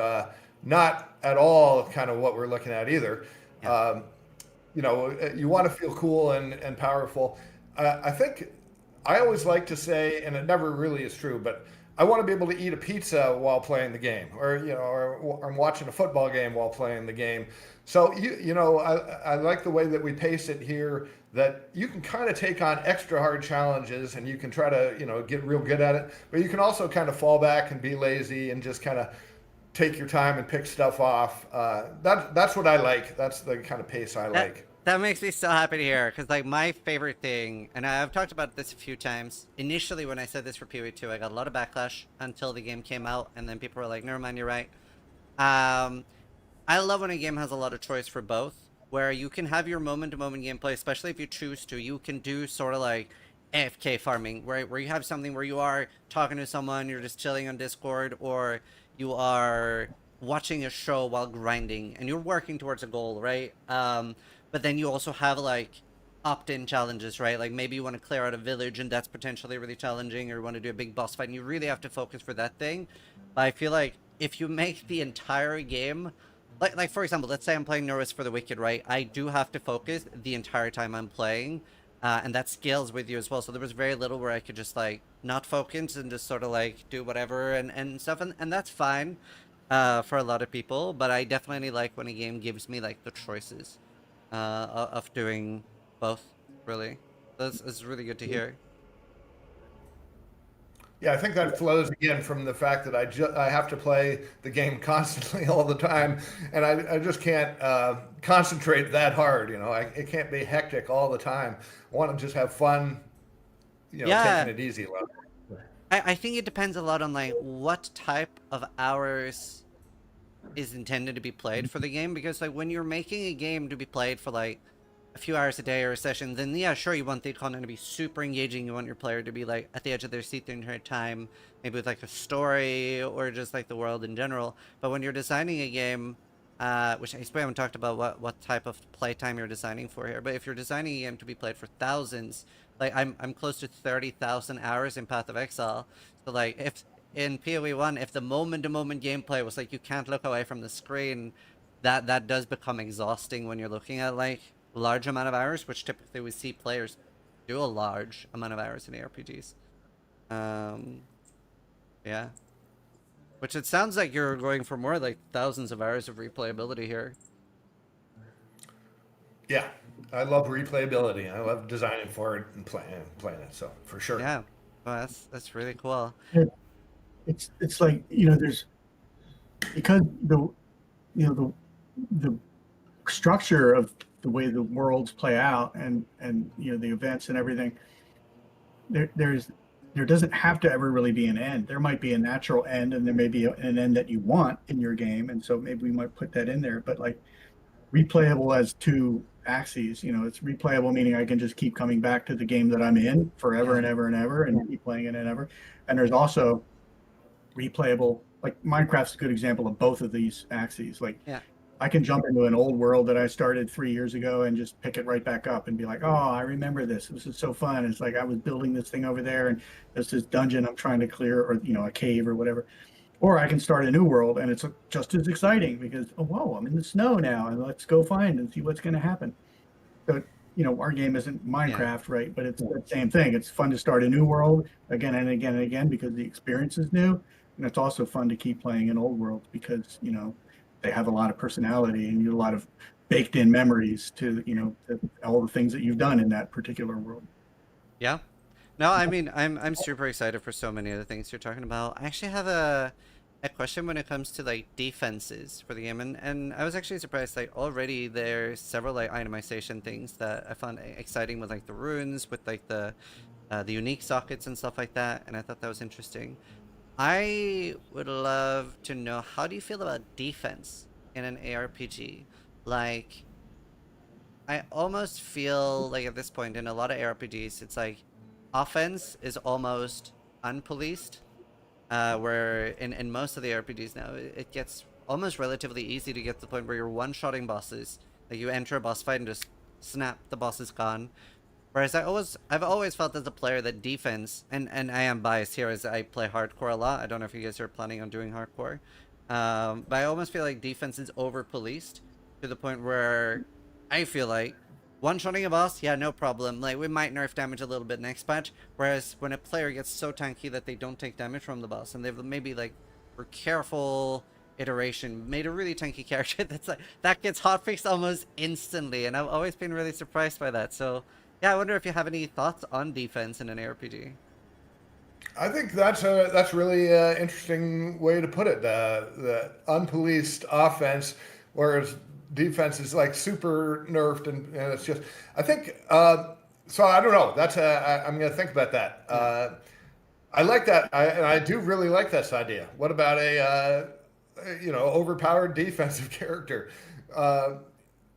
not at all kind of what we're looking at either. Yeah. You want to feel cool and powerful. I think I always like to say, and it never really is true, but I want to be able to eat a pizza while playing the game, or or I'm watching a football game while playing the game. So I like the way that we pace it here. That you can kind of take on extra hard challenges, and you can try to get real good at it, but you can also kind of fall back and be lazy and just kind of take your time and pick stuff off. That's what I like. That's the kind of pace I like. That makes me so happy to hear, because like my favorite thing, and I've talked about this a few times. Initially, when I said this for PoE2, I got a lot of backlash until the game came out, and then people were like, "Never mind, you're right." I love when a game has a lot of choice for both, where you can have your moment-to-moment gameplay, especially if you choose to. You can do sort of like AFK farming, where you have something where you are talking to someone, you're just chilling on Discord, or you are watching a show while grinding, and you're working towards a goal, right? But then you also have like opt-in challenges, right? Like maybe you want to clear out a village, and that's potentially really challenging, or you want to do a big boss fight, and you really have to focus for that thing. But I feel like if you make the entire game, like for example, let's say I'm playing Norris for the Wicked, right? I do have to focus the entire time I'm playing, and that scales with you as well. So there was very little where I could just like not focus and just sort of like do whatever and stuff, and that's fine for a lot of people. But I definitely like when a game gives me like the choices of doing both. Really, that's really good to hear. Yeah, I think that flows again from the fact that I have to play the game constantly all the time, and I just can't concentrate that hard. It can't be hectic all the time. I want to just have fun, Yeah. taking it easy. I think it depends a lot on like what type of hours is intended to be played for the game, because like when you're making a game to be played for like a few hours a day or a session, then yeah, sure, you want the content to be super engaging. You want your player to be like at the edge of their seat the entire time, maybe with like a story or just like the world in general. But when you're designing a game, which I suppose we haven't talked about what type of playtime you're designing for here, but if you're designing a game to be played for thousands, like I'm close to 30,000 hours in Path of Exile. So like if in PoE1, if the moment-to-moment gameplay was like you can't look away from the screen, that does become exhausting when you're looking at like large amount of hours, which typically we see players do a large amount of hours in ARPGs. Yeah. Which it sounds like you're going for more like thousands of hours of replayability here. Yeah, I love replayability. I love designing for it and playing it. So for sure. Yeah, well, that's really cool. It's like there's, because the structure of the way the worlds play out and the events and everything, there doesn't have to ever really be an end. There might be a natural end, and there may be an end that you want in your game, and so maybe we might put that in there. But like replayable as two axes, it's replayable meaning I can just keep coming back to the game that I'm in forever and ever and ever and keep playing it and ever. And there's also replayable, like Minecraft's a good example of both of these axes. Like I can jump into an old world that I started 3 years ago and just pick it right back up and be like, oh, I remember this. This is so fun. It's like I was building this thing over there, and there's this dungeon I'm trying to clear, or a cave or whatever. Or I can start a new world, and it's just as exciting because, oh, whoa, I'm in the snow now, and let's go find and see what's going to happen. So, our game isn't Minecraft, right? But it's the same thing. It's fun to start a new world again and again and again because the experience is new. And it's also fun to keep playing an old world because, they have a lot of personality and a lot of baked in memories to, all the things that you've done in that particular world. Yeah. No, I mean, I'm super excited for so many of the things you're talking about. I actually have a question when it comes to like defenses for the game, and I was actually surprised, like already there's several like itemization things that I found exciting with like the runes, with like the unique sockets and stuff like that, and I thought that was interesting. I would love to know, how do you feel about defense in an ARPG? Like, I almost feel like at this point in a lot of ARPGs, it's like offense is almost unpoliced, where in most of the RPGs now, it gets almost relatively easy to get to the point where you're one-shotting bosses. Like you enter a boss fight and just snap, the boss is gone. Whereas I've always felt as a player that defense, and I am biased here as I play hardcore a lot. I don't know if you guys are planning on doing hardcore, but I almost feel like defense is over-policed to the point where I feel like One-shotting a boss, yeah, no problem. Like, we might nerf damage a little bit next patch, whereas when a player gets so tanky that they don't take damage from the boss, and they've maybe, like, for careful iteration, made a really tanky character that's like, that gets hotfixed almost instantly, and I've always been really surprised by that. So, yeah, I wonder if you have any thoughts on defense in an ARPG. I think that's really interesting way to put it. The unpoliced offense, whereas defense is like super nerfed, and it's just. I think so. I don't know. I'm going to think about that. I like that, and I do really like this idea. What about a overpowered defensive character?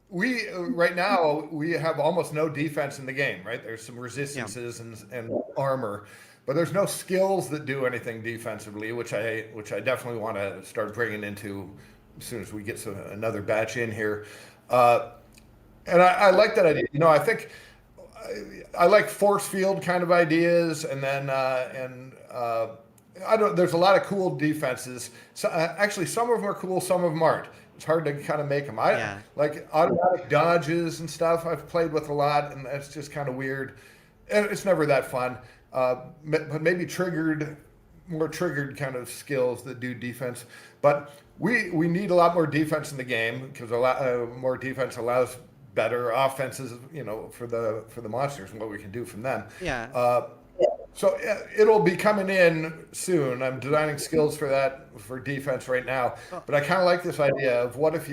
We right now we have almost no defense in the game. Right, there's some resistances and armor. But there's no skills that do anything defensively, which I definitely want to start bringing into as soon as we get another batch in here. And I like that idea. I think I like force field kind of ideas, and then I don't. There's a lot of cool defenses. So actually, some of them are cool, some of them aren't. It's hard to kind of make them. Like automatic dodges and stuff. I've played with a lot, and that's just kind of weird. And it's never that fun. But maybe more triggered kind of skills that do defense. But we need a lot more defense in the game, because a lot more defense allows better offenses, for the monsters and what we can do from them. Yeah. So it'll be coming in soon. I'm designing skills for that for defense right now. But I kind of like this idea of what if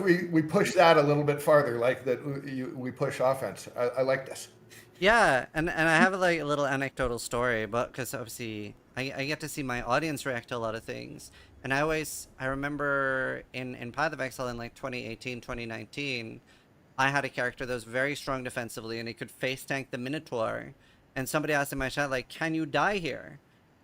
we push that a little bit farther, like that we push offense. I like this. Yeah, and I have like a little anecdotal story, but because obviously I get to see my audience react to a lot of things, and I remember in Path of Exile in like 2018, 2019, I had a character that was very strong defensively, and he could face tank the Minotaur, and somebody asked in my chat like, "Can you die here?"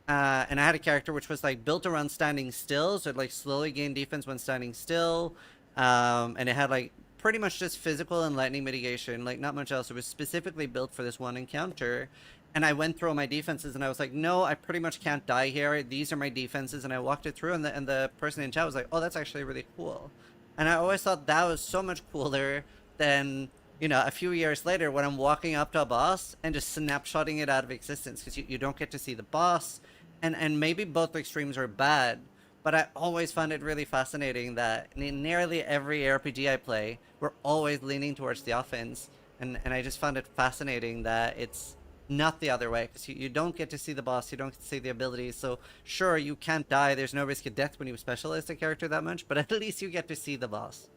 And I had a character which was like built around standing still, so it like slowly gained defense when standing still, and it had like pretty much just physical and lightning mitigation, like not much else. It was specifically built for this one encounter, and I went through all my defenses, and I was like, no, I pretty much can't die here. These are my defenses, and I walked it through, and the person in chat was like, oh, that's actually really cool. And I always thought that was so much cooler than, a few years later when I'm walking up to a boss and just snapshotting it out of existence, because you don't get to see the boss, and maybe both extremes are bad. But I always found it really fascinating that in nearly every RPG I play, we're always leaning towards the offense. And I just found it fascinating that it's not the other way. Because you don't get to see the boss, you don't get to see the abilities. So sure, you can't die, there's no risk of death when you specialize the character that much, but at least you get to see the boss.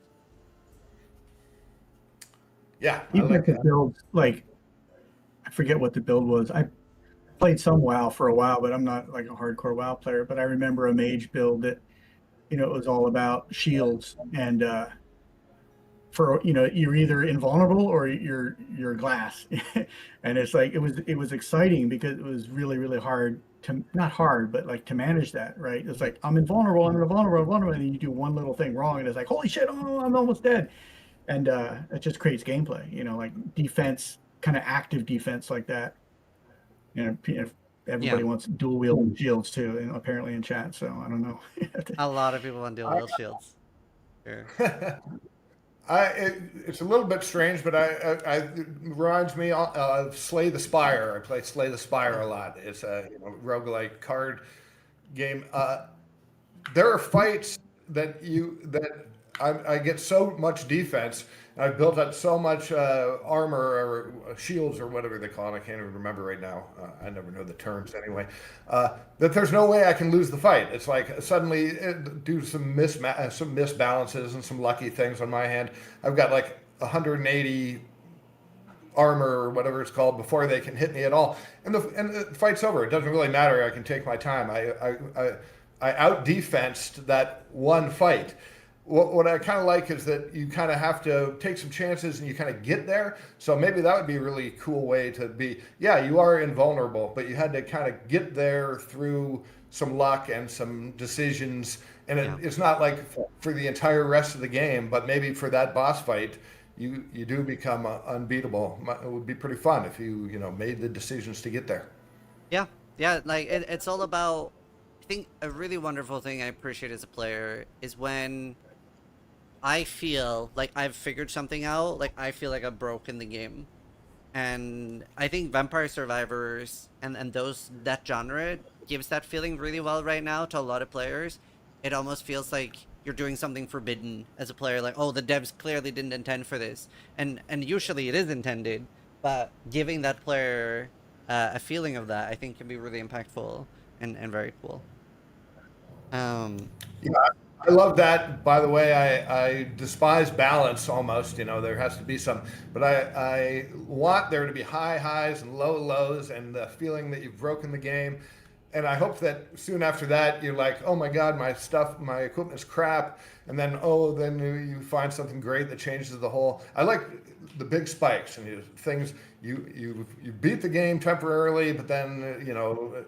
Yeah, Even like the build, like, I forget what the build was. I played some WoW for a while, but I'm not like a hardcore WoW player. But I remember a mage build that, it was all about shields, and you're either invulnerable or you're glass, and it's like it was exciting because it was really, really hard to, not hard, but like to manage that, right? It's like I'm invulnerable, and then you do one little thing wrong, and it's like, holy shit, oh, I'm almost dead, and it just creates gameplay, like defense, kind of active defense like that. Everybody wants dual wield shields too, and apparently in chat. So I don't know. A lot of people want dual wield shields. Sure. It's a little bit strange, but it reminds me of Slay the Spire. I play Slay the Spire a lot. It's a roguelike card game. There are fights that I get so much defense, and I've built up so much armor or shields or whatever they call it. I can't even remember right now. I never know the terms anyway. That there's no way I can lose the fight. It's like suddenly, due to some misbalances and some lucky things on my hand, I've got like 180 armor or whatever it's called before they can hit me at all, and the fight's over. It doesn't really matter. I can take my time. I out defensed that one fight. What I kind of like is that you kind of have to take some chances and you kind of get there. So maybe that would be a really cool way to be. Yeah, you are invulnerable, but you had to kind of get there through some luck and some decisions. And it's not like for the entire rest of the game, but maybe for that boss fight, you do become unbeatable. It would be pretty fun if you made the decisions to get there. Yeah, like it's all about. I think a really wonderful thing I appreciate as a player is when I feel like I've figured something out. Like I feel like I've broken the game, and I think Vampire Survivors and that genre gives that feeling really well right now to a lot of players. It almost feels like you're doing something forbidden as a player. Like, oh, the devs clearly didn't intend for this, and usually it is intended, but giving that player a feeling of that, I think, can be really impactful and very cool. Yeah, I love that. By the way, I despise balance almost. You know, there has to be some, but I want there to be high highs and low lows, and the feeling that you've broken the game. And I hope that soon after that, you're like, oh my God, my equipment is crap. And then, then you find something great that changes the whole. I like the big spikes and things. You beat the game temporarily, but then it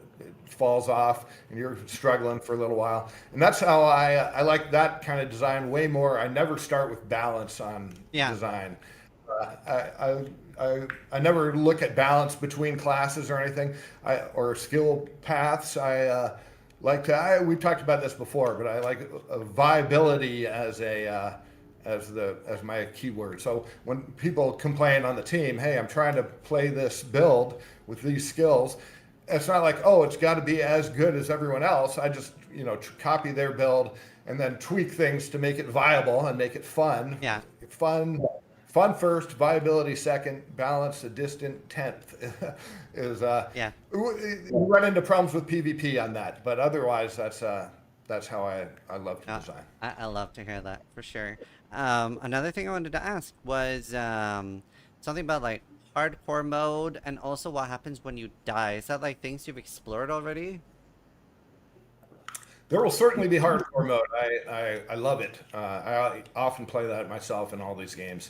falls off and you're struggling for a little while. And that's how I like that kind of design way more. I never start with balance on design. I never look at balance between classes or anything, or skill paths. We've talked about this before, but I like viability as my keyword. So when people complain on the team, hey, I'm trying to play this build with these skills, it's not like, oh, it's got to be as good as everyone else. I just copy their build and then tweak things to make it viable and make it fun. Yeah. Fun first, viability second, balance a distant 10th. We run into problems with PvP on that, but otherwise that's how I love to design. I love to hear that for sure. Another thing I wanted to ask was something about like hardcore mode and also what happens when you die. Is that like things you've explored already? There will certainly be hardcore mode. I love it. I often play that myself in all these games.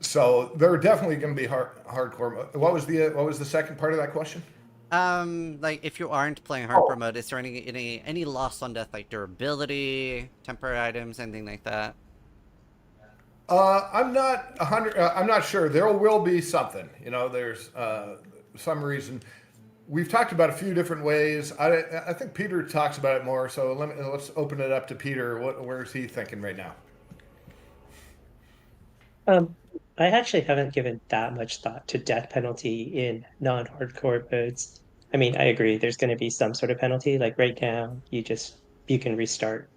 So there are definitely going to be hardcore mode. What was the second part of that question? Like if you aren't playing hardcore mode, is there any loss on death, like durability, temporary items, anything like that? I'm not 100. I'm not sure. There will be something. There's some reason. We've talked about a few different ways. I think Peter talks about it more. So let's open it up to Peter. Where's he thinking right now? I actually haven't given that much thought to death penalty in non-hardcore modes. I mean, I agree. There's going to be some sort of penalty. Like right now, you can restart,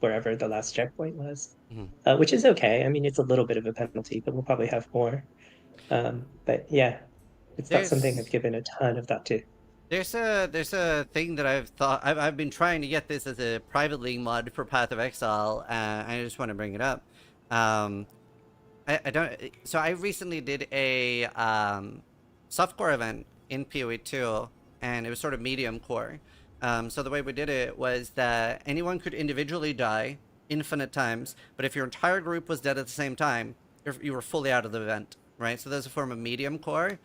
wherever the last checkpoint was, which is okay. I mean, it's a little bit of a penalty, but we'll probably have more. But yeah, it's not something I've given a ton of thought to. There's a thing that I've been trying to get this as a private league mod for Path of Exile, and I just want to bring it up. So I recently did a softcore event in PoE 2, and it was sort of medium core. So the way we did it was that anyone could individually die infinite times, but if your entire group was dead at the same time, you were fully out of the event, right? So there's a form of medium core,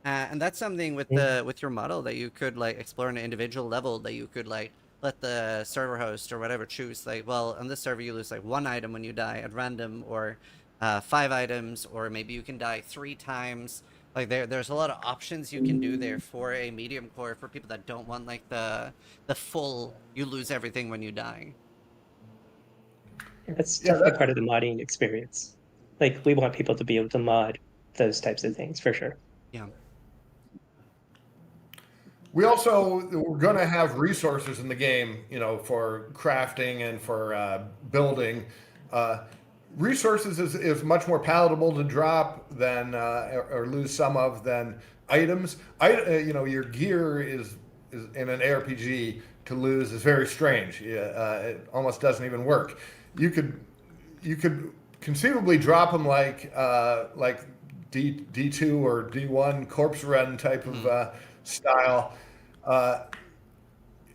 and that's something with your model that you could like explore on an individual level, that you could like let the server host or whatever choose, like, well, on this server you lose like 1 item when you die at random, or 5 items, or maybe you can die 3 times. Like there's a lot of options you can do there for a medium core for people that don't want like the full you lose everything when you die. That's definitely part of the modding experience. Like we want people to be able to mod those types of things for sure. Yeah. We're going to have resources in the game, for crafting and for building. Resources is much more palatable to drop than or lose some of than items. Your gear is in an ARPG to lose is very strange. It almost doesn't even work. You could conceivably drop them like D2 or D1 corpse run type of style.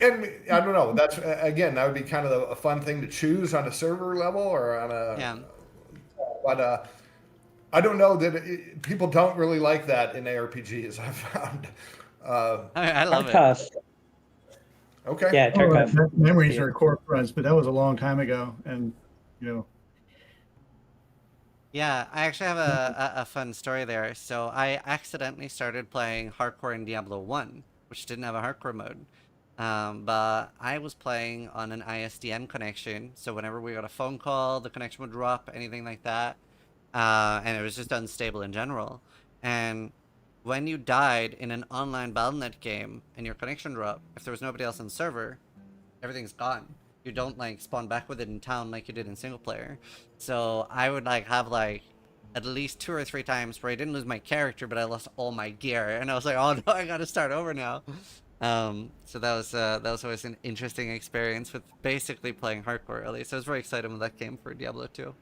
And I don't know. That's that would be kind of a fun thing to choose on a server level or on a. Yeah. But I don't know that people don't really like that in ARPGs. I've found. I love Tarkov. it. Okay. Yeah, Tarkov. Memories are corp runs, but that was a long time ago, and Yeah, I actually have a fun story there. So I accidentally started playing hardcore in Diablo 1, which didn't have a hardcore mode. But I was playing on an ISDN connection, so whenever we got a phone call, the connection would drop, anything like that. And it was just unstable in general. And when you died in an online Battle.net game and your connection dropped, if there was nobody else on the server, everything's gone. You don't like spawn back with it in town like you did in single player. So I would like have like at least 2 or 3 times where I didn't lose my character, but I lost all my gear, and I was like, oh no, I gotta start over now. So that was always an interesting experience with basically playing hardcore early. So I was very excited when that came for Diablo 2.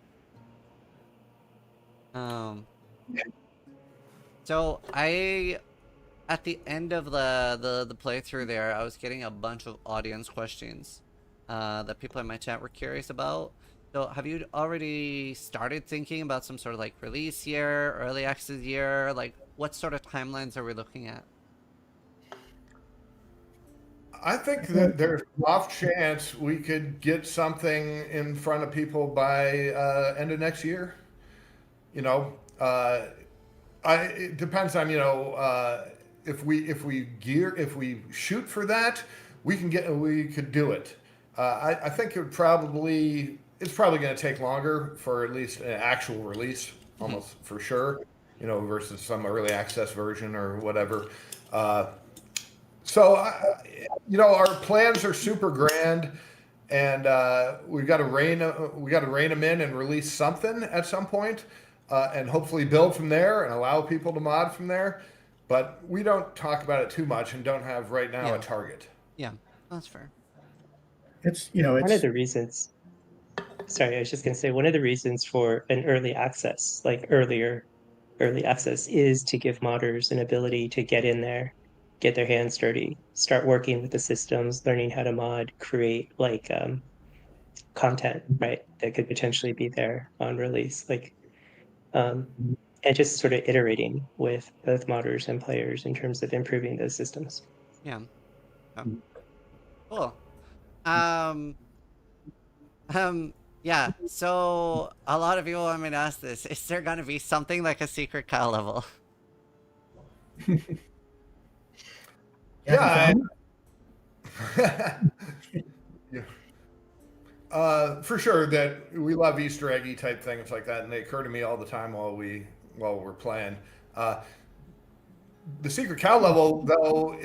So at the end of the playthrough there, I was getting a bunch of audience questions that people in my chat were curious about. So have you already started thinking about some sort of like release year, early access year? Like what sort of timelines are we looking at? I think that there's an off chance we could get something in front of people by end of next year. You know, it depends on, you know, if we shoot for that, we could do it. I think it's probably going to take longer for at least an actual release, almost for sure, you know, versus some early access version or whatever. So, you know, our plans are super grand, and we've got to rein them in and release something at some point, and hopefully build from there and allow people to mod from there. But we don't talk about it too much and don't have right now a target. Yeah, that's fair. It's, you know, one of the reasons. Sorry, I was just going to say one of the reasons for an early access, like early access, is to give modders an ability to get in there, get their hands dirty, start working with the systems, learning how to mod, create like content, right, that could potentially be there on release, like, and just sort of iterating with both modders and players in terms of improving those systems. Yeah. Cool. Yeah, so a lot of people want me to ask this. Is there gonna be something like a secret Kyle level? Yeah. For sure that we love Easter eggy type things like that, and they occur to me all the time while we're playing. The secret cow level though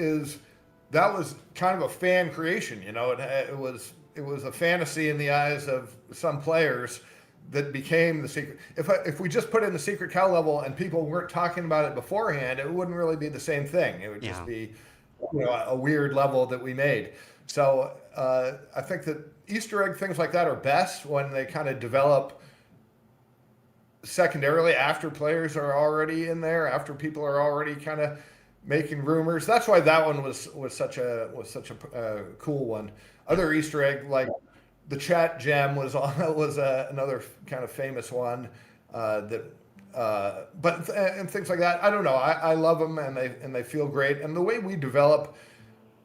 that was kind of a fan creation, you know. It was a fantasy in the eyes of some players that became the secret. If we just put in the secret cow level and people weren't talking about it beforehand, it wouldn't really be the same thing. It would just be, you know, a weird level that we made. So I think that Easter egg things like that are best when they kind of develop secondarily after players are already in there, after people are already kind of making rumors. That's why that one was such a cool one. Other Easter egg, like the chat gem, was another kind of famous one and things like that. I don't know. I love them, and they feel great. And the way we develop,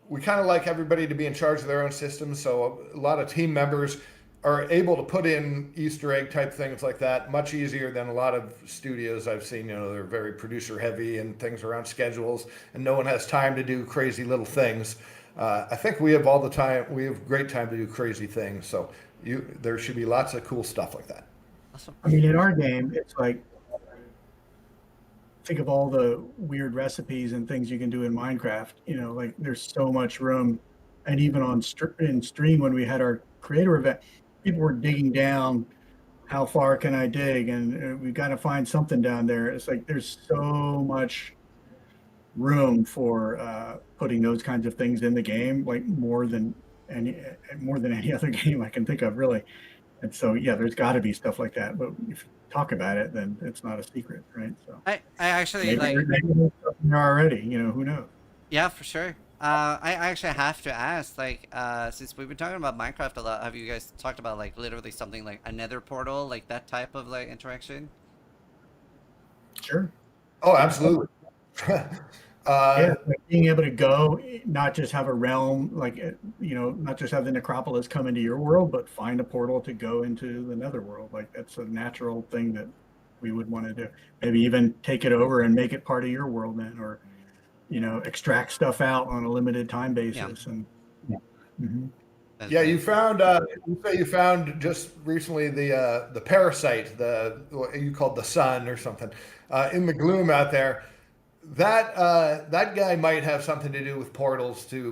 we kind of like everybody to be in charge of their own systems. So a lot of team members are able to put in Easter egg type things like that much easier than a lot of studios I've seen. You know, they're very producer heavy and things around schedules, and no one has time to do crazy little things. I think we have all the time. We have great time to do crazy things. So there should be lots of cool stuff like that. Awesome. I mean, in our game, it's like, think of all the weird recipes and things you can do in Minecraft. You know, like there's so much room. And even in stream when we had our creator event, people were digging down. How far can I dig? And we got to find something down there. It's like there's so much room for putting those kinds of things in the game, like more than any other game I can think of, really. And so yeah, there's got to be stuff like that. But if you talk about it, then it's not a secret, right? So I actually maybe there's something there already. You know, who knows? Yeah, for sure. I actually have to ask, like, since we've been talking about Minecraft a lot, have you guys talked about like literally something like a nether portal, like that type of like interaction? Sure. Oh, absolutely. Yeah, like being able to go, not just have a realm, like, you know, not just have the Necropolis come into your world, but find a portal to go into the netherworld. Like that's a natural thing that we would want to do. Maybe even take it over and make it part of your world then, or, you know, extract stuff out on a limited time basis and Mhm. That's Yeah, very you true. found you say you found just recently the parasite, the what you called the sun or something, in the gloom out there. That that guy might have something to do with portals to